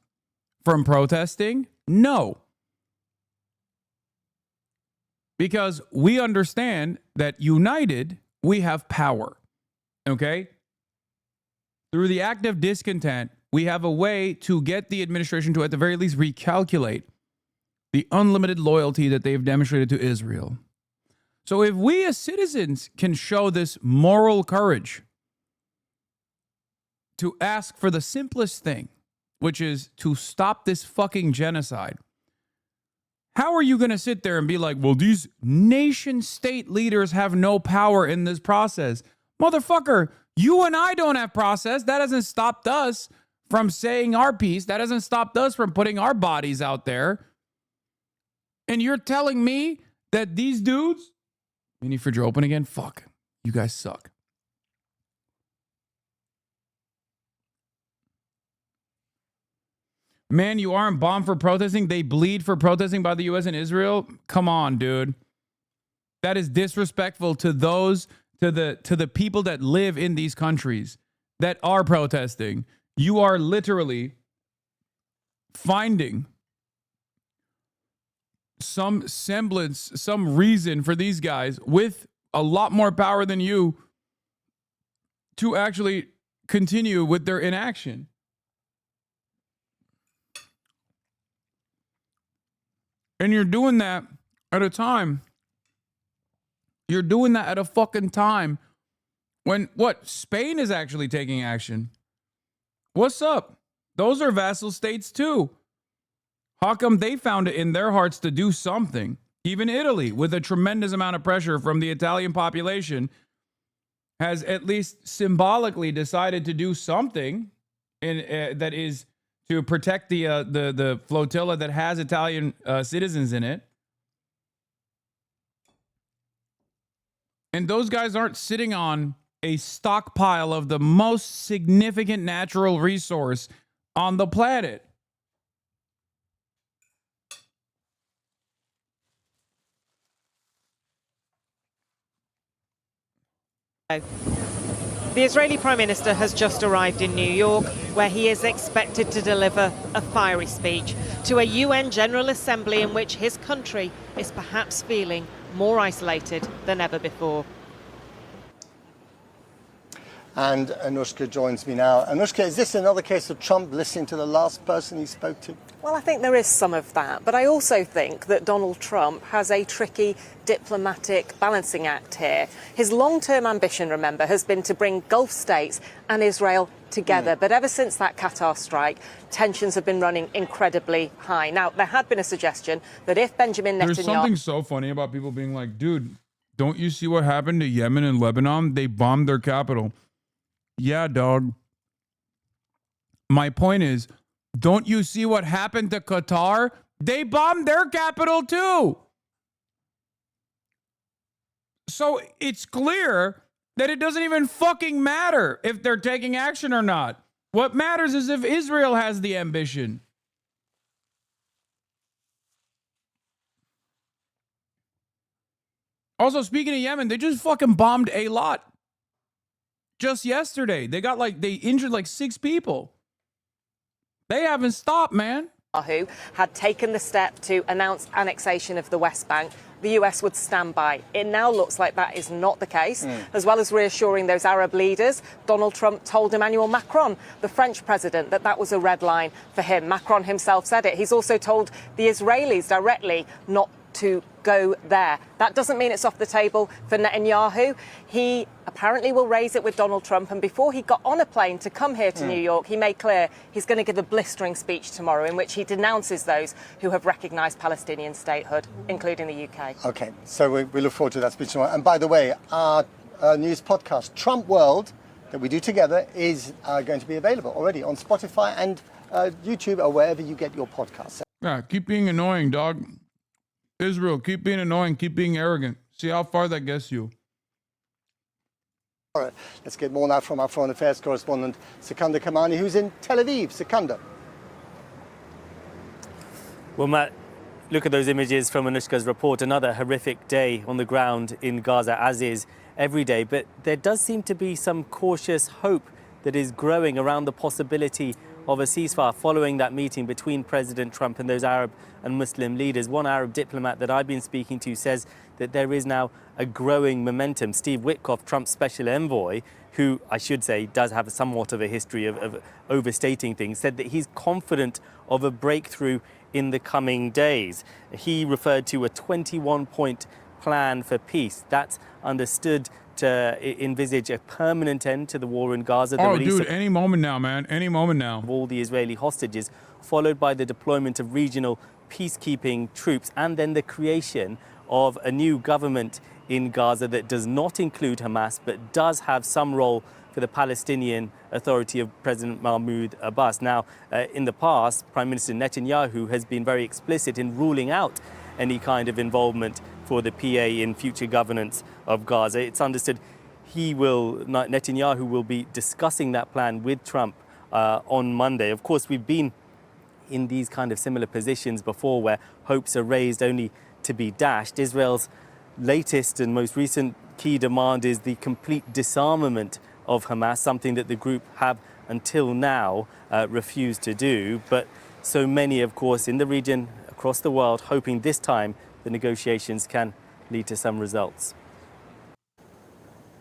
from protesting? No. Because we understand that united, we have power. Okay? Through the act of discontent, we have a way to get the administration to, at the very least, recalculate the unlimited loyalty that they've demonstrated to Israel. So if we as citizens can show this moral courage to ask for the simplest thing, which is to stop this fucking genocide, how are you going to sit there and be like, well, these nation state leaders have no power in this process? Motherfucker, you and I don't have process. That hasn't stopped us from saying our piece. That hasn't stopped us from putting our bodies out there. And you're telling me that these dudes... Mini fridge open again? Fuck. You guys suck. Man, you aren't bombed for protesting. They bleed for protesting by the U.S. and Israel. Come on, dude. That is disrespectful to those, to the people that live in these countries that are protesting. You are literally finding some semblance, some reason for these guys with a lot more power than you to actually continue with their inaction. And you're doing that at a time. You're doing that at a fucking time when, what, Spain is actually taking action. What's up? Those are vassal states too. How come they found it in their hearts to do something? Even Italy, with a tremendous amount of pressure from the Italian population, has at least symbolically decided to do something that is to protect the flotilla that has Italian citizens in it. And those guys aren't sitting on a stockpile of the most significant natural resource on the planet. The Israeli Prime Minister has just arrived in New York, where he is expected to deliver a fiery speech to a UN General Assembly in which his country is perhaps feeling more isolated than ever before. And Anushka joins me now. Anushka, is this another case of Trump listening to the last person he spoke to? Well, I think there is some of that, but I also think that Donald Trump has a tricky diplomatic balancing act here. His long-term ambition, remember, has been to bring Gulf states and Israel together. But ever since that Qatar strike, tensions have been running incredibly high. Now, there had been a suggestion that if Benjamin Netanyahu... There's something so funny about people being like, dude, don't you see what happened to Yemen and Lebanon? They bombed their capital. Yeah, dog. My point is, don't you see what happened to Qatar? They bombed their capital too. So it's clear that it doesn't even fucking matter if they're taking action or not. What matters is if Israel has the ambition. Also, speaking of Yemen, they just fucking bombed a lot. Just yesterday, they injured like 6 people. They haven't stopped, man. Who had taken the step to announce annexation of the West Bank, the US would stand by. It now looks like that is not the case. As well as reassuring those Arab leaders, Donald Trump told Emmanuel Macron, the French president, that that was a red line for him. Macron himself said it. He's also told the Israelis directly not to go there. That doesn't mean it's off the table for Netanyahu. He apparently will raise it with Donald Trump, and before he got on a plane to come here to New York, he made clear he's going to give a blistering speech tomorrow in which he denounces those who have recognised Palestinian statehood, including the UK. Okay, so we look forward to that speech tomorrow. And by the way, our news podcast, Trump World, that we do together, is going to be available already on Spotify and YouTube or wherever you get your podcasts. Yeah, keep being annoying, dog. Israel, keep being annoying, keep being arrogant. See how far that gets you. All right, let's get more now from our foreign affairs correspondent, Sikander Kamani, who's in Tel Aviv. Sikander. Well, Matt, look at those images from Anushka's report. Another horrific day on the ground in Gaza, as is every day. But there does seem to be some cautious hope that is growing around the possibility of a ceasefire following that meeting between President Trump and those Arab and Muslim leaders. One Arab diplomat that I've been speaking to says that there is now a growing momentum. Steve Witkoff, Trump's special envoy, who I should say does have somewhat of a history of overstating things, said that he's confident of a breakthrough in the coming days. He referred to a 21-point plan for peace. That's understood to envisage a permanent end to the war in Gaza. Oh, dude, any moment now, man. Any moment now. Of all the Israeli hostages, followed by the deployment of regional peacekeeping troops, and then the creation of a new government in Gaza that does not include Hamas, but does have some role for the Palestinian Authority of President Mahmoud Abbas. Now, in the past, Prime Minister Netanyahu has been very explicit in ruling out any kind of involvement for the PA in future governance of Gaza. It's understood Netanyahu will be discussing that plan with Trump on Monday. Of course, we've been in these kind of similar positions before where hopes are raised only to be dashed. Israel's latest and most recent key demand is the complete disarmament of Hamas, something that the group have until now refused to do. But so many, of course, in the region, across the world, hoping this time the negotiations can lead to some results.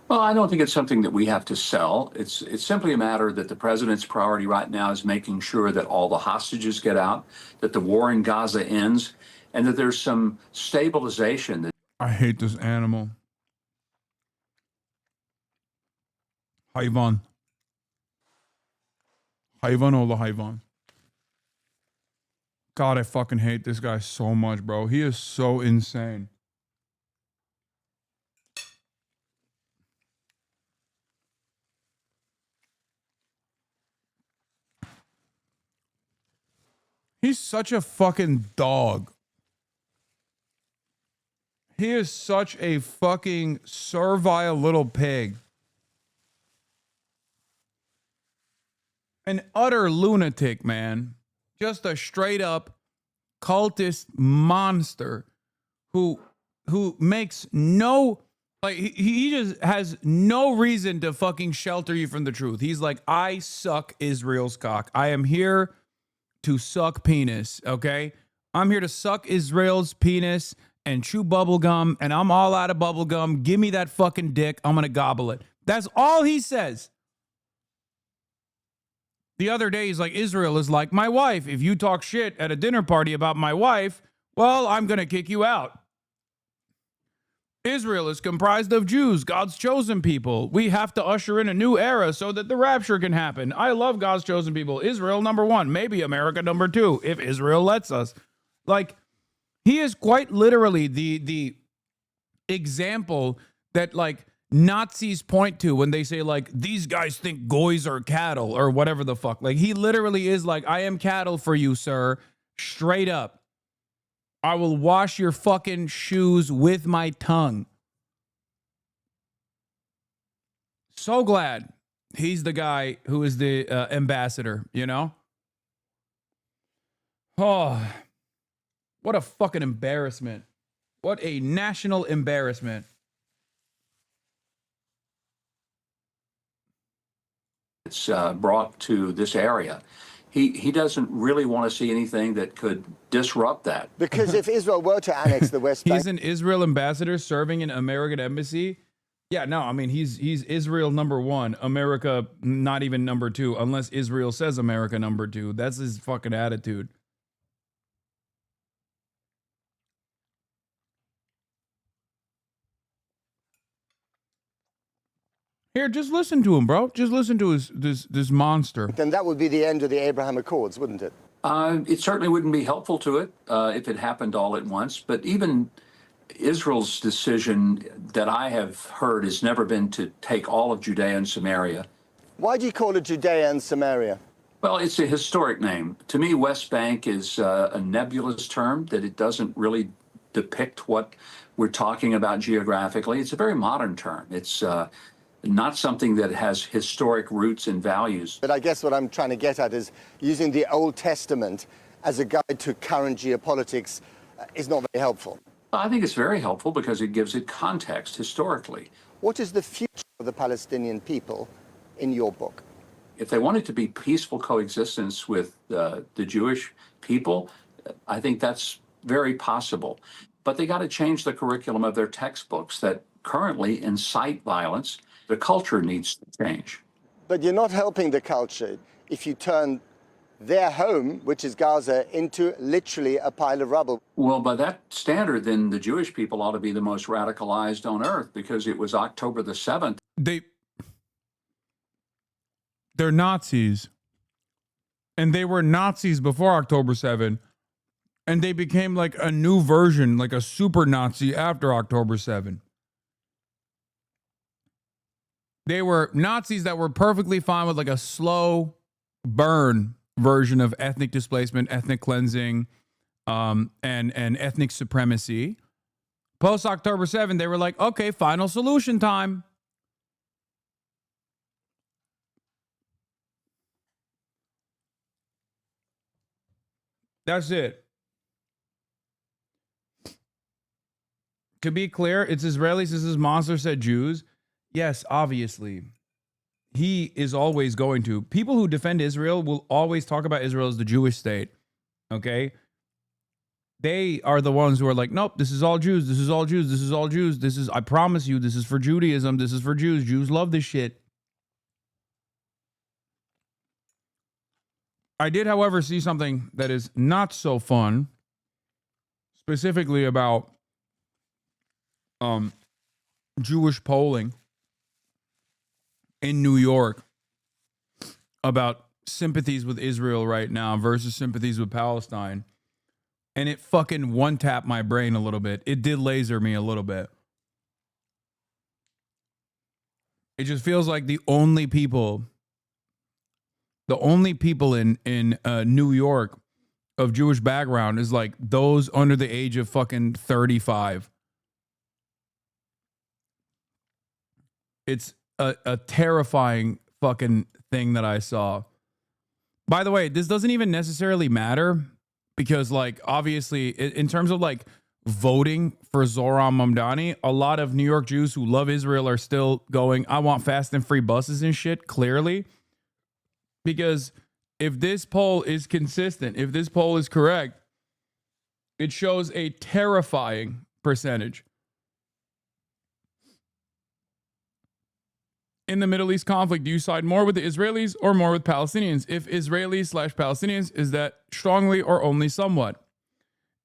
Well, I don't think it's something that we have to sell. It's simply a matter that the president's priority right now is making sure that all the hostages get out, that the war in Gaza ends, and that there's some stabilization. I hate this animal. Hayvan. Hayvan ola hayvan. God, I fucking hate this guy so much, bro. He is so insane. He's such a fucking dog. He is such a fucking servile little pig. An utter lunatic, man. Just a straight up cultist monster who makes no, like, he just has no reason to fucking shelter you from the truth. He's like, I suck Israel's cock. I am here to suck penis, okay? I'm here to suck Israel's penis and chew bubblegum, and I'm all out of bubblegum. Give me that fucking dick. I'm gonna gobble it. That's all he says. The other day, he's like, Israel is like my wife. If you talk shit at a dinner party about my wife, well, I'm going to kick you out. Israel is comprised of Jews, God's chosen people. We have to usher in a new era so that the rapture can happen. I love God's chosen people. Israel, number one. Maybe America, number two, if Israel lets us. Like, he is quite literally the example that, like, Nazis point to when they say, like, these guys think goys are cattle or whatever the fuck. Like, he literally is like, I am cattle for you, sir. Straight up. I will wash your fucking shoes with my tongue. So glad he's the guy who is the ambassador, you know? Oh, what a fucking embarrassment. What a national embarrassment. It's brought to this area. He doesn't really want to see anything that could disrupt that. Because if Israel were to annex the West Bank... He's an Israel ambassador serving in American embassy. Yeah, no, I mean, he's Israel number one, America not even number two, unless Israel says America number two. That's his fucking attitude. Here, just listen to him, bro. Just listen to this monster. Then that would be the end of the Abraham Accords, wouldn't it? It certainly wouldn't be helpful to it if it happened all at once. But even Israel's decision that I have heard has never been to take all of Judea and Samaria. Why do you call it Judea and Samaria? Well, it's a historic name. To me, West Bank is a nebulous term that it doesn't really depict what we're talking about geographically. It's a very modern term. It's not something that has historic roots and values. But I guess what I'm trying to get at is using the Old Testament as a guide to current geopolitics is not very helpful. I think it's very helpful because it gives it context historically. What is the future of the Palestinian people in your book? If they wanted to be peaceful coexistence with the Jewish people, I think that's very possible. But they got to change the curriculum of their textbooks that currently incite violence. The culture needs to change. But you're not helping the culture if you turn their home, which is Gaza, into literally a pile of rubble. Well, by that standard, then the Jewish people ought to be the most radicalized on earth because it was October the 7th. They're Nazis. And they were Nazis before October 7th. And they became like a new version, like a super Nazi after October 7th. They were Nazis that were perfectly fine with like a slow burn version of ethnic displacement, ethnic cleansing, and ethnic supremacy. Post October 7th, they were like, okay, final solution time. That's it. To be clear, it's Israelis. This is Monster said Jews. Yes, obviously. He is always going to. People who defend Israel will always talk about Israel as the Jewish state. Okay? They are the ones who are like, nope, this is all Jews. This is all Jews. This is all Jews. This is, I promise you, this is for Judaism. This is for Jews. Jews love this shit. I did, however, see something that is not so fun, specifically about Jewish polling in New York about sympathies with Israel right now versus sympathies with Palestine. And it fucking one-tapped my brain a little bit. It did laser me a little bit. It just feels like the only people in New York of Jewish background is like those under the age of fucking 35. It's a terrifying fucking thing that I saw. By the way, this doesn't even necessarily matter because, like, obviously, in terms of like voting for Zohran Mamdani, a lot of New York Jews who love Israel are still going, I want fast and free buses and shit, clearly. Because if this poll is consistent, if this poll is correct, it shows a terrifying percentage. in the Middle East conflict? Do you side more with the Israelis or more with Palestinians? If Israelis/Palestinians, is that strongly or only somewhat?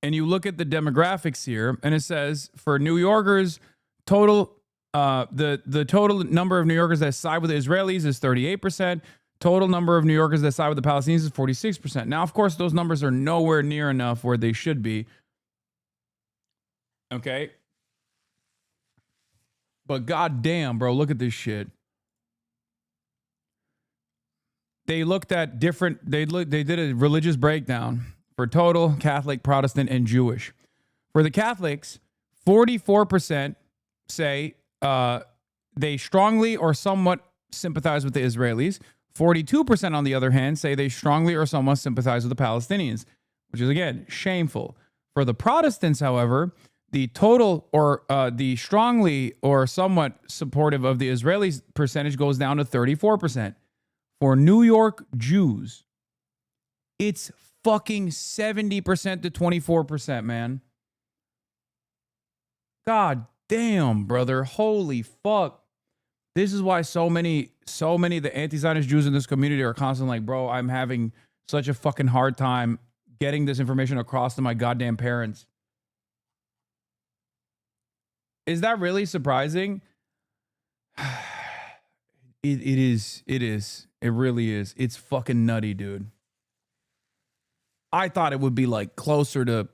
And you look at the demographics here, and it says for New Yorkers, total the total number of New Yorkers that side with the Israelis is 38%. Total number of New Yorkers that side with the Palestinians is 46%. Now, of course, those numbers are nowhere near enough where they should be. Okay. But goddamn, bro, look at this shit. They looked at different, they did a religious breakdown for total, Catholic, Protestant, and Jewish. For the Catholics, 44% say they strongly or somewhat sympathize with the Israelis. 42%, on the other hand, say they strongly or somewhat sympathize with the Palestinians, which is, again, shameful. For the Protestants, however, the total or the strongly or somewhat supportive of the Israelis percentage goes down to 34%. For New York Jews, it's fucking 70% to 24%, man. God damn, brother. Holy fuck. This is why so many of the anti-Zionist Jews in this community are constantly like, bro, I'm having such a fucking hard time getting this information across to my goddamn parents. Is that really surprising? It is. It really is. It's fucking nutty, dude. I thought it would be like closer to,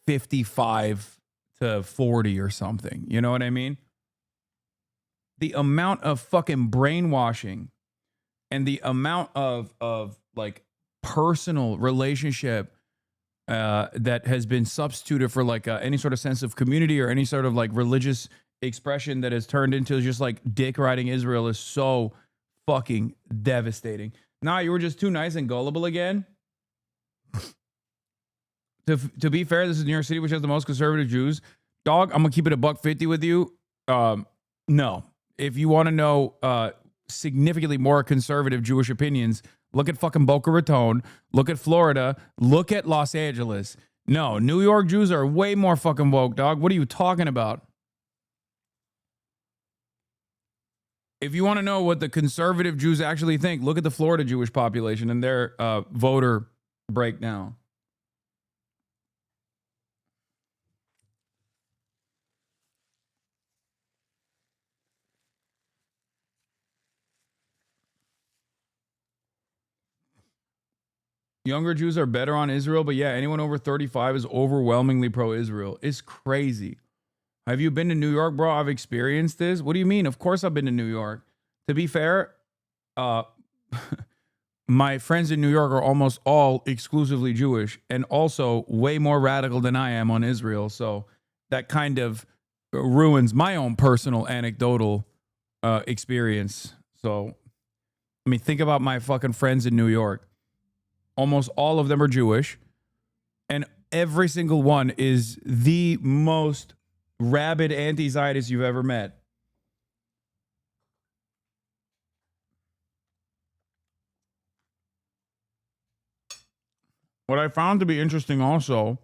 55 to 40 or something. You know what I mean? The amount of fucking brainwashing and the amount of like personal relationship that has been substituted for like any sort of sense of community or any sort of like religious expression that has turned into just like dick riding Israel is so fucking devastating. Nah, you were just too nice and gullible again. To be fair, this is New York City, which has the most conservative Jews. Dog, I'm gonna keep it $1.50 with you. No. If you want to know significantly more conservative Jewish opinions, look at fucking Boca Raton, look at Florida, look at Los Angeles. No, New York Jews are way more fucking woke, dog. What are you talking about? If you want to know what the conservative Jews actually think, look at the Florida Jewish population and their voter breakdown. Younger Jews are better on Israel, but yeah, anyone over 35 is overwhelmingly pro-Israel. It's crazy. Have you been to New York, bro? I've experienced this. What do you mean? Of course I've been to New York. To be fair, my friends in New York are almost all exclusively Jewish and also way more radical than I am on Israel. So that kind of ruins my own personal anecdotal experience. So, I mean, think about my fucking friends in New York. Almost all of them are Jewish, and every single one is the most rabid anti-Zionist you've ever met. What I found to be interesting also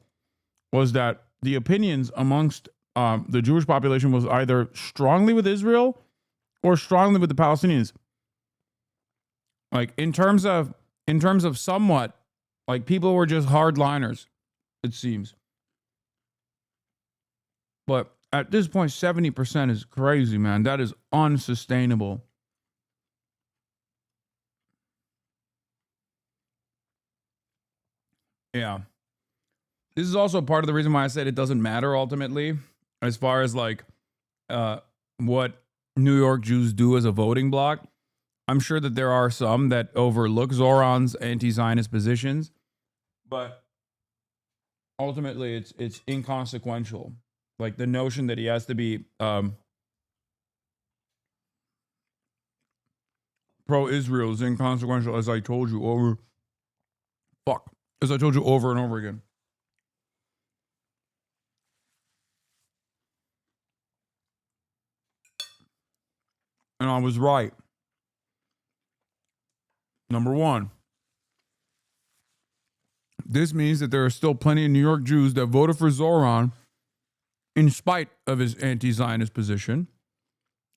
was that the opinions amongst the Jewish population was either strongly with Israel or strongly with the Palestinians. Like in terms of somewhat, like people were just hardliners, it seems. But at this point, 70% is crazy, man. That is unsustainable. Yeah. This is also part of the reason why I said it doesn't matter ultimately, as far as like what New York Jews do as a voting bloc. I'm sure that there are some that overlook Zoran's anti-Zionist positions, but ultimately it's inconsequential. Like the notion that he has to be pro-Israel is inconsequential, as I told you over and over again. And I was right. Number one, this means that there are still plenty of New York Jews that voted for Zoran in spite of his anti-Zionist position.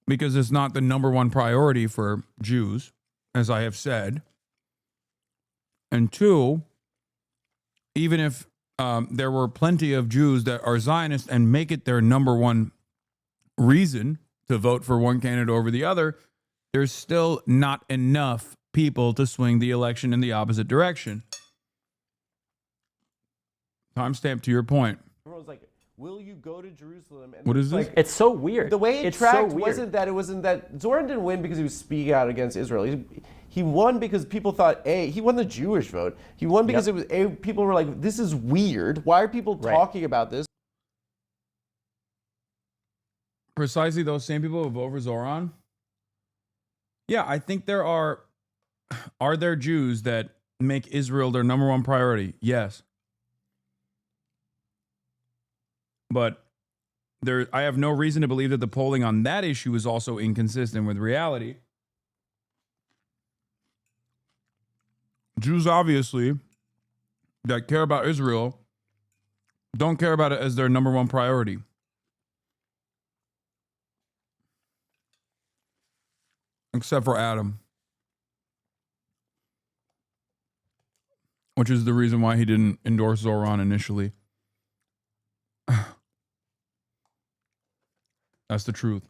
because it's not the number one priority for Jews, as I have said. And two, even if there were plenty of Jews that are Zionists and make it their number one reason to vote for one candidate over the other, there's still not enough people to swing the election in the opposite direction. Timestamp to your point. Everyone's like, will you go to Jerusalem? And What is it's this? like, It's so weird. the way it It's tracked so weird. wasn't that Zoran didn't win because he was speaking out against Israel. He won because people thought, he won the Jewish vote. He won because it was people were like, this is weird. Why are people talking about this? Precisely those same people who vote for Zoran. Yeah, I think there are there Jews that make Israel their number one priority? Yes. But I have no reason to believe that the polling on that issue is also inconsistent with reality. Jews, obviously, that care about Israel, don't care about it as their number one priority. Except for Adam. Which is the reason why he didn't endorse Zoran initially. That's the truth.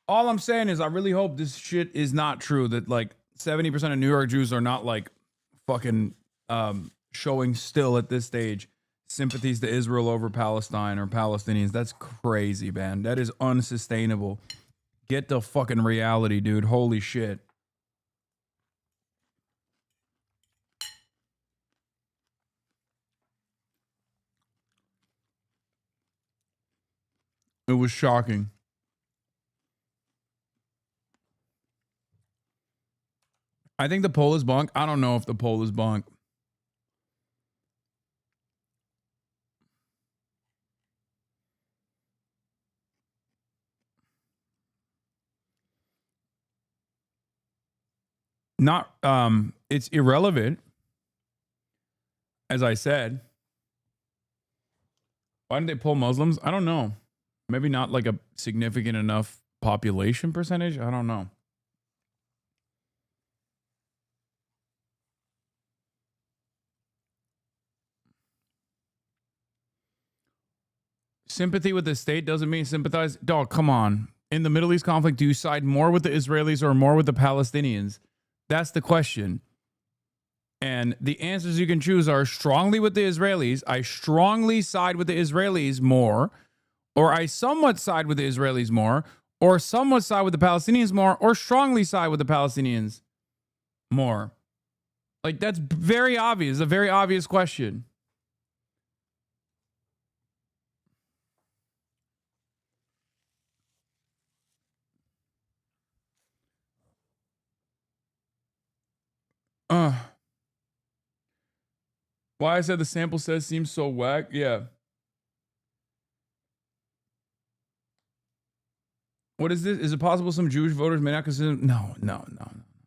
All I'm saying is I really hope this shit is not true, that like 70% of New York Jews are not like fucking showing still at this stage sympathies to Israel over Palestine or Palestinians. That's crazy, man. That is unsustainable. Get the fucking reality, dude. Holy shit. It was shocking. I think the poll is bunk. I don't know if the poll is bunk. Not, it's irrelevant, as I said. Why didn't they poll Muslims? I don't know. Maybe not like a significant enough population percentage. I don't know. Sympathy with the state doesn't mean sympathize. Dog, come on. In the Middle East conflict, do you side more with the Israelis or more with the Palestinians? That's the question. And the answers you can choose are strongly with the Israelis. I strongly side with the Israelis more, or I somewhat side with the Israelis more, or somewhat side with the Palestinians more, or strongly side with the Palestinians more. Like, that's very obvious, a very obvious question. Why I said the sample size seems so whack? Yeah. What is this? Is it possible some Jewish voters may not consider? No.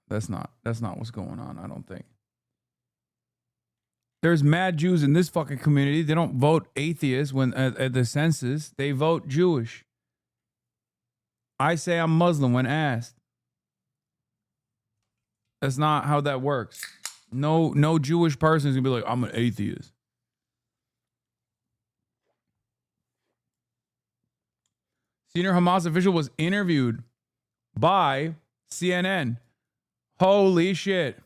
That's not what's going on. I don't think. There's mad Jews in this fucking community. They don't vote atheist when at the census. They vote Jewish. I say I'm Muslim when asked. That's not how that works. No Jewish person is gonna be like, I'm an atheist. Senior Hamas official was interviewed by CNN. Holy shit.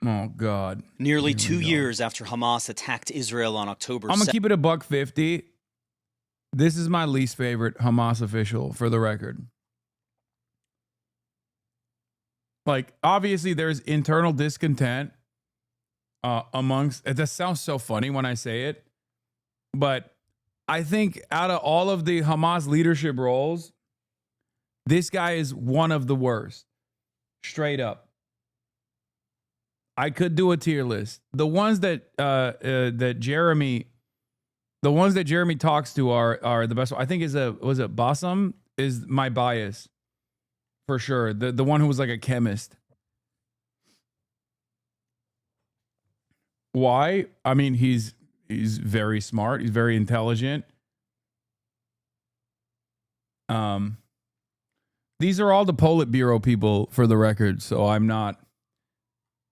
Oh, God. Nearly 2 years after Hamas attacked Israel on October 7th. I'm going to keep it $1.50. This is my least favorite Hamas official, for the record. Like, obviously, there's internal discontent amongst... That sounds so funny when I say it. But I think out of all of the Hamas leadership roles, this guy is one of the worst. Straight up. I could do a tier list. The ones that Jeremy talks to are the best. I think was it Bassam is my bias. for sure. The one who was like a chemist. Why? I mean, he's very smart. He's very intelligent. These are all the Politburo people, for the record. So I'm not,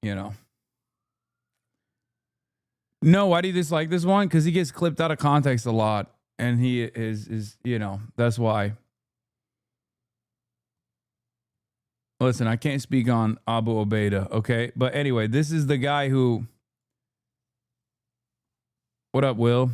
No, why do you dislike this one? Because he gets clipped out of context a lot, and he is that's why. Listen, I can't speak on Abu Obaida, okay? But anyway, this is the guy who. What up, Will?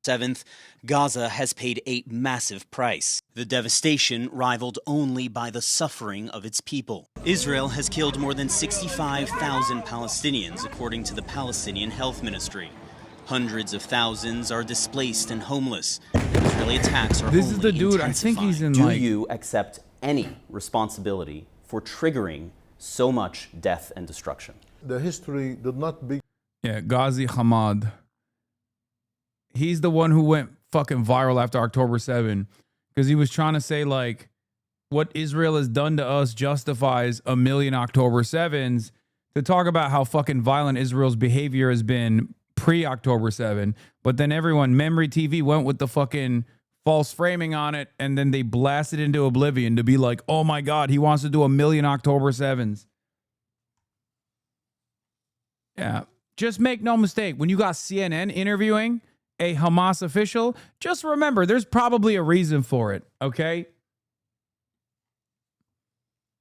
7th, Gaza has paid a massive price. The devastation rivaled only by the suffering of its people. Israel has killed more than 65,000 Palestinians, according to the Palestinian Health Ministry. Hundreds of thousands are displaced and homeless. Israeli attacks are This is the dude, I think he's in Do you accept any responsibility for triggering so much death and destruction? The history did not be. Yeah, Ghazi Hamad. He's the one who went fucking viral after October 7 because he was trying to say like what Israel has done to us justifies a million October 7s, to talk about how fucking violent Israel's behavior has been pre-October 7. But then everyone, Memory TV went with the fucking false framing on it, and then they blasted into oblivion to be like, oh my God, he wants to do a million October 7s. Yeah. Just make no mistake, when you got CNN interviewing a Hamas official, just remember there's probably a reason for it, okay?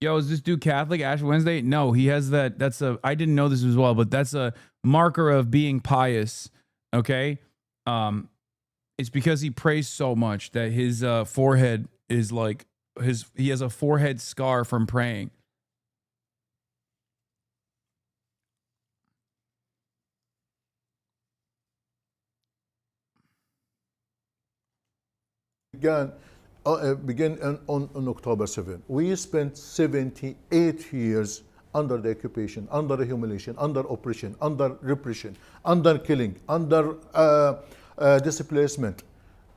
Yo, is this dude Catholic, Ash Wednesday? No, he has that. I didn't know this as well, but that's a marker of being pious, okay? It's because he prays so much that his forehead is like, he has a forehead scar from praying. began on October 7. We spent 78 years under the occupation, under the humiliation, under oppression, under repression, under killing, under displacement.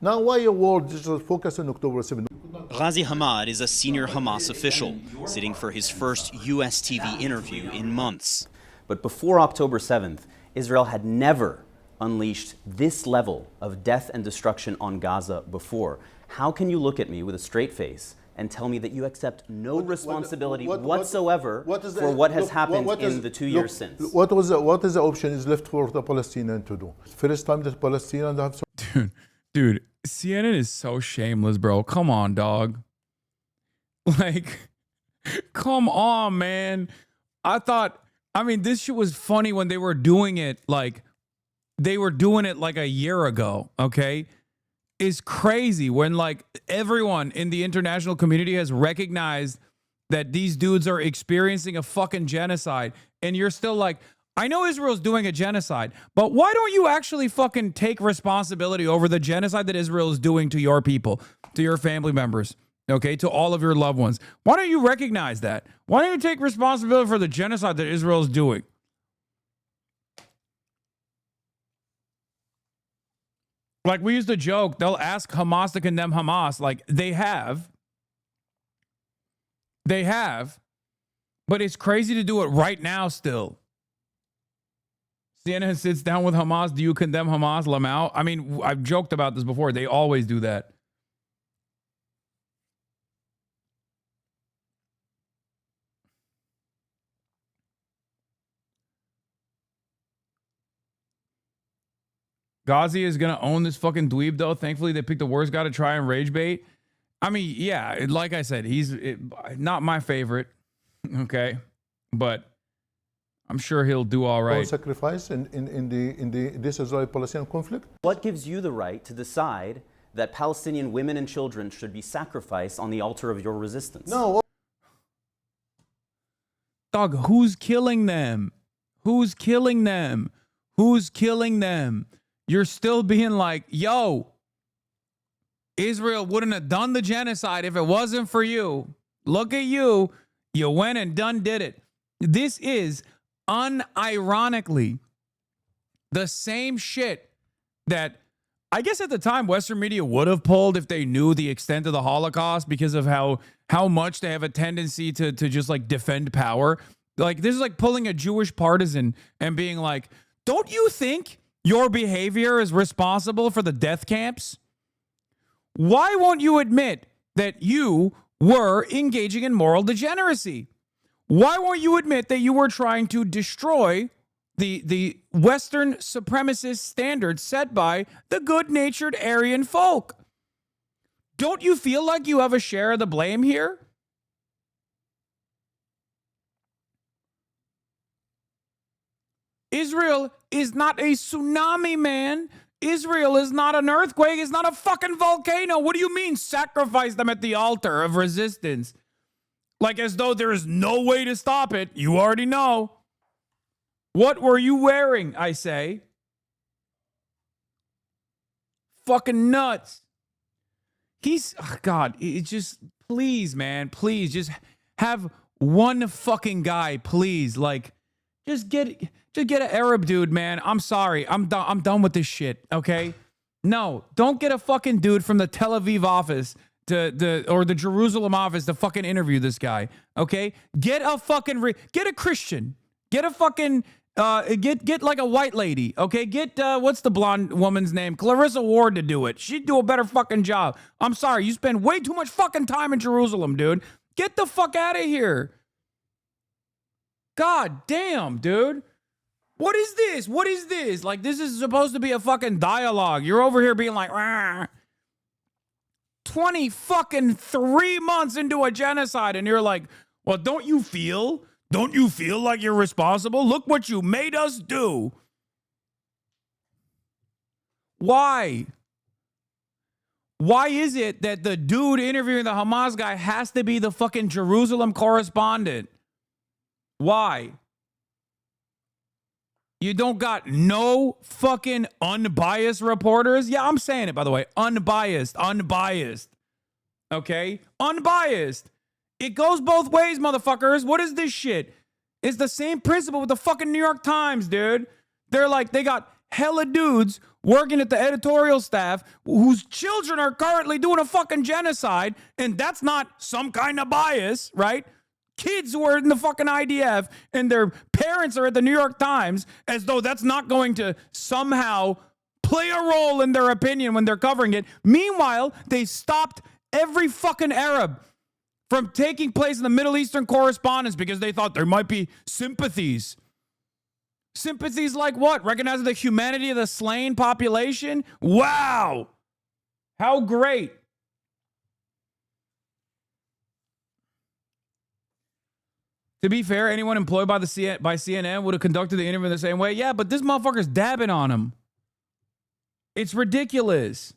Now why a world just focus on October 7? Ghazi Hamad is a senior Hamas official, sitting for his first U.S. TV interview in months. But before October 7th, Israel had never unleashed this level of death and destruction on Gaza before. How can you look at me with a straight face and tell me that you accept no responsibility whatsoever for what has happened in the 2 years since? What is the option is left for the Palestinians to do? First time that Palestinians have... Dude, CNN is so shameless, bro. Come on, dog. Like, come on, man. This shit was funny when they were doing it, like a year ago, okay? It's crazy when like everyone in the international community has recognized that these dudes are experiencing a fucking genocide, and you're still like, I know Israel's doing a genocide, but why don't you actually fucking take responsibility over the genocide that Israel is doing to your people, to your family members, okay, to all of your loved ones? Why don't you recognize that? Why don't you take responsibility for the genocide that Israel is doing? Like, we used to joke, they'll ask Hamas to condemn Hamas. Like, they have. They have. But it's crazy to do it right now still. CNN sits down with Hamas. Do you condemn Hamas? Lamau? I mean, I've joked about this before. They always do that. Ghazi is going to own this fucking dweeb, though. Thankfully, they picked the worst guy to try and rage bait. I mean, yeah, like I said, he's not my favorite, okay? But I'm sure he'll do all right. Sacrifice in this Israeli-Palestinian conflict? What gives you the right to decide that Palestinian women and children should be sacrificed on the altar of your resistance? No. Dog, who's killing them? Who's killing them? Who's killing them? You're still being like, yo, Israel wouldn't have done the genocide if it wasn't for you. Look at you. You went and did it. This is unironically the same shit that I guess at the time, Western media would have pulled if they knew the extent of the Holocaust because of how much they have a tendency to just like defend power. Like this is like pulling a Jewish partisan and being like, don't you think your behavior is responsible for the death camps? Why won't you admit that you were engaging in moral degeneracy? Why won't you admit that you were trying to destroy the Western supremacist standards set by the good-natured Aryan folk? Don't you feel like you have a share of the blame here? Israel is not a tsunami, man. Israel is not an earthquake. It's not a fucking volcano. What do you mean sacrifice them at the altar of resistance? Like as though there is no way to stop it. You already know. What were you wearing, I say? Fucking nuts. God, it's just, please, man, please, just have one fucking guy, please. Like, just get an Arab dude, man. I'm sorry. I'm done with this shit, okay? No, don't get a fucking dude from the Tel Aviv office or the Jerusalem office to fucking interview this guy, okay? Get a get a Christian. Get a fucking get like a white lady, okay? Get what's the blonde woman's name? Clarissa Ward to do it. She'd do a better fucking job. I'm sorry, you spend way too much fucking time in Jerusalem, dude. Get the fuck out of here. God damn, dude. What is this? What is this? Like, this is supposed to be a fucking dialogue. You're over here being like, rah. 20 fucking 3 months into a genocide, and you're like, well, don't you feel like you're responsible? Look what you made us do. Why? Why is it that the dude interviewing the Hamas guy has to be the fucking Jerusalem correspondent? Why? You don't got no fucking unbiased reporters? Yeah, I'm saying it, by the way. Unbiased. Okay? Unbiased. It goes both ways, motherfuckers. What is this shit? It's the same principle with the fucking New York Times, dude. They're like, they got hella dudes working at the editorial staff whose children are currently doing a fucking genocide, and that's not some kind of bias, right? Kids who are in the fucking IDF and their parents are at the New York Times, as though that's not going to somehow play a role in their opinion when they're covering it. Meanwhile, they stopped every fucking Arab from taking place in the Middle Eastern correspondence because they thought there might be sympathies. Sympathies like what? Recognizing the humanity of the slain population? Wow. How great. To be fair, anyone employed by CNN would have conducted the interview in the same way. Yeah, but this motherfucker's dabbing on him. It's ridiculous.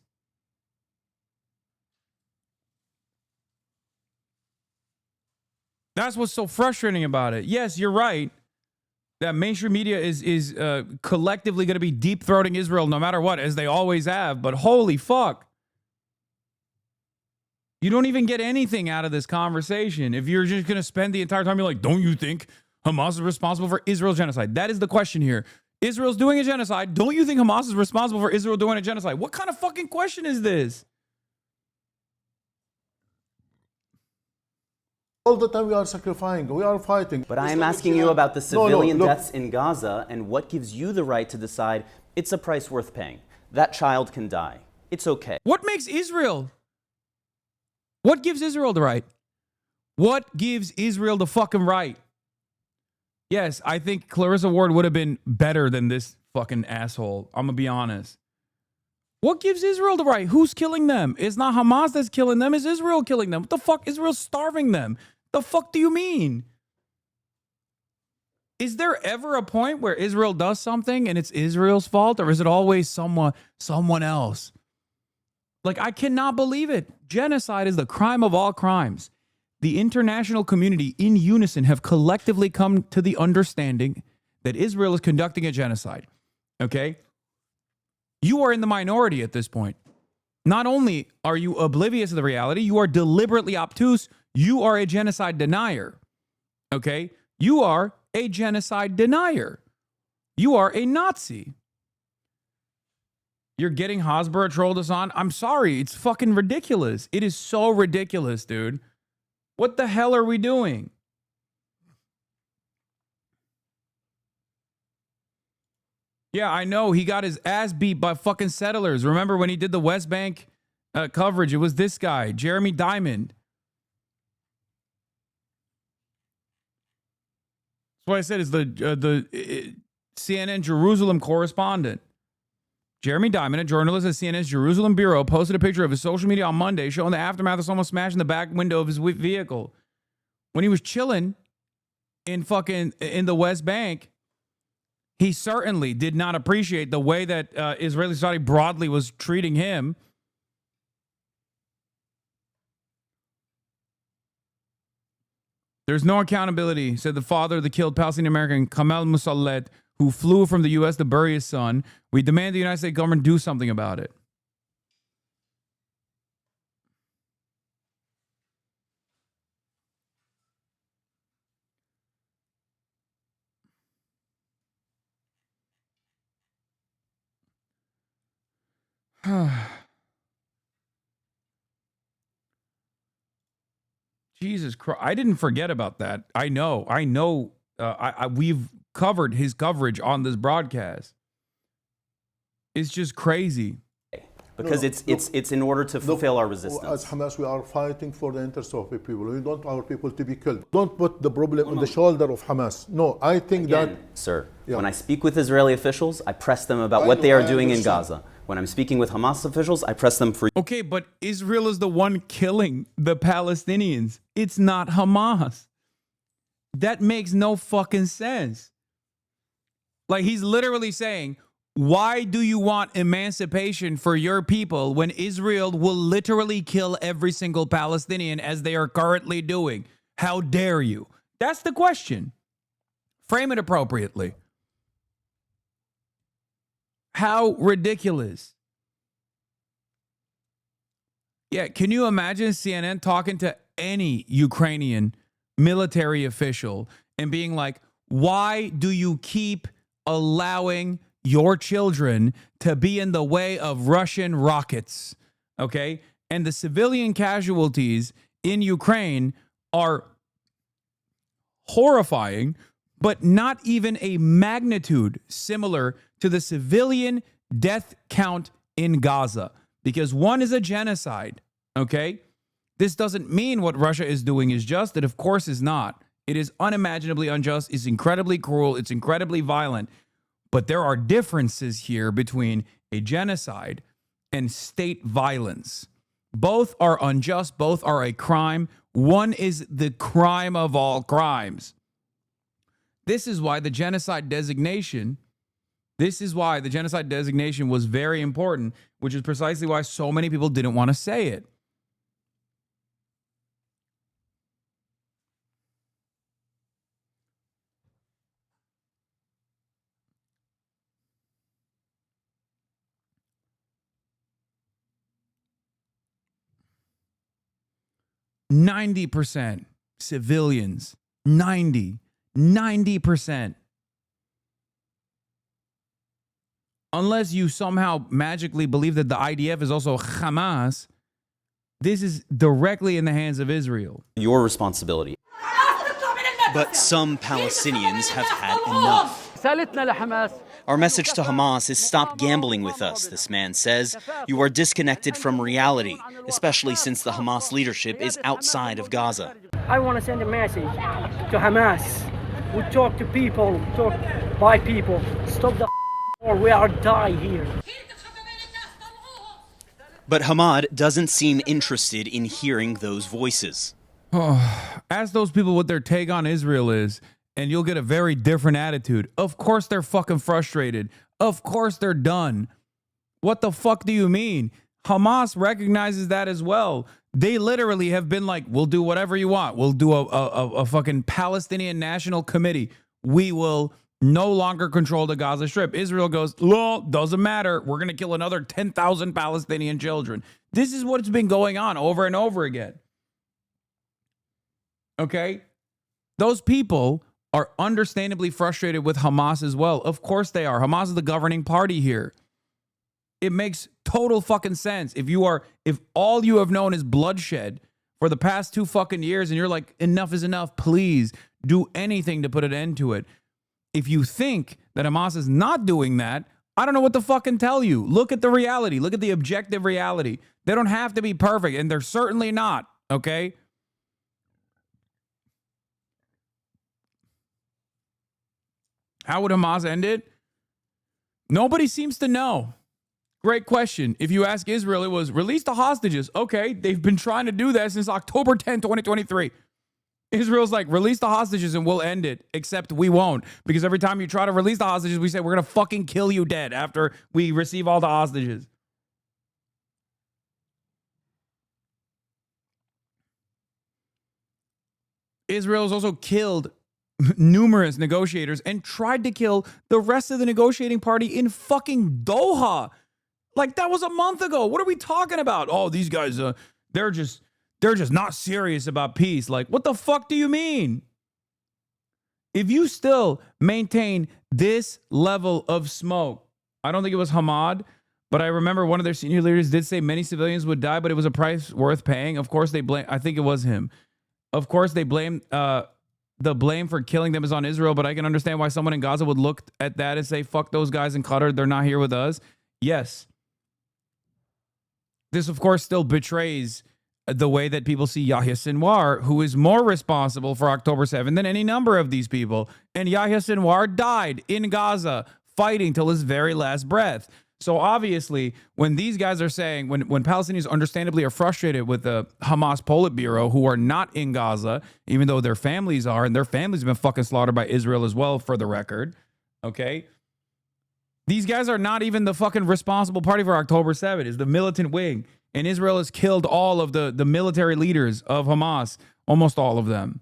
That's what's so frustrating about it. Yes, you're right that mainstream media is collectively going to be deep-throating Israel no matter what, as they always have. But holy fuck. You don't even get anything out of this conversation if you're just going to spend the entire time being like, don't you think Hamas is responsible for Israel's genocide? That is the question here. Israel's doing a genocide. Don't you think Hamas is responsible for Israel doing a genocide? What kind of fucking question is this? All the time we are sacrificing, we are fighting. But I am asking you about the civilian deaths in Gaza and what gives you the right to decide it's a price worth paying. That child can die. It's okay. What makes Israel? What gives Israel the right? What gives Israel the fucking right? Yes, I think Clarissa Ward would have been better than this fucking asshole. I'm going to be honest. What gives Israel the right? Who's killing them? It's not Hamas that's killing them. It's Israel killing them. What the fuck? Israel's starving them. The fuck do you mean? Is there ever a point where Israel does something and it's Israel's fault, or is it always someone else? Like, I cannot believe it. Genocide is the crime of all crimes. The international community in unison have collectively come to the understanding that Israel is conducting a genocide. Okay? You are in the minority at this point. Not only are you oblivious to the reality, you are deliberately obtuse. You are a genocide denier. Okay? You are a genocide denier. You are a Nazi. You're getting Hasbro trolled us on? I'm sorry. It's fucking ridiculous. It is so ridiculous, dude. What the hell are we doing? Yeah, I know. He got his ass beat by fucking settlers. Remember when he did the West Bank coverage? It was this guy, Jeremy Diamond. That's what I said is the CNN Jerusalem correspondent. Jeremy Diamond, a journalist at CNN's Jerusalem Bureau, posted a picture of his social media on Monday showing the aftermath of someone smashing the back window of his vehicle. When he was chilling in the West Bank, he certainly did not appreciate the way that Israeli society broadly was treating him. There's no accountability, said the father of the killed Palestinian American Kamal Musallet, who flew from the U.S. to bury his son. We demand the United States government do something about it. Jesus Christ. I didn't forget about that. I know. We've covered his coverage on this broadcast. It's just crazy. Because it's in order to fulfill our resistance. As Hamas, we are fighting for the interest of the people. We don't want our people to be killed. Don't put the problem on the shoulder of Hamas. No, I think Again, sir, when I speak with Israeli officials, I press them about what they are doing in Gaza. When I'm speaking with Hamas officials, I press them for... Okay, but Israel is the one killing the Palestinians. It's not Hamas. That makes no fucking sense. Like, he's literally saying, why do you want emancipation for your people when Israel will literally kill every single Palestinian as they are currently doing? How dare you? That's the question. Frame it appropriately. How ridiculous. Yeah, can you imagine CNN talking to any Ukrainian military official and being like, why do you keep allowing your children to be in the way of Russian rockets? Okay? And the civilian casualties in Ukraine are horrifying, but not even a magnitude similar to the civilian death count in Gaza, because one is a genocide, okay? This doesn't mean what Russia is doing is just. It, of course, is not. It is unimaginably unjust. It's incredibly cruel. It's incredibly violent. But there are differences here between a genocide and state violence. Both are unjust. Both are a crime. One is the crime of all crimes. This is why the genocide designation was very important, which is precisely why so many people didn't want to say it. %90 civilians. 90%. Unless you somehow magically believe that the IDF is also Hamas, this is directly in the hands of Israel. Your responsibility. But some Palestinians have had enough. Our message to Hamas is stop gambling with us, this man says. You are disconnected from reality, especially since the Hamas leadership is outside of Gaza. I want to send a message to Hamas. We talk to people, talk by people. Stop the or we are die here. But Hamad doesn't seem interested in hearing those voices. Ask those people what their take on Israel is, and you'll get a very different attitude. Of course they're fucking frustrated. Of course they're done. What the fuck do you mean? Hamas recognizes that as well. They literally have been like, we'll do whatever you want. We'll do a fucking Palestinian National Committee. We will no longer control the Gaza Strip. Israel goes, well, doesn't matter. We're going to kill another 10,000 Palestinian children. This is what's been going on over and over again. Okay? Those people are understandably frustrated with Hamas as well. Of course they are. Hamas is the governing party here. It makes total fucking sense. If all you have known is bloodshed for the past 2 fucking years and you're like, enough is enough, please do anything to put an end to it. If you think that Hamas is not doing that, I don't know what to fucking tell you. Look at the reality. Look at the objective reality. They don't have to be perfect, and they're certainly not, okay? How would Hamas end it? Nobody seems to know. Great question. If you ask Israel, it was release the hostages. Okay, they've been trying to do that since October 10, 2023. Israel's like, release the hostages and we'll end it, except we won't. Because every time you try to release the hostages, we say we're going to fucking kill you dead after we receive all the hostages. Israel has also killed numerous negotiators and tried to kill the rest of the negotiating party in fucking Doha. Like, that was a month ago. What are we talking about? Oh, these guys, they're just not serious about peace. Like, what the fuck do you mean? If you still maintain this level of smoke, I don't think it was Hamad, but I remember one of their senior leaders did say many civilians would die, but it was a price worth paying. Of course, they blame, I think it was him. Of course, they blame, the blame for killing them is on Israel, but I can understand why someone in Gaza would look at that and say, fuck those guys in Qatar, they're not here with us. Yes. This, of course, still betrays the way that people see Yahya Sinwar, who is more responsible for October 7 than any number of these people. And Yahya Sinwar died in Gaza, fighting till his very last breath. So obviously, when these guys are saying, when Palestinians understandably are frustrated with the Hamas Politburo, who are not in Gaza, even though their families are, and their families have been fucking slaughtered by Israel as well, for the record, okay? These guys are not even the fucking responsible party for October 7. It's the militant wing. And Israel has killed all of the military leaders of Hamas, almost all of them.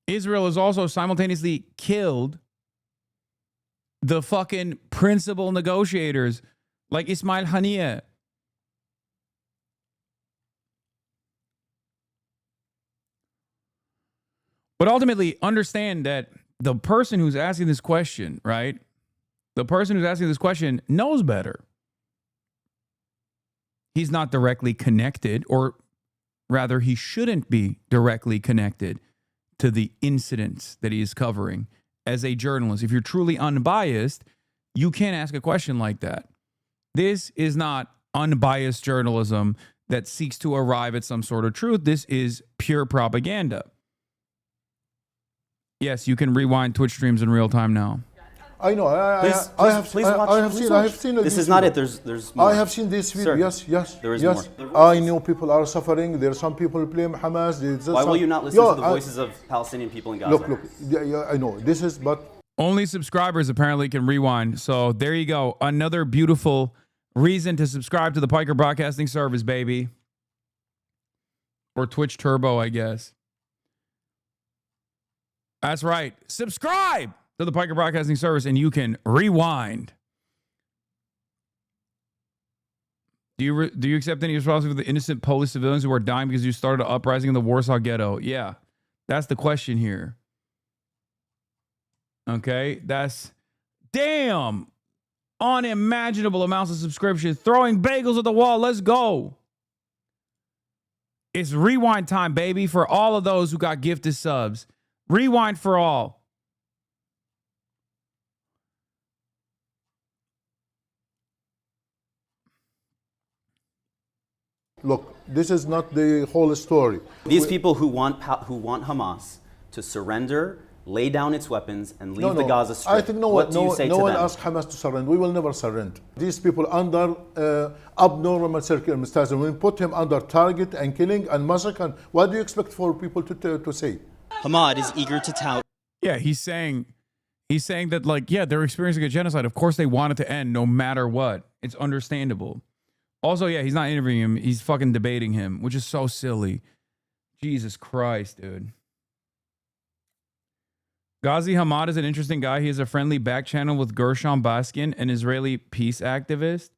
Israel has also simultaneously killed the fucking principal negotiators like Ismail Haniyeh. But ultimately, understand that the person who's asking this question, right? The person who's asking this question knows better. He's not directly connected, or rather, he shouldn't be directly connected to the incidents that he is covering as a journalist. If you're truly unbiased, you can't ask a question like that. This is not unbiased journalism that seeks to arrive at some sort of truth. This is pure propaganda. Yes, you can rewind Twitch streams in real time now. I know. I have seen. This is not it. There's more. I have seen this video. Sir, yes. There is yes. more. I know people are suffering. There are some people blame Hamas. Why will you not listen to the voices of Palestinian people in Gaza? Look. Yeah, I know. This is, but only subscribers apparently can rewind. So there you go. Another beautiful reason to subscribe to the Piker Broadcasting Service, baby. Or Twitch Turbo, I guess. That's right. Subscribe to the Piker Broadcasting Service and you can rewind. Do you accept any responsibility for the innocent Polish civilians who are dying because you started an uprising in the Warsaw Ghetto? Yeah, that's the question here. Okay, that's damn unimaginable amounts of subscriptions. Throwing bagels at the wall. Let's go. It's rewind time, baby, for all of those who got gifted subs. Rewind for all. look, this is not the whole story. These people who want Hamas to surrender, lay down its weapons, and leave the Gaza Strip. I think no one asked Hamas to surrender. We will never surrender. These people under abnormal circumstances, we put him under target and killing and massacre. What do you expect for people to say? Hamad is eager to tout. Yeah, he's saying that, like, yeah, they're experiencing a genocide. Of course they want it to end no matter what. It's understandable. Also, yeah, he's not interviewing him. He's fucking debating him, which is so silly. Jesus Christ, dude. Ghazi Hamad is an interesting guy. He has a friendly back channel with Gershon Baskin, an Israeli peace activist.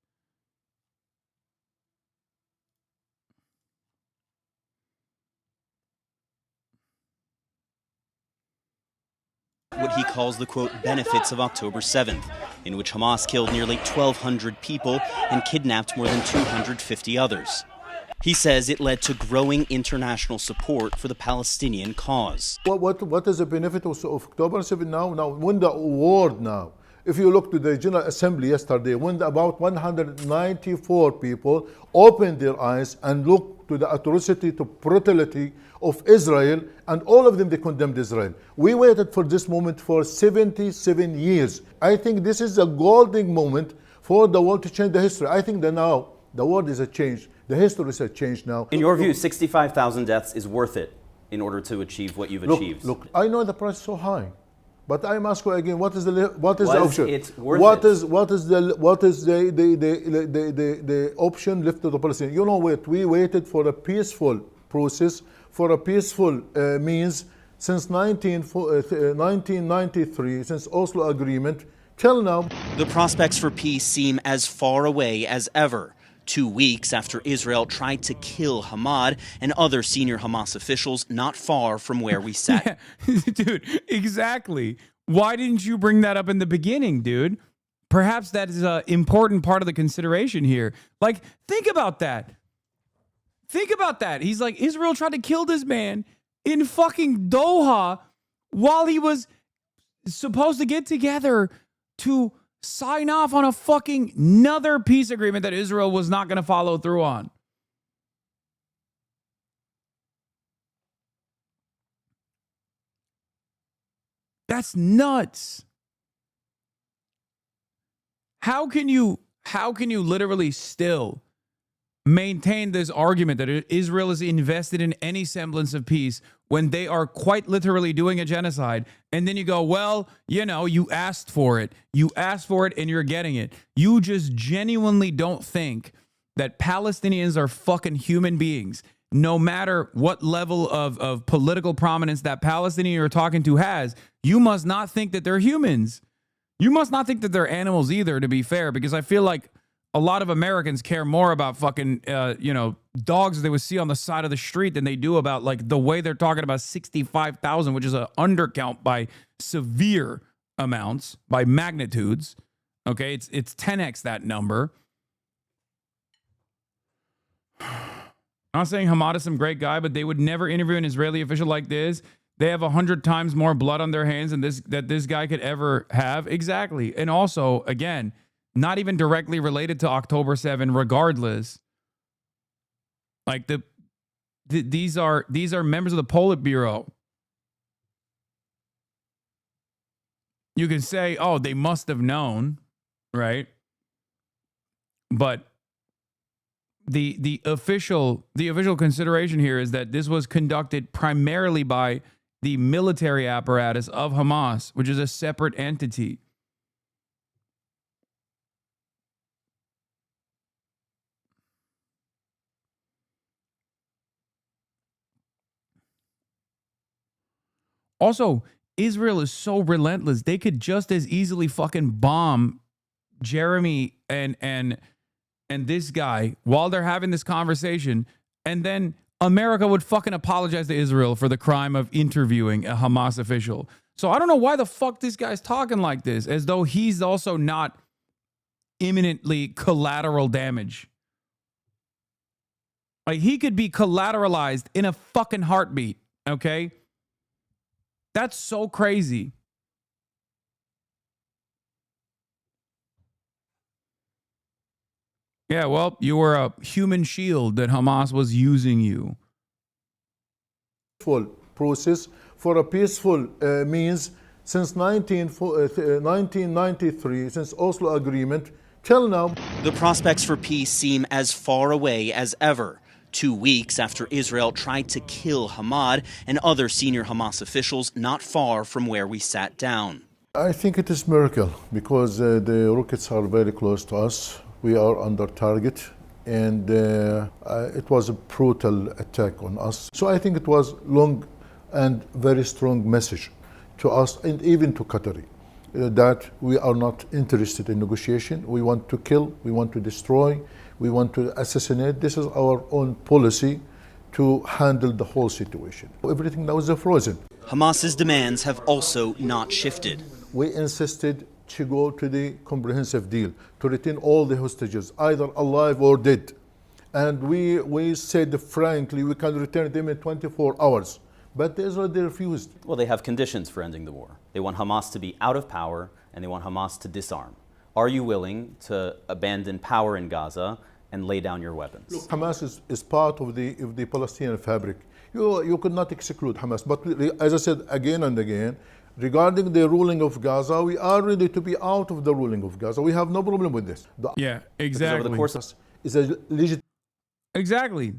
what he calls the, quote, benefits of October 7th, in which Hamas killed nearly 1,200 people and kidnapped more than 250 others. He says it led to growing international support for the Palestinian cause. What is the benefit of October 7 now? Now, when the award now, if you look to the General Assembly yesterday, when about 194 people opened their eyes and looked to the atrocity, to brutality of Israel, and all of them, they condemned Israel. We waited for this moment for 77 years. I think this is a golden moment for the world to change the history. I think that now the world is a change. The history is a change now. In your view, 65,000 deaths is worth it in order to achieve what you've achieved? Look, I know the price is so high, but I'm asking again, what is the option? It's worth what it? is the option left to the Palestinians? You know what? We waited for a peaceful process, for a peaceful means since 1993, since Oslo Agreement till now. The prospects for peace seem as far away as ever. 2 weeks after Israel tried to kill Hamad and other senior Hamas officials not far from where we sat. Yeah, dude, exactly. Why didn't you bring that up in the beginning, dude? Perhaps that is an important part of the consideration here. Like, think about that. Think about that. He's like, Israel tried to kill this man in fucking Doha while he was supposed to get together to sign off on a fucking another peace agreement that Israel was not going to follow through on. That's nuts. How can you literally still maintain this argument that Israel is invested in any semblance of peace when they are quite literally doing a genocide? And then you go, well, you know, you asked for it. You asked for it and you're getting it. You just genuinely don't think that Palestinians are fucking human beings, no matter what level of political prominence that Palestinian you're talking to has. You must not think that they're humans. You must not think that they're animals either, to be fair, because I feel like a lot of Americans care more about fucking, dogs they would see on the side of the street than they do about, like, the way they're talking about 65,000, which is an undercount by severe amounts, by magnitudes. Okay, it's 10x that number. I'm not saying Hamad is some great guy, but they would never interview an Israeli official like this. They have 100 times more blood on their hands than this guy could ever have. Exactly. And also, again, not even directly related to October 7, regardless. Like these are members of the Politburo. You can say, oh, they must have known, right? But the official consideration here is that this was conducted primarily by the military apparatus of Hamas, which is a separate entity. Also, Israel is so relentless. They could just as easily fucking bomb Jeremy and this guy while they're having this conversation, and then America would fucking apologize to Israel for the crime of interviewing a Hamas official. So I don't know why the fuck this guy's talking like this, as though he's also not imminently collateral damage. Like, he could be collateralized in a fucking heartbeat, okay? That's so crazy. Yeah, well, you were a human shield that Hamas was using you. Process for a peaceful means since 1993, since Oslo Agreement, till now. The prospects for peace seem as far away as ever. 2 weeks after Israel tried to kill Hamad and other senior Hamas officials not far from where we sat down. I think it is a miracle because the rockets are very close to us. We are under target, and it was a brutal attack on us. So I think it was long and very strong message to us and even to Qatari that we are not interested in negotiation. We want to kill, we want to destroy, we want to assassinate. This is our own policy to handle the whole situation. Everything now is frozen. Hamas's demands have also not shifted. We insisted to go to the comprehensive deal, to retain all the hostages, either alive or dead. And we said frankly, we can return them in 24 hours. But Israel, they refused. Well, they have conditions for ending the war. They want Hamas to be out of power, and they want Hamas to disarm. Are you willing to abandon power in Gaza and lay down your weapons? Look, Hamas is part of the Palestinian fabric. You could not exclude Hamas. But as I said again and again, regarding the ruling of Gaza, we are ready to be out of the ruling of Gaza. We have no problem with this. Yeah, exactly. Over the course is a legit. Exactly.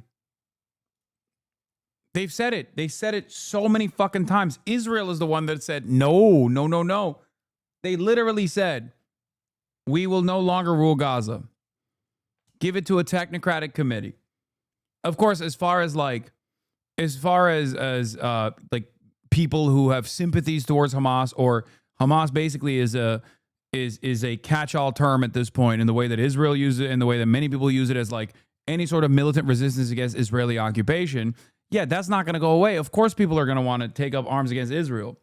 They've said it. They said it so many fucking times. Israel is the one that said, no, no, no, no. They literally said, we will no longer rule Gaza. Give it to a technocratic committee. Of course, as far as people who have sympathies towards Hamas, or Hamas basically is a catch-all term at this point in the way that Israel uses it, and the way that many people use it as like any sort of militant resistance against Israeli occupation. Yeah, that's not going to go away. Of course, people are going to want to take up arms against Israel.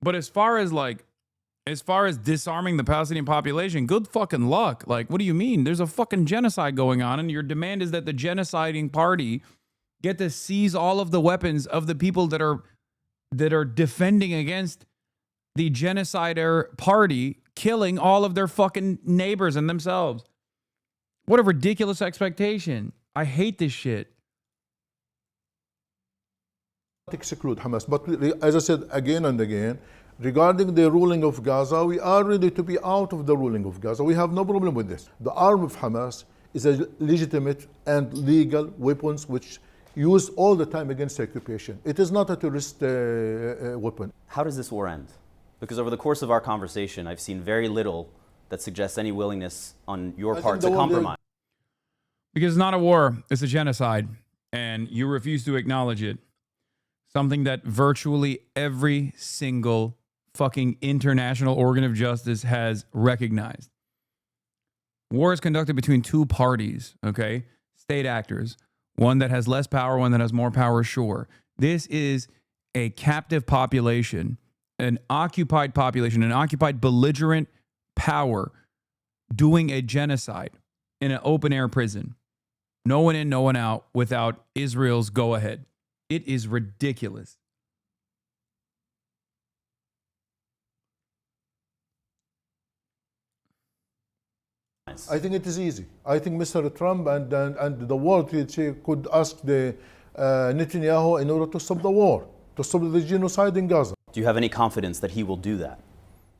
But as far as disarming the Palestinian population, good fucking luck. Like, what do you mean? There's a fucking genocide going on, and your demand is that the genociding party get to seize all of the weapons of the people that are defending against the genocider party, killing all of their fucking neighbors and themselves. What a ridiculous expectation. I hate this shit. Exclude Hamas. But as I said again and again, regarding the ruling of Gaza, we are ready to be out of the ruling of Gaza. We have no problem with this. The arm of Hamas is a legitimate and legal weapons which used all the time against the occupation. It is not a terrorist weapon. How does this war end? Because over the course of our conversation, I've seen very little that suggests any willingness on your part to compromise. Because it's not a war, it's a genocide, and you refuse to acknowledge it. Something that virtually every single fucking international organ of justice has recognized. War is conducted between two parties, okay? State actors. One that has less power, one that has more power, sure. This is a captive population, an occupied population, an occupied belligerent power doing a genocide in an open-air prison. No one in, no one out without Israel's go-ahead. It is ridiculous. I think it is easy. I think Mr. Trump and the world could ask the Netanyahu in order to stop the war, to stop the genocide in Gaza. Do you have any confidence that he will do that?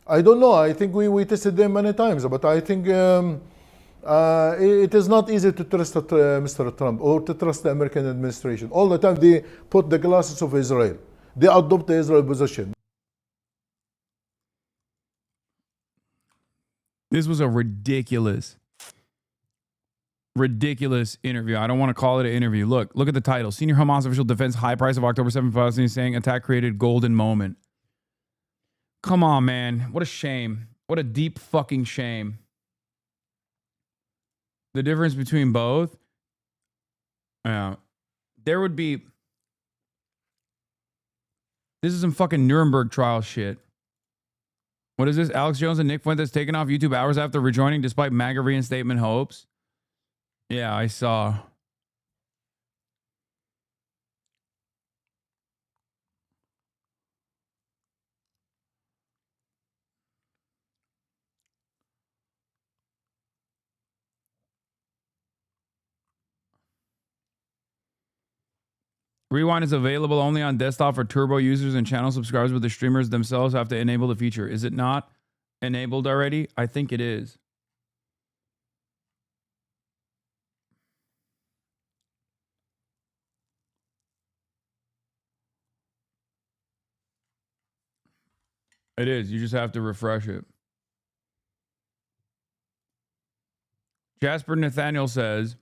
I don't know. I think we tested them many times, but I think it is not easy to trust Mr. Trump or to trust the American administration. All the time they put the glasses of Israel. They adopt the Israel position. This was a ridiculous interview. I don't want to call it an interview. Look at the title. Senior Hamas official defends high price of October 7th Palestinians saying attack created golden moment. Come on, man. What a shame. What a deep fucking shame. The difference between both, there would be, this is some fucking Nuremberg trial shit. What is this? Alex Jones and Nick Fuentes taken off YouTube hours after rejoining despite MAGA reinstatement hopes. Yeah, I saw. Rewind is available only on desktop for Turbo users and channel subscribers, but the streamers themselves have to enable the feature. Is it not enabled already? I think it is. It is. You just have to refresh it. Jasper Nathaniel says,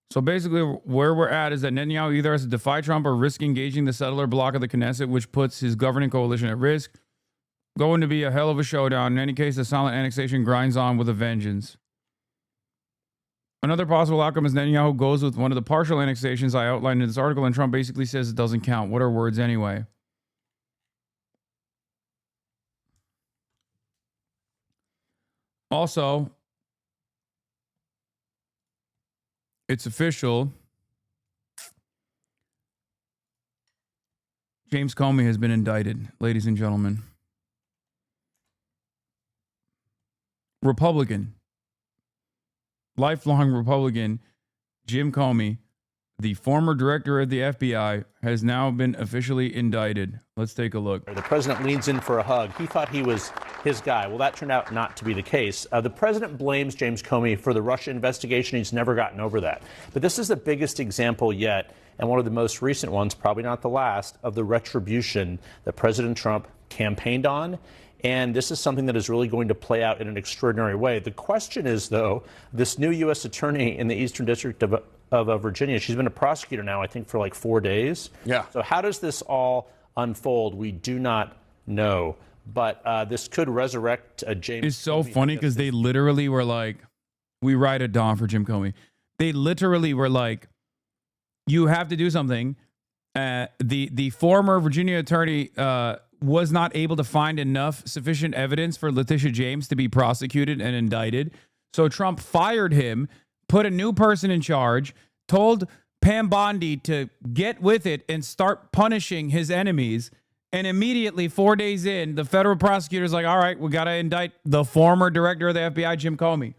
So basically, where we're at is that Netanyahu either has to defy Trump or risk engaging the settler bloc of the Knesset, which puts his governing coalition at risk. Going to be a hell of a showdown. In any case, the silent annexation grinds on with a vengeance. Another possible outcome is Netanyahu goes with one of the partial annexations I outlined in this article, and Trump basically says it doesn't count. What are words anyway? Also, it's official. James Comey has been indicted, ladies and gentlemen. Republican, lifelong Republican, Jim Comey, the former director of the FBI, has now been officially indicted. Let's take a look. The president leans in for a hug. He thought he was his guy. Well, that turned out not to be the case. The president blames James Comey for the Russia investigation. He's never gotten over that. But this is the biggest example yet, and one of the most recent ones, probably not the last, of the retribution that President Trump campaigned on. And this is something that is really going to play out in an extraordinary way. The question is, though, this new U.S. attorney in the Eastern District of Virginia, she's been a prosecutor now, I think, for like 4 days. Yeah. So how does this all unfold? We do not know. But this could resurrect James. It's so funny because they literally were like, we write it down for Jim Comey. They literally were like, you have to do something. The former Virginia attorney was not able to find enough sufficient evidence for Letitia James to be prosecuted and indicted. So Trump fired him, put a new person in charge, told Pam Bondi to get with it and start punishing his enemies. And immediately, 4 days in, the federal prosecutor's like, all right, we got to indict the former director of the FBI, Jim Comey.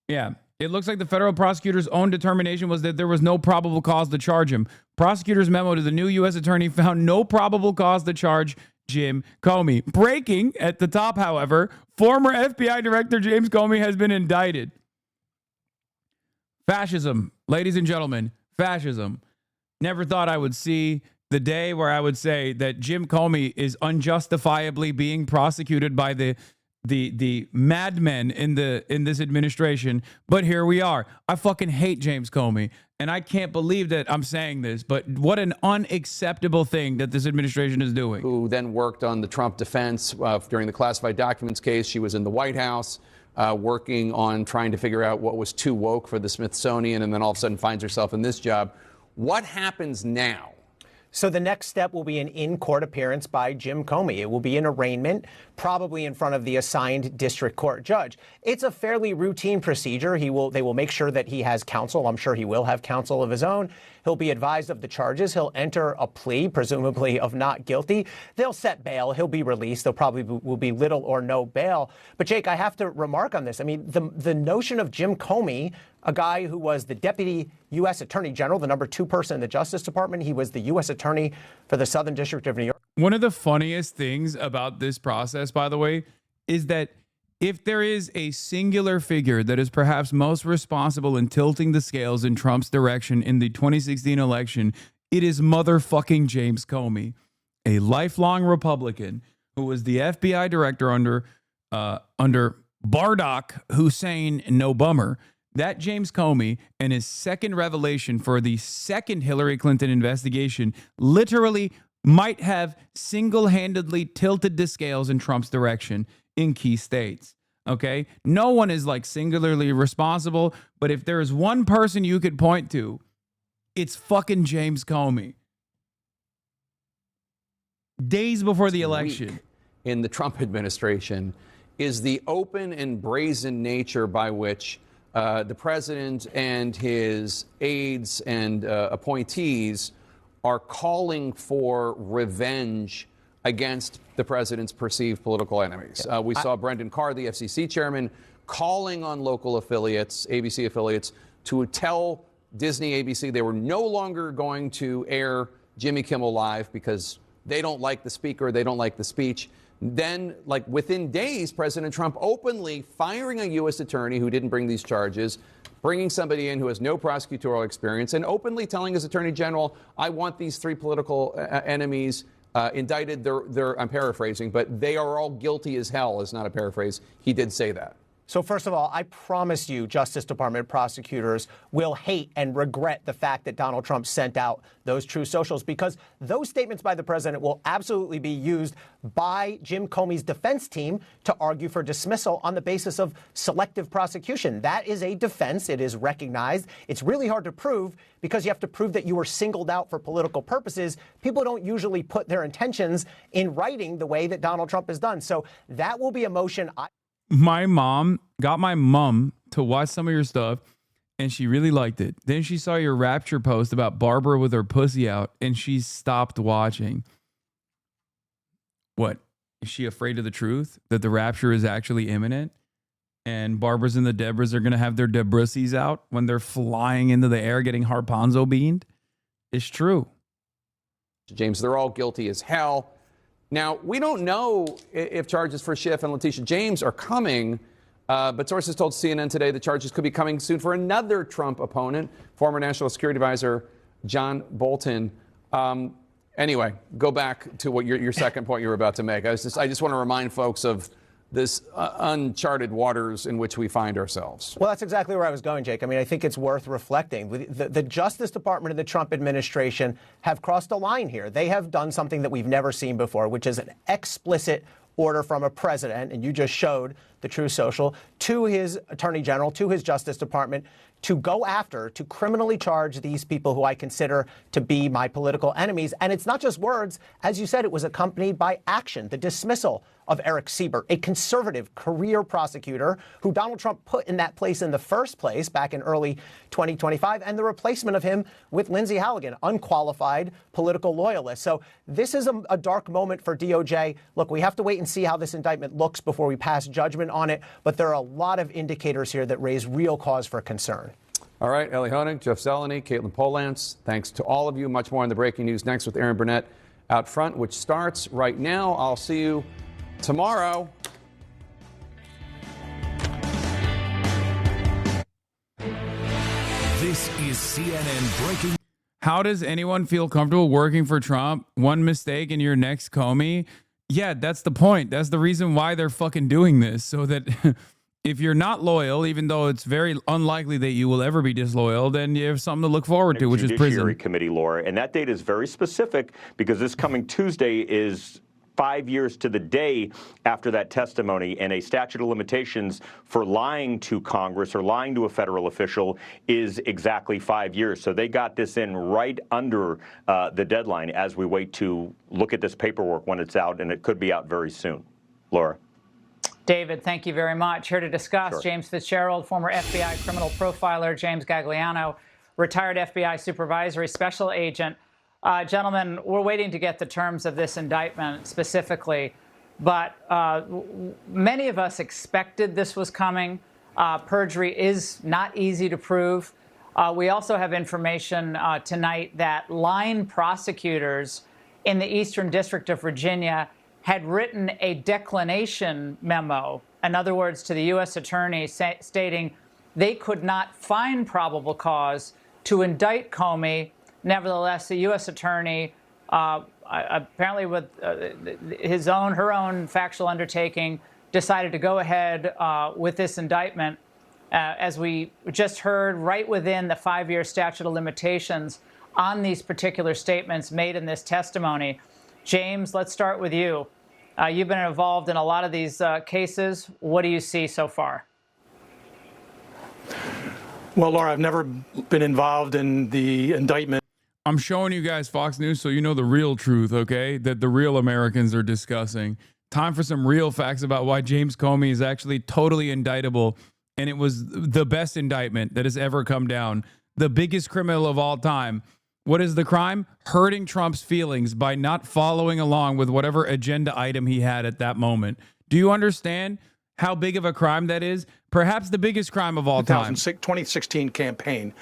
Yeah. It looks like the federal prosecutor's own determination was that there was no probable cause to charge him. Prosecutor's memo to the new U.S. attorney found no probable cause to charge Jim Comey. Breaking at the top, however, former FBI Director James Comey has been indicted. Fascism, ladies and gentlemen, fascism. Never thought I would see the day where I would say that Jim Comey is unjustifiably being prosecuted by the madmen in this administration, but here we are. I fucking hate James Comey, and I can't believe that I'm saying this, but what an unacceptable thing that this administration is doing. Who then worked on the Trump defense during the classified documents case. She was in the White House working on trying to figure out what was too woke for the Smithsonian, and then all of a sudden finds herself in this job. What happens now? So the next step will be an in-court appearance by Jim Comey. It will be an arraignment, probably in front of the assigned district court judge. It's a fairly routine procedure. They will make sure that he has counsel. I'm sure he will have counsel of his own. He'll be advised of the charges. He'll enter a plea, presumably of not guilty. They'll set bail. He'll be released. There probably will be little or no bail. But Jake, I have to remark on this. I mean, the notion of Jim Comey, a guy who was the deputy U.S. Attorney General, the number 2 person in the Justice Department. He was the U.S. Attorney for the Southern District of New York. One of the funniest things about this process, by the way, is that if there is a singular figure that is perhaps most responsible in tilting the scales in Trump's direction in the 2016 election, it is motherfucking James Comey, a lifelong Republican who was the FBI director under Bardock Hussein No Bummer. That James Comey and his second revelation for the second Hillary Clinton investigation literally might have single-handedly tilted the scales in Trump's direction in key states. Okay? No one is like singularly responsible, but if there is one person you could point to, it's fucking James Comey. Days before the election. In the Trump administration is the open and brazen nature by which the president and his aides and appointees are calling for revenge against the president's perceived political enemies. We saw Brendan Carr, the FCC chairman, calling on local affiliates, ABC affiliates, to tell Disney, ABC they were no longer going to air Jimmy Kimmel Live because they don't like the speaker, they don't like the speech. Then, like within days, President Trump openly firing a U.S. attorney who didn't bring these charges, bringing somebody in who has no prosecutorial experience, and openly telling his attorney general, I want these 3 political enemies indicted. I'm paraphrasing, but they are all guilty as hell is not a paraphrase. He did say that. So first of all, I promise you Justice Department prosecutors will hate and regret the fact that Donald Trump sent out those true socials, because those statements by the president will absolutely be used by Jim Comey's defense team to argue for dismissal on the basis of selective prosecution. That is a defense. It is recognized. It's really hard to prove because you have to prove that you were singled out for political purposes. People don't usually put their intentions in writing the way that Donald Trump has done. So that will be a motion. My mom got my mom to watch some of your stuff, and she really liked it. Then she saw your Rapture post about Barbara with her pussy out, and she stopped watching. What? Is she afraid of the truth? That the rapture is actually imminent? And Barbara's and the Debras are going to have their Debrusses out when they're flying into the air getting harponzo beamed? It's true. James, they're all guilty as hell. Now, we don't know if charges for Schiff and Letitia James are coming, but sources told CNN today the charges could be coming soon for another Trump opponent, former National Security Advisor John Bolton. Anyway, go back to what your second point you were about to make. I just want to remind folks of this uncharted waters in which we find ourselves. Well, that's exactly where I was going, Jake. I mean, I think it's worth reflecting. The Justice Department and the Trump administration have crossed a line here. They have done something that we've never seen before, which is an explicit order from a president, and you just showed the true social, to his attorney general, to his Justice Department, to go after, to criminally charge these people who I consider to be my political enemies. And it's not just words. As you said, it was accompanied by action, the dismissal of Eric Siebert, a conservative career prosecutor who Donald Trump put in that place in the first place back in early 2025, and the replacement of him with Lindsey Halligan, unqualified political loyalist. So this is a dark moment for DOJ. Look, we have to wait and see how this indictment looks before we pass judgment on it, but there are a lot of indicators here that raise real cause for concern. All right, Ellie Honig, Jeff Zeleny, Caitlin Polance, thanks to all of you. Much more on the breaking news next with Aaron Burnett out front, which starts right now. I'll see you tomorrow. This is CNN Breaking. How does anyone feel comfortable working for Trump? One mistake and you're next Comey? Yeah, that's the point. That's the reason why they're fucking doing this. So that if you're not loyal, even though it's very unlikely that you will ever be disloyal, then you have something to look forward to, which is prison. Judiciary Committee, Laura. And that date is very specific because this coming Tuesday is 5 years to the day after that testimony, and a statute of limitations for lying to Congress or lying to a federal official is exactly 5 years. So they got this in right under the deadline as we wait to look at this paperwork when it's out, and it could be out very soon. Laura. David, thank you very much. Here to discuss, Sure. James Fitzgerald, former FBI criminal profiler, James Gagliano, retired FBI supervisory special agent. Gentlemen, we're waiting to get the terms of this indictment specifically, but many of us expected this was coming. Perjury is not easy to prove. We also have information tonight that line prosecutors in the Eastern District of Virginia had written a declination memo, in other words, to the U.S. attorney stating they could not find probable cause to indict Comey. Nevertheless, the U.S. attorney, apparently with her own factual undertaking, decided to go ahead with this indictment. As we just heard, right within the 5-year statute of limitations on these particular statements made in this testimony. James, let's start with you. You've been involved in a lot of these cases. What do you see so far? Well, Laura, I've never been involved in the indictment. I'm showing you guys Fox News so you know the real truth, okay? That the real Americans are discussing. Time for some real facts about why James Comey is actually totally indictable, and it was the best indictment that has ever come down. The biggest criminal of all time. What is the crime? Hurting Trump's feelings by not following along with whatever agenda item he had at that moment. Do you understand how big of a crime that is? Perhaps the biggest crime of all time. 2016 campaign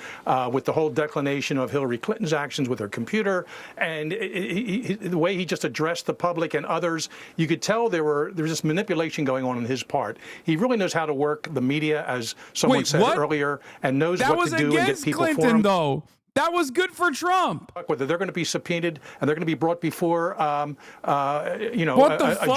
with the whole declination of Hillary Clinton's actions with her computer, and the way he just addressed the public and others, you could tell there was this manipulation going on his part. He really knows how to work the media, as someone said earlier, and knows what to do and get people Clinton, for him. Though. That was good for Trump. Whether they're going to be subpoenaed and they're going to be brought before, a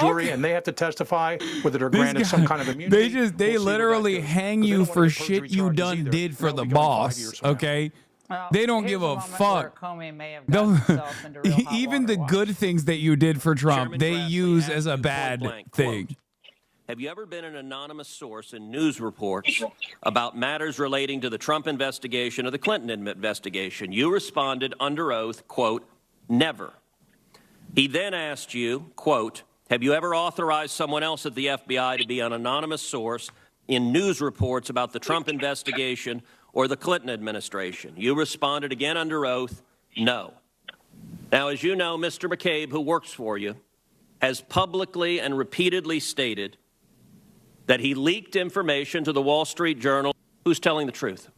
jury, and they have to testify whether they're granted some kind of immunity. They literally hang you for shit you did for the boss. Okay. Well, they don't give a fuck. Even the good things that you did for Trump, they use as a bad thing. Have you ever been an anonymous source in news reports about matters relating to the Trump investigation or the Clinton investigation? You responded under oath, quote, never. He then asked you, quote, have you ever authorized someone else at the FBI to be an anonymous source in news reports about the Trump investigation or the Clinton administration? You responded again under oath, no. Now, as you know, Mr. McCabe, who works for you, has publicly and repeatedly stated that he leaked information to the Wall Street Journal. Who's telling the truth?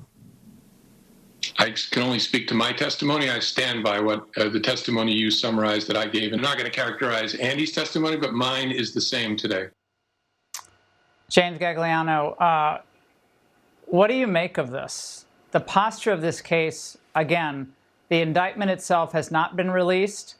I can only speak to my testimony. I stand by what the testimony you summarized that I gave. I'm not going to characterize Andy's testimony, but mine is the same today. James Gagliano, what do you make of this? The posture of this case, again, the indictment itself has not been released.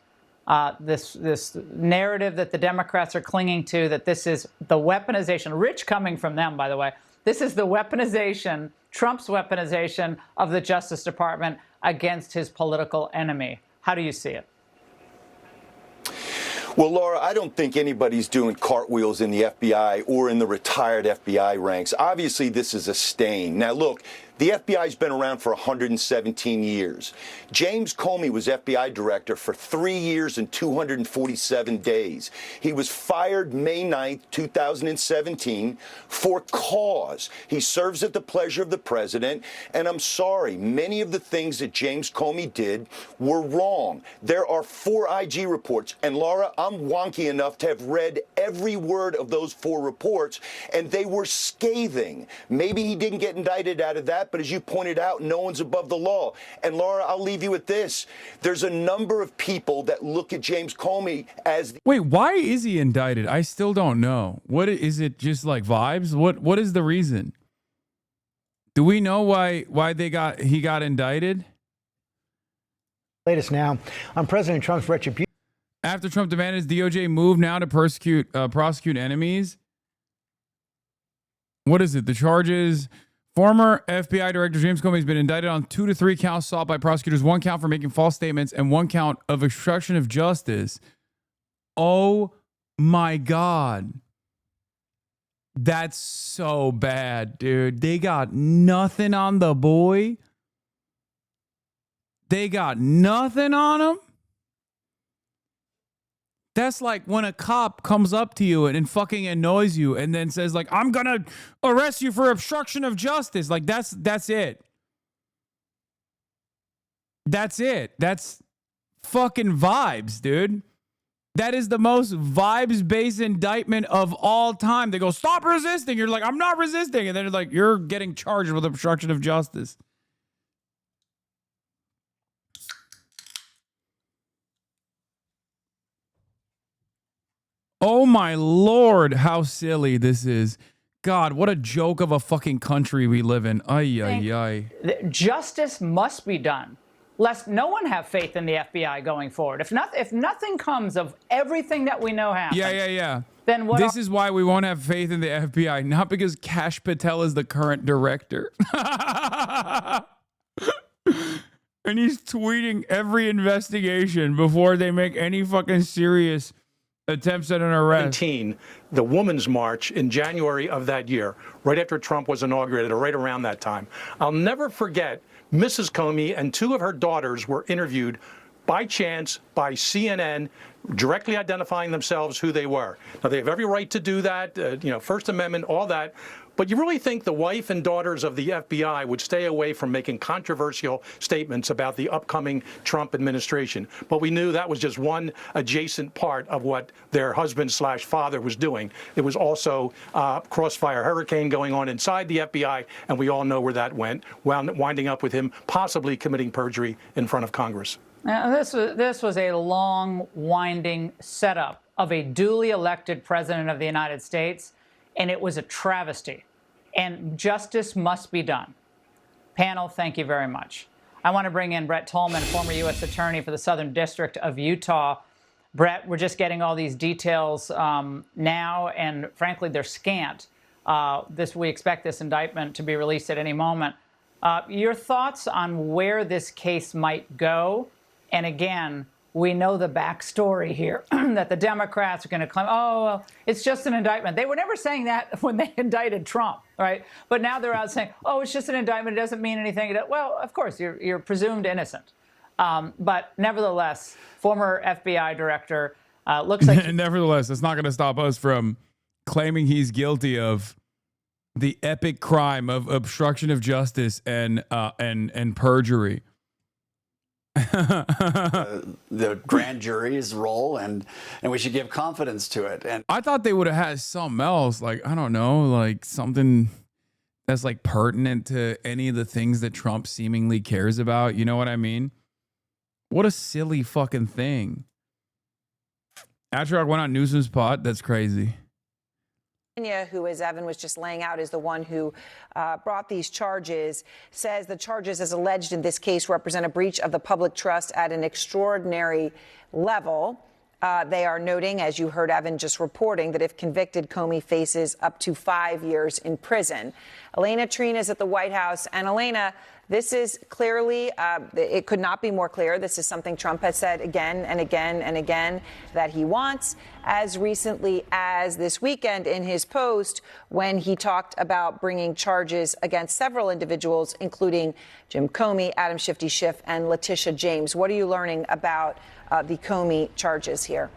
This narrative that the Democrats are clinging to, that this is the weaponization, rich coming from them, by the way, this is the weaponization, Trump's weaponization of the Justice Department against his political enemy. How do you see it? Well, Laura, I don't think anybody's doing cartwheels in the FBI or in the retired FBI ranks. Obviously, this is a stain. Now, look, the FBI's been around for 117 years. James Comey was FBI director for 3 years and 247 days. He was fired May 9th, 2017 for cause. He serves at the pleasure of the president, and I'm sorry, many of the things that James Comey did were wrong. There are 4 IG reports, and Laura, I'm wonky enough to have read every word of those 4 reports, and they were scathing. Maybe he didn't get indicted out of that, but as you pointed out, no one's above the law. And Laura, I'll leave you with this. There's a number of people that look at James Comey as... Wait, why is he indicted? I still don't know. What is it, just like vibes? What is the reason? Do we know why he got indicted? Latest now on President Trump's retribution. After Trump demanded his DOJ move now to prosecute enemies. What is it? The charges... Former FBI Director James Comey has been indicted on 2 to 3 counts sought by prosecutors, 1 count for making false statements and 1 count of obstruction of justice. Oh my God. That's so bad, dude. They got nothing on the boy. They got nothing on him. That's like when a cop comes up to you and fucking annoys you and then says like, I'm going to arrest you for obstruction of justice. Like that's it. That's it. That's fucking vibes, dude. That is the most vibes-based indictment of all time. They go, stop resisting. You're like, I'm not resisting. And then they're like, you're getting charged with obstruction of justice. Oh my Lord, how silly this is. God, what a joke of a fucking country we live in. Ay, ay, ay. Justice must be done, lest no one have faith in the FBI going forward. If nothing comes of everything that we know happens. Yeah. Then what? This is why we won't have faith in the FBI, not because Kash Patel is the current director. And he's tweeting every investigation before they make any fucking serious attempts at an arrest. The Women's March in January of that year, right after Trump was inaugurated, or right around that time. I'll never forget Mrs. Comey and 2 of her daughters were interviewed by chance by CNN, directly identifying themselves who they were. Now, they have every right to do that, First Amendment, all that. But you really think the wife and daughters of the FBI would stay away from making controversial statements about the upcoming Trump administration? But we knew that was just one adjacent part of what their husband/father was doing. It was also crossfire hurricane going on inside the FBI, and we all know where that went, winding up with him possibly committing perjury in front of Congress. Now, this was a long, winding setup of a duly elected president of the United States, and it was a travesty. And justice must be done. Panel, thank you very much. I want to bring in Brett Tolman, former U.S. Attorney for the Southern District of Utah. Brett, we're just getting all these details now, and frankly, they're scant. We expect this indictment to be released at any moment. Your thoughts on where this case might go? And again, we know the backstory here, that the Democrats are going to claim, oh, well, it's just an indictment. They were never saying that when they indicted Trump, right? But now they're out saying, oh, it's just an indictment. It doesn't mean anything. Well, of course, you're presumed innocent. But nevertheless, former FBI director looks like... Nevertheless, it's not going to stop us from claiming he's guilty of the epic crime of obstruction of justice and perjury. The grand jury's role, and we should give confidence to it. And I thought they would have had something else, like, I don't know, like something that's like pertinent to any of the things that Trump seemingly cares about. You know what I mean? What a silly fucking thing. Atrioc went on Newsom's pod. That's crazy. Who, as Evan was just laying out, is the one who brought these charges, says the charges as alleged in this case represent a breach of the public trust at an extraordinary level. They are noting, as you heard Evan just reporting, that if convicted, Comey faces up to 5 years in prison. Elena Trina is at the White House. And Elena, this is clearly, it could not be more clear. This is something Trump has said again and again and again that he wants, as recently as this weekend in his post when he talked about bringing charges against several individuals, including Jim Comey, Adam Shifty Schiff, and Letitia James. What are you learning about the Comey charges here?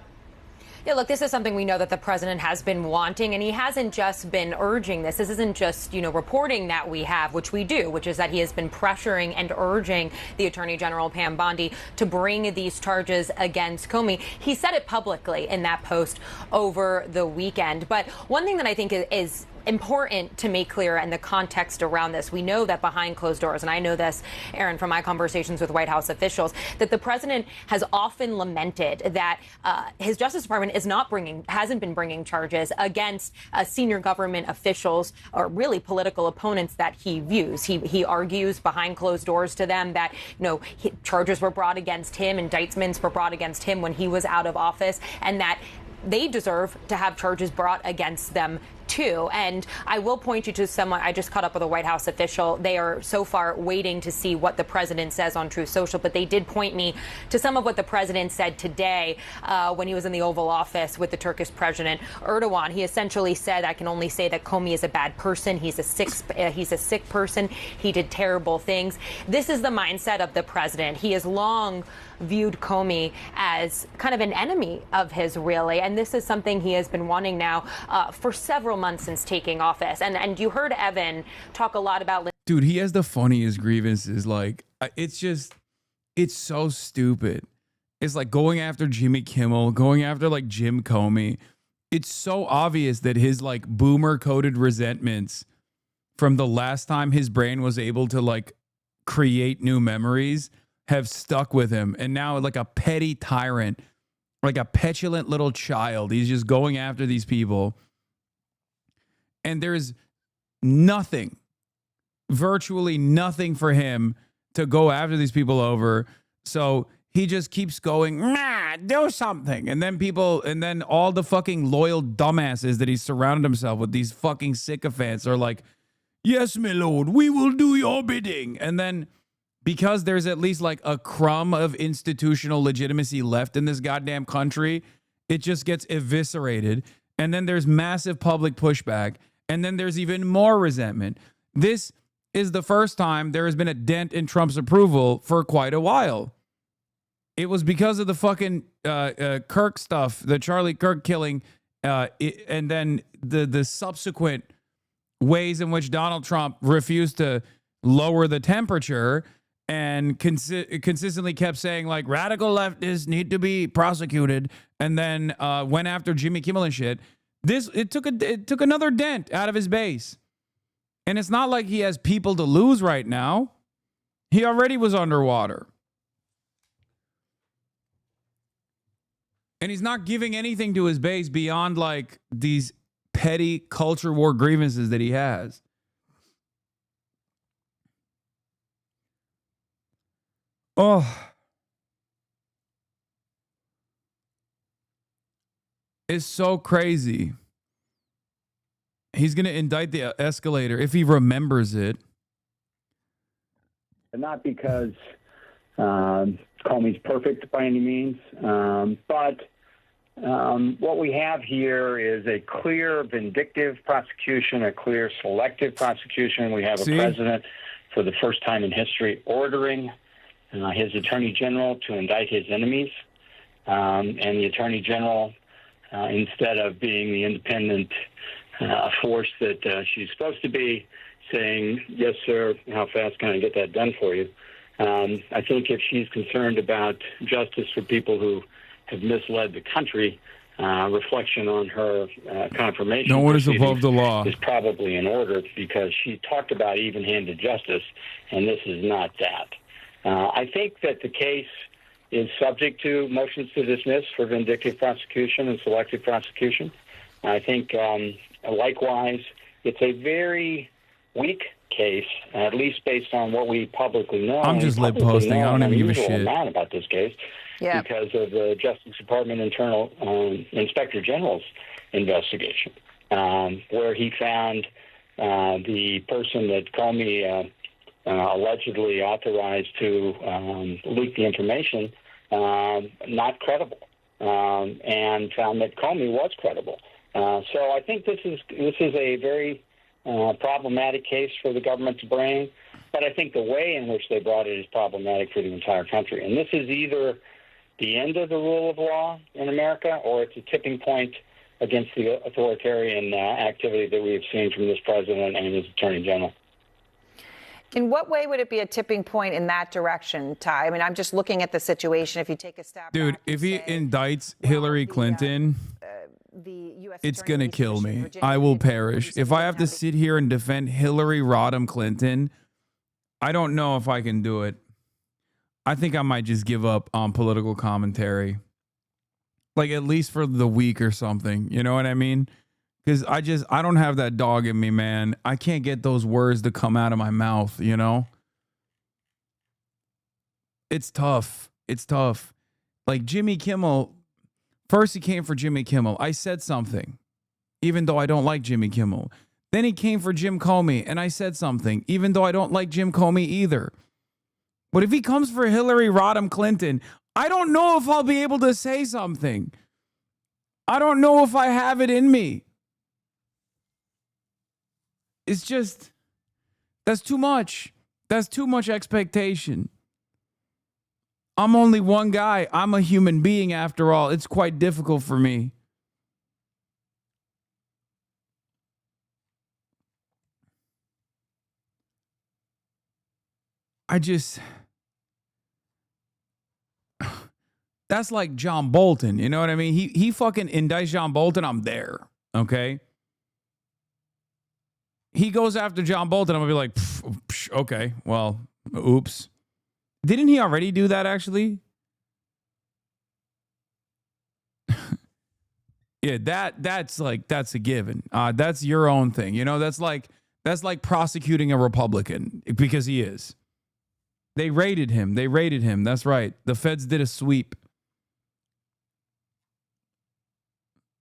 Yeah, look, this is something we know that the president has been wanting, and he hasn't just been urging this. This isn't just, reporting that we have, which we do, which is that he has been pressuring and urging the Attorney General, Pam Bondi, to bring these charges against Comey. He said it publicly in that post over the weekend. But one thing that I think is important to make clear and the context around this. We know that behind closed doors, and I know this, Aaron, from my conversations with White House officials, that the president has often lamented that his Justice Department hasn't been bringing charges against senior government officials or really political opponents that he views. He argues behind closed doors to them that, charges were brought against him, indictments were brought against him when he was out of office, and that they deserve to have charges brought against them too. And I will point you to someone, I just caught up with a White House official. They are so far waiting to see what the president says on Truth Social, but they did point me to some of what the president said today when he was in the Oval Office with the Turkish President Erdogan. He essentially said, I can only say that Comey is a bad person. He's a sick person. He did terrible things. This is the mindset of the president. He has long viewed Comey as kind of an enemy of his, really. And this is something he has been wanting now for several months since taking office. And you heard Evan talk a lot about... Dude, he has the funniest grievances. Like, it's so stupid. It's like going after Jimmy Kimmel, going after like Jim Comey. It's so obvious that his like boomer coded resentments from the last time his brain was able to like create new memories have stuck with him. And now, like a petty tyrant, like a petulant little child, he's just going after these people. And there's nothing, virtually nothing for him to go after these people over. So he just keeps going, nah, do something. And then all the fucking loyal dumbasses that he's surrounded himself with, these fucking sycophants, are like, yes, my lord, we will do your bidding. And then because there's at least like a crumb of institutional legitimacy left in this goddamn country, it just gets eviscerated. And then there's massive public pushback. And then there's even more resentment. This is the first time there has been a dent in Trump's approval for quite a while. It was because of the fucking Kirk stuff, the Charlie Kirk killing, and then the subsequent ways in which Donald Trump refused to lower the temperature and consistently kept saying, like, radical leftists need to be prosecuted, and then went after Jimmy Kimmel and shit. It took another dent out of his base. And it's not like he has people to lose right now. He already was underwater. And he's not giving anything to his base beyond like these petty culture war grievances that he has. Oh. It's so crazy. He's going to indict the escalator if he remembers it. Not because Comey's perfect by any means, but what we have here is a clear vindictive prosecution, a clear selective prosecution. We have a president for the first time in history ordering his attorney general to indict his enemies, and the attorney general, instead of being the independent force that she's supposed to be, saying, yes, sir, how fast can I get that done for you? I think if she's concerned about justice for people who have misled the country, reflection on her confirmation no one is above the law is probably in order, because she talked about even-handed justice, and this is not that. I think that the case is subject to motions to dismiss for vindictive prosecution and selective prosecution. I think, likewise, it's a very weak case, at least based on what we publicly know. I'm just lip posting. I don't even give a shit about this case because of the Justice Department internal Inspector General's investigation, where he found the person that Comey allegedly authorized to leak the information not credible, and found that Comey was credible. So I think this is a very problematic case for the government to bring, but I think the way in which they brought it is problematic for the entire country. And this is either the end of the rule of law in America, or it's a tipping point against the authoritarian activity that we have seen from this president and his attorney general. In what way would it be a tipping point in that direction, Ty? I mean, I'm just looking at the situation. If you take a step Dude, if he indicts Hillary Clinton, it's going to kill me. I will perish. If I have to sit here and defend Hillary Rodham Clinton, I don't know if I can do it. I think I might just give up on political commentary. Like, at least for the week or something. You know what I mean? Because I don't have that dog in me, man. I can't get those words to come out of my mouth, you know? It's tough. It's tough. Like Jimmy Kimmel, first he came for Jimmy Kimmel. I said something, even though I don't like Jimmy Kimmel. Then he came for Jim Comey, and I said something, even though I don't like Jim Comey either. But if he comes for Hillary Rodham Clinton, I don't know if I'll be able to say something. I don't know if I have it in me. It's just, that's too much. That's too much expectation. I'm only one guy. I'm a human being after all. It's quite difficult for me. That's like John Bolton. You know what I mean? He fucking indicts John Bolton. I'm there. Okay. He goes after John Bolton. I'm going to be like, okay, well, oops. Didn't he already do that, actually? Yeah, that's a given. That's your own thing. You know, that's like prosecuting a Republican, because he is. They raided him. That's right. The feds did a sweep.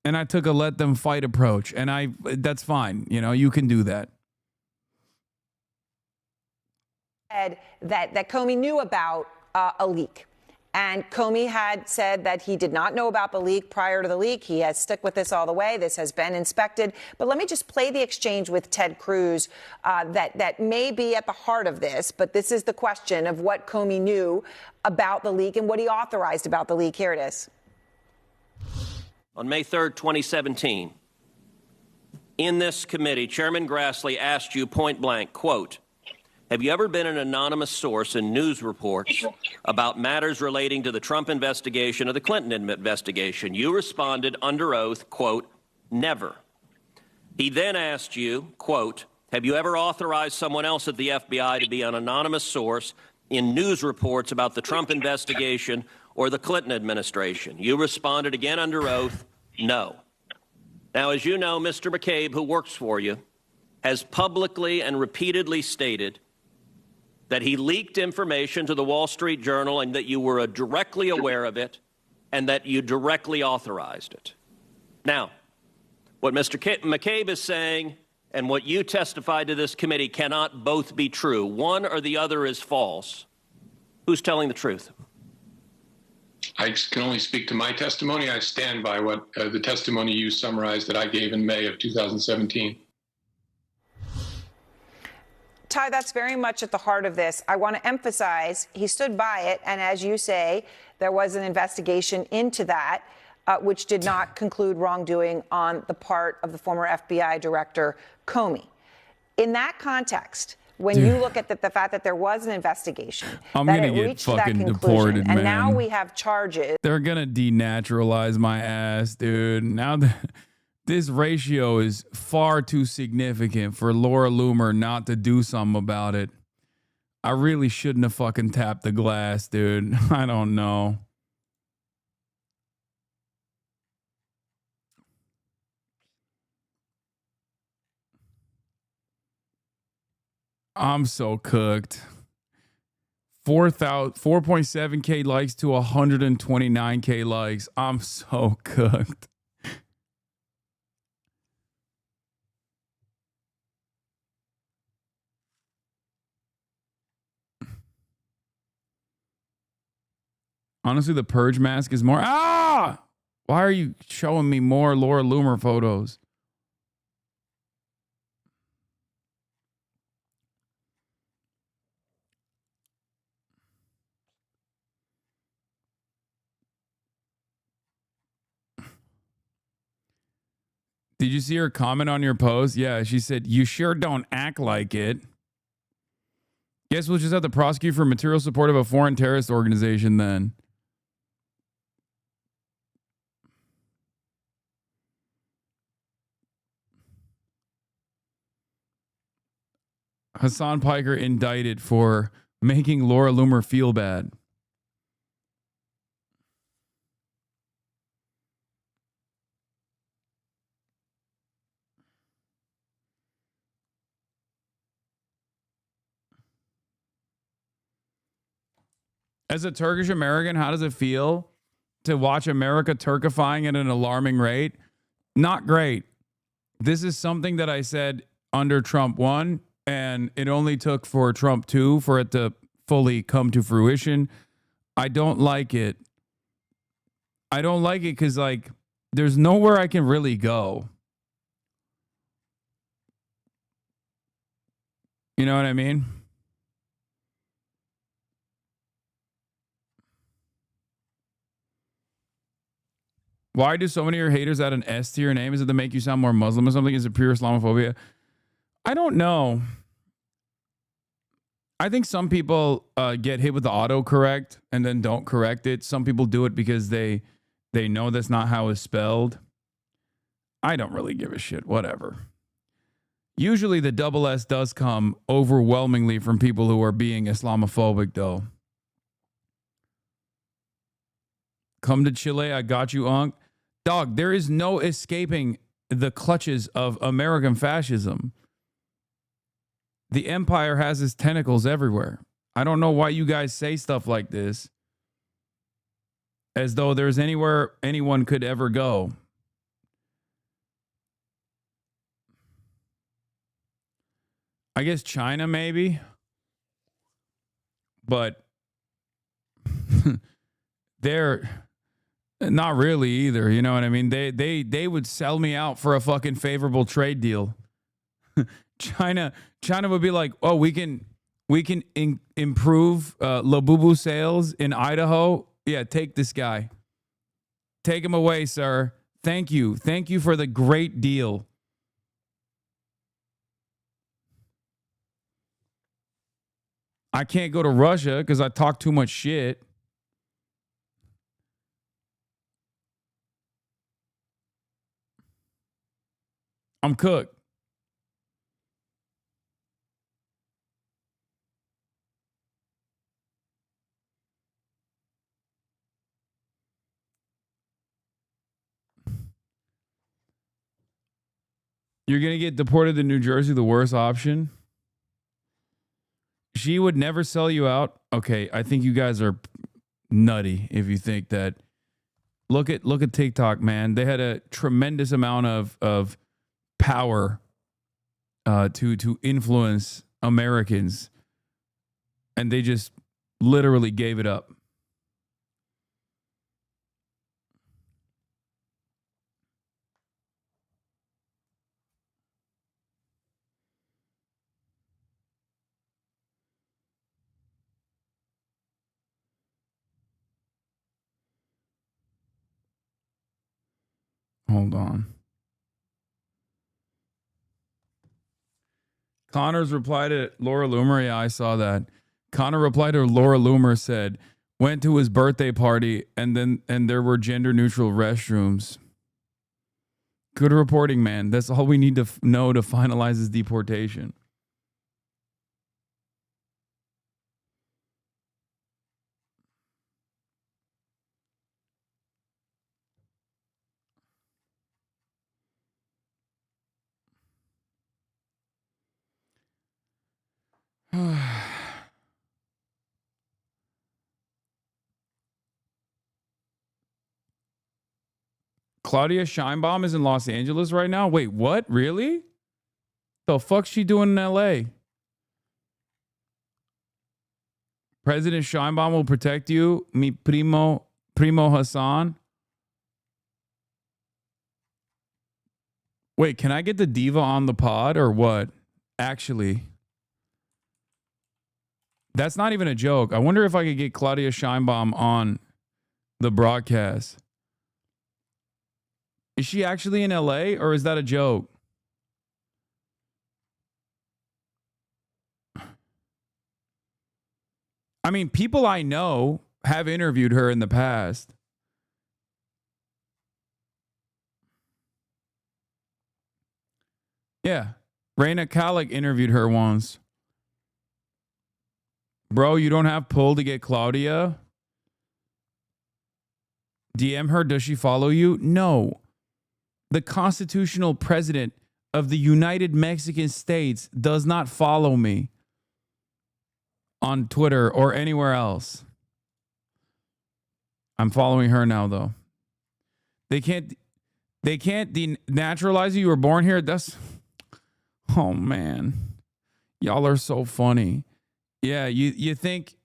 And I took a let them fight approach, and that's fine. You know, you can do that. That Comey knew about a leak. And Comey had said that he did not know about the leak prior to the leak. He has stuck with this all the way. This has been inspected. But let me just play the exchange with Ted Cruz that may be at the heart of this. But this is the question of what Comey knew about the leak and what he authorized about the leak. Here it is. On May 3rd, 2017, in this committee, Chairman Grassley asked you point blank, quote, have you ever been an anonymous source in news reports about matters relating to the Trump investigation or the Clinton investigation? You responded under oath, quote, never. He then asked you, quote, have you ever authorized someone else at the FBI to be an anonymous source in news reports about the Trump investigation or the Clinton administration? You responded again under oath, no. Now, as you know, Mr. McCabe, who works for you, has publicly and repeatedly stated that he leaked information to the Wall Street Journal and that you were directly aware of it and that you directly authorized it. Now, what Mr. McCabe is saying and what you testified to this committee cannot both be true. One or the other is false. Who's telling the truth? I can only speak to my testimony. I stand by what the testimony you summarized that I gave in May of 2017. Ty, that's very much at the heart of this. I want to emphasize he stood by it, and as you say, there was an investigation into that, which did not conclude wrongdoing on the part of the former FBI director, Comey. In that context, when you look at the fact that there was an investigation, I'm that gonna it get reached that fucking conclusion, deported, and man. now we have charges. They're gonna denaturalize my ass, dude. Now this ratio is far too significant for Laura Loomer not to do something about it. I really shouldn't have fucking tapped the glass, dude. I don't know. I'm so cooked. 4.7K likes to 129K likes. I'm so cooked. Honestly, the purge mask is more. Ah! Why are you showing me more Laura Loomer photos? Did you see her comment on your post? Yeah, she said, "You sure don't act like it." Guess we'll just have to prosecute for material support of a foreign terrorist organization then. Hasan Piker indicted for making Laura Loomer feel bad. As a Turkish American, how does it feel to watch America Turkifying at an alarming rate? Not great. This is something that I said under Trump 1, and it only took for Trump 2 for it to fully come to fruition. I don't like it. I don't like it because, like, there's nowhere I can really go. You know what I mean? Why do so many of your haters add an S to your name? Is it to make you sound more Muslim or something? Is it pure Islamophobia? I don't know. I think some people get hit with the autocorrect and then don't correct it. Some people do it because they know that's not how it's spelled. I don't really give a shit. Whatever. Usually the double S does come overwhelmingly from people who are being Islamophobic, though. Come to Chile, I got you, Unc. Dog, there is no escaping the clutches of American fascism. The empire has its tentacles everywhere. I don't know why you guys say stuff like this as though there's anywhere anyone could ever go. I guess China, maybe. But they're not really either. You know what I mean? They would sell me out for a fucking favorable trade deal. China would be like, oh, we can improve Labubu sales in Idaho. Yeah, take this guy. Take him away, sir. Thank you. Thank you for the great deal. I can't go to Russia because I talk too much shit. I'm cooked. You're going to get deported to New Jersey, the worst option? You she would never sell you out. Okay, I think you guys are nutty if you think that. Look at TikTok, man. They had a tremendous amount of power to influence Americans, and they just literally gave it up. Hold on. Connor's reply to Laura Loomer. Yeah, I saw that. Connor replied to Laura Loomer, said, went to his birthday party and there were gender neutral restrooms. Good reporting, man. That's all we need to know to finalize his deportation. Claudia Scheinbaum is in Los Angeles right now? Wait, what? Really? The fuck's she doing in LA? President Scheinbaum will protect you. Mi primo Hasan. Wait, can I get the diva on the pod or what? Actually, that's not even a joke. I wonder if I could get Claudia Scheinbaum on the broadcast. Is she actually in LA or is that a joke? I mean, people I know have interviewed her in the past. Yeah. Raina Kalik interviewed her once. Bro, you don't have pull to get Claudia? DM her. Does she follow you? No. The constitutional president of the United Mexican States does not follow me on Twitter or anywhere else. I'm following her now, though. They can't denaturalize you. You were born here. That's, oh man, y'all are so funny. Yeah, you think.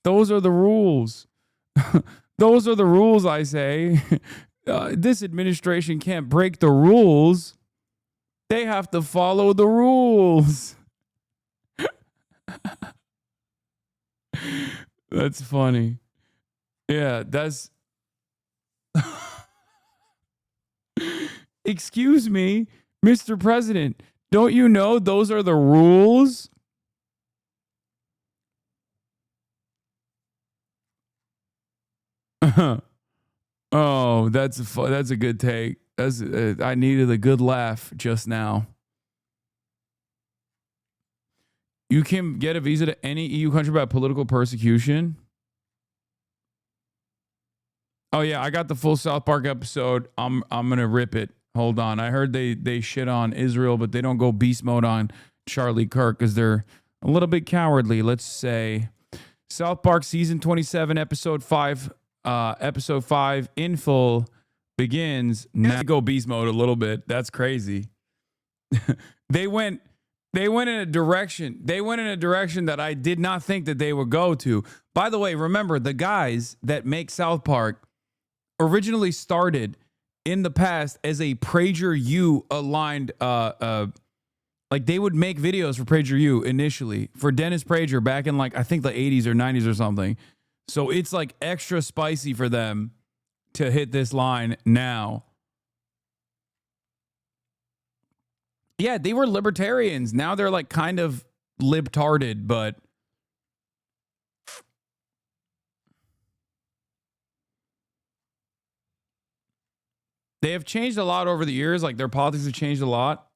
Those are the rules. Those are the rules, I say. This administration can't break the rules. They have to follow the rules. That's funny. Yeah, that's... Excuse me, Mr. President, don't you know those are the rules? Oh, that's a good take. I needed a good laugh just now. You can get a visa to any EU country by political persecution. Oh yeah, I got the full South Park episode. I'm gonna rip it. Hold on. I heard they shit on Israel, but they don't go beast mode on Charlie Kirk because they're a little bit cowardly. Let's say South Park season 27, episode 5. Episode 5 in full begins. Now they go beast mode a little bit. That's crazy. They went in a direction. They went in a direction that I did not think that they would go to. By the way, remember the guys that make South Park originally started in the past as a PragerU aligned like they would make videos for PragerU initially for Dennis Prager back in like I think the 80s or 90s or something. So it's like extra spicy for them to hit this line now. Yeah, they were libertarians. Now they're like kind of libtarded, but they have changed a lot over the years. Like their politics have changed a lot.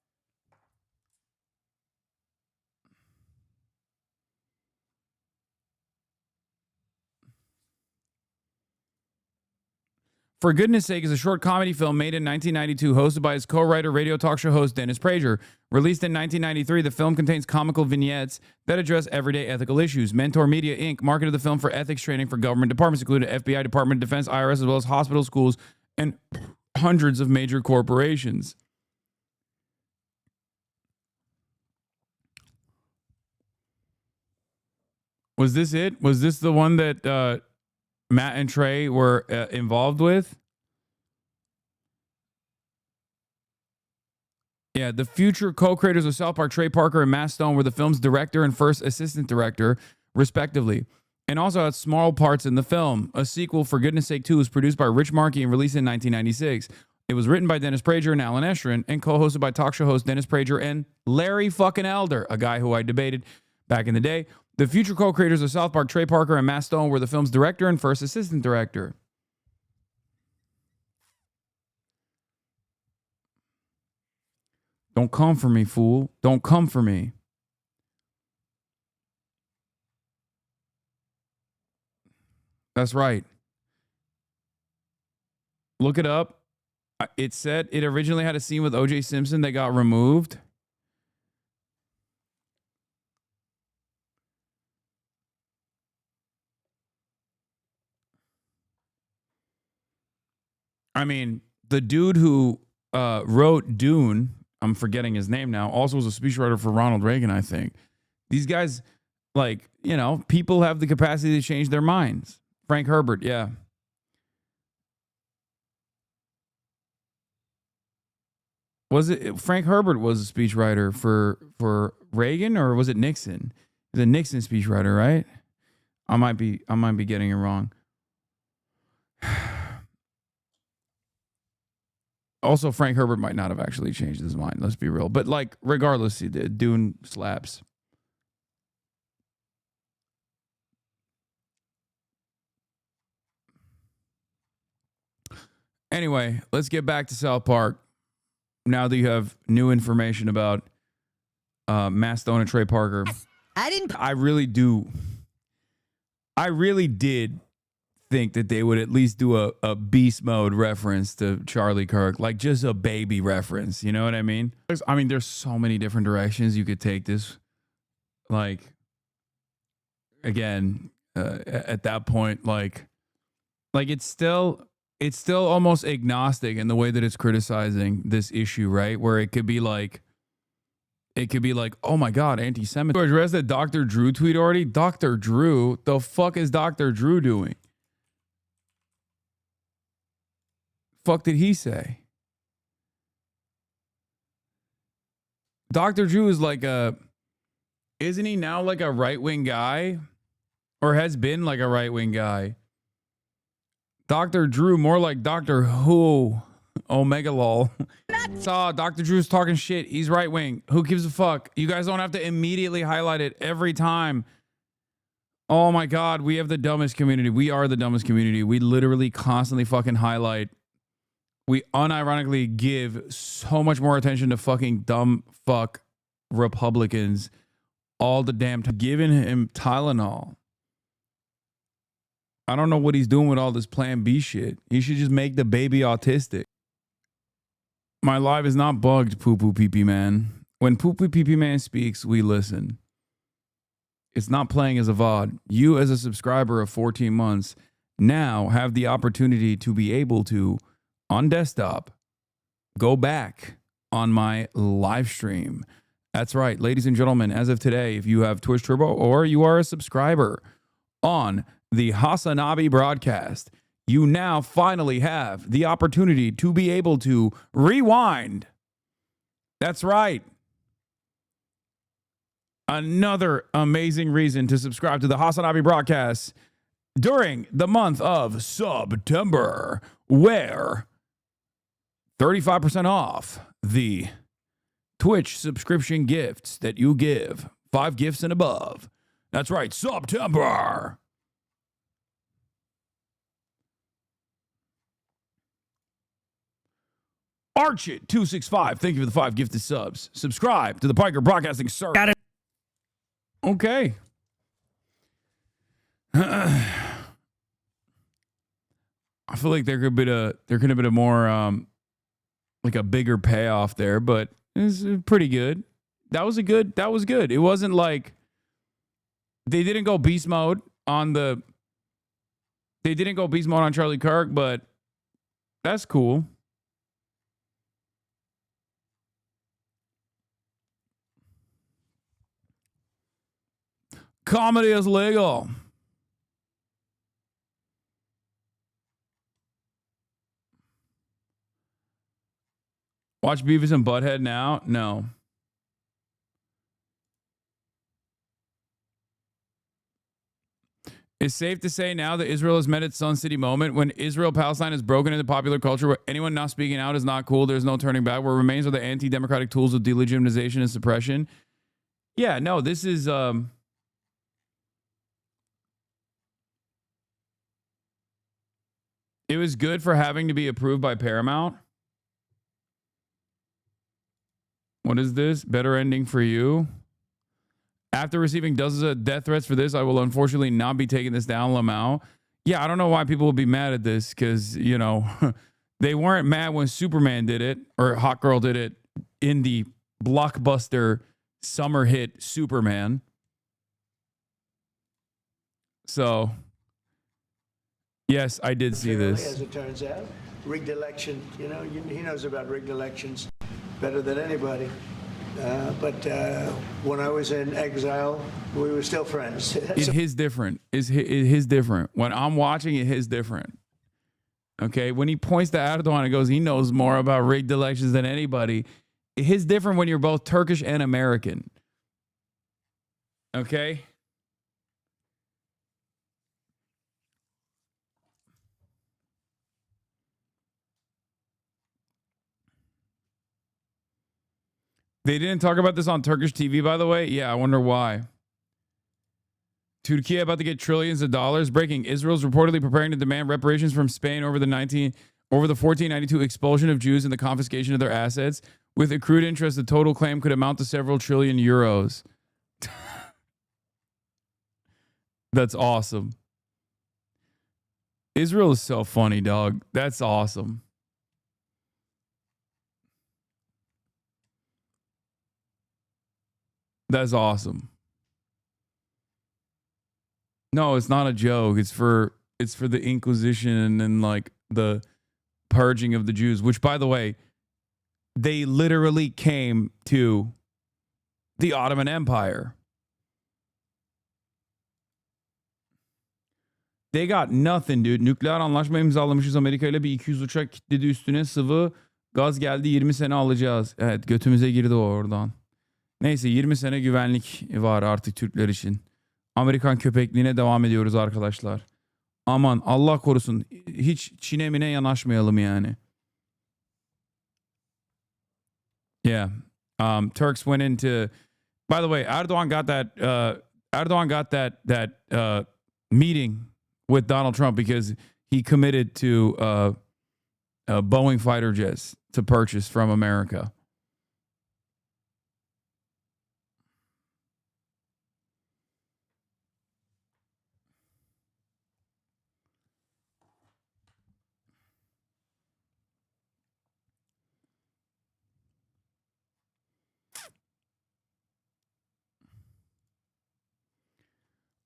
For Goodness Sake is a short comedy film made in 1992, hosted by his co-writer, radio talk show host Dennis Prager. Released in 1993, the film contains comical vignettes that address everyday ethical issues. Mentor Media, Inc. marketed the film for ethics training for government departments, including FBI, Department of Defense, IRS, as well as hospitals, schools, and hundreds of major corporations. Was this it? Was this the one that Matt and Trey were involved with? Yeah, the future co-creators of South Park, Trey Parker and Matt Stone, were the film's director and first assistant director, respectively, and also had small parts in the film. A sequel, For Goodness Sake 2, was produced by Rich Markey and released in 1996. It was written by Dennis Prager and Alan Estrin and co-hosted by talk show host Dennis Prager and Larry fucking Elder, a guy who I debated back in the day. The future co-creators of South Park, Trey Parker and Matt Stone, were the film's director and first assistant director. Don't come for me, fool. Don't come for me. That's right. Look it up. It said it originally had a scene with O.J. Simpson that got removed. I mean, the dude who wrote Dune, I'm forgetting his name now, also was a speechwriter for Ronald Reagan, I think. These guys, like, you know, people have the capacity to change their minds. Frank Herbert, yeah. Was it Frank Herbert was a speechwriter for Reagan, or was it Nixon? It was a Nixon speechwriter, right? I might be getting it wrong. Also, Frank Herbert might not have actually changed his mind. Let's be real. But, like, regardless, he did. Dune slaps. Anyway, let's get back to South Park. Now that you have new information about Matt Stone and Trey Parker. I really did think that they would at least do a beast mode reference to Charlie Kirk, like just a baby reference. You know what I mean? There's so many different directions you could take this. Like, again, at that point, like it's still almost agnostic in the way that it's criticizing this issue, right? Where it could be like, oh my God, anti-Semitism. You addressed that Dr. Drew tweet already? Dr. Drew? The fuck is Dr. Drew doing? Fuck did he say? Dr. Drew is like isn't he now like a right-wing guy? Or has been like a right-wing guy? Dr. Drew, more like Doctor Who. Omega lol. Saw Dr. Drew's talking shit. He's right-wing. Who gives a fuck? You guys don't have to immediately highlight it every time. Oh my God, we have the dumbest community. We are the dumbest community. We literally constantly fucking highlight. We unironically give so much more attention to fucking dumb fuck Republicans all the damn time. Giving him Tylenol. I don't know what he's doing with all this Plan B shit. He should just make the baby autistic. My live is not bugged, Poo Poo Pee Pee Man. When Poo Poo Pee Pee Man speaks, we listen. It's not playing as a VOD. You, as a subscriber of 14 months, now have the opportunity to be able to, on desktop, go back on my live stream. That's right, ladies and gentlemen, as of today, if you have Twitch Turbo or you are a subscriber on the HasanAbi Broadcast, you now finally have the opportunity to be able to rewind. That's right. Another amazing reason to subscribe to the HasanAbi Broadcast during the month of September, where 35% off the Twitch subscription gifts that you give. 5 gifts and above. That's right, September. Archit265, thank you for the 5 gifted subs. Subscribe to the Piker Broadcasting Service. Got it. Okay. I feel like there could have been a more like a bigger payoff there, but it's pretty good. That was good. It wasn't like they didn't go beast mode on Charlie Kirk, but that's cool. Comedy is legal. Watch Beavis and Butthead now? No. It's safe to say now that Israel has met its Sun City moment. When Israel-Palestine is broken into popular culture, where anyone not speaking out is not cool, there's no turning back, where remains are the anti-democratic tools of delegitimization and suppression. Yeah, no, this is... It was good for having to be approved by Paramount. What is this? Better ending for you. After receiving dozens of death threats for this, I will unfortunately not be taking this down, Lamau. Yeah, I don't know why people would be mad at this because, you know, they weren't mad when Superman did it or Hot Girl did it in the blockbuster summer hit Superman. So, yes, I did see this. As it turns out, rigged election, you know, he knows about rigged elections better than anybody. But when I was in exile, we were still friends. It is different. It is different. When I'm watching, it is different. Okay? When he points to Erdogan and goes, he knows more about rigged elections than anybody. It is different when you're both Turkish and American. Okay? They didn't talk about this on Turkish TV, by the way. Yeah, I wonder why. Turkey about to get trillions of dollars. Breaking. Israel's reportedly preparing to demand reparations from Spain over the 1492 expulsion of Jews and the confiscation of their assets. With accrued interest, the total claim could amount to several trillion euros. That's awesome. Israel is so funny, dog. That's awesome. That's awesome. No, it's not a joke. It's for the Inquisition and like the purging of the Jews, which, by the way, they literally came to the Ottoman Empire. They got nothing, dude. Nükleer anlaşma imzalamışız Amerika ile, bir 200 uçak kilitledi üstüne, sıvı gaz geldi, 20 sene alacağız. Evet, götümüze girdi o oradan. Neyse, 20 sene güvenlik var artık Türkler için. Amerikan köpekliğine devam ediyoruz arkadaşlar. Aman Allah korusun, hiç Çin'e mine yanaşmayalım yani. Yeah. Turks went into, by the way, Erdogan got that meeting with Donald Trump because he committed to Boeing fighter jets to purchase from America.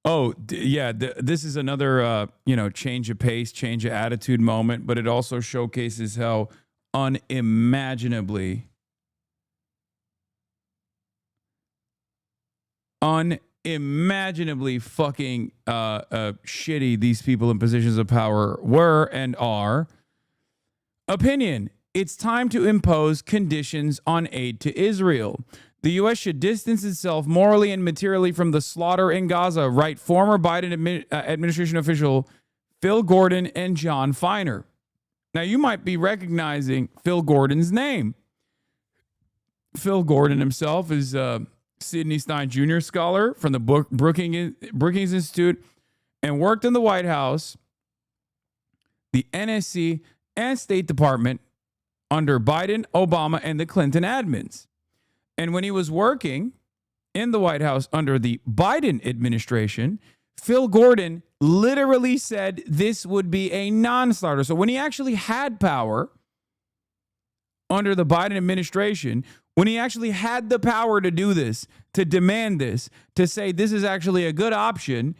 Oh, yeah. This is another, change of pace, change of attitude moment, but it also showcases how unimaginably fucking shitty these people in positions of power were and are. Opinion. It's time to impose conditions on aid to Israel. The U.S. should distance itself morally and materially from the slaughter in Gaza, write former Biden administration official Phil Gordon and John Feiner. Now, you might be recognizing Phil Gordon's name. Phil Gordon himself is a Sidney Stein Jr. scholar from the Brookings Institute and worked in the White House, the NSC, and State Department under Biden, Obama, and the Clinton admins. And when he was working in the White House under the Biden administration, Phil Gordon literally said this would be a non-starter. So when he actually had power under the Biden administration, when he actually had the power to do this, to demand this, to say this is actually a good option,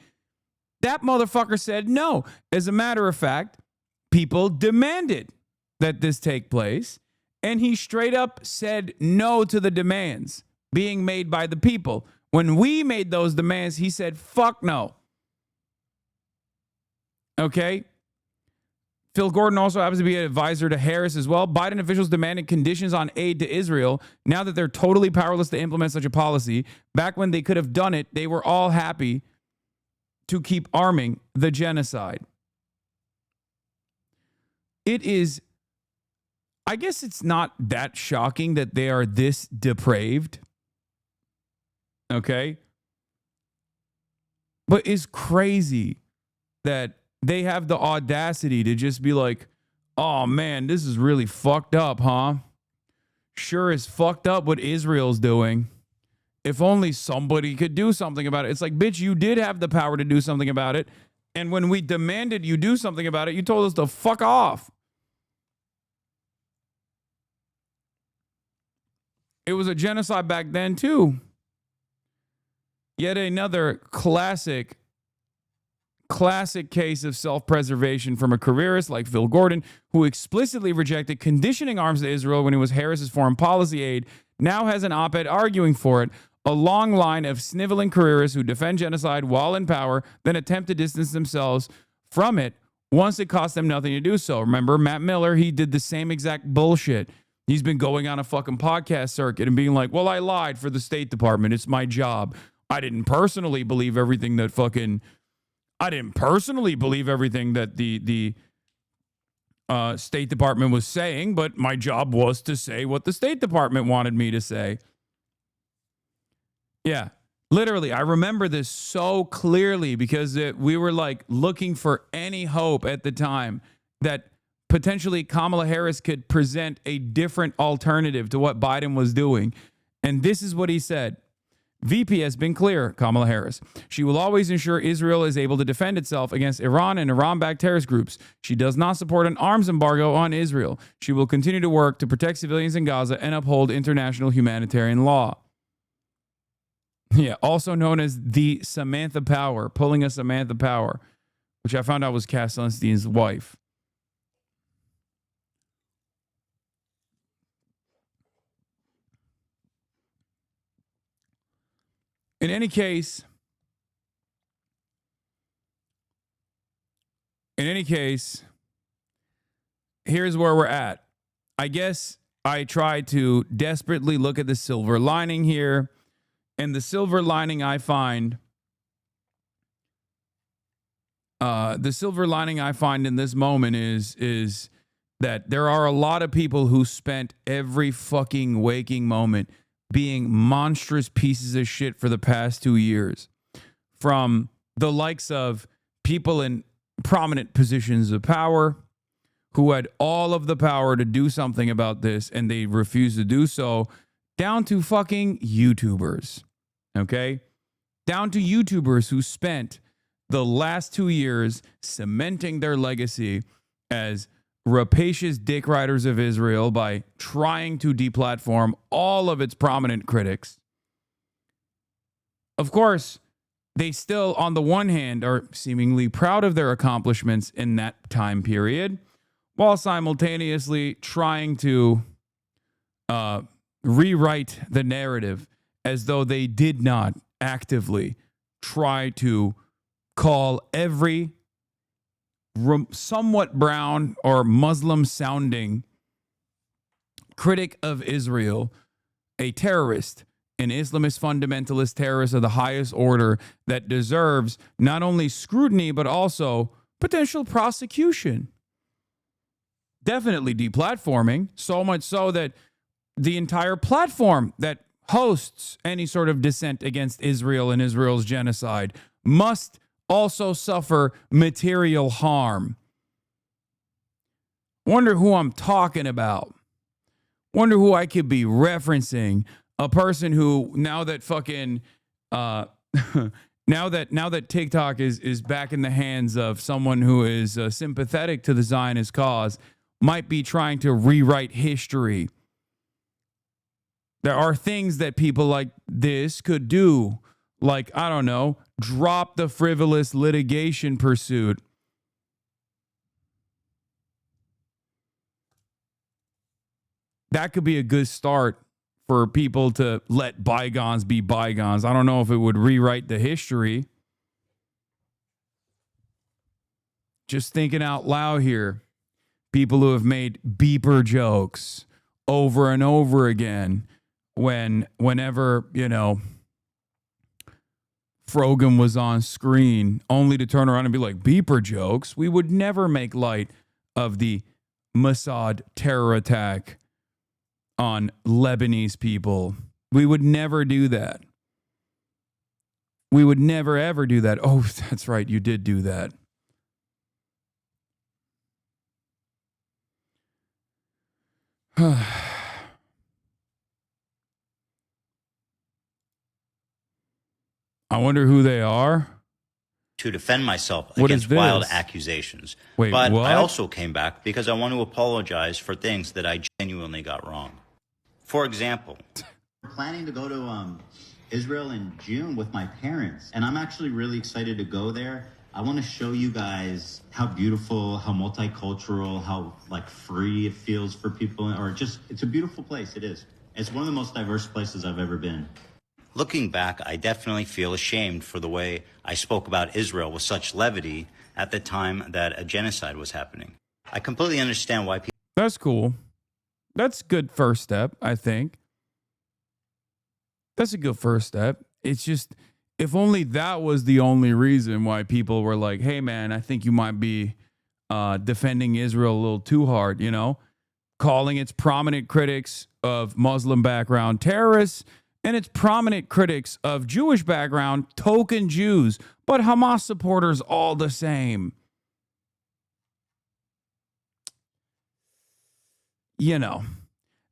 that motherfucker said no. As a matter of fact, people demanded that this take place, and he straight up said no to the demands being made by the people. When we made those demands, he said, fuck no. Okay? Phil Gordon also happens to be an advisor to Harris as well. Biden officials demanded conditions on aid to Israel now that they're totally powerless to implement such a policy. Back when they could have done it, they were all happy to keep arming the genocide. It is, I guess it's not that shocking that they are this depraved. Okay? But it's crazy that they have the audacity to just be like, oh man, this is really fucked up, huh? Sure is fucked up what Israel's doing. If only somebody could do something about it. It's like, bitch, you did have the power to do something about it. And when we demanded you do something about it, you told us to fuck off. It was a genocide back then too. Yet another classic case of self-preservation from a careerist like Phil Gordon, who explicitly rejected conditioning arms to Israel when he was Harris's foreign policy aide, now has an op-ed arguing for it. A long line of sniveling careerists who defend genocide while in power, then attempt to distance themselves from it once it costs them nothing to do so. Remember, Matt Miller, he did the same exact bullshit. He's been going on a fucking podcast circuit and being like, well, I lied for the State Department. It's my job. I didn't personally believe everything that the State Department was saying, but my job was to say what the State Department wanted me to say. Yeah, literally, I remember this so clearly because we were like looking for any hope at the time that potentially Kamala Harris could present a different alternative to what Biden was doing. And this is what he said. VP has been clear, Kamala Harris. She will always ensure Israel is able to defend itself against Iran and Iran-backed terrorist groups. She does not support an arms embargo on Israel. She will continue to work to protect civilians in Gaza and uphold international humanitarian law. Yeah, also known as the Samantha Power, pulling a Samantha Power, which I found out was Cass Sunstein's wife. In any case, here's where we're at. I guess I try to desperately look at the silver lining here, and the silver lining I find in this moment is that there are a lot of people who spent every fucking waking moment being monstrous pieces of shit for the past 2 years, from the likes of people in prominent positions of power who had all of the power to do something about this and they refused to do so, down to fucking YouTubers, okay? Down to YouTubers who spent the last 2 years cementing their legacy as rapacious dick riders of Israel by trying to deplatform all of its prominent critics. Of course, they still, on the one hand, are seemingly proud of their accomplishments in that time period, while simultaneously trying to rewrite the narrative as though they did not actively try to call every somewhat brown or Muslim-sounding critic of Israel a terrorist, an Islamist fundamentalist terrorist of the highest order that deserves not only scrutiny, but also potential prosecution. Definitely deplatforming, so much so that the entire platform that hosts any sort of dissent against Israel and Israel's genocide must also suffer material harm. Wonder who I'm talking about. Wonder who I could be referencing. A person who, now that Now that TikTok is back in the hands of someone who is sympathetic to the Zionist cause, might be trying to rewrite history. There are things that people like this could do, like, I don't know, drop the frivolous litigation pursuit. That could be a good start for people to let bygones be bygones. I don't know if it would rewrite the history. Just thinking out loud here. People who have made beeper jokes over and over again whenever, you know, Frogan was on screen, only to turn around and be like, beeper jokes? We would never make light of the Mossad terror attack on Lebanese people. We would never do that. We would never, ever do that. Oh, that's right. You did do that. I wonder who they are. To defend myself What against is this? wild accusations. Wait, but what? I also came back because I want to apologize for things that I genuinely got wrong. For example, We're planning to go to Israel in June with my parents, and I'm actually really excited to go there. I want to show you guys how beautiful, how multicultural, how like free it feels for people, or just, it's a beautiful place. It is. It's one of the most diverse places I've ever been. looking back, I definitely feel ashamed for the way I spoke about Israel with such levity at the time that a genocide was happening. I completely understand why people... That's cool. That's a good first step, I think. That's a good first step. It's just, if only that was the only reason why people were like, hey, man, I think you might be defending Israel a little too hard, you know? Calling its prominent critics of Muslim background terrorists and its prominent critics of Jewish background token Jews, but Hamas supporters all the same. You know,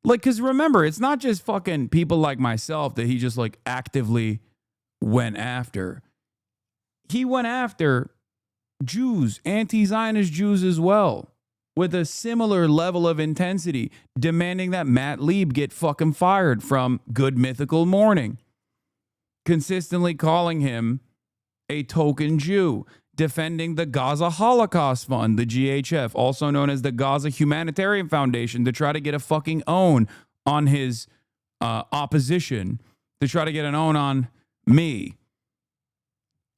like, because remember, it's not just fucking people like myself that he just like actively went after. He went after Jews, anti-Zionist Jews as well, with a similar level of intensity, demanding that Matt Lieb get fucking fired from Good Mythical Morning, consistently calling him a token Jew, defending the Gaza Holocaust Fund, the GHF, also known as the Gaza Humanitarian Foundation, to try to get a fucking own on his opposition, to try to get an own on me.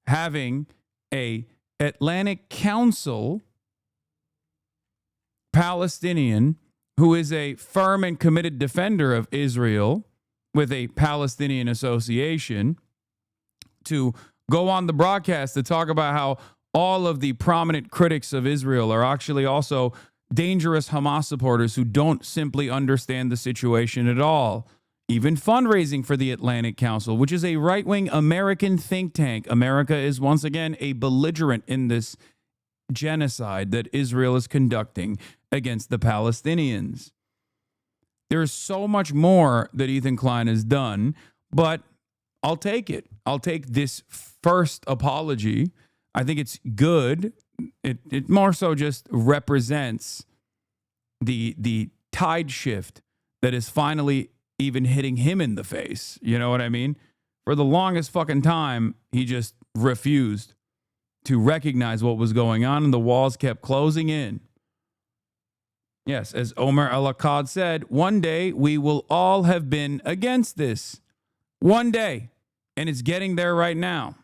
Having a Atlantic Council Palestinian who is a firm and committed defender of Israel with a Palestinian association to go on the broadcast to talk about how all of the prominent critics of Israel are actually also dangerous Hamas supporters who don't simply understand the situation at all. Even fundraising for the Atlantic Council, which is a right-wing American think tank. America is once again a belligerent in this genocide that Israel is conducting against the Palestinians. There's so much more that Ethan Klein has done, but I'll take it. I'll take this first apology. I think it's good. It more so just represents the tide shift that is finally even hitting him in the face. You know what I mean? For the longest fucking time, he just refused to recognize what was going on, and the walls kept closing in. Yes, as Omer Al-Akkad said, one day we will all have been against this. One day. And it's getting there right now.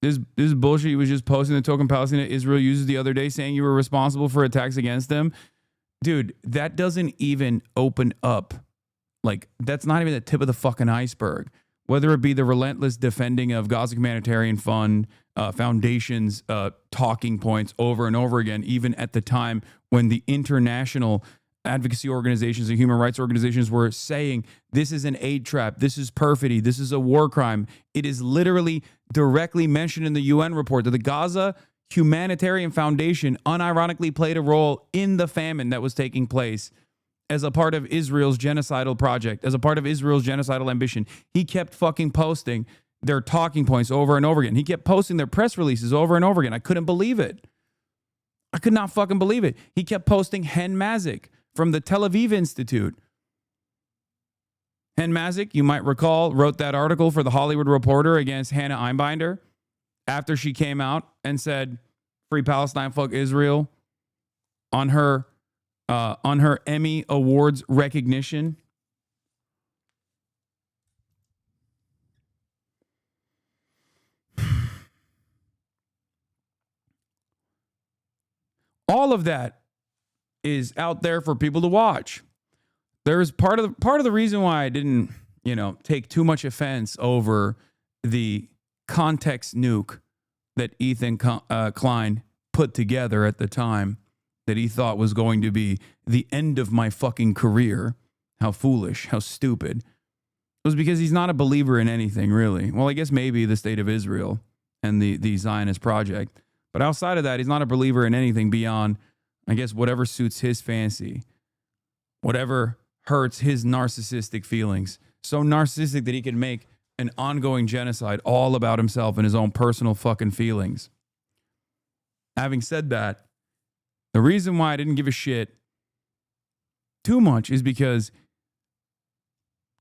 This bullshit he was just posting the token Palestine that Israel uses the other day, saying you were responsible for attacks against them. Dude, that doesn't even open up. Like, that's not even the tip of the fucking iceberg. Whether it be the relentless defending of Gaza Humanitarian Fund, Foundation's talking points over and over again, even at the time when the international advocacy organizations and human rights organizations were saying this is an aid trap, this is perfidy, this is a war crime. It is literally directly mentioned in the UN report that the Gaza Humanitarian Foundation unironically played a role in the famine that was taking place as a part of Israel's genocidal project, as a part of Israel's genocidal ambition. He kept fucking posting their talking points over and over again. He kept posting their press releases over and over again. I couldn't believe it. I could not fucking believe it. He kept posting Hen Mazik from the Tel Aviv Institute. Hen Mazik, you might recall, wrote that article for The Hollywood Reporter against Hannah Einbinder after she came out and said, "Free Palestine, fuck Israel," on her Emmy Awards recognition. All of that is out there for people to watch. There's part of the reason why I didn't, take too much offense over the context nuke that Ethan Klein put together at the time that he thought was going to be the end of my fucking career. How foolish, how stupid. It was because he's not a believer in anything, really. Well, I guess maybe the state of Israel and the Zionist project. But outside of that, he's not a believer in anything beyond, I guess, whatever suits his fancy, whatever hurts his narcissistic feelings. So narcissistic that he can make an ongoing genocide all about himself and his own personal fucking feelings. Having said that, the reason why I didn't give a shit too much is because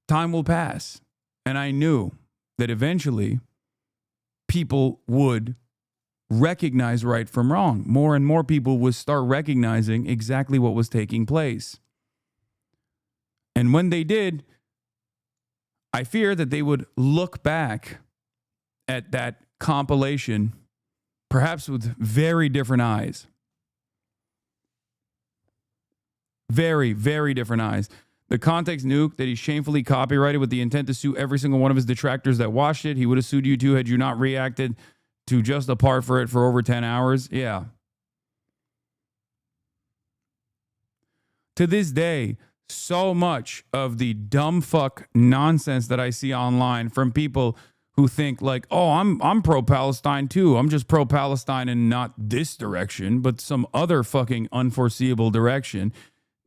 time will pass. And I knew that eventually people would recognize right from wrong. More and more people would start recognizing exactly what was taking place. And when they did, I fear that they would look back at that compilation perhaps with very different eyes. Very, very different eyes. The context nuke that he shamefully copyrighted with the intent to sue every single one of his detractors that watched it. He would have sued you too had you not reacted to just a part for it for over 10 hours. Yeah. To this day, so much of the dumb fuck nonsense that I see online from people who think like, oh, I'm pro-Palestine too. I'm just pro-Palestine in not this direction, but some other fucking unforeseeable direction.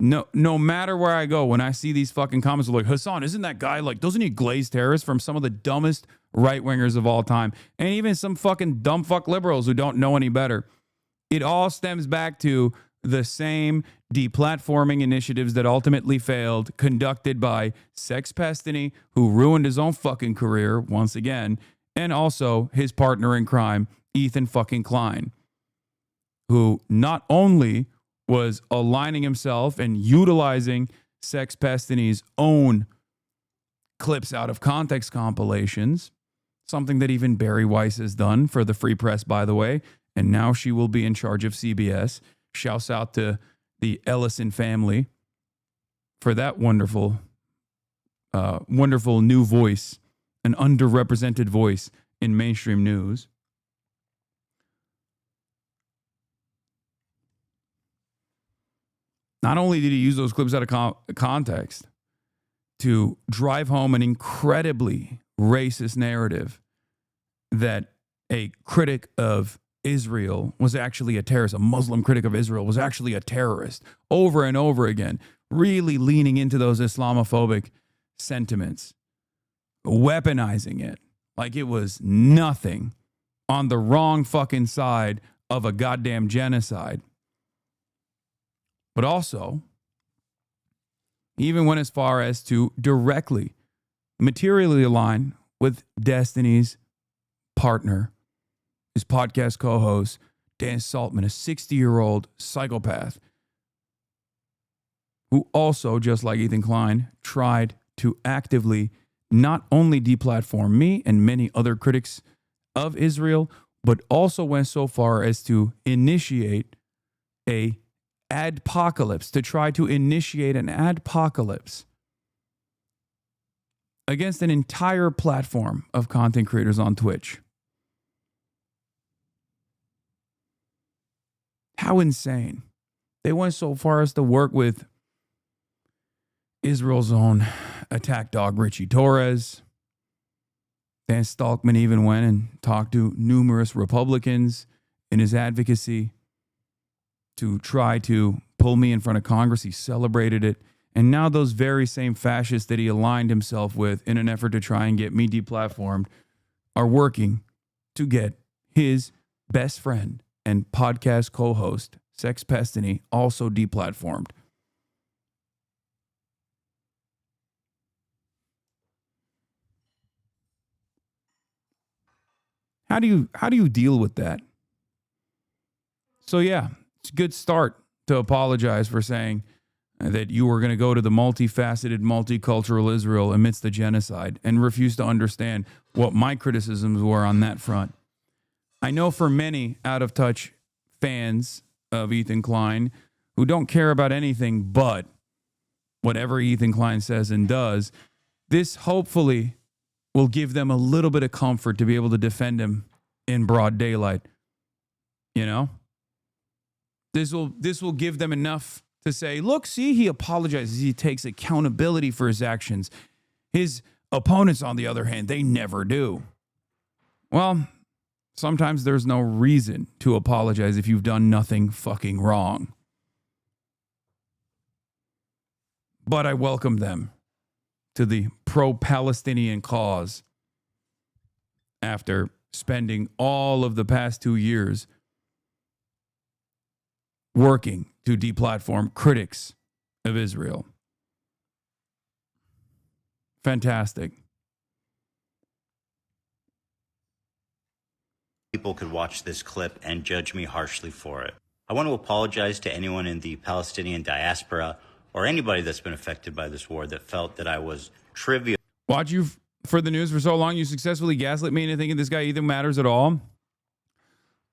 No matter where I go, when I see these fucking comments like, Hasan, isn't that guy like, doesn't he glaze terrorists from some of the dumbest right-wingers of all time? And even some fucking dumb fuck liberals who don't know any better. It all stems back to the same deplatforming initiatives that ultimately failed, conducted by Sex Pestany, who ruined his own fucking career once again, and also his partner in crime, Ethan fucking Klein, who not only was aligning himself and utilizing Sex Pestany's own clips out of context compilations, something that even Barry Weiss has done for the Free Press, by the way, and now she will be in charge of CBS. Shouts out to the Ellison family for that wonderful new voice, an underrepresented voice in mainstream news. Not only did he use those clips out of context to drive home an incredibly racist narrative that a critic of Israel was actually a terrorist, a Muslim critic of Israel was actually a terrorist, over and over again, really leaning into those Islamophobic sentiments, weaponizing it like it was nothing, on the wrong fucking side of a goddamn genocide. But also, even went as far as to directly, materially align with Destiny's partner, his podcast co-host, Dan Saltman, a 60-year-old psychopath who also, just like Ethan Klein, tried to actively not only deplatform me and many other critics of Israel, but also went so far as to initiate a adpocalypse, to try to initiate an adpocalypse against an entire platform of content creators on Twitch. How insane. They went so far as to work with Israel's own attack dog, Richie Torres. Dan Stalkman even went and talked to numerous Republicans in his advocacy to try to pull me in front of Congress. He celebrated it And now those very same fascists that he aligned himself with in an effort to try and get me deplatformed are working to get his best friend and podcast co-host, Sex Pestiny, also deplatformed. How do you deal with that? So yeah, it's a good start to apologize for saying that you were going to go to the multifaceted, multicultural Israel amidst the genocide and refuse to understand what my criticisms were on that front. I know for many out-of-touch fans of Ethan Klein who don't care about anything but whatever Ethan Klein says and does, this hopefully will give them a little bit of comfort to be able to defend him in broad daylight. You know? This will give them enough to say, look, see, he apologizes. He takes accountability for his actions. His opponents, on the other hand, they never do. Well, sometimes there's no reason to apologize if you've done nothing fucking wrong. But I welcome them to the pro-Palestinian cause after spending all of the past 2 years working to deplatform critics of Israel. Fantastic. People could watch this clip and judge me harshly for it. I want to apologize to anyone in the Palestinian diaspora or anybody that's been affected by this war that felt that I was trivial. Watch you for the news for so long, you successfully gaslit me into thinking this guy Ethan matters at all.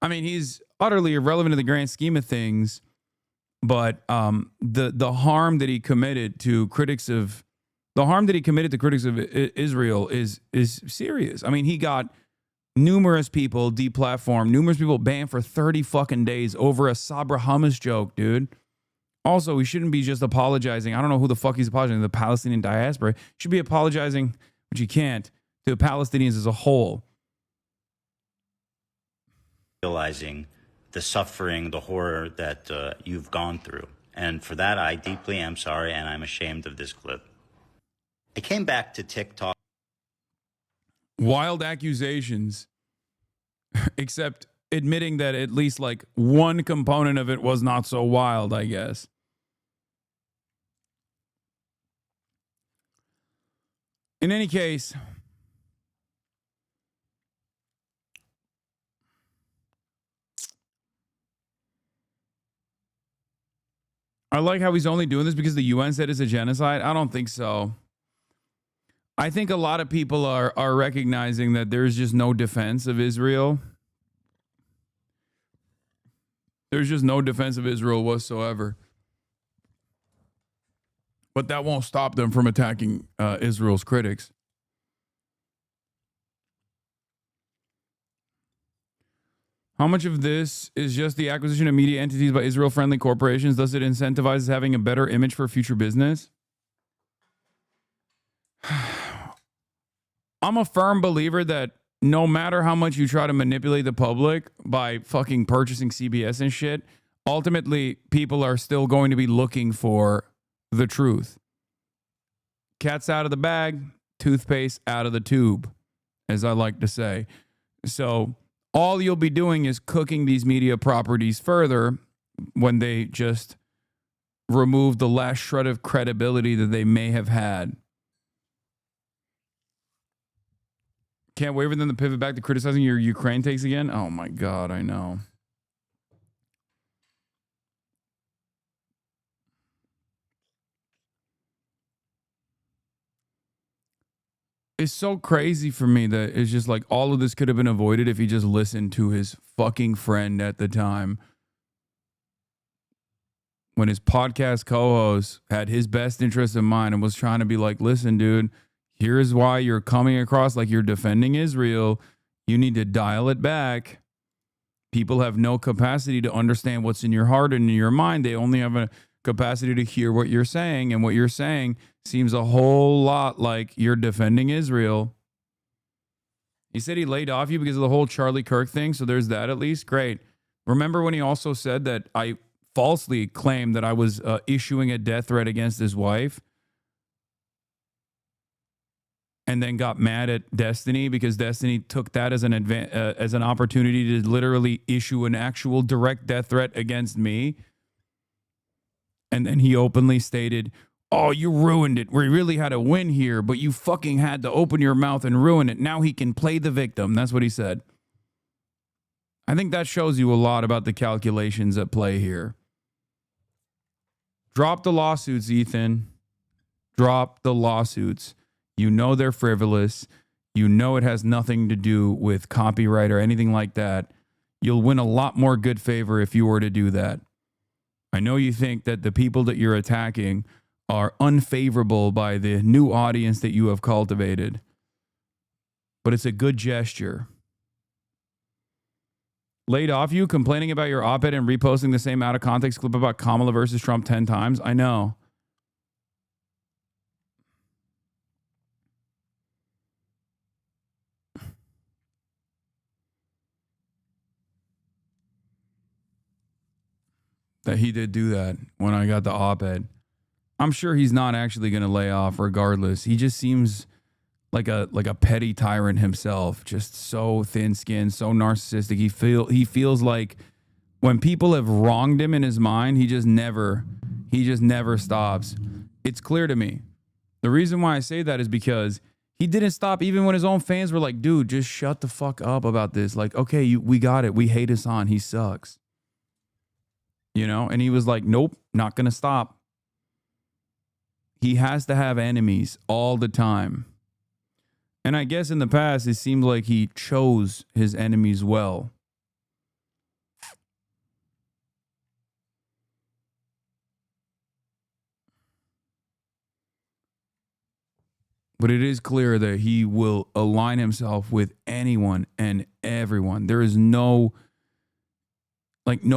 I mean, he's utterly irrelevant in the grand scheme of things, but the harm that he committed to critics of Israel is serious. I mean, he got numerous people deplatformed, numerous people banned for 30 fucking days over a Sabra hummus joke, dude. Also, he shouldn't be just apologizing. I don't know who the fuck he's apologizing to, the Palestinian diaspora. He should be apologizing, which he can't, to the Palestinians as a whole. Realizing the suffering, the horror that you've gone through. And for that, I deeply am sorry, and I'm ashamed of this clip. I came back to TikTok. Wild accusations, except admitting that at least like one component of it was not so wild, I guess. In any case, I like how he's only doing this because the UN said it's a genocide. I don't think so. I think a lot of people are recognizing that there's just no defense of Israel. There's just no defense of Israel whatsoever. But that won't stop them from attacking Israel's critics. How much of this is just the acquisition of media entities by Israel-friendly corporations? Does it incentivize having a better image for future business? I'm a firm believer that no matter how much you try to manipulate the public by fucking purchasing CBS and shit, ultimately people are still going to be looking for the truth. Cat's out of the bag, toothpaste out of the tube, as I like to say. So all you'll be doing is cooking these media properties further when they just remove the last shred of credibility that they may have had. Can't wait for them to pivot back to criticizing your Ukraine takes again. Oh my God, I know. It's so crazy for me that it's just like all of this could have been avoided if he just listened to his fucking friend at the time. When his podcast co-host had his best interest in mind and was trying to be like, listen, dude, here's why you're coming across like you're defending Israel. You need to dial it back. People have no capacity to understand what's in your heart and in your mind. They only have a capacity to hear what you're saying. And what you're saying seems a whole lot like you're defending Israel. He said he laid off you because of the whole Charlie Kirk thing. So there's that at least. Great. Remember when he also said that I falsely claimed that I was issuing a death threat against his wife, and then got mad at Destiny because Destiny took that as an opportunity to literally issue an actual direct death threat against me. And then he openly stated, "Oh, you ruined it. We really had a win here, but you fucking had to open your mouth and ruin it. Now he can play the victim." That's what he said. I think that shows you a lot about the calculations at play here. Drop the lawsuits, Ethan. Drop the lawsuits. You know they're frivolous. You know it has nothing to do with copyright or anything like that. You'll win a lot more good favor if you were to do that. I know you think that the people that you're attacking are unfavorable by the new audience that you have cultivated, but it's a good gesture. Laid off you complaining about your op-ed and reposting the same out of context clip about Kamala versus Trump 10 times. I know. That he did do that when I got the op-ed. I'm sure he's not actually going to lay off regardless. He just seems like a petty tyrant himself, just so thin-skinned, so narcissistic. He feels like when people have wronged him in his mind, he just never stops. It's clear to me. The reason why I say that is because he didn't stop even when his own fans were like, "Dude, just shut the fuck up about this. Like, okay, we got it. We hate Hasan. He sucks." You know, and he was like, "Nope, not going to stop." He has to have enemies all the time. And I guess in the past, it seemed like he chose his enemies well. But it is clear that he will align himself with anyone and everyone. There is no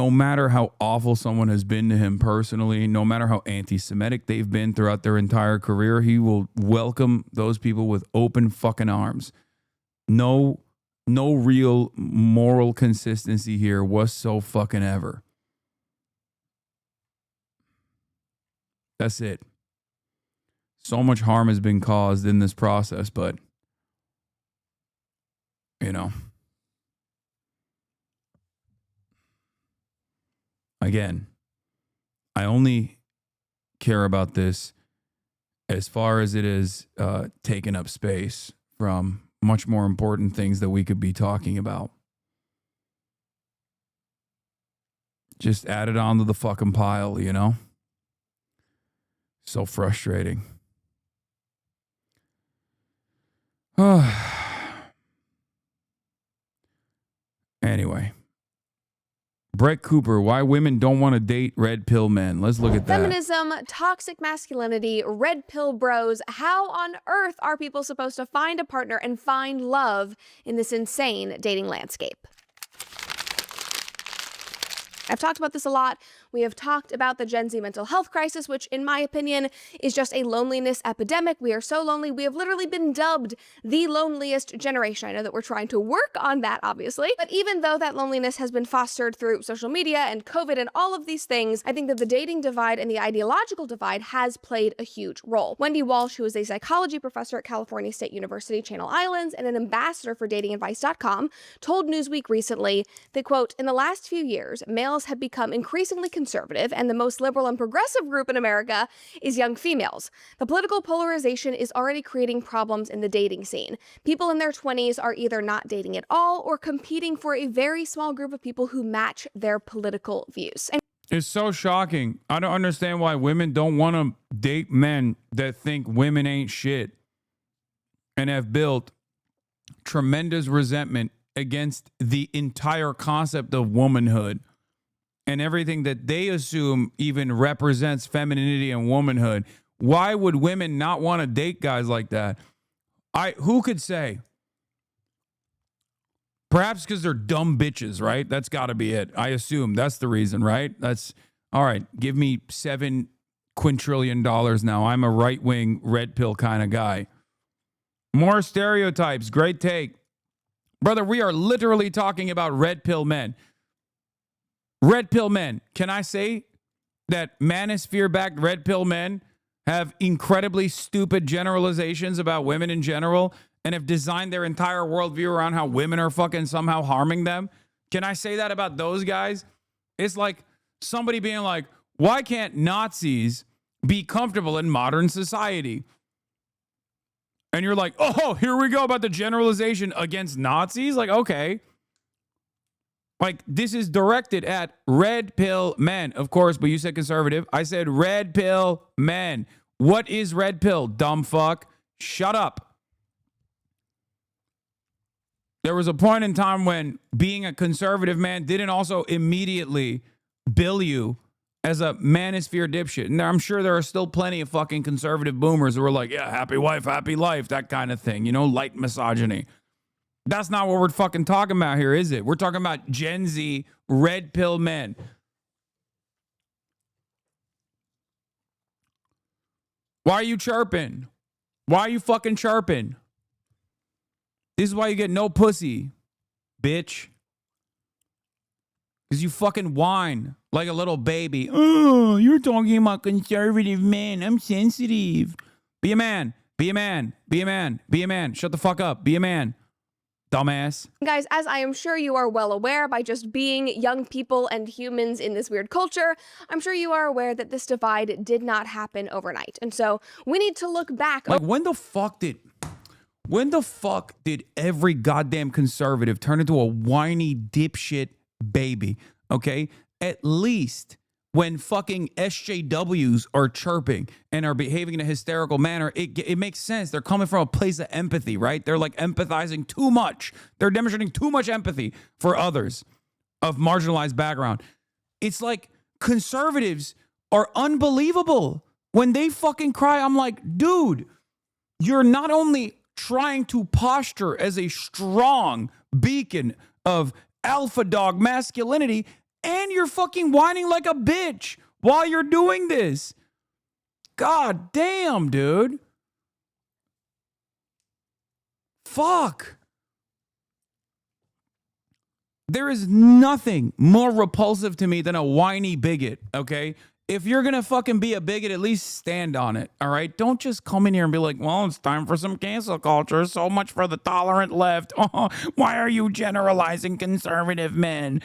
matter how awful someone has been to him personally, no matter how anti-Semitic they've been throughout their entire career, he will welcome those people with open fucking arms. No real moral consistency here whatsoever. That's it. So much harm has been caused in this process, but, you know. Again, I only care about this as far as it is taking up space from much more important things that we could be talking about. Just add it onto the fucking pile, you know? So frustrating. Anyway. Brett Cooper, why women don't want to date red pill men. Let's look at that. Feminism, toxic masculinity, red pill bros. How on earth are people supposed to find a partner and find love in this insane dating landscape? I've talked about this a lot. We have talked about the Gen Z mental health crisis, which in my opinion is just a loneliness epidemic. We are so lonely. We have literally been dubbed the loneliest generation. I know that we're trying to work on that, obviously. But even though that loneliness has been fostered through social media and COVID and all of these things, I think that the dating divide and the ideological divide has played a huge role. Wendy Walsh, who is a psychology professor at California State University, Channel Islands, and an ambassador for datingadvice.com, told Newsweek recently that, quote, "In the last few years, males have become increasingly conservative, and the most liberal and progressive group in America is young females. The political polarization is already creating problems in the dating scene. People in their 20s are either not dating at all or competing for a very small group of people who match their political views." And it's so shocking. I don't understand why women don't want to date men that think women ain't shit and have built tremendous resentment against the entire concept of womanhood and everything that they assume even represents femininity and womanhood. Why would women not want to date guys like that? Who could say? Perhaps because they're dumb bitches, right? That's got to be it. I assume that's the reason, right? That's all right. Give me $7 quintillion now. I'm a right-wing red pill kind of guy. More stereotypes. Great take. Brother, we are literally talking about red pill men. Red pill men. Can I say that manosphere-backed red pill men have incredibly stupid generalizations about women in general and have designed their entire worldview around how women are fucking somehow harming them? Can I say that about those guys? It's like somebody being like, why can't Nazis be comfortable in modern society? And you're like, oh, here we go about the generalization against Nazis? Like, okay. Like, this is directed at red pill men, of course, but you said conservative. I said red pill men. What is red pill, dumb fuck? Shut up. There was a point in time when being a conservative man didn't also immediately bill you as a manosphere dipshit. And I'm sure there are still plenty of fucking conservative boomers who are like, yeah, happy wife, happy life, that kind of thing. You know, light misogyny. That's not what we're fucking talking about here, is it? We're talking about Gen Z red pill men. Why are you chirping? Why are you fucking chirping? This is why you get no pussy, bitch. Because you fucking whine like a little baby. Oh, you're talking about conservative men. I'm sensitive. Be a man. Be a man. Be a man. Be a man. Shut the fuck up. Be a man. Dumbass. Guys, as I am sure you are well aware by just being young people and humans in this weird culture, I'm sure you are aware that this divide did not happen overnight. And so we need to look back. Like, when the fuck did every goddamn conservative turn into a whiny dipshit baby? Okay? At least when fucking SJWs are chirping and are behaving in a hysterical manner, it makes sense. They're coming from a place of empathy, right? They're like empathizing too much. They're demonstrating too much empathy for others of marginalized background. It's like conservatives are unbelievable. When they fucking cry, I'm like, dude, you're not only trying to posture as a strong beacon of alpha dog masculinity, and you're fucking whining like a bitch while you're doing this. God damn, dude. Fuck. There is nothing more repulsive to me than a whiny bigot, okay? If you're going to fucking be a bigot, at least stand on it, all right? Don't just come in here and be like, well, it's time for some cancel culture. So much for the tolerant left. Oh, why are you generalizing conservative men?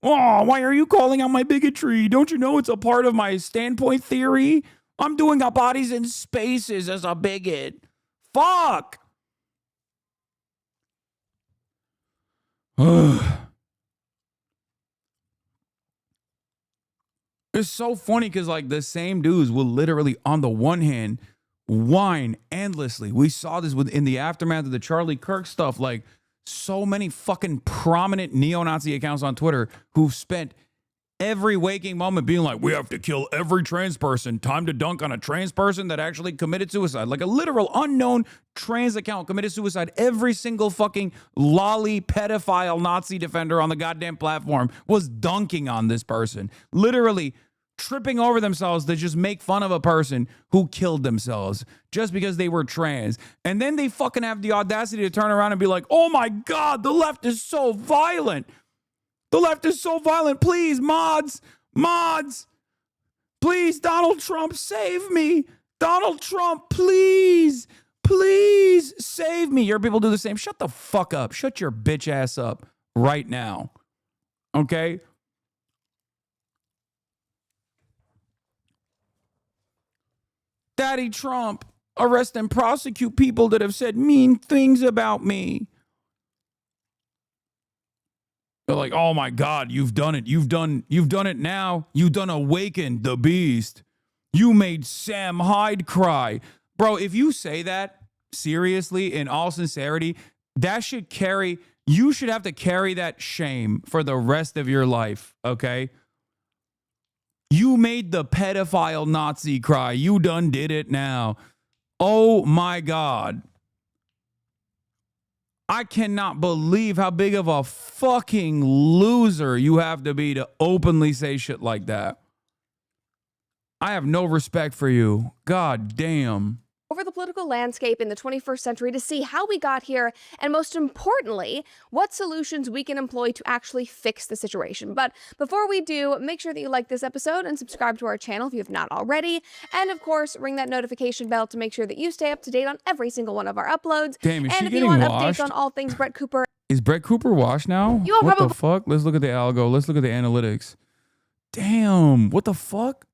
Oh, why are you calling out my bigotry? Don't you know it's a part of my standpoint theory? I'm doing a bodies in spaces as a bigot. Fuck. It's so funny because, like, the same dudes will literally, on the one hand, whine endlessly. We saw this in the aftermath of the Charlie Kirk stuff. Like, so many fucking prominent neo-Nazi accounts on Twitter who've spent every waking moment being like, we have to kill every trans person. Time to dunk on a trans person that actually committed suicide. Like a literal unknown trans account committed suicide. Every single fucking lolly pedophile Nazi defender on the goddamn platform was dunking on this person. Literally tripping over themselves to just make fun of a person who killed themselves just because they were trans. And then they fucking have the audacity to turn around and be like, oh my God, the left is so violent. The left is so violent. Please, mods, please, Donald Trump, save me. Donald Trump, please save me. Your people do the same. Shut the fuck up. Shut your bitch ass up right now. Okay? Daddy Trump, arrest and prosecute people that have said mean things about me. They're like, oh my God, you've done it. You've done it now. You've done awakened the beast. You made Sam Hyde cry. Bro, if you say that seriously, in all sincerity, you should have to carry that shame for the rest of your life, okay? You made the pedophile Nazi cry. You done did it now. Oh my God. I cannot believe how big of a fucking loser you have to be to openly say shit like that. I have no respect for you. God damn. over the political landscape in the 21st century to see how we got here, and most importantly, what solutions we can employ to actually fix the situation. But before we do, make sure that you like this episode and subscribe to our channel if you have not already. And of course, ring that notification bell to make sure that you stay up to date on every single one of our uploads. Damn, is and she if you getting want washed? updates on all things Brett Cooper. Is Brett Cooper washed now? You will what probably- the fuck? Let's look at the algo. Let's look at the analytics. Damn, what the fuck?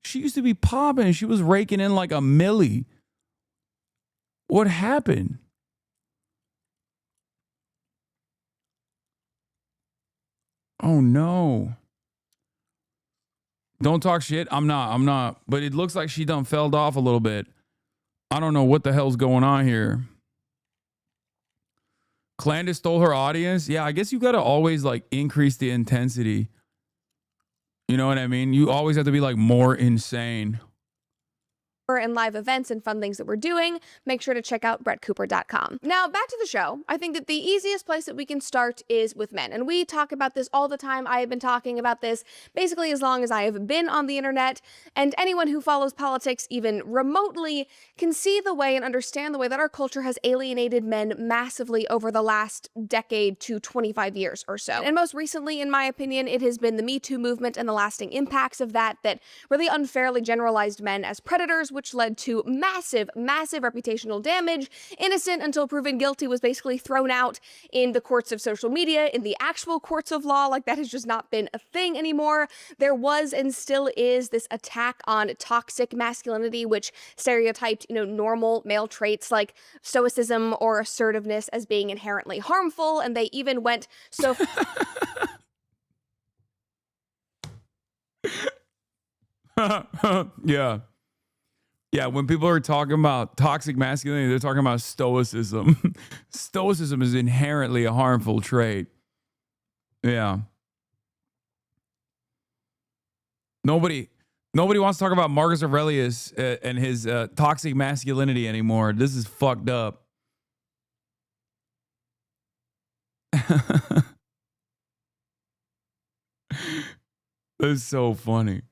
She used to be popping. She was raking in like a milli. What happened? Oh no. Don't talk shit. I'm not. But it looks like she done felled off a little bit. I don't know what the hell's going on here. Clandis stole her audience. Yeah, I guess you got to always like increase the intensity. You know what I mean? You always have to be like more insane. And live events and fun things that we're doing, make sure to check out brettcooper.com. Now, back to the show. I think that the easiest place that we can start is with men. And we talk about this all the time. I have been talking about this basically as long as I have been on the internet. And anyone who follows politics even remotely can see the way and understand the way that our culture has alienated men massively over the last decade to 25 years or so. And most recently, in my opinion, it has been the Me Too movement and the lasting impacts of that really unfairly generalized men as predators, which led to massive reputational damage. Innocent until proven guilty was basically thrown out in the courts of social media, in the actual courts of law. Like, that has just not been a thing anymore. There was and still is this attack on toxic masculinity, which stereotyped, normal male traits like stoicism or assertiveness as being inherently harmful. And they even went so Yeah, when people are talking about toxic masculinity, they're talking about stoicism. Stoicism is inherently a harmful trait. Yeah. Nobody wants to talk about Marcus Aurelius and his toxic masculinity anymore. This is fucked up. That's so funny.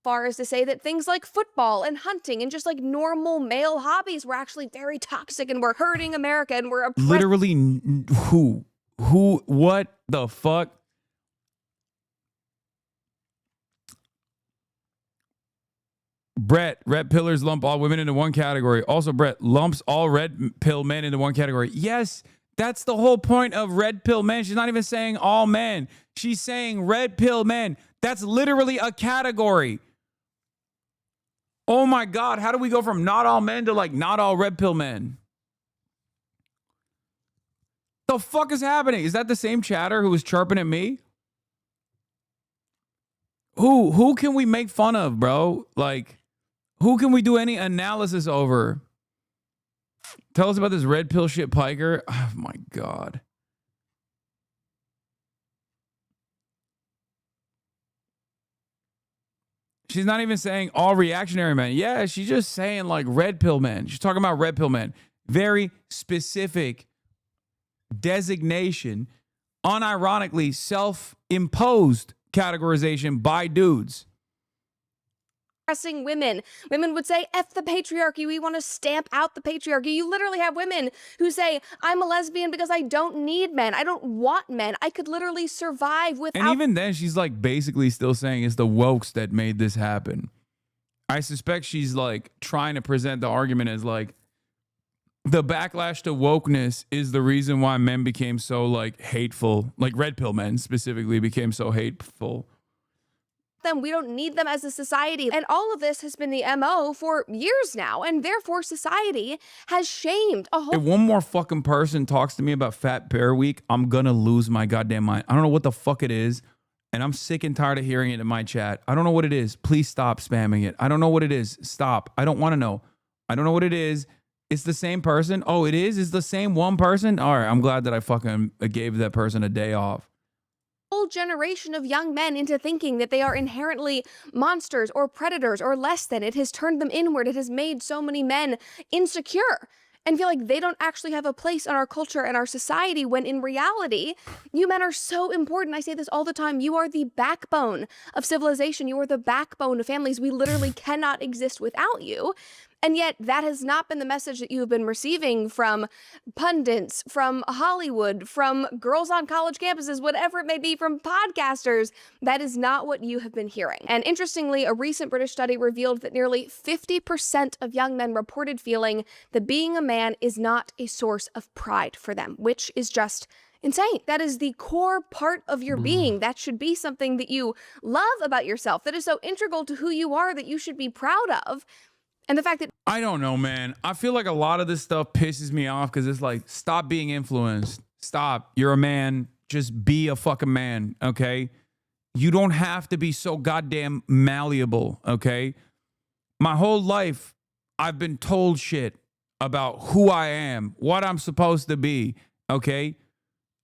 far as to say that things like football and hunting and just like normal male hobbies were actually very toxic and were hurting America and were oppressed. Literally, who, what the fuck? Brett, red pillars lump all women into one category. Also, Brett lumps all red pill men into one category. Yes, that's the whole point of red pill men. She's not even saying all men. She's saying red pill men. That's literally a category. Oh my God, how do we go from not all men to like not all red pill men? The fuck is happening? Is that the same chatter who was chirping at me? Who can we make fun of, bro? Like, who can we do any analysis over? Tell us about this red pill shit, Piker. Oh my God. She's not even saying all reactionary men. Yeah, she's just saying like red pill men. She's talking about red pill men. Very specific designation, unironically self-imposed categorization by dudes. Oppressing women. Women would say, F the patriarchy. We want to stamp out the patriarchy. You literally have women who say, I'm a lesbian because I don't need men. I don't want men. I could literally survive without. And even then, she's like basically still saying it's the wokes that made this happen. I suspect she's like trying to present the argument as like the backlash to wokeness is the reason why men became so like hateful, like red pill men specifically became so hateful. Them. We don't need them as a society. And all of this has been the MO for years now. And therefore, society has shamed a whole. If one more fucking person talks to me about Fat Bear Week, I'm gonna lose my goddamn mind. I don't know what the fuck it is. And I'm sick and tired of hearing it in my chat. I don't know what it is. Please stop spamming it. I don't know what it is. Stop. I don't want to know. I don't know what it is. It's the same person. Oh, it is? It's the same one person? All right. I'm glad that I fucking gave that person a day off. Whole generation of young men into thinking that they are inherently monsters or predators or less than. It has turned them inward. It has made so many men insecure and feel like they don't actually have a place in our culture and our society, when in reality, you men are so important. I say this all the time. You are the backbone of civilization. You are the backbone of families. We literally cannot exist without you. And yet that has not been the message that you have been receiving from pundits, from Hollywood, from girls on college campuses, whatever it may be, from podcasters. That is not what you have been hearing. And interestingly, a recent British study revealed that nearly 50% of young men reported feeling that being a man is not a source of pride for them, which is just insane. That is the core part of your being. That should be something that you love about yourself, that is so integral to who you are, that you should be proud of. And the fact that I don't know, man. I feel like a lot of this stuff pisses me off because it's like, stop being influenced. Stop. You're a man. Just be a fucking man, okay? You don't have to be so goddamn malleable, okay? My whole life, I've been told shit about who I am, what I'm supposed to be, okay?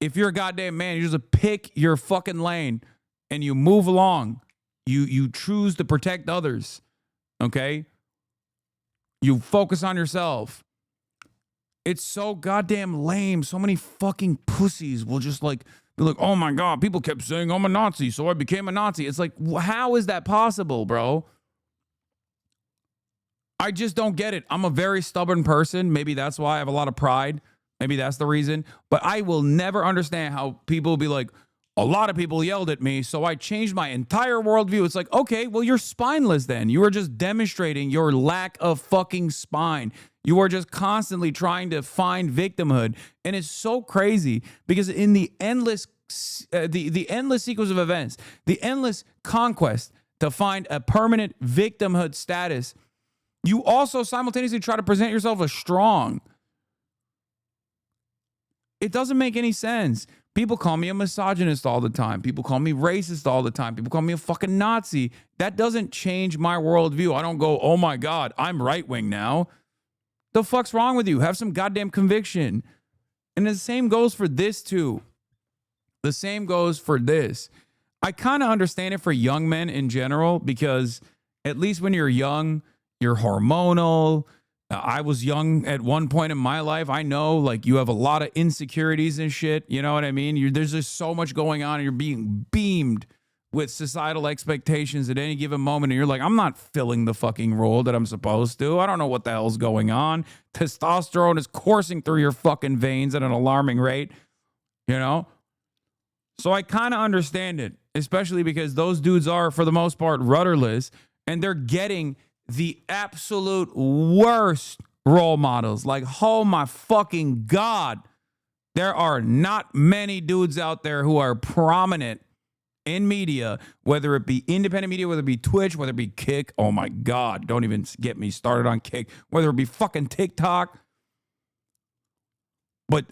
If you're a goddamn man, you just pick your fucking lane and you move along. You choose to protect others, okay? You focus on yourself. It's so goddamn lame. So many fucking pussies will just like be like, oh my God, people kept saying I'm a Nazi, so I became a Nazi. It's like, how is that possible, bro? I just don't get it. I'm a very stubborn person. Maybe that's why I have a lot of pride. Maybe that's the reason. But I will never understand how people will be like, a lot of people yelled at me, so I changed my entire worldview. It's like, okay, well, you're spineless then. You are just demonstrating your lack of fucking spine. You are just constantly trying to find victimhood. And it's so crazy because in the endless sequence of events, the endless conquest to find a permanent victimhood status, you also simultaneously try to present yourself as strong. It doesn't make any sense. People call me a misogynist all the time. People call me racist all the time. People call me a fucking Nazi. That doesn't change my worldview. I don't go, oh my God, I'm right-wing now. The fuck's wrong with you? Have some goddamn conviction. And the same goes for this too. The same goes for this. I kind of understand it for young men in general because at least when you're young, you're hormonal. I was young at one point in my life. I know, like, you have a lot of insecurities and shit. You know what I mean? There's just so much going on, and you're being beamed with societal expectations at any given moment. And you're like, I'm not filling the fucking role that I'm supposed to. I don't know what the hell's going on. Testosterone is coursing through your fucking veins at an alarming rate, you know? So I kind of understand it, especially because those dudes are, for the most part, rudderless, and they're getting the absolute worst role models. Like, oh my fucking God. There are not many dudes out there who are prominent in media, whether it be independent media, whether it be Twitch, whether it be Kick. Oh my God. Don't even get me started on Kick. Whether it be fucking TikTok. But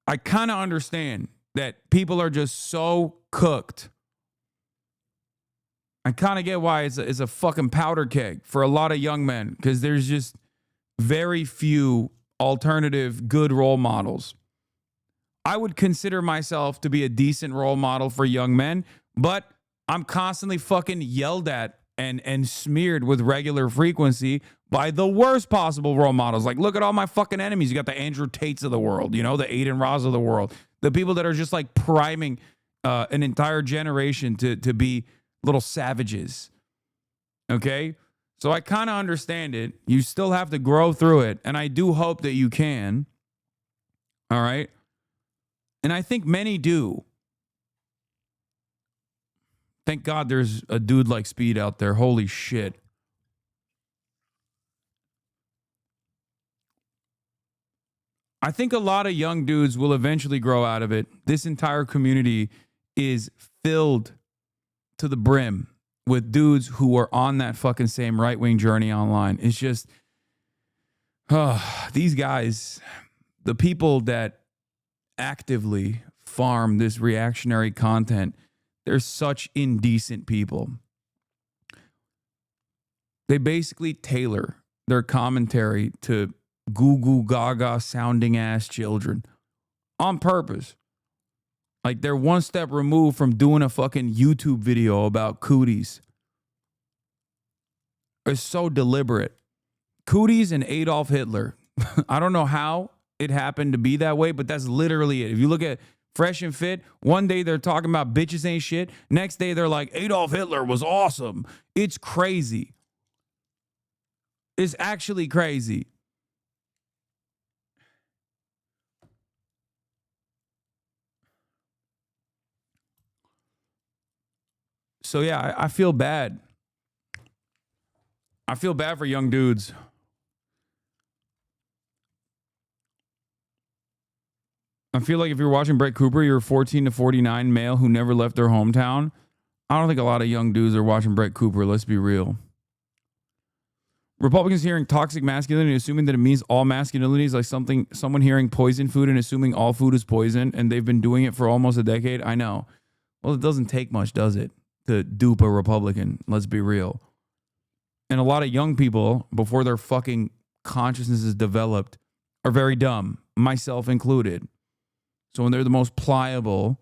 I kind of understand that people are just so cooked. I kind of get why it's a fucking powder keg for a lot of young men because there's just very few alternative good role models. I would consider myself to be a decent role model for young men, but I'm constantly fucking yelled at and smeared with regular frequency by the worst possible role models. Like, look at all my fucking enemies. You got the Andrew Tates of the world, you know, the Aiden Ross of the world, the people that are just like priming an entire generation to be little savages. Okay? So I kind of understand it. You still have to grow through it. And I do hope that you can. All right? And I think many do. Thank God there's a dude like Speed out there. Holy shit. I think a lot of young dudes will eventually grow out of it. This entire community is filled to the brim with dudes who are on that fucking same right-wing journey online. It's just, these guys, the people that actively farm this reactionary content, they're such indecent people. They basically tailor their commentary to goo goo gaga sounding ass children on purpose. Like, they're one step removed from doing a fucking YouTube video about cooties. It's so deliberate. Cooties and Adolf Hitler. I don't know how it happened to be that way, but that's literally it. If you look at Fresh and Fit, one day they're talking about bitches ain't shit. Next day they're like, Adolf Hitler was awesome. It's crazy. It's actually crazy. So yeah, I feel bad. I feel bad for young dudes. I feel like if you're watching Brett Cooper, you're a 14 to 49 male who never left their hometown. I don't think a lot of young dudes are watching Brett Cooper. Let's be real. Republicans hearing toxic masculinity, assuming that it means all masculinity is like someone hearing poison food and assuming all food is poison, and they've been doing it for almost a decade. I know. Well, it doesn't take much, does it, to dupe a Republican? Let's be real. And a lot of young people, before their fucking consciousness is developed, are very dumb, myself included. So when they're the most pliable,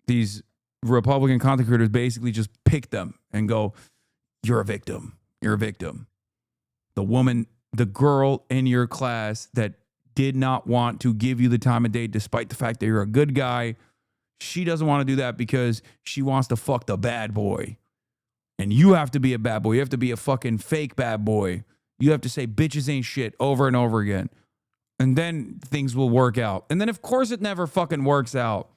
these Republican content creators basically just pick them and go, you're a victim. You're a victim. The woman, the girl in your class that did not want to give you the time of day despite the fact that you're a good guy, she doesn't want to do that because she wants to fuck the bad boy. And you have to be a bad boy. You have to be a fucking fake bad boy. You have to say bitches ain't shit over and over again. And then things will work out. And then, of course, it never fucking works out.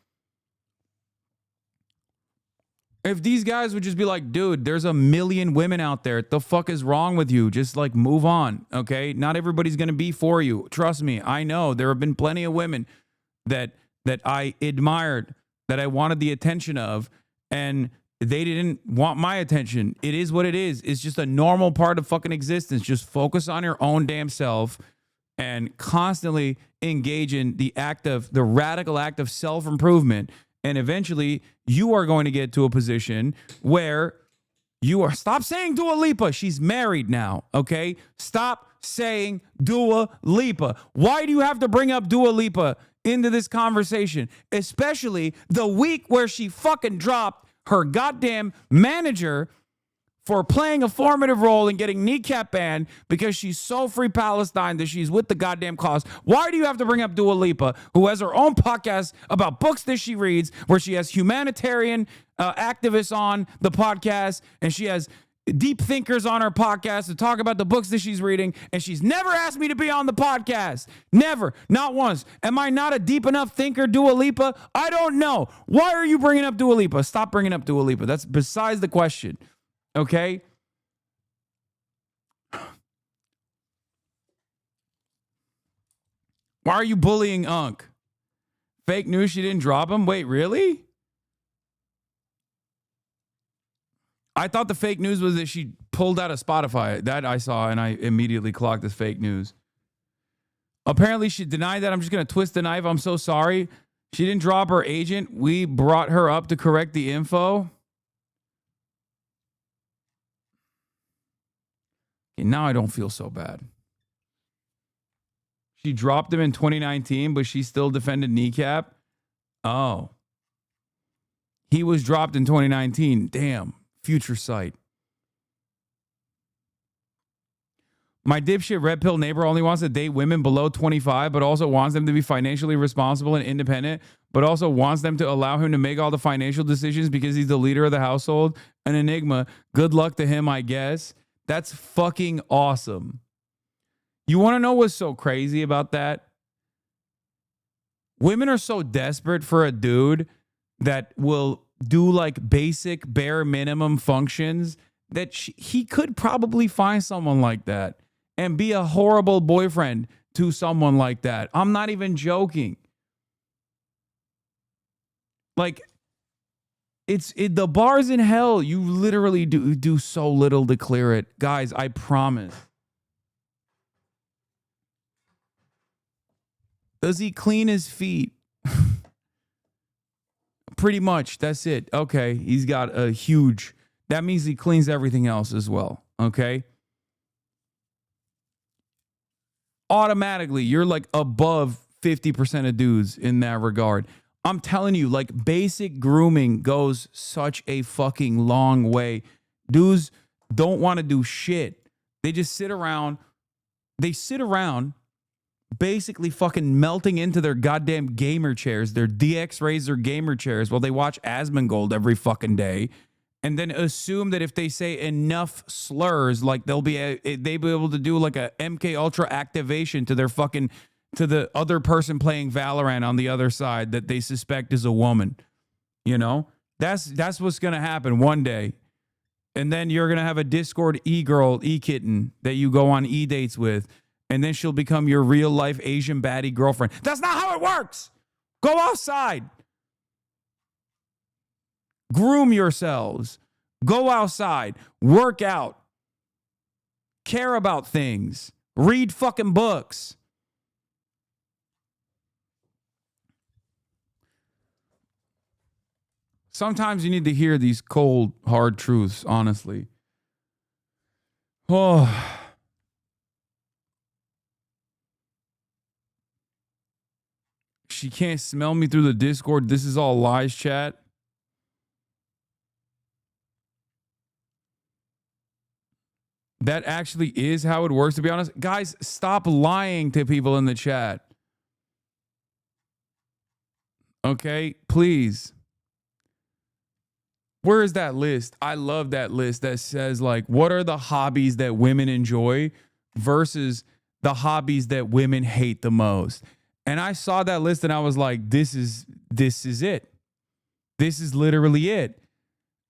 If these guys would just be like, dude, there's a million women out there. What the fuck is wrong with you? Just like move on, okay? Not everybody's going to be for you. Trust me, I know. There have been plenty of women that I admired, that I wanted the attention of, and they didn't want my attention. It is what it is. It's just a normal part of fucking existence. Just focus on your own damn self and constantly engage in the radical act of self-improvement. And eventually you are going to get to a position where stop saying Dua Lipa. She's married now. Okay. Stop saying Dua Lipa. Why do you have to bring up Dua Lipa into this conversation? Especially the week where she fucking dropped her goddamn manager for playing a formative role in getting kneecap banned because she's so free Palestine that she's with the goddamn cause. Why do you have to bring up Dua Lipa, who has her own podcast about books that she reads, where she has humanitarian activists on the podcast, and she has deep thinkers on her podcast to talk about the books that she's reading, and she's never asked me to be on the podcast. Never. Not once. Am I not a deep enough thinker, Dua Lipa? I don't know. Why are you bringing up Dua Lipa? Stop bringing up Dua Lipa. That's besides the question. Okay? Why are you bullying Unc? Fake news she didn't drop him? Wait, really? I thought the fake news was that she pulled out of Spotify. That I saw, and I immediately clocked as fake news. Apparently, she denied that. I'm just going to twist the knife. I'm so sorry. She didn't drop her agent. We brought her up to correct the info. And now I don't feel so bad. She dropped him in 2019, but she still defended kneecap. Oh. He was dropped in 2019. Damn. Future sight. My dipshit red pill neighbor only wants to date women below 25, but also wants them to be financially responsible and independent, but also wants them to allow him to make all the financial decisions because he's the leader of the household. An enigma. Good luck to him, I guess. That's fucking awesome. You want to know what's so crazy about that? Women are so desperate for a dude that will do like basic bare minimum functions that he could probably find someone like that and be a horrible boyfriend to someone like that. I'm not even joking. Like, the bar's in hell. You literally do so little to clear it. Guys, I promise. Does he clean his feet? Pretty much. That's it. Okay. He's got a huge... That means he cleans everything else as well. Okay? Automatically, you're like above 50% of dudes in that regard. I'm telling you, like, basic grooming goes such a fucking long way. Dudes don't want to do shit. They just sit around. They sit around basically fucking melting into their goddamn gamer chairs, their DX Razer gamer chairs, while they watch Asmongold every fucking day. and then assume that if they say enough slurs, like they'll be able to do like a MK Ultra activation to their fucking, to the other person playing Valorant on the other side that they suspect is a woman. You know, that's what's gonna happen one day, and then you're gonna have a Discord e-girl, e-kitten that you go on e-dates with, and then she'll become your real life Asian baddie girlfriend. That's not how it works. Go outside. Groom yourselves. Go outside. Work out. Care about things. Read fucking books. Sometimes you need to hear these cold, hard truths, honestly. Oh. She can't smell me through the Discord. This is all lies, chat. That actually is how it works, to be honest. Guys, stop lying to people in the chat. Okay, please. Where is that list? I love that list that says, like, what are the hobbies that women enjoy versus the hobbies that women hate the most? And I saw that list and I was like, this is it. This is literally it.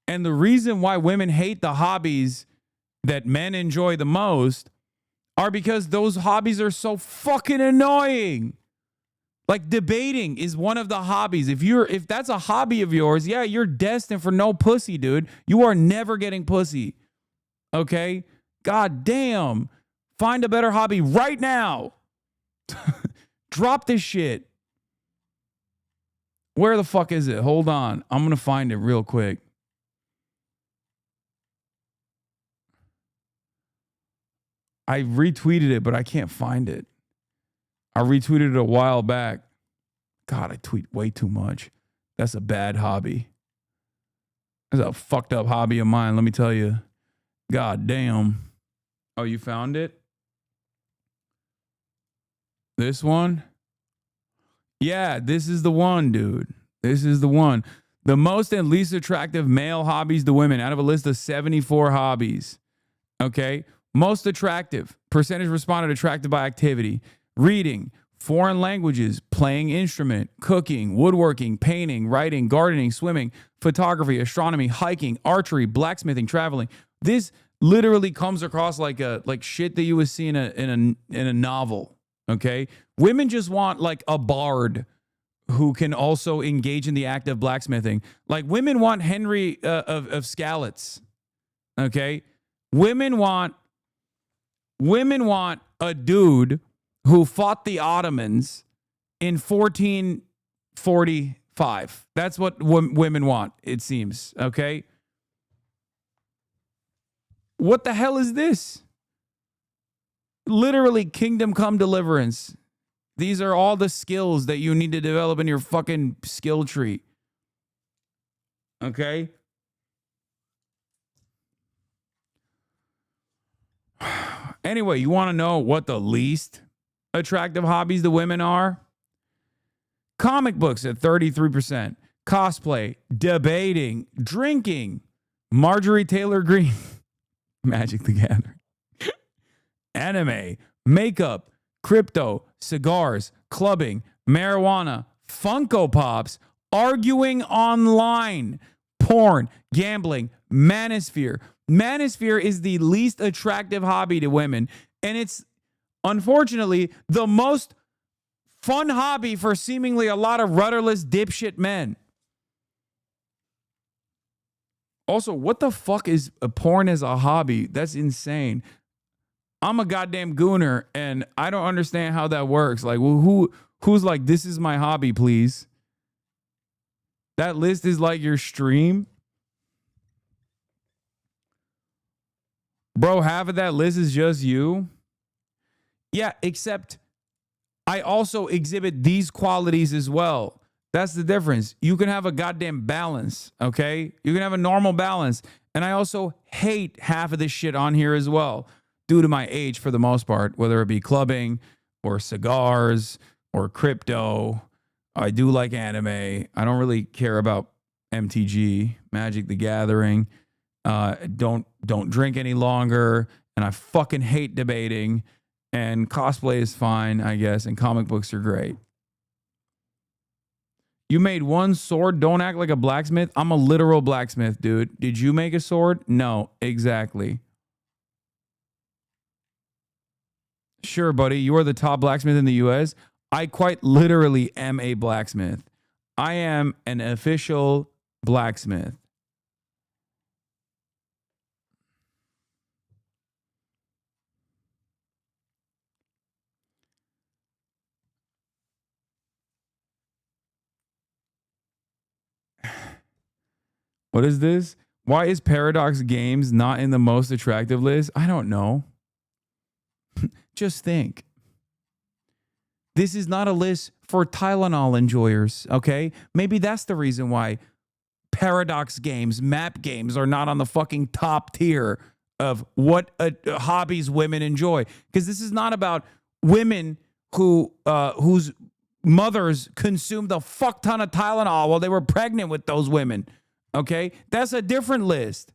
And the reason why women hate the hobbies that men enjoy the most are because those hobbies are so fucking annoying. Like debating is one of the hobbies. If that's a hobby of yours, yeah, you're destined for no pussy, dude. You are never getting pussy. Okay? God damn. Find a better hobby right now. Drop this shit. Where the fuck is it? Hold on. I'm going to find it real quick. I retweeted it, but I can't find it. I retweeted it a while back. God, I tweet way too much. That's a bad hobby. That's a fucked up hobby of mine, let me tell you. God damn. Oh, you found it? This one? Yeah, this is the one, dude. This is the one. The most and least attractive male hobbies to women out of a list of 74 hobbies. Okay? Most attractive. Percentage responded attracted by activity. Reading, foreign languages, playing instrument, cooking, woodworking, painting, writing, gardening, swimming, photography, astronomy, hiking, archery, blacksmithing, traveling. This literally comes across like shit that you would see in a novel. Okay? Women just want like a bard who can also engage in the act of blacksmithing. Like women want Henry of Skalitz. Okay? Women want a dude who fought the Ottomans in 1445. That's what women want, it seems. Okay? What the hell is this? Literally, kingdom come deliverance. These are all the skills that you need to develop in your fucking skill tree. Okay? Anyway, you want to know what the least attractive hobbies the women are? Comic books at 33%. Cosplay, debating, drinking, Marjorie Taylor Greene, Magic the Gathering, anime, makeup, crypto, cigars, clubbing, marijuana, Funko Pops, arguing online, porn, gambling, manosphere. Manosphere is the least attractive hobby to women, and it's unfortunately the most fun hobby for seemingly a lot of rudderless dipshit men. Also, what the fuck is a porn as a hobby? That's insane. I'm a goddamn gooner, and I don't understand how that works. Like, well, who's like, this is my hobby, please? That list is like your stream? Bro, half of that list is just you? Yeah, except I also exhibit these qualities as well. That's the difference. You can have a goddamn balance, okay? You can have a normal balance. And I also hate half of this shit on here as well, due to my age for the most part, whether it be clubbing or cigars or crypto. I do like anime. I don't really care about MTG, Magic the Gathering. don't drink any longer, and I fucking hate debating, and cosplay is fine, I guess, and comic books are great. You made one sword. Don't act like a blacksmith. I'm a literal blacksmith, dude. Did you make a sword? No, exactly. Sure, buddy. You are the top blacksmith in the U.S. I quite literally am a blacksmith. I am an official blacksmith. What is this? Why is Paradox Games not in the most attractive list? I don't know. Just think. This is not a list for Tylenol enjoyers, okay? Maybe that's the reason why Paradox Games, map games are not on the fucking top tier of what hobbies women enjoy. Because this is not about women whose mothers consumed a fuck ton of Tylenol while they were pregnant with those women. Okay, that's a different list.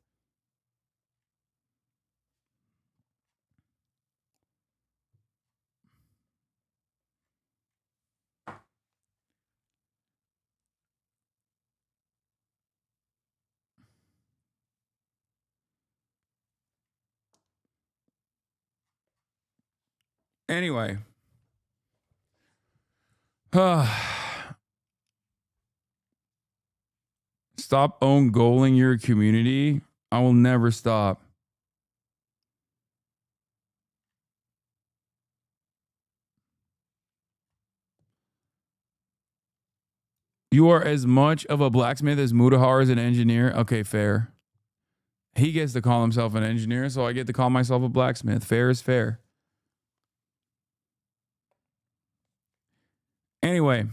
Anyway. Stop own goaling your community. I will never stop. You are as much of a blacksmith as Mudahar is an engineer. Okay, fair. He gets to call himself an engineer, so I get to call myself a blacksmith. Fair is fair. Anyway.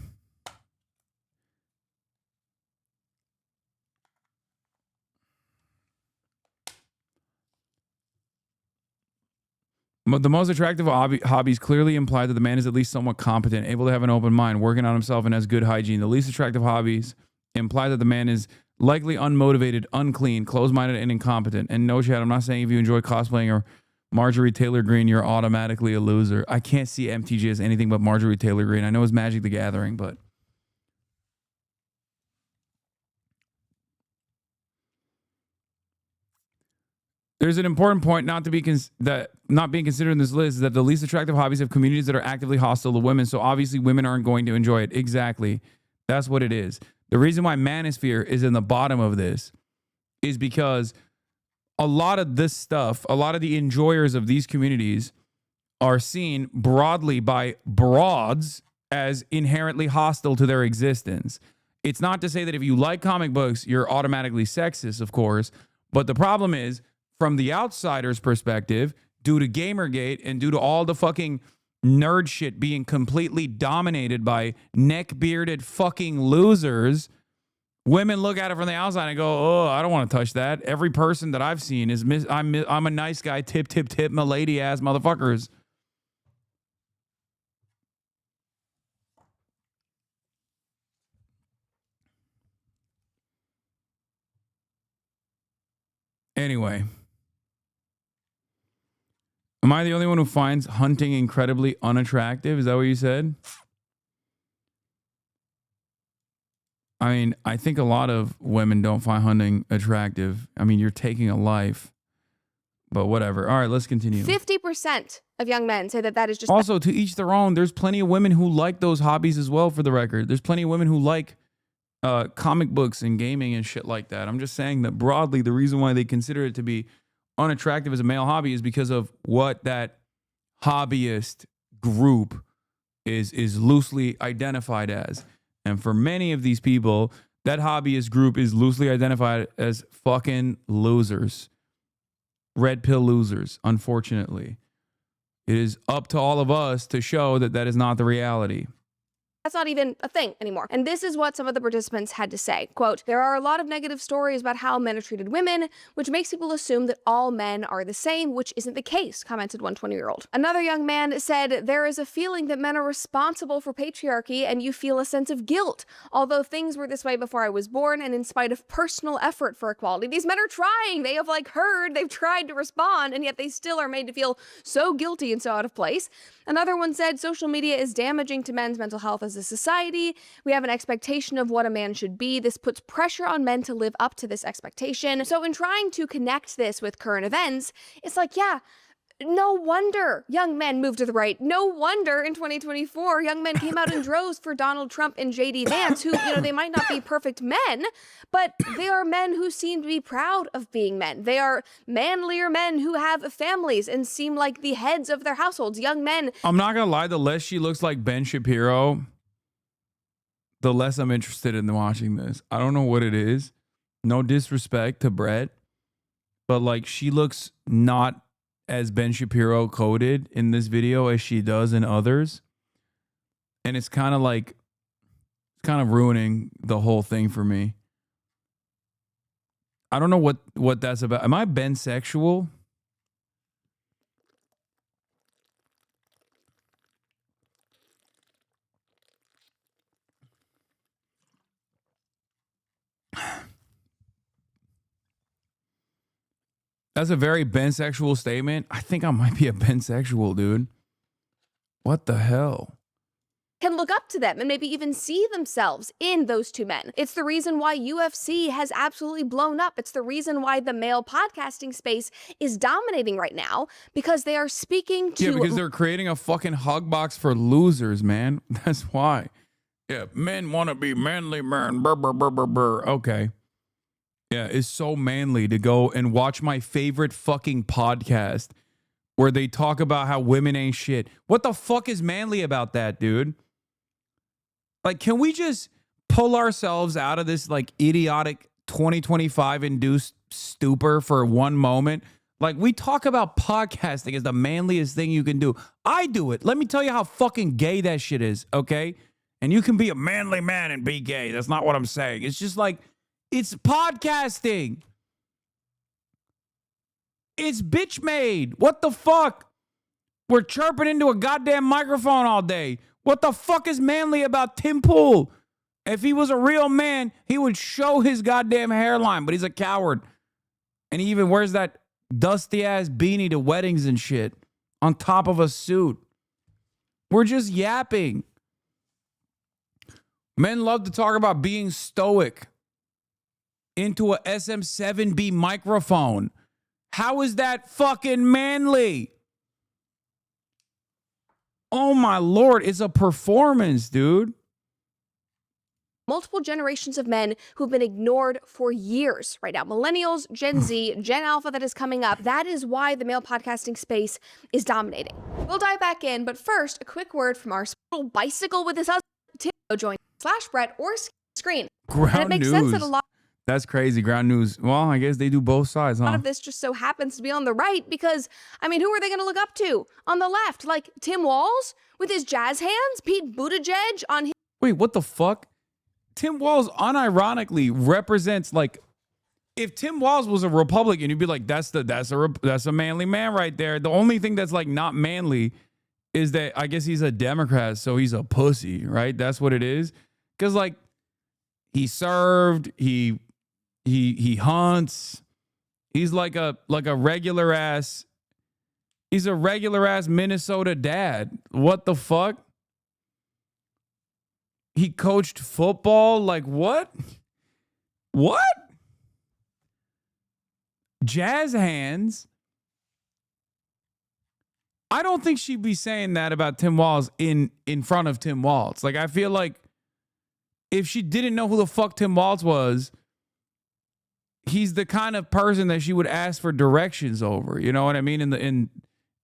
The most attractive hobbies clearly imply that the man is at least somewhat competent, able to have an open mind, working on himself, and has good hygiene. The least attractive hobbies imply that the man is likely unmotivated, unclean, closed-minded, and incompetent. And no, Chad, I'm not saying if you enjoy cosplaying or Marjorie Taylor Greene, you're automatically a loser. I can't see MTG as anything but Marjorie Taylor Greene. I know it's Magic the Gathering, but... There's an important point not being considered in this list is that the least attractive hobbies have communities that are actively hostile to women. So obviously women aren't going to enjoy it. Exactly. That's what it is. The reason why Manosphere is in the bottom of this is because a lot of this stuff, a lot of the enjoyers of these communities are seen broadly by broads as inherently hostile to their existence. It's not to say that if you like comic books, you're automatically sexist, of course. But the problem is, from the outsider's perspective, due to Gamergate and due to all the fucking nerd shit being completely dominated by neck-bearded fucking losers, women look at it from the outside and go, oh, I don't want to touch that. Every person that I've seen is, I'm a nice guy, tip, tip, tip, my lady-ass motherfuckers. Anyway. Am I the only one who finds hunting incredibly unattractive? Is that what you said? I mean, I think a lot of women don't find hunting attractive. I mean, you're taking a life, but whatever. All right, let's continue. 50% of young men say that is just... Also, to each their own. There's plenty of women who like those hobbies as well, for the record. There's plenty of women who like comic books and gaming and shit like that. I'm just saying that broadly, the reason why they consider it to be unattractive as a male hobby is because of what that hobbyist group is loosely identified as. And for many of these people, that hobbyist group is loosely identified as fucking losers. Red pill losers, unfortunately. It is up to all of us to show that that is not the reality. That's not even a thing anymore. And this is what some of the participants had to say. Quote, there are a lot of negative stories about how men are treated women, which makes people assume that all men are the same, which isn't the case, commented one 20-year-old. Another young man said, there is a feeling that men are responsible for patriarchy and you feel a sense of guilt. Although things were this way before I was born and in spite of personal effort for equality, these men are trying. They have heard, they've tried to respond, and yet they still are made to feel so guilty and so out of place. Another one said, social media is damaging to men's mental health as a society. We have an expectation of what a man should be. This puts pressure on men to live up to this expectation. So in trying to connect this with current events, it's yeah, no wonder young men moved to the right. No wonder in 2024, young men came out in droves for Donald Trump and J.D. Vance, who, they might not be perfect men, but they are men who seem to be proud of being men. They are manlier men who have families and seem like the heads of their households. Young men. I'm not going to lie. The less she looks like Ben Shapiro, the less I'm interested in watching this. I don't know what it is. No disrespect to Brett, but she looks not as Ben Shapiro coded in this video as she does in others. And it's kind of ruining the whole thing for me. I don't know what that's about. Am I bensexual? That's a very bensexual statement. I think I might be a bensexual, dude. What the hell? Can look up to them and maybe even see themselves in those two men. It's the reason why UFC has absolutely blown up. It's the reason why the male podcasting space is dominating right now, because they are speaking to... Yeah, because they're creating a fucking hug box for losers, man. That's why. Yeah, men want to be manly men. Brr, brr, brr, brr, brr. Okay. Yeah, it's so manly to go and watch my favorite fucking podcast where they talk about how women ain't shit. What the fuck is manly about that, dude? Can we just pull ourselves out of this idiotic 2025 induced stupor for one moment? We talk about podcasting as the manliest thing you can do. I do it. Let me tell you how fucking gay that shit is, okay? And you can be a manly man and be gay. That's not what I'm saying. It's just it's podcasting. It's bitch made. What the fuck? We're chirping into a goddamn microphone all day. What the fuck is manly about Tim Pool? If he was a real man, he would show his goddamn hairline, but he's a coward. And he even wears that dusty ass beanie to weddings and shit on top of a suit. We're just yapping. Men love to talk about being stoic into a SM7B microphone. How is that fucking manly? Oh my Lord, it's a performance, dude. Multiple generations of men who've been ignored for years right now. Millennials, Gen Z, Gen Alpha that is coming up. That is why the male podcasting space is dominating. We'll dive back in, but first, a quick word from our little bicycle with his husband, Tim, join /Brett or screen. Ground and it makes news. sense that a lot That's crazy. Ground news. Well, I guess they do both sides, huh? of this just so happens to be on the right because, who are they going to look up to on the left? Tim Walz with his jazz hands? Pete Buttigieg on his... Wait, what the fuck? Tim Walz unironically represents if Tim Walz was a Republican, you'd be like, that's a manly man right there. The only thing that's not manly is that I guess he's a Democrat, so he's a pussy, right? That's what it is. Because he served, he hunts. He's like a regular ass. He's a regular ass Minnesota dad. What the fuck? He coached football. What? What? Jazz hands. I don't think she'd be saying that about Tim Walz in front of Tim Walz. I feel like if she didn't know who the fuck Tim Walz was, he's the kind of person that she would ask for directions over. You know what I mean?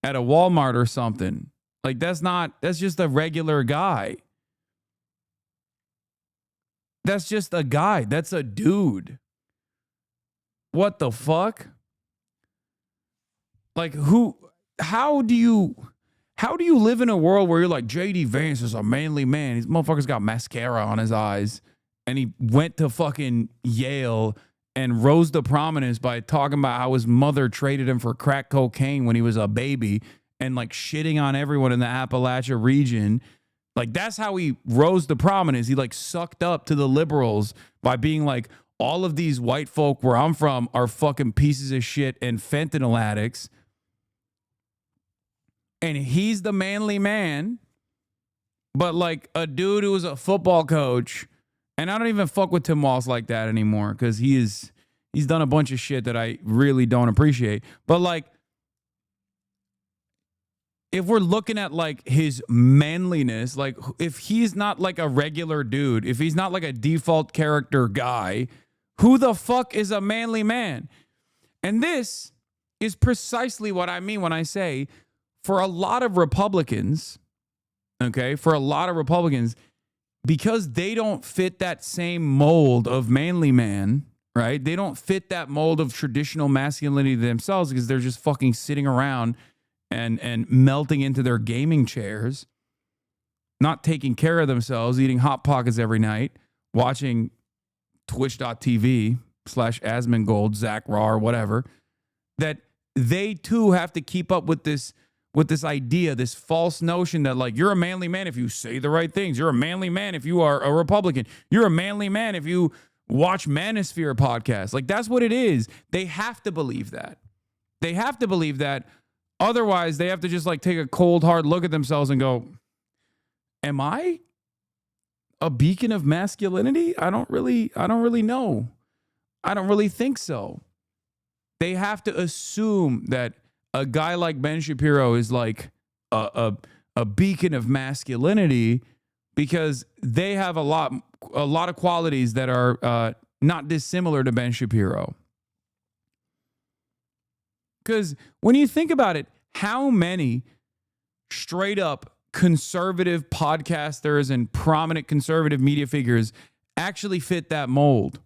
At a Walmart or something. That's just a regular guy. That's just a guy. That's a dude. What the fuck? How How do you live in a world where you're like, J.D. Vance is a manly man? These motherfuckers got mascara on his eyes. And he went to fucking Yale and rose to prominence by talking about how his mother traded him for crack cocaine when he was a baby and like shitting on everyone in the Appalachia region. Like, that's how he rose to prominence. He like sucked up to the liberals by being like, all of these white folk where I'm from are fucking pieces of shit and fentanyl addicts. And he's the manly man. But like a dude who was a football coach, and I don't even fuck with Tim Walz like that anymore because he's done a bunch of shit that I really don't appreciate. But like, if we're looking at like his manliness, like if he's not like a regular dude, if he's not like a default character guy, who the fuck is a manly man? And this is precisely what I mean when I say for a lot of Republicans, okay, for a lot of Republicans, because they don't fit that same mold of manly man, right? They don't fit that mold of traditional masculinity themselves because they're just fucking sitting around and melting into their gaming chairs, not taking care of themselves, eating Hot Pockets every night, watching twitch.tv/Asmongold, Zach Raw, or whatever, that they too have to keep up with this idea, this false notion that like, you're a manly man if you say the right things. You're a manly man if you are a Republican. You're a manly man if you watch Manosphere podcast. Like, that's what it is. They have to believe that. They have to believe that. Otherwise, they have to just like take a cold, hard look at themselves and go, am I a beacon of masculinity? I don't really know. I don't really think so. They have to assume that a guy like Ben Shapiro is like a beacon of masculinity because they have a lot of qualities that are not dissimilar to Ben Shapiro. Because when you think about it, how many straight up conservative podcasters and prominent conservative media figures actually fit that mold?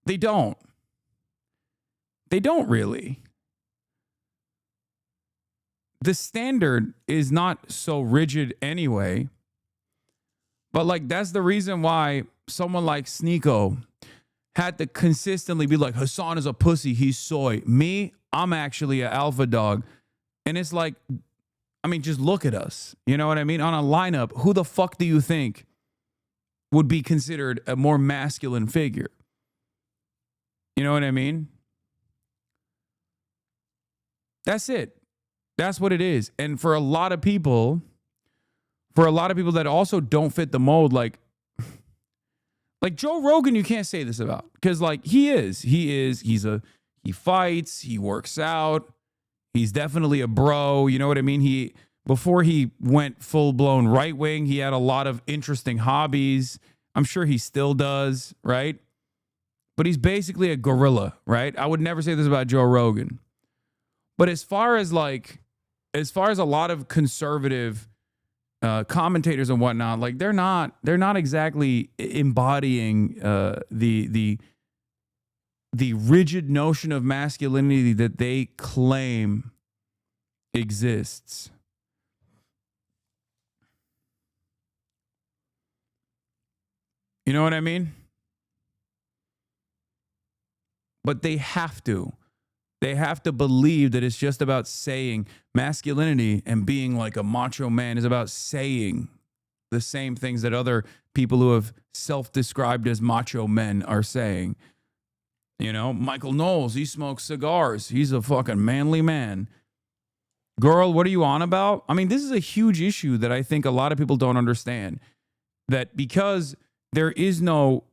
They don't. They don't really. The standard is not so rigid anyway. But like, that's the reason why someone like Sneeko had to consistently be like, Hasan is a pussy, he's soy. Me, I'm actually an alpha dog. And it's like, I mean, just look at us. You know what I mean? On a lineup, who the fuck do you think would be considered a more masculine figure? You know what I mean? That's it. That's what it is. And for a lot of people that also don't fit the mold, like Joe Rogan, you can't say this about, because like he fights, he works out, he's definitely a bro. You know what I mean? Before he went full blown right wing, he had a lot of interesting hobbies. I'm sure he still does, right? But he's basically a gorilla, right? I would never say this about Joe Rogan. But as far as a lot of conservative commentators and whatnot, like they're not exactly embodying the rigid notion of masculinity that they claim exists. You know what I mean? But they have to. They have to believe that it's just about saying masculinity, and being like a macho man is about saying the same things that other people who have self-described as macho men are saying. You know, Michael Knowles, he smokes cigars. He's a fucking manly man. Girl, what are you on about? I mean, this is a huge issue that I think a lot of people don't understand. That because there is no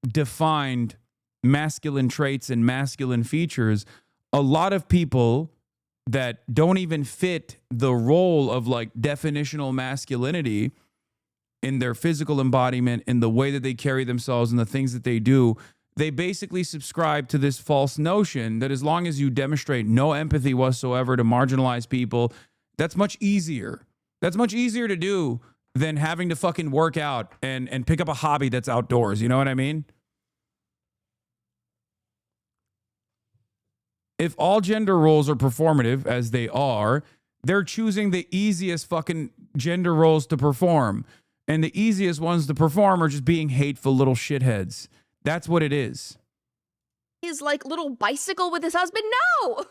defined masculine traits and masculine features, a lot of people that don't even fit the role of like definitional masculinity in their physical embodiment, in the way that they carry themselves and the things that they do, they basically subscribe to this false notion that as long as you demonstrate no empathy whatsoever to marginalized people, that's much easier. That's much easier to do than having to fucking work out and pick up a hobby that's outdoors. You know what I mean? If all gender roles are performative, as they are, They're choosing the easiest fucking gender roles to perform. And the easiest ones to perform are just being hateful little shitheads. That's what it is. His like little bicycle with his husband. No,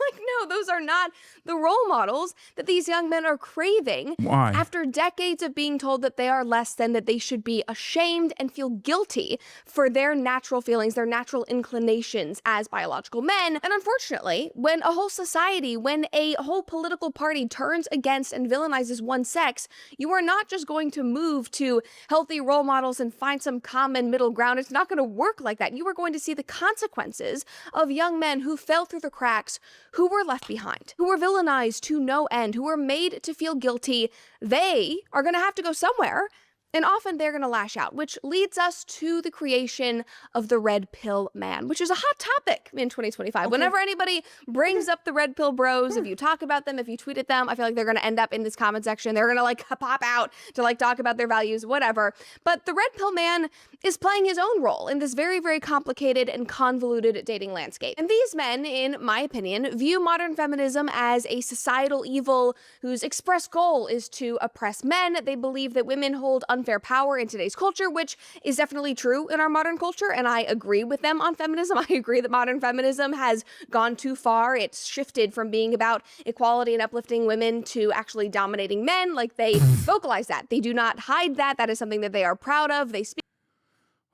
those are not the role models that these young men are craving. Why? After decades of being told that they are less than, that they should be ashamed and feel guilty for their natural feelings, their natural inclinations as biological men. And unfortunately, when a whole society, when a whole political party turns against and villainizes one sex, you are not just going to move to healthy role models and find some common middle ground. It's not going to work like that. You are going to see the consequences of young men who fell through the cracks, who were left behind, who were villainized to no end, who were made to feel guilty. They are going to have to go somewhere, and often they're going to lash out, which leads us to the creation of the red pill man, which is a hot topic in 2025. Okay. Whenever anybody brings up the red pill bros, if you talk about them, if you tweet at them, I feel like they're going to end up in this comment section. They're going to like pop out to like talk about their values, whatever. But the red pill man is playing his own role in this very, very complicated and convoluted dating landscape. And these men, in my opinion, view modern feminism as a societal evil whose express goal is to oppress men. They believe that women hold unfair power in today's culture, which is definitely true in our modern culture, and I agree with them on feminism. I agree that modern feminism has gone too far. It's shifted from being about equality and uplifting women to actually dominating men. Like, they vocalize that. They do not hide that. That is something that they are proud of. They speak.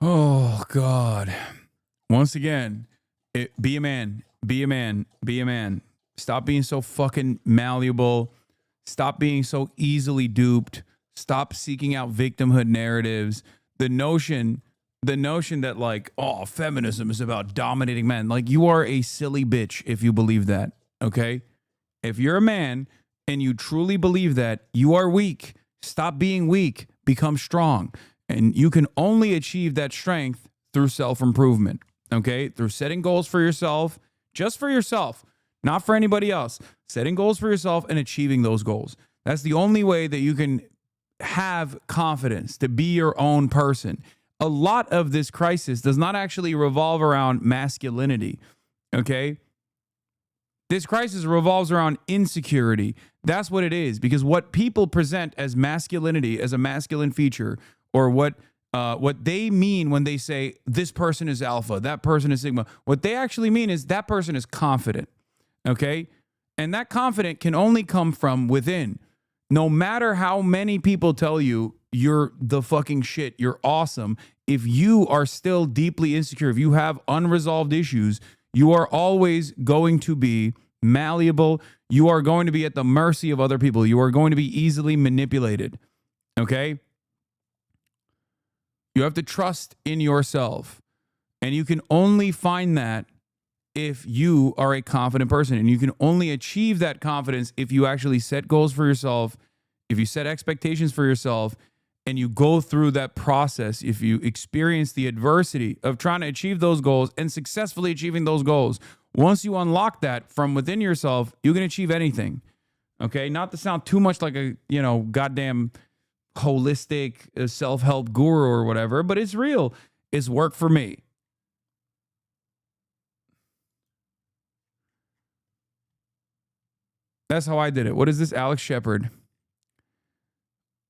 Oh, God. Once again, be a man. Be a man. Be a man. Stop being so fucking malleable. Stop being so easily duped. Stop seeking out victimhood narratives. The notion that like, oh, feminism is about dominating men. Like, you are a silly bitch if you believe that, okay? If you're a man and you truly believe that, you are weak. Stop being weak. Become strong. And you can only achieve that strength through self-improvement, okay? Through setting goals for yourself, just for yourself, not for anybody else. Setting goals for yourself and achieving those goals. That's the only way that you can have confidence to be your own person. A lot of this crisis does not actually revolve around masculinity, okay? This crisis revolves around insecurity. That's what it is, because what people present as masculinity, as a masculine feature, or what they mean when they say this person is alpha, that person is sigma, what they actually mean is that person is confident, okay? And that confident can only come from within. No matter how many people tell you you're the fucking shit, you're awesome, if you are still deeply insecure, if you have unresolved issues, you are always going to be malleable. You are going to be at the mercy of other people. You are going to be easily manipulated, okay? You have to trust in yourself, and you can only find that if you are a confident person, and you can only achieve that confidence if you actually set goals for yourself, if you set expectations for yourself, and you go through that process, if you experience the adversity of trying to achieve those goals and successfully achieving those goals. Once you unlock that from within yourself, you can achieve anything. Okay? Not to sound too much like a, goddamn holistic self-help guru or whatever, but it's real. It's worked for me. That's how I did it. What is this? Alex Shepard.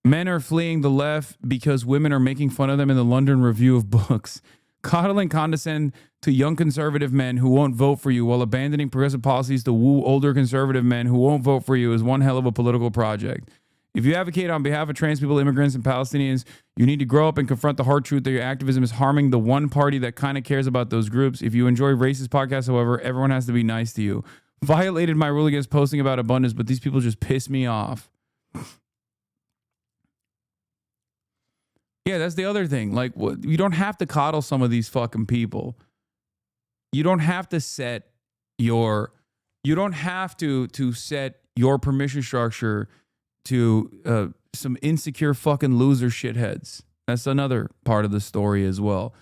Men are fleeing the left because women are making fun of them in the London Review of Books. Coddle and condescend to young conservative men who won't vote for you while abandoning progressive policies to woo older conservative men who won't vote for you is one hell of a political project. If you advocate on behalf of trans people, immigrants, and Palestinians, you need to grow up and confront the hard truth that your activism is harming the one party that kind of cares about those groups. If you enjoy racist podcasts, however, everyone has to be nice to you. Violated my rule against posting about abundance, but these people just piss me off. Yeah, that's the other thing. Like, you don't have to coddle some of these fucking people. You don't have to set your permission structure to some insecure fucking loser shitheads. That's another part of the story as well.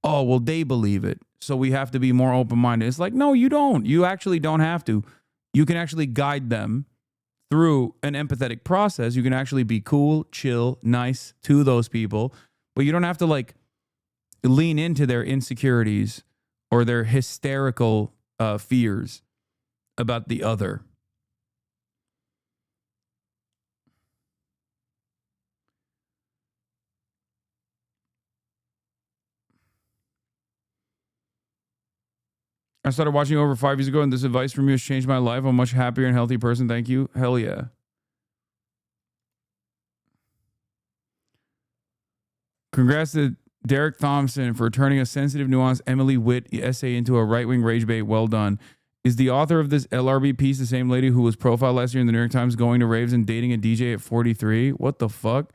Oh, well, they believe it, so we have to be more open-minded. It's like, no, you don't. You actually don't have to. You can actually guide them through an empathetic process. You can actually be cool, chill, nice to those people, but you don't have to like lean into their insecurities or their hysterical fears about the other. I started watching over 5 years ago, and this advice from you has changed my life. I'm a much happier and healthy person. Thank you. Hell yeah. Congrats to Derek Thompson for turning a sensitive, nuanced Emily Witt essay into a right-wing rage bait. Well done. Is the author of this LRB piece the same lady who was profiled last year in the New York Times going to raves and dating a DJ at 43? What the fuck?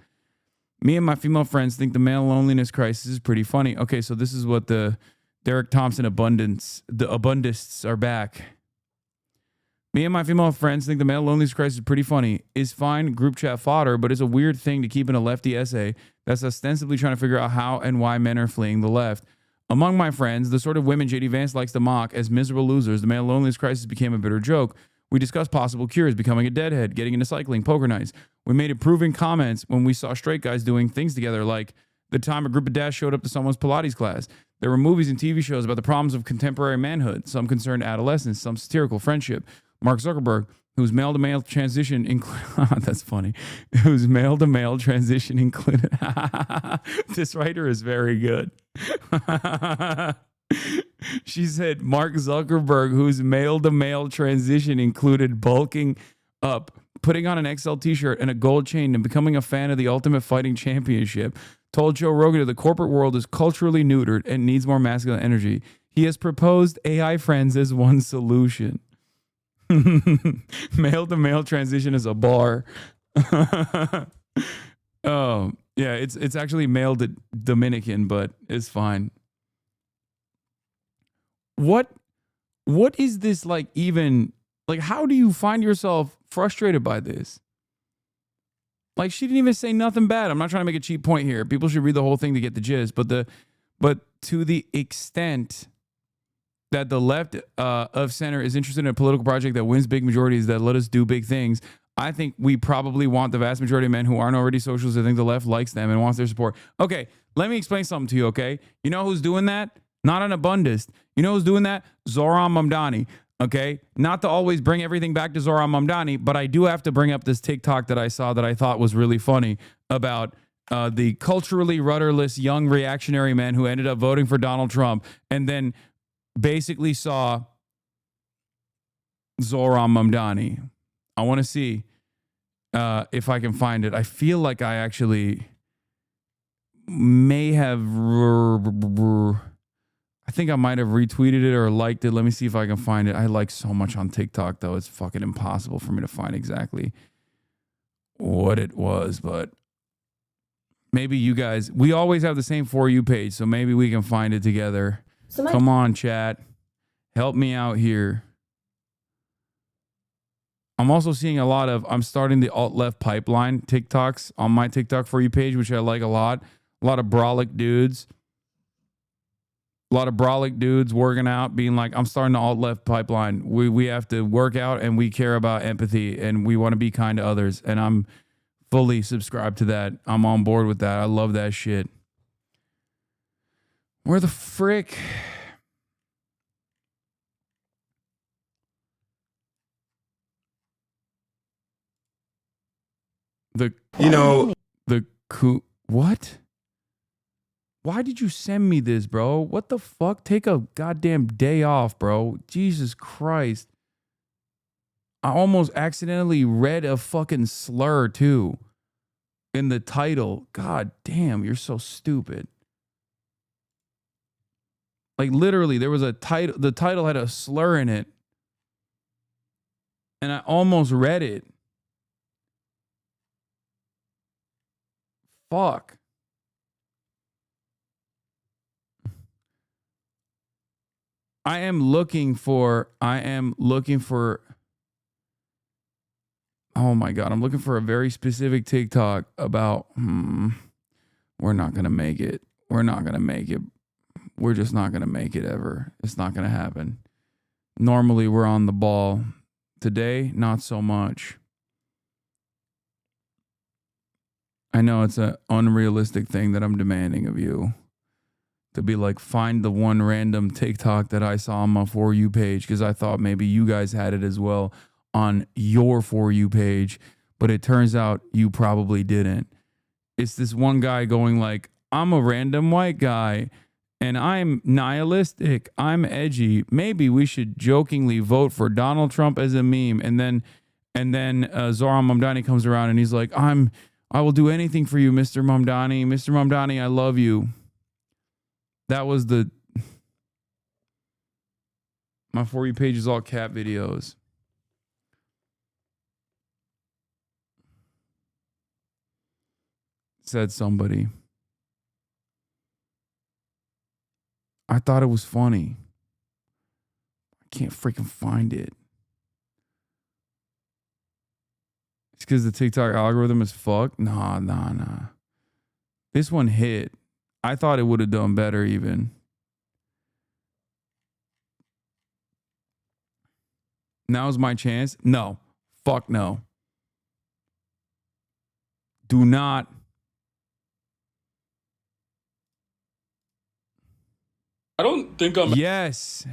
Me and my female friends think the male loneliness crisis is pretty funny. Okay, so this is what the Derek Thompson abundists are back. Me and my female friends think the male loneliness crisis is pretty funny. Is fine group chat fodder, but it's a weird thing to keep in a lefty essay that's ostensibly trying to figure out how and why men are fleeing the left. Among my friends, the sort of women J.D. Vance likes to mock as miserable losers, the male loneliness crisis became a bitter joke. We discussed possible cures, becoming a deadhead, getting into cycling, poker nights. We made approving comments when we saw straight guys doing things together, like the time a group of dads showed up to someone's Pilates class. There were movies and TV shows about the problems of contemporary manhood, some concerned adolescence, some satirical friendship. Mark Zuckerberg, whose male-to-male transition included... That's funny. Whose male-to-male transition included... This writer is very good. She said Mark Zuckerberg, whose male-to-male transition included bulking up, putting on an XL t-shirt and a gold chain, and becoming a fan of the Ultimate Fighting Championship, told Joe Rogan that the corporate world is culturally neutered and needs more masculine energy. He has proposed AI friends as one solution. Male-to-male transition is a bar. Oh, yeah, it's actually male to Dominican, but it's fine. What is this like even, like, how do you find yourself frustrated by this? Like, she didn't even say nothing bad. I'm not trying to make a cheap point here. People should read the whole thing to get the gist, but to the extent that the left of center is interested in a political project that wins big majorities that let us do big things, I think we probably want the vast majority of men who aren't already socialists to think the left likes them and wants their support. Okay, let me explain something to you, okay? You know who's doing that? Not an abundist. You know who's doing that? Zohran Mamdani, okay? Not to always bring everything back to Zohran Mamdani, but I do have to bring up this TikTok that I saw that I thought was really funny about the culturally rudderless young reactionary man who ended up voting for Donald Trump and then basically saw Zohran Mamdani. I want to see if I can find it. I feel like I actually may have... I think I might have retweeted it or liked it. Let me see if I can find it. I like so much on TikTok, though. It's fucking impossible for me to find exactly what it was, but maybe you guys... We always have the same For You page, so maybe we can find it together. Come on, chat. Help me out here. I'm also seeing a lot of... I'm starting the alt-left pipeline TikToks on my TikTok For You page, which I like a lot. A lot of brolic dudes. A lot of brolic dudes working out, being like, I'm starting the alt-left pipeline. We have to work out, and we care about empathy, and we want to be kind to others. And I'm fully subscribed to that. I'm on board with that. I love that shit. Where the frick? What? Why did you send me this, bro? What the fuck? Take a goddamn day off, bro. Jesus Christ. I almost accidentally read a fucking slur, too, in the title. God damn, you're so stupid. Like, literally, there was a title. The title had a slur in it. And I almost read it. Fuck. I am looking for, oh my God, I'm looking for a very specific TikTok about, we're not going to make it. We're not going to make it. We're just not going to make it ever. It's not going to happen. Normally we're on the ball. Today, not so much. I know it's an unrealistic thing that I'm demanding of you. To be like, find the one random TikTok that I saw on my For You page, because I thought maybe you guys had it as well on your For You page, but it turns out you probably didn't. It's this one guy going like, I'm a random white guy, and I'm nihilistic, I'm edgy, maybe we should jokingly vote for Donald Trump as a meme. And then Zohran Mamdani comes around and he's like, I will do anything for you, Mr. Mamdani. Mr. Mamdani, I love you. That was my For You page is all cat videos. Said somebody. I thought it was funny. I can't freaking find it. It's because the TikTok algorithm is fucked? Nah. This one hit. I thought it would have done better even. Now's my chance? No. Fuck no. Do not. I don't think I'm... Yes.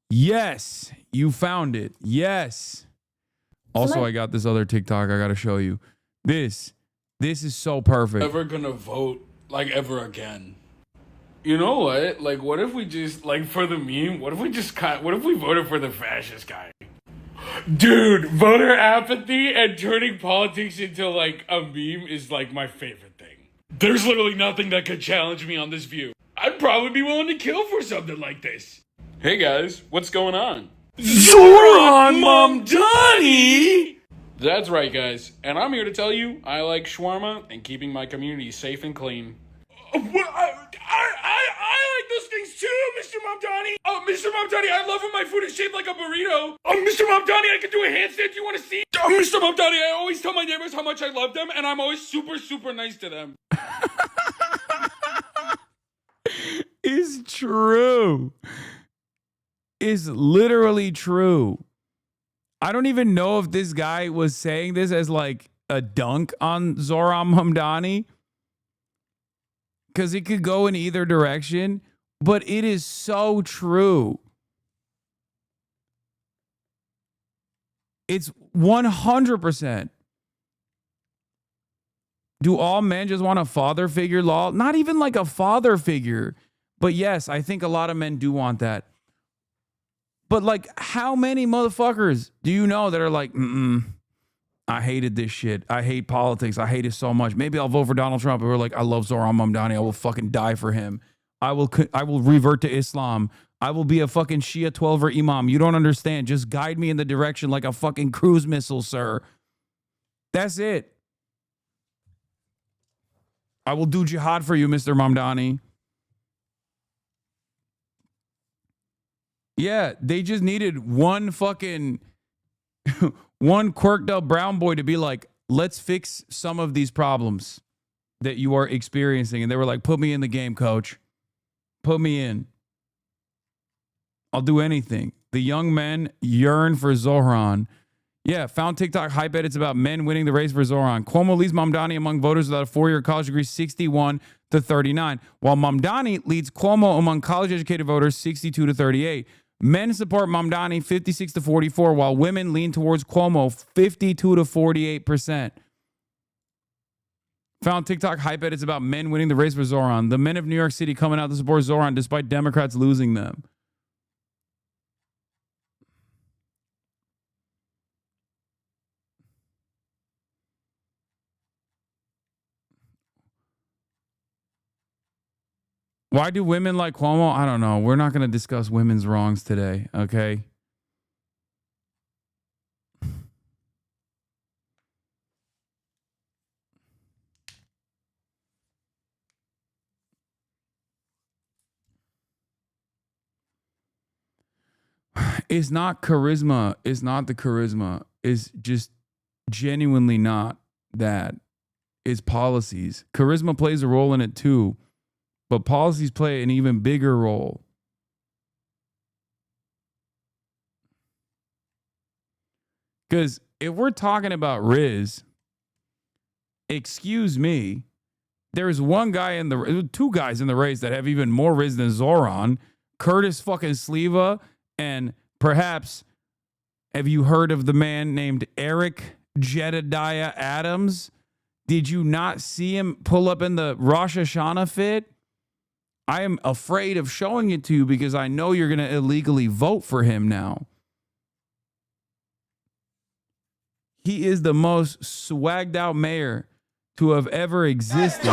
Yes. You found it. Yes. Also, I got this other TikTok I got to show you. This is so perfect. Ever gonna vote like ever again. You know what? Like, what if we just, like, for the meme, what if we voted for the fascist guy? Dude, voter apathy and turning politics into, like, a meme is, like, my favorite thing. There's literally nothing that could challenge me on this view. I'd probably be willing to kill for something like this. Hey, guys, what's going on? Zohran Mamdani! That's right, guys. And I'm here to tell you, I like shawarma and keeping my community safe and clean. I like those things too, Mr. Mamdani. Oh, Mr. Mamdani, I love when my food is shaped like a burrito. Oh, Mr. Mamdani, I can do a handstand. Do you want to see? Oh, Mr. Mamdani, I always tell my neighbors how much I love them, and I'm always super, super nice to them. It's true. It's literally true. I don't even know if this guy was saying this as like a dunk on Zohran Mamdani, because it could go in either direction, but it is so true. It's 100%. Do all men just want a father figure, law? Not even like a father figure. But yes, I think a lot of men do want that. But like, how many motherfuckers do you know that are like, I hated this shit. I hate politics. I hate it so much. Maybe I'll vote for Donald Trump. Or like, I love Zohran Mamdani. I will fucking die for him. I will revert to Islam. I will be a fucking Shia 12er imam. You don't understand. Just guide me in the direction like a fucking cruise missile, sir. That's it. I will do jihad for you, Mr. Mamdani. Yeah, they just needed one fucking one quirked up brown boy to be like, let's fix some of these problems that you are experiencing. And they were like, put me in the game, coach. Put me in. I'll do anything. The young men yearn for Zohran. Yeah, found TikTok hype edits about men winning the race for Zohran. Cuomo leads Mamdani among voters without a 4-year college degree 61-39, while Mamdani leads Cuomo among college-educated voters 62-38. Men support Mamdani 56-44, while women lean towards Cuomo 52-48%. Found TikTok hype edits about men winning the race for Zohran. The men of New York City coming out to support Zohran despite Democrats losing them. Why do women like Cuomo? I don't know. We're not going to discuss women's wrongs today, okay? It's not charisma. It's not the charisma. It's just genuinely not that. It's policies. Charisma plays a role in it too. But policies play an even bigger role. Because if we're talking about Riz, excuse me, there's two guys in the race that have even more Riz than Zohran. Curtis fucking Sleva, and perhaps, have you heard of the man named Eric Jedediah Adams? Did you not see him pull up in the Rosh Hashanah fit? I am afraid of showing it to you because I know you're going to illegally vote for him now. He is the most swagged out mayor to have ever existed.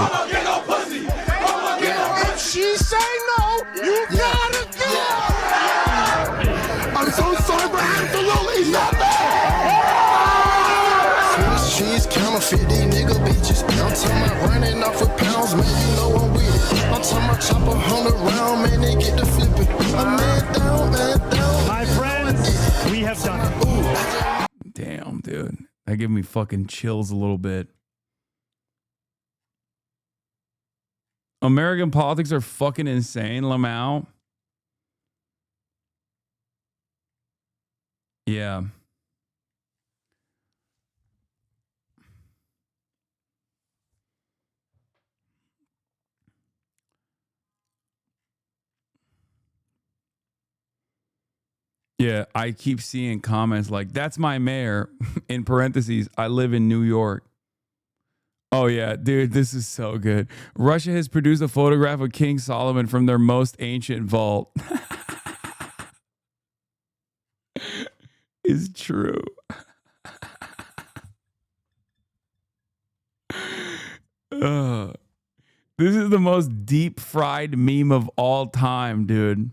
If she say no, you gotta go. I'm so sorry, but absolutely nothing. She's counterfeit, these nigga bitches. I'm talking about running off with pounds, man, you know I'm with it. I'm talking about chopper 100 round, man, they get to flipping. I'm man down. My friends, we have done it. Ooh. Damn, dude. That gave me fucking chills a little bit. American politics are fucking insane, Lamau. Yeah. Yeah, I keep seeing comments like, that's my mayor. In parentheses, I live in New York. Oh, yeah, dude, this is so good. Russia has produced a photograph of King Solomon from their most ancient vault. It's true. This is the most deep fried meme of all time, dude.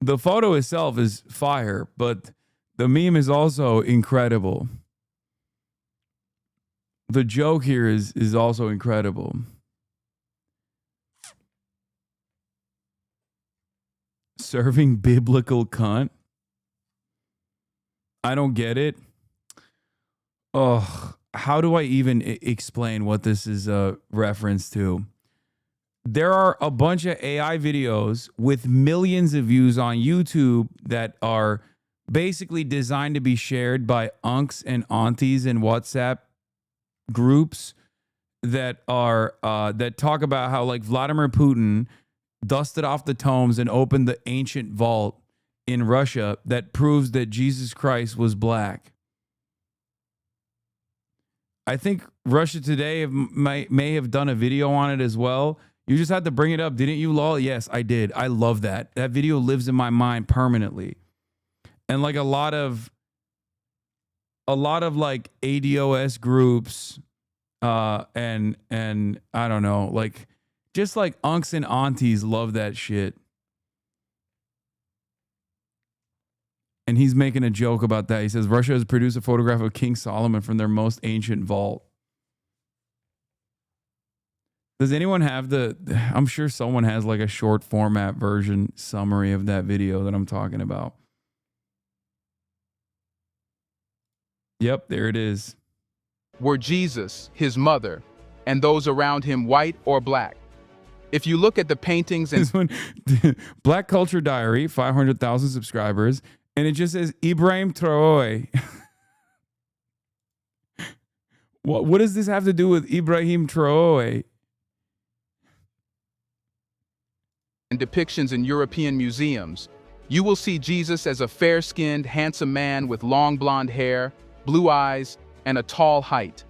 The photo itself is fire, but the meme is also incredible. The joke here is also incredible. Serving biblical cunt? I don't get it. Oh, how do I even explain what this is a reference to? There are a bunch of AI videos with millions of views on YouTube that are basically designed to be shared by unks and aunties in WhatsApp groups that are that talk about how like Vladimir Putin dusted off the tomes and opened the ancient vault in Russia that proves that Jesus Christ was black. I think Russia Today may have done a video on it as well. You just had to bring it up, didn't you, Lol? Yes, I did. I love that. That video lives in my mind permanently. And like a lot of like ADOS groups and I don't know, like just like unks and aunties love that shit. And he's making a joke about that. He says Russia has produced a photograph of King Solomon from their most ancient vault. Does anyone have I'm sure someone has like a short format version summary of that video that I'm talking about. Yep, there it is. Were Jesus, his mother, and those around him white or black? If you look at the paintings and... This one, Black Culture Diary, 500,000 subscribers, and it just says Ibrahim Traore. What does this have to do with Ibrahim Traore? And depictions in European museums, you will see Jesus as a fair-skinned, handsome man with long blonde hair, blue eyes, and a tall height.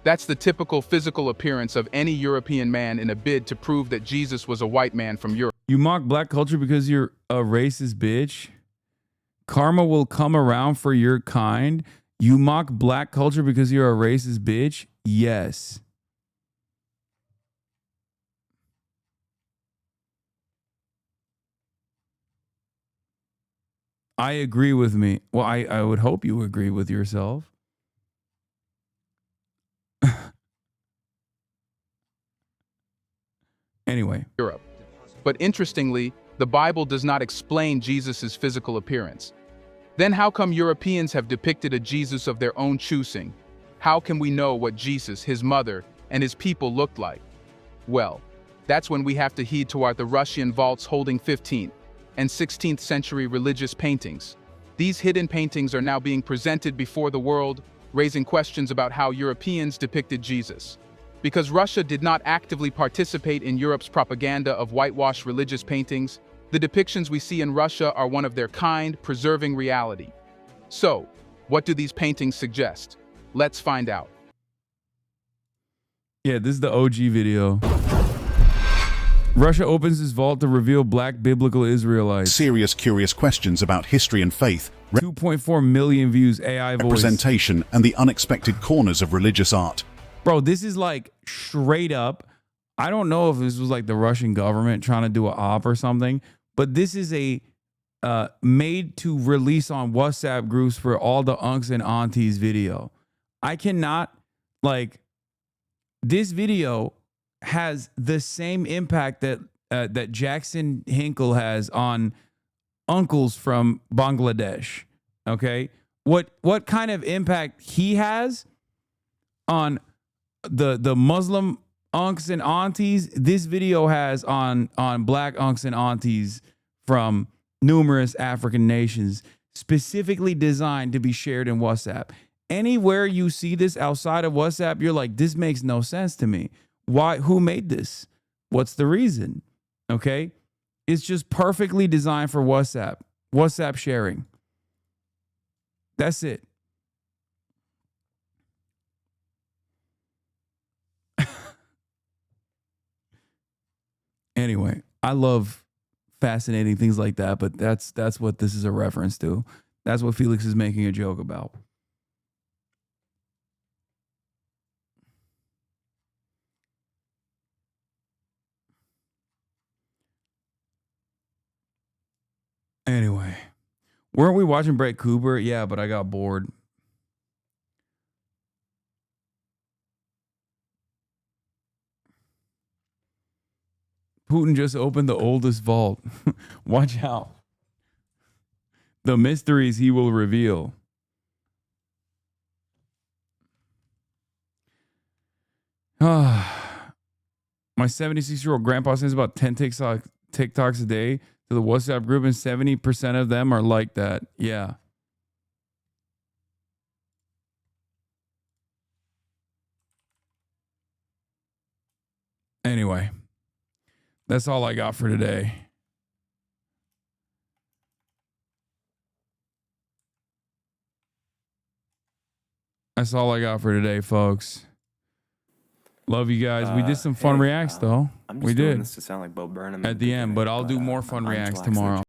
That's the typical physical appearance of any European man in a bid to prove that Jesus was a white man from Europe. You mock black culture because you're a racist bitch? Karma will come around for your kind. You mock black culture because you're a racist bitch? Yes. I agree with me. Well, I would hope you agree with yourself. Anyway. Europe. But interestingly, the Bible does not explain Jesus' physical appearance. Then how come Europeans have depicted a Jesus of their own choosing? How can we know what Jesus, his mother, and his people looked like? Well, that's when we have to heed toward the Russian vaults holding 15th and 16th century religious paintings. These hidden paintings are now being presented before the world, raising questions about how Europeans depicted Jesus. Because Russia did not actively participate in Europe's propaganda of whitewashed religious paintings, The depictions we see in Russia are one of their kind, preserving reality. So, what do these paintings suggest? Let's find out. Yeah, this is the OG video. Russia opens its vault to reveal black biblical Israelites. Serious, curious questions about history and faith. 2.4 million views, AI voice. Representation and the unexpected corners of religious art. Bro, this is like straight up. I don't know if this was like the Russian government trying to do an op or something, but this is a made to release on WhatsApp groups for all the unks and aunties video. I cannot, like, this video has the same impact that that Jackson Hinkle has on uncles from Bangladesh. Okay, what kind of impact he has on the Muslim unks and aunties, this video has on black unks and aunties from numerous African nations, specifically designed to be shared in WhatsApp. Anywhere you see this outside of WhatsApp, you're like, this makes no sense to me. Why? Who made this? What's the reason? Okay. It's just perfectly designed for WhatsApp sharing. That's it. Anyway, I love fascinating things like that, but that's what this is a reference to. That's what Felix is making a joke about. Anyway, weren't we watching Brett Cooper? Yeah, but I got bored. Putin just opened the oldest vault. Watch out. The mysteries he will reveal. My 76-year-old grandpa sends about 10 TikToks a day to the WhatsApp group, and 70% of them are like that. Yeah. Anyway, that's all I got for today. That's all I got for today, folks. Love you guys. We did some fun reacts, though. I'm just We doing did this to sound like Bo Burnham at the end, but I'll do more fun reacts tomorrow.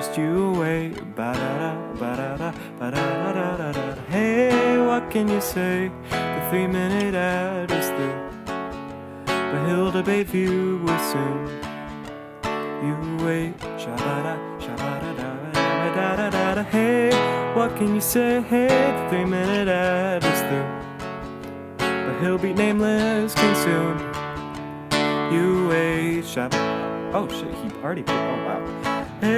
just you wait. Ba-da-da, ba-da-da, ba-da-da, da-da-da. Hey, what can you say? The 3-minute ad is through, but he'll debate view will soon. You wait. Shabada, shabada, da-da-da-da-da. Hey, what can you say? Hey, the 3-minute ad is through, but he'll be nameless king soon. You wait. Oh shit, he already put. Oh wow.